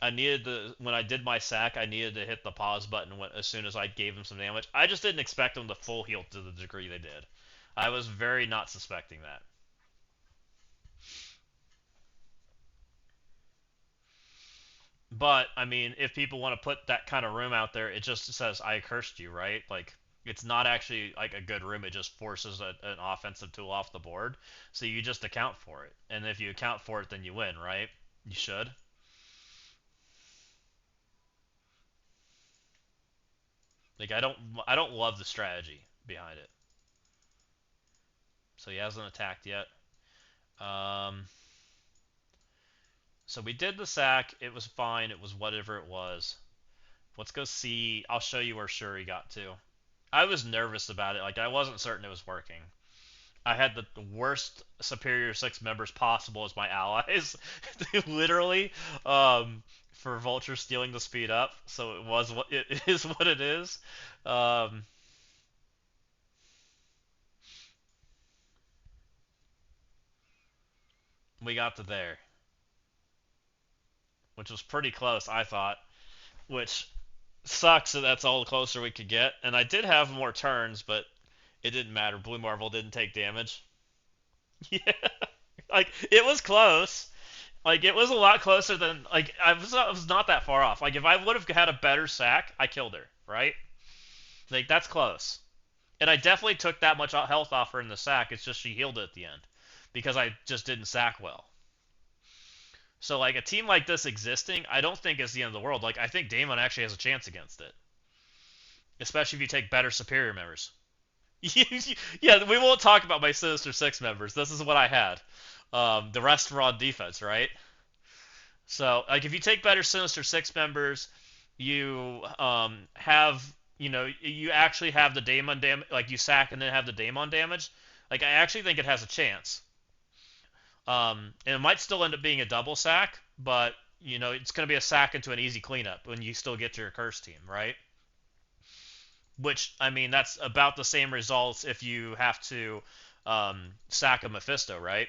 I needed when I did my sack, I needed to hit the pause button as soon as I gave them some damage. I just didn't expect them to full heal to the degree they did. I was very not suspecting that. But I mean, if people want to put that kind of room out there, it just says "I cursed you," right? Like it's not actually like a good room. It just forces an offensive tool off the board. So you just account for it, and if you account for it, then you win, right? You should. Like I don't love the strategy behind it. So he hasn't attacked yet. Um, So we did the sack. It was fine. It was whatever it was. Let's go see. I'll show you where Shuri got to. I was nervous about it. Like, I wasn't certain it was working. I had the worst Superior 6 members possible as my allies. Literally. For Vulture stealing the speed up. So it was what it is what it is. Um, we got to there, which was pretty close, I thought. Which sucks that that's all the closer we could get. And I did have more turns, but it didn't matter. Blue Marvel didn't take damage. Yeah, like it was close. Like it was a lot closer than like I was not that far off. Like if I would have had a better sack, I killed her, right? Like that's close. And I definitely took that much health off her in the sack. It's just she healed it at the end because I just didn't sack well. So like a team like this existing, I don't think is the end of the world. Like I think Damon actually has a chance against it, especially if you take better superior members. Yeah, we won't talk about my Sinister Six members. This is what I had. The rest were on defense, right? So, like, if you take better Sinister Six members, you have, you actually have the Daemon damage. Like, you sack and then have the Daemon damage. Like, I actually think it has a chance. And it might still end up being a double sack, but it's going to be a sack into an easy cleanup when you still get to your curse team, right? Which I mean, that's about the same results if you have to sack a Mephisto, right?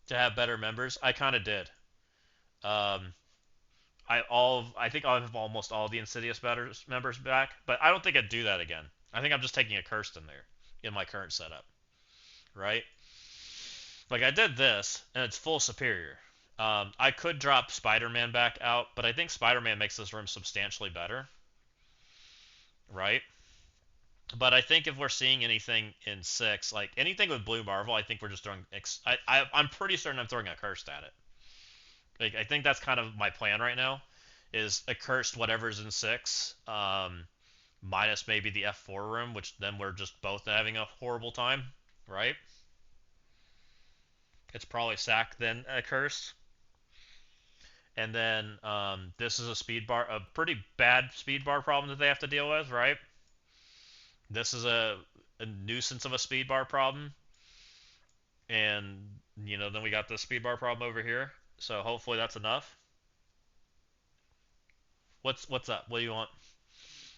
To have better members. I kind of did. Um, I think I have almost all the Insidious better members back, but I don't think I'd do that again. I think I'm just taking a Cursed in there in my current setup, right? Like I did this, and it's full superior. I could drop Spider-Man back out, but I think Spider-Man makes this room substantially better, right? But I think if we're seeing anything in 6, like anything with Blue Marvel, I think we're just throwing. I'm pretty certain I'm throwing a Cursed at it. Like I think that's kind of my plan right now, is a Cursed whatever's in 6, minus maybe the F4 room, which then we're just both having a horrible time, right? It's probably Sack then a Cursed. And then this is a pretty bad speed bar problem that they have to deal with, right? This is a nuisance of a speed bar problem, and then we got the speed bar problem over here. So hopefully that's enough. What's up? What do you want?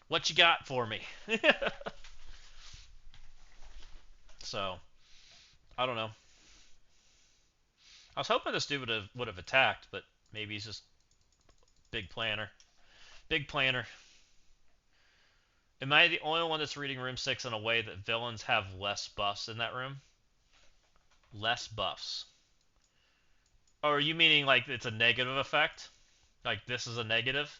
What you got for me? So I don't know. I was hoping this dude would have attacked, but maybe he's just big planner. Big planner. Am I the only one that's reading Room 6 in a way that villains have less buffs in that room? Less buffs. Or are you meaning like it's a negative effect? Like this is a negative?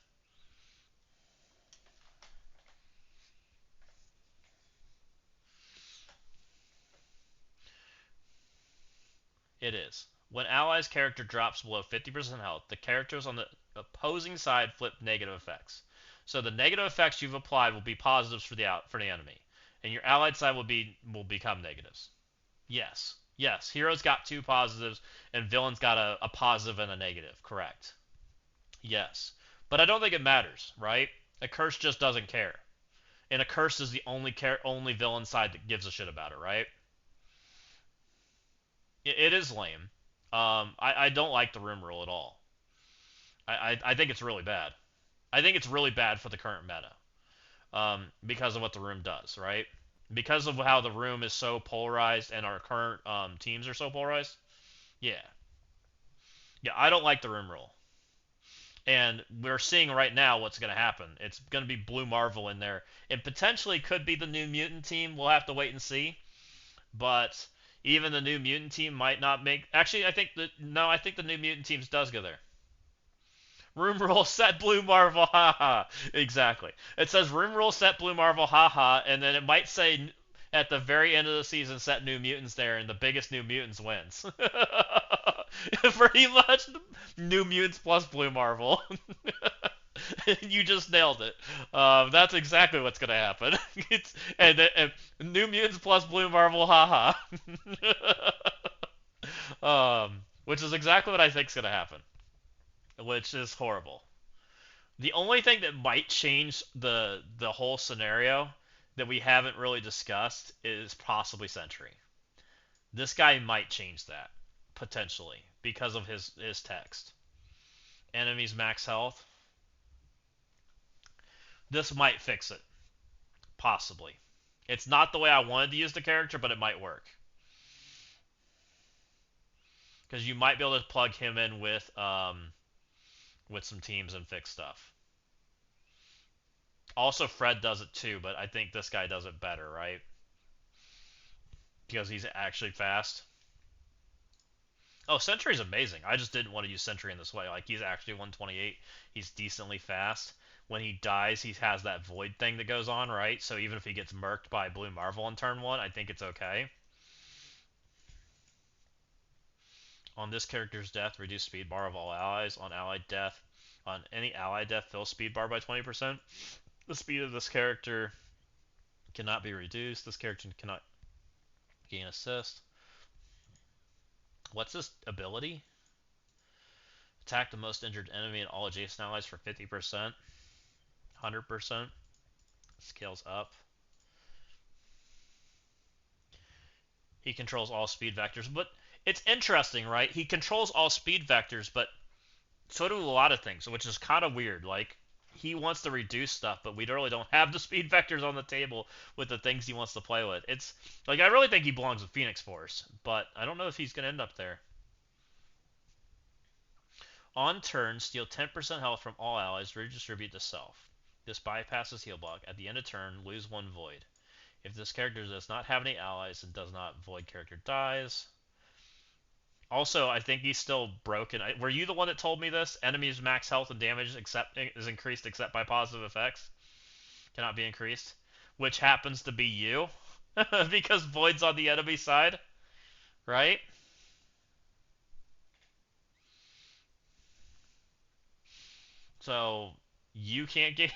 It is. When allies' character drops below 50% health, the characters on the opposing side flip negative effects. So the negative effects you've applied will be positives for the enemy, and your allied side will become negatives. Yes. Yes, heroes got 2 positives, and villains got a positive and a negative. Correct. Yes. But I don't think it matters, right? A curse just doesn't care. And a curse is the only villain side that gives a shit about it, right? It is lame. I don't like the room rule at all. I think it's really bad. I think it's really bad for the current meta. Because of what the room does, right? Because of how the room is so polarized and our current teams are so polarized. Yeah. Yeah, I don't like the room rule. And we're seeing right now what's going to happen. It's going to be Blue Marvel in there. It potentially could be the New Mutant team. We'll have to wait and see. But even the New Mutant team might not make. Actually, I think the New Mutant teams does go there. Room rule set Blue Marvel, haha. Exactly. It says room rule set Blue Marvel, haha, and then it might say at the very end of the season set New Mutants there, and the biggest New Mutants wins. Pretty much New Mutants plus Blue Marvel. You just nailed it. That's exactly what's gonna happen. And New Mutants plus Blue Marvel, haha. Which is exactly what I think's gonna happen, which is horrible. The only thing that might change the whole scenario that we haven't really discussed is possibly Sentry. This guy might change that potentially because of his text. Enemies max health. This might fix it, possibly. It's not the way I wanted to use the character, but it might work because you might be able to plug him in with some teams and fix stuff. Also, Fred does it too, but I think this guy does it better, right? Because he's actually fast. Oh, Sentry's amazing. I just didn't want to use Sentry in this way. Like, he's actually 128. He's decently fast. When he dies, he has that void thing that goes on, right? So even if he gets murked by Blue Marvel on turn 1, I think it's okay. On this character's death, reduce speed bar of all allies. On allied death, on any ally death, fill speed bar by 20%. The speed of this character cannot be reduced. This character cannot gain assist. What's this ability? Attack the most injured enemy and all adjacent allies for 50%. 100%. Scales up. He controls all speed vectors. But it's interesting, right? He controls all speed vectors, but so do a lot of things, which is kind of weird. Like, he wants to reduce stuff, but we really don't have the speed vectors on the table with the things he wants to play with. It's like, I really think he belongs with Phoenix Force, but I don't know if he's going to end up there. On turn, steal 10% health from all allies, redistribute to self. This bypasses heal block. At the end of turn, lose 1 void. If this character does not have any allies and does not void, character dies. Also, I think he's still broken. Were you the one that told me this? Enemies max health and damage is increased except by positive effects. Cannot be increased. Which happens to be you. Because Void's on the enemy side. Right? So, you can't get...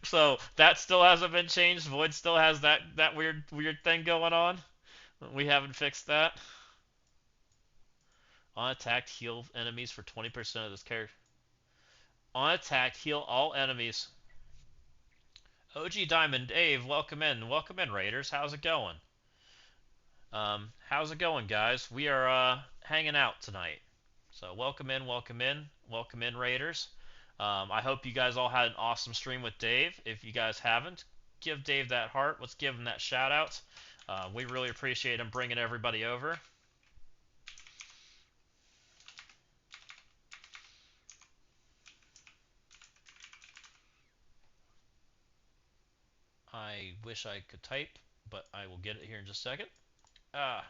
So, that still hasn't been changed. Void still has that weird thing going on. We haven't fixed that. On attack, heal enemies for 20% of this character. On attack, heal all enemies. OG Diamond Dave, welcome in. Welcome in, Raiders. How's it going? How's it going, guys? We are hanging out tonight. So welcome in, welcome in, welcome in, Raiders. I hope you guys all had an awesome stream with Dave. If you guys haven't, give Dave that heart. Let's give him that shout out. We really appreciate him bringing everybody over. I wish I could type, but I will get it here in just a second. Ah.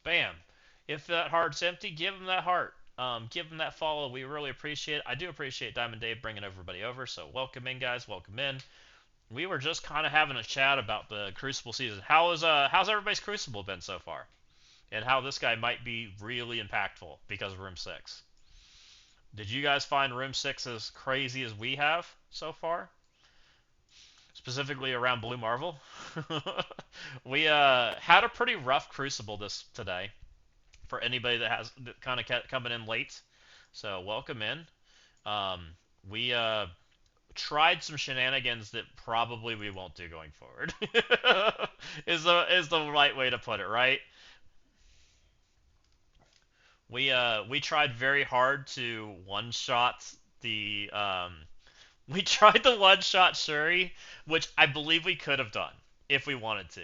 Bam. If that heart's empty, give him that heart. Give him that follow. We really appreciate it. I do appreciate Diamond Dave bringing everybody over. So welcome in, guys. Welcome in. We were just kind of having a chat about the Crucible season. How's everybody's Crucible been so far? And how this guy might be really impactful because of Room 6. Did you guys find Room 6 as crazy as we have so far? Specifically around Blue Marvel? We had a pretty rough Crucible today for anybody that kind of kept coming in late. So welcome in. Um, we tried some shenanigans that probably we won't do going forward. Is the right way to put it, right? We tried very hard to one shot the we tried the one shot Shuri, which I believe we could have done if we wanted to.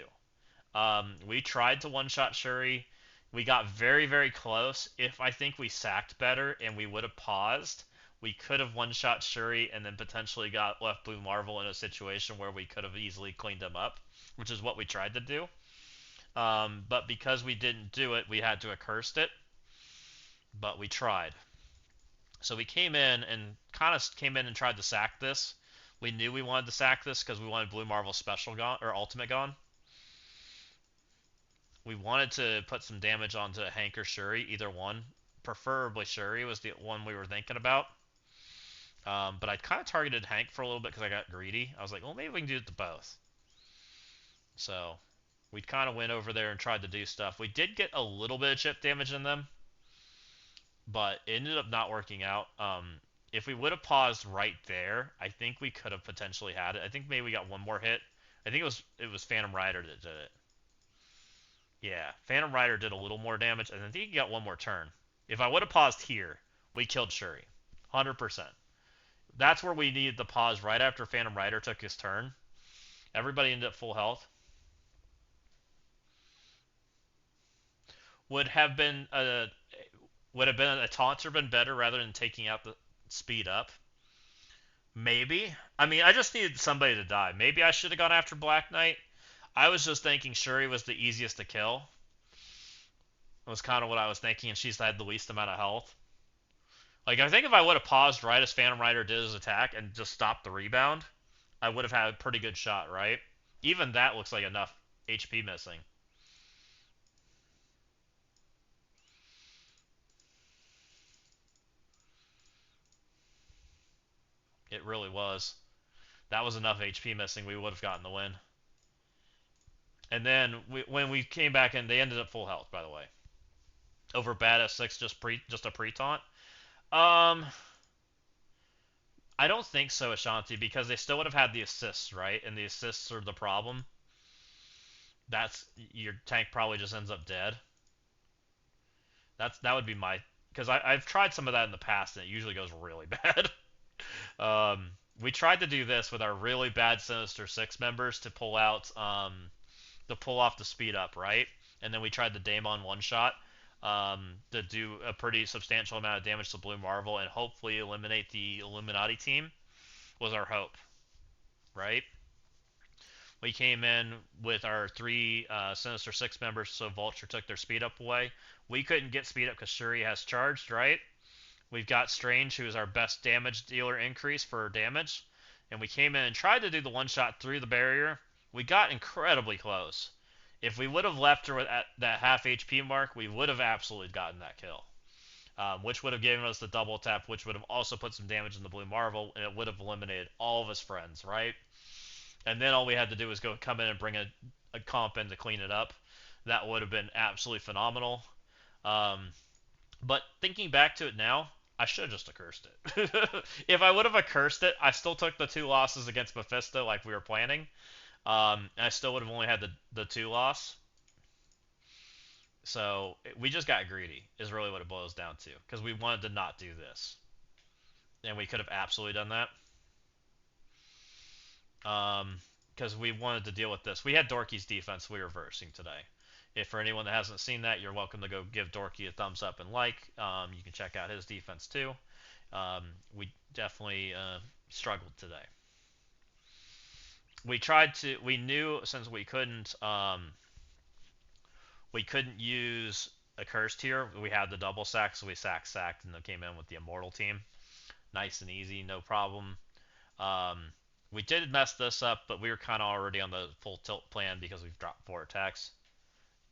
We tried to one-shot Shuri. We got very, very close. If I think we sacked better and we would have paused, we could have one-shot Shuri and then potentially got left Blue Marvel in a situation where we could have easily cleaned him up, which is what we tried to do. But because we didn't do it, we had to accursed it. But we tried. So we came in and kind of came in and tried to sack this. We knew we wanted to sack this because we wanted Blue Marvel Special gone or Ultimate gone. We wanted to put some damage onto Hank or Shuri, either one. Preferably Shuri was the one we were thinking about. But I kind of targeted Hank for a little bit because I got greedy. I was like, well, maybe we can do it to both. So we kind of went over there and tried to do stuff. We did get a little bit of chip damage in them, but it ended up not working out. If we would have paused right there, I think we could have potentially had it. I think maybe we got one more hit. I think it was Phantom Rider that did it. Yeah, Phantom Rider did a little more damage, and I think he got one more turn. If I would have paused here, we killed Shuri, 100%. That's where we needed the pause right after Phantom Rider took his turn. Everybody ended up full health. Would have been a taunter been better rather than taking out the speed up. Maybe. I mean, I just needed somebody to die. Maybe I should have gone after Black Knight. I was just thinking Shuri was the easiest to kill. It was kind of what I was thinking, and she's had the least amount of health. Like, I think if I would have paused right as Phantom Rider did his attack and just stopped the rebound, I would have had a pretty good shot, right? Even that looks like enough HP missing. It really was. That was enough HP missing. We would have gotten the win. And then when we came back in, they ended up full health, by the way. Over bad S6, just a pre taunt. Um, I don't think so, Ashanti, because they still would have had the assists, right? And the assists are the problem. That's your tank probably just ends up dead. That would be my because I've tried some of that in the past and it usually goes really bad. We tried to do this with our really bad Sinister Six members to pull off the speed up, right? And then we tried the Daemon one shot to do a pretty substantial amount of damage to Blue Marvel and hopefully eliminate the Illuminati team was our hope, right? We came in with our three Sinister Six members, so Vulture took their speed up away. We couldn't get speed up because Shuri has charged, right? We've got Strange, who is our best damage dealer increase for damage. And we came in and tried to do the one shot through the barrier. We got incredibly close. If we would have left her at that half HP mark, we would have absolutely gotten that kill. Which would have given us the double tap, which would have also put some damage in the Blue Marvel, and it would have eliminated all of his friends, right? And then all we had to do was come in and bring a comp in to clean it up. That would have been absolutely phenomenal. Um, but thinking back to it now, I should have just accursed it. If I would have accursed it, I still took the two losses against Mephisto like we were planning. And I still would have only had the two loss. So we just got greedy, is really what it boils down to. Because we wanted to not do this. And we could have absolutely done that. Because we wanted to deal with this. We had Dorky's defense we were versing today. If for anyone that hasn't seen that, you're welcome to go give Dorky a thumbs up and like. You can check out his defense too. We definitely struggled today. We knew since we couldn't use a cursed here. We had the double sack, so we sacked, and then came in with the immortal team. Nice and easy, no problem. Um, we did mess this up, but we were kind of already on the full tilt plan because we've dropped 4 attacks.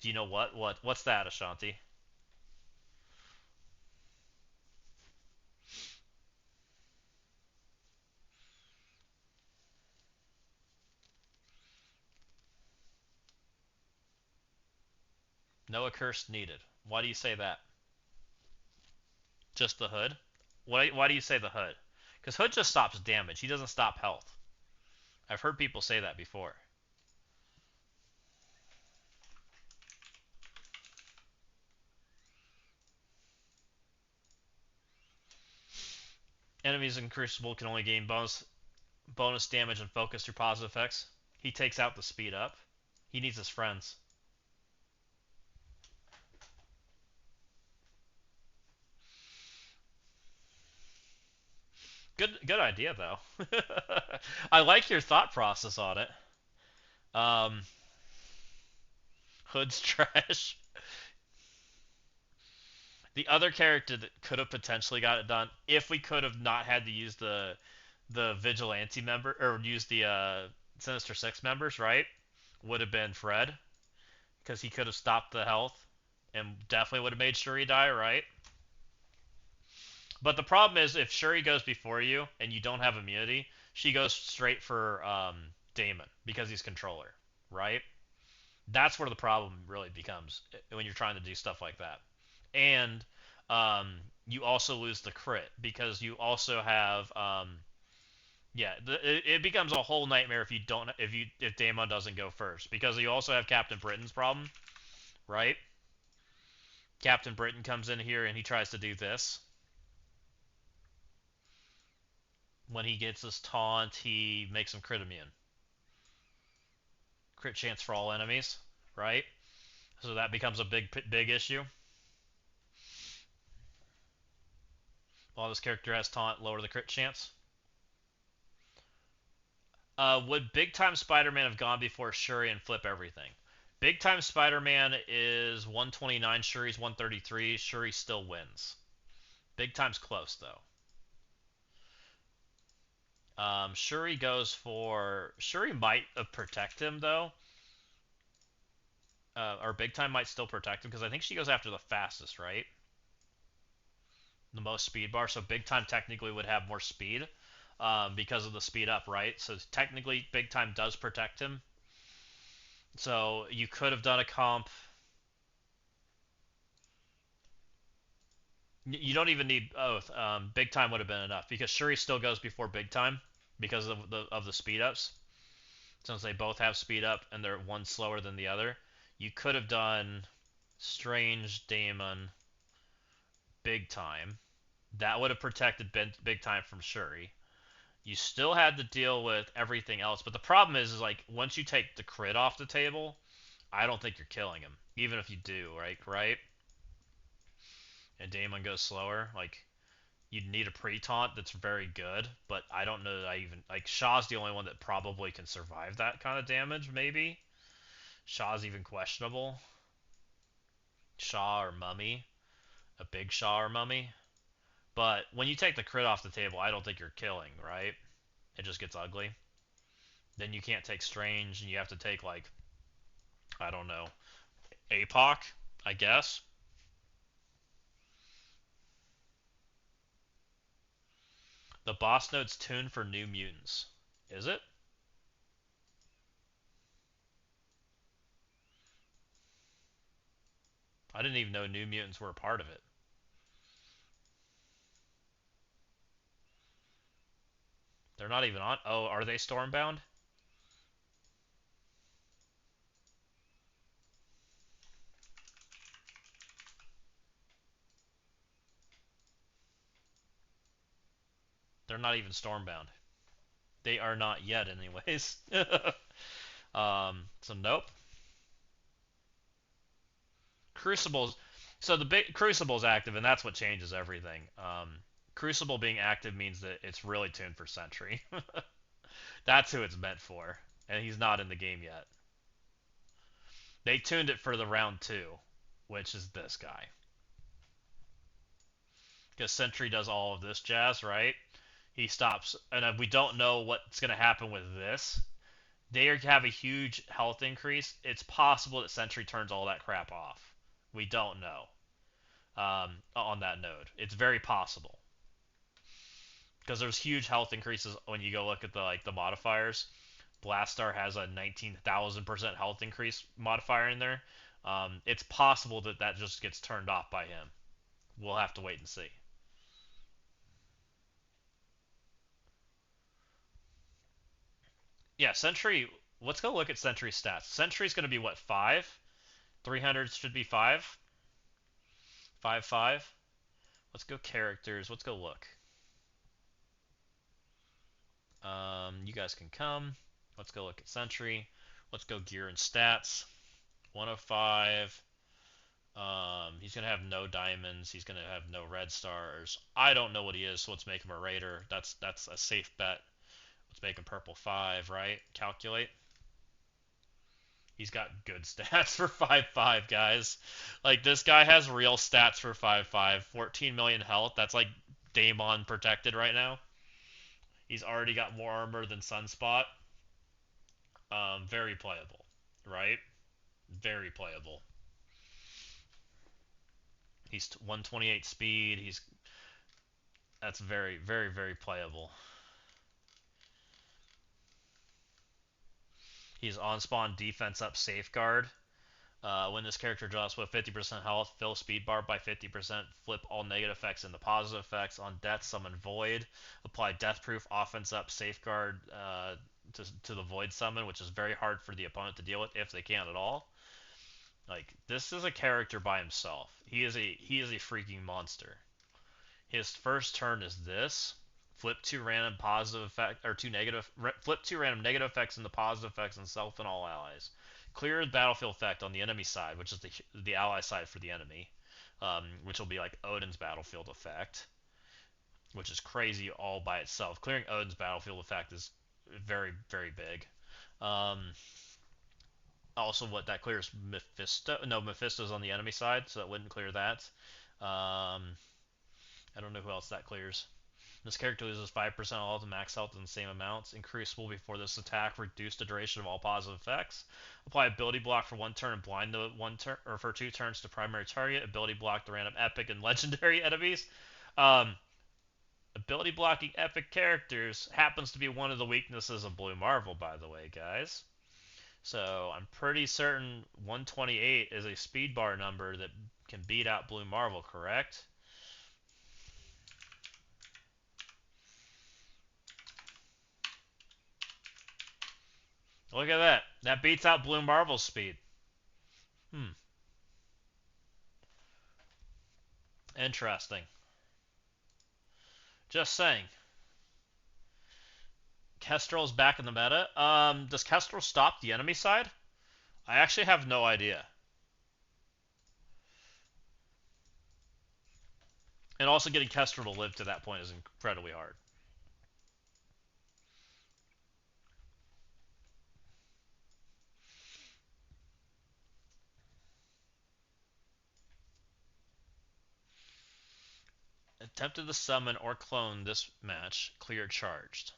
Do you know what's that, Ashanti? No accursed needed. Why do you say that? Just the hood? Why do you say the hood? Because hood just stops damage. He doesn't stop health. I've heard people say that before. Enemies in Crucible can only gain bonus damage and focus through positive effects. He takes out the speed up. He needs his friends. Good idea though. I like your thought process on it. Um, Hood's trash. The other character that could have potentially got it done if we could have not had to use the vigilante member or use the Sinister Six members, right? Would have been Fred because he could have stopped the health and definitely would have made Shuri die, right? But the problem is if Shuri goes before you and you don't have immunity, she goes straight for Damon because he's controller, right? That's where the problem really becomes when you're trying to do stuff like that. And you also lose the crit because you also have yeah, it becomes a whole nightmare if you don't if Damon doesn't go first because you also have Captain Britain's problem, right? Captain Britain comes in here and he tries to do this. When he gets his taunt, he makes him crit immune. Crit chance for all enemies, right? So that becomes a big issue. While this character has taunt, lower the crit chance. Would Big Time Spider-Man have gone before Shuri and flip everything? Big Time Spider-Man is 129, Shuri's 133. Shuri still wins. Big Time's close though. Shuri goes for Shuri might protect him though, or Big Time might still protect him because I think she goes after the fastest, right? The most speed bar. So Big Time technically would have more speed because of the speed up, right? So technically Big Time does protect him. So you could have done a comp. You don't even need both. Big Time would have been enough because Shuri still goes before Big Time because of the speed ups. Since they both have speed up and they're one slower than the other, you could have done Strange Damon Big Time. That would have protected Big Time from Shuri. You still had to deal with everything else, but the problem is like once you take the crit off the table, I don't think you're killing him. Even if you do, right? Right? And Damon goes slower, like you'd need a pre-taunt that's very good, but I don't know that I even like Shaw's the only one that probably can survive that kind of damage, maybe. Shaw's even questionable. Shaw or Mummy, a big Shaw or Mummy. But when you take the crit off the table, I don't think you're killing, right? It just gets ugly. Then you can't take Strange, and you have to take like I don't know, APOC, I guess. The boss node's tuned for New Mutants. Is it? I didn't even know New Mutants were a part of it. They're not even on. Oh, are they Stormbound? They're not even Stormbound. They are not yet, anyways. So nope. Crucible's so the big Crucible's active, and that's what changes everything. Crucible being active means that it's really tuned for Sentry. That's who it's meant for, and he's not in the game yet. They tuned it for the round two, which is this guy, because Sentry does all of this jazz, right? He stops, and we don't know what's going to happen with this. They have a huge health increase. It's possible that Sentry turns all that crap off. We don't know on that node. It's very possible because there's huge health increases when you go look at the modifiers. Blastar has a 19,000% health increase modifier in there. It's possible that that just gets turned off by him. We'll have to wait and see. Yeah, Sentry. Let's go look at Sentry stats. Sentry's going to be what 5? 300 should be 5. 5 5. Let's go characters. Let's go look. You guys can come. Let's go look at Sentry. Let's go gear and stats. 105. He's gonna have no diamonds. He's gonna have no red stars. I don't know what he is, so let's make him a raider. That's a safe bet. Let's make him purple 5, right? Calculate. He's got good stats for 5'5", guys. Like, this guy has real stats for 5'5". 14 million health. That's like Daemon protected right now. He's already got more armor than Sunspot. Very playable, right? Very playable. He's 128 speed. That's very, very, very playable. He's on spawn defense up safeguard. When this character drops with 50% health, fill speed bar by 50%, flip all negative effects into positive effects. On death, summon Void. Apply death proof offense up safeguard to the Void summon, which is very hard for the opponent to deal with if they can at all. Like, this is a character by himself. He is a freaking monster. His first turn is this. Flip two random positive effect or two negative. Flip two random negative effects into positive effects on self and all allies. Clear the battlefield effect on the enemy side, which is the ally side for the enemy, which will be like Odin's battlefield effect, which is crazy all by itself. Clearing Odin's battlefield effect is very, very big. Um, Also, what that clears Mephisto. No, Mephisto's on the enemy side, so that wouldn't clear that. I don't know who else that clears. This character loses 5% all of the max health in the same amounts. In Crucible before this attack, reduce the duration of all positive effects. Apply ability block for one turn and blind the one turn or for 2 turns to primary target. Ability block the random epic and legendary enemies. Um, Ability blocking epic characters happens to be one of the weaknesses of Blue Marvel, by the way, guys. So I'm pretty certain 128 is a speed bar number that can beat out Blue Marvel, correct? Look at that. That beats out Blue Marvel's speed. Hmm. Interesting. Just saying. Kestrel's back in the meta. Does Kestrel stop the enemy side? I actually have no idea. And also getting Kestrel to live to that point is incredibly hard. Attempted to summon or clone this match. Clear charged.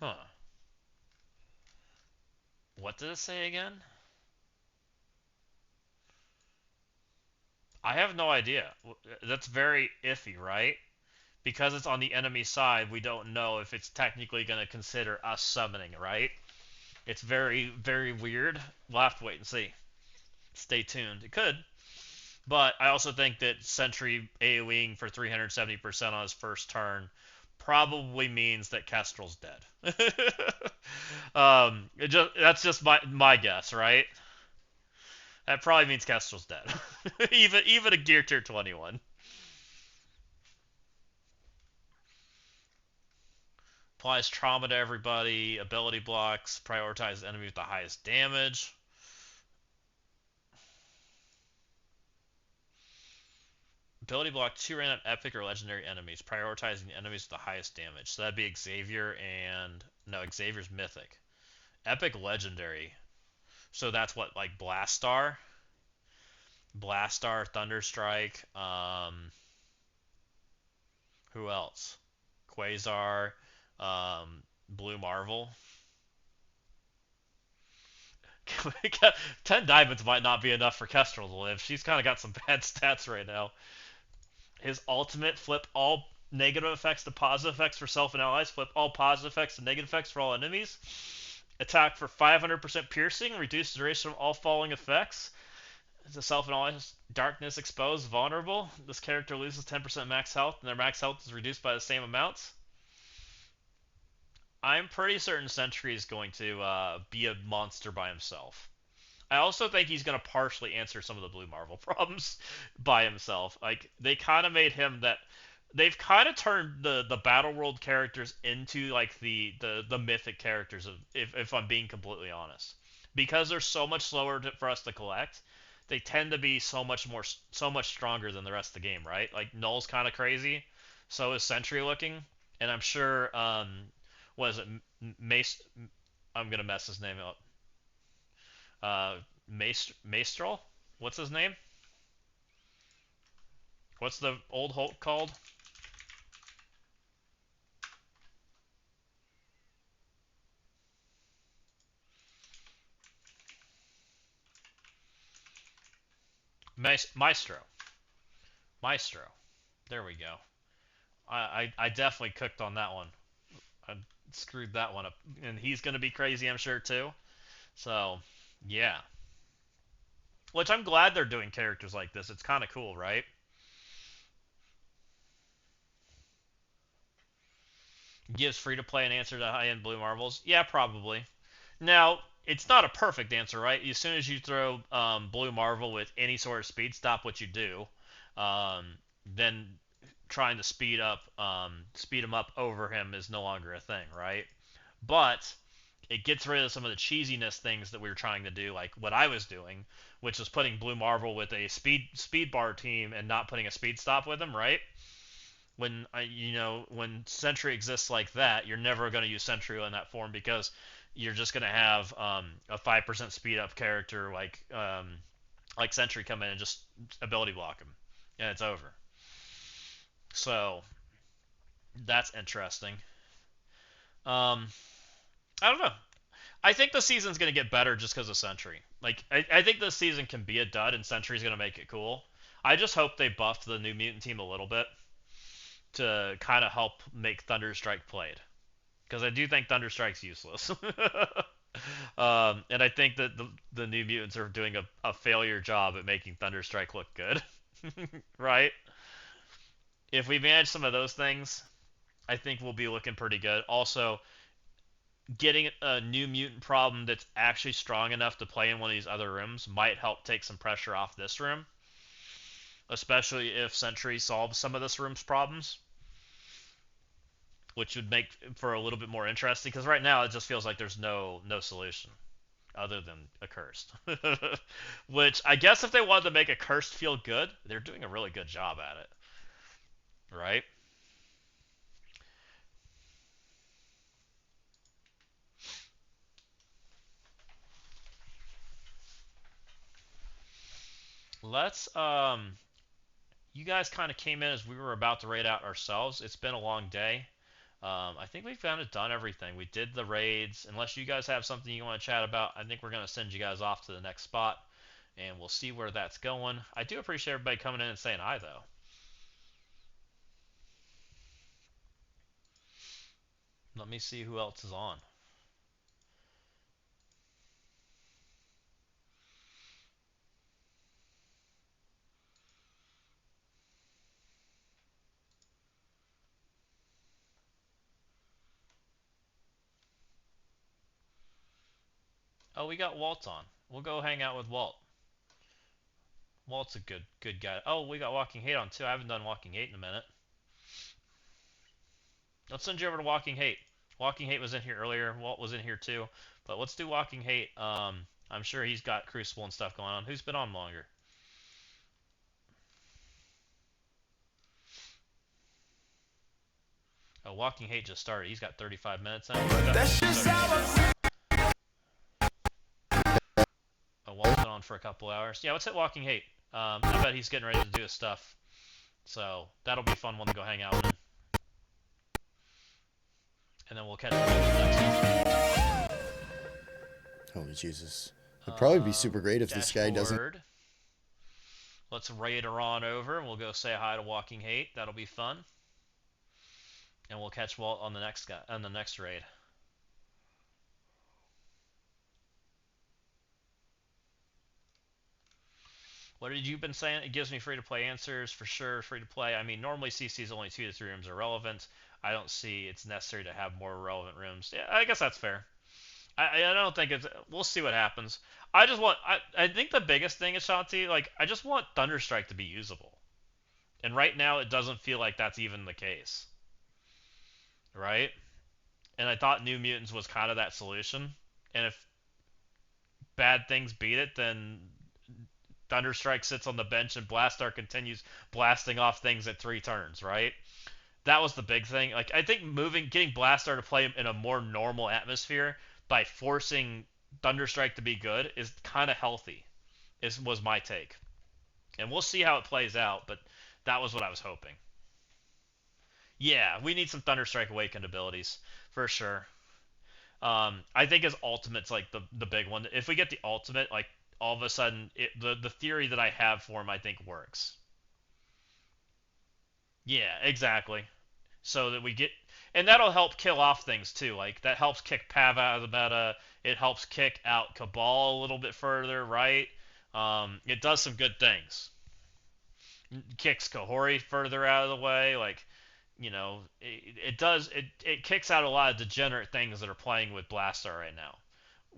Huh. What did it say again? I have no idea. That's very iffy, right? Because it's on the enemy side, we don't know if it's technically going to consider us summoning, right? It's very, very weird. We'll have to wait and see. Stay tuned. It could. But I also think that Sentry AoEing for 370% on his first turn probably means that Kestrel's dead. That's just my guess, right? That probably means Kestrel's dead. even a Gear Tier 21. Applies trauma to everybody. Ability blocks. Prioritizes enemy with the highest damage. Ability block 2 random epic or legendary enemies, prioritizing the enemies with the highest damage. So that'd be Xavier and... No, Xavier's mythic. Epic legendary. So that's what, like Blastar? Blastar, Thunderstrike, who else? Quasar, Blue Marvel. 10 diamonds might not be enough for Kestrel to live. She's kind of got some bad stats right now. His ultimate, flip all negative effects to positive effects for self and allies, flip all positive effects to negative effects for all enemies. Attack for 500% piercing, reduce the duration of all falling effects. The self and allies, darkness exposed, vulnerable. This character loses 10% max health, and their max health is reduced by the same amounts. I'm pretty certain Sentry is going to be a monster by himself. I also think he's going to partially answer some of the Blue Marvel problems by himself. Like, they kind of made him that. They've kind of turned the Battle World characters into like the mythic characters, if I'm being completely honest, because they're so much slower for us to collect. They tend to be so much stronger than the rest of the game, right? Like Null's kind of crazy, so is Sentry looking, and I'm sure what is it, Mace? I'm gonna mess his name up. Maestral? What's his name? What's the old Hulk called? Maestro. Maestro. There we go. I definitely cooked on that one. I screwed that one up, and he's gonna be crazy, I'm sure too. So, yeah. Which I'm glad they're doing characters like this. It's kind of cool, right? Gives free to play an answer to high end blue marbles. Yeah, probably. Now, it's not a perfect answer, right? As soon as you throw blue marvel with any sort of speed, stop what you do. Then trying to speed him up over him is no longer a thing, right? But it gets rid of some of the cheesiness things that we were trying to do, like what I was doing, which was putting Blue Marvel with a speed bar team and not putting a speed stop with him, right? When Sentry exists like that, you're never going to use Sentry in that form because you're just going to have a 5% speed up character like Sentry come in and just ability block him, and it's over. So that's interesting. Um, I don't know. I think the season's gonna get better just because of Sentry. Like, I think this season can be a dud, and Sentry's gonna make it cool. I just hope they buffed the New Mutant team a little bit to kind of help make Thunderstrike played, because I do think Thunderstrike's useless. And I think that the New Mutants are doing a failure job at making Thunderstrike look good. Right? If we manage some of those things, I think we'll be looking pretty good. Also, getting a new mutant problem that's actually strong enough to play in one of these other rooms might help take some pressure off this room, especially if Sentry solves some of this room's problems, which would make for a little bit more interesting. Because right now it just feels like there's no solution other than a cursed. Which I guess if they wanted to make a cursed feel good, they're doing a really good job at it, right? Let's You guys kind of came in as we were about to raid out ourselves. It's been a long day. I think we've kind of done everything. We did the raids. Unless you guys have something you want to chat about, I think we're going to send you guys off to the next spot, and we'll see where that's going. I do appreciate everybody coming in and saying hi, though. Let me see who else is on. Oh, we got Walt on. We'll go hang out with Walt. Walt's a good guy. Oh, we got Walking Hate on too. I haven't done Walking Hate in a minute. Let's send you over to Walking Hate. Walking Hate was in here earlier. Walt was in here too. But let's do Walking Hate. I'm sure he's got Crucible and stuff going on. Who's been on longer? Oh, Walking Hate just started. He's got 35 minutes in. That's just how Oh, Walt's been on for a couple hours. Yeah, let's hit Walking Hate. I bet he's getting ready to do his stuff. So that'll be fun one to go hang out with him. And then we'll catch up next one. Holy Jesus. It'd probably be super great if this guy doesn't. Let's raid her on over, and we'll go say hi to Walking Hate. That'll be fun. And we'll catch Walt on the next raid. What had you been saying? It gives me free to play answers for sure. Free to play. I mean, normally CC's only 2 to 3 rooms are relevant. I don't see it's necessary to have more relevant rooms. Yeah, I guess that's fair. I don't think it's. We'll see what happens. I think the biggest thing is Shanti. Like, I just want Thunderstrike to be usable. And right now, it doesn't feel like that's even the case. Right? And I thought New Mutants was kind of that solution. And if bad things beat it, then Thunderstrike sits on the bench and Blastar continues blasting off things at 3 turns, right? That was the big thing. Like, I think getting Blastar to play in a more normal atmosphere, by forcing Thunderstrike to be good is kind of healthy. Was my take, and we'll see how it plays out. But that was what I was hoping. Yeah, we need some Thunderstrike awakened abilities for sure. I think his ultimate's like the big one. If we get the ultimate, like all of a sudden, the theory that I have for him, I think works. Yeah, exactly. So that we get, and that'll help kill off things too. Like that helps kick Pav out of the meta. It helps kick out Cabal a little bit further, right? It does some good things. Kicks Kahori further out of the way. Like, it does it kicks out a lot of degenerate things that are playing with Blastar right now,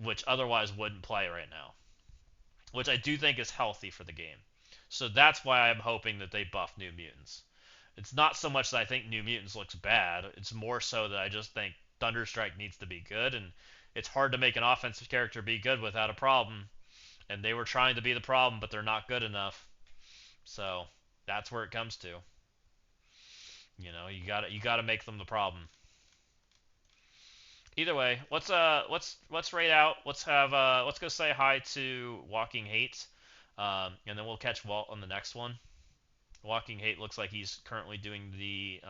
which otherwise wouldn't play right now, which I do think is healthy for the game. So that's why I'm hoping that they buff New Mutants. It's not so much that I think New Mutants looks bad, it's more so that I just think Thunderstrike needs to be good, and it's hard to make an offensive character be good without a problem, and they were trying to be the problem, but they're not good enough. So that's where it comes to. You gotta make them the problem. Either way, let's rate out. Let's go say hi to Walking Hate, and then we'll catch Walt on the next one. Walking Hate looks like he's currently doing the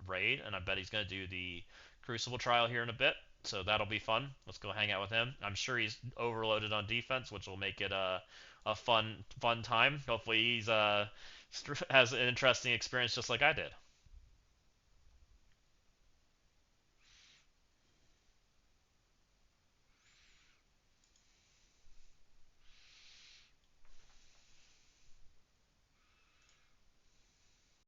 raid, and I bet he's gonna do the Crucible trial here in a bit. So that'll be fun. Let's go hang out with him. I'm sure he's overloaded on defense, which will make it a fun time. Hopefully he's has an interesting experience just like I did.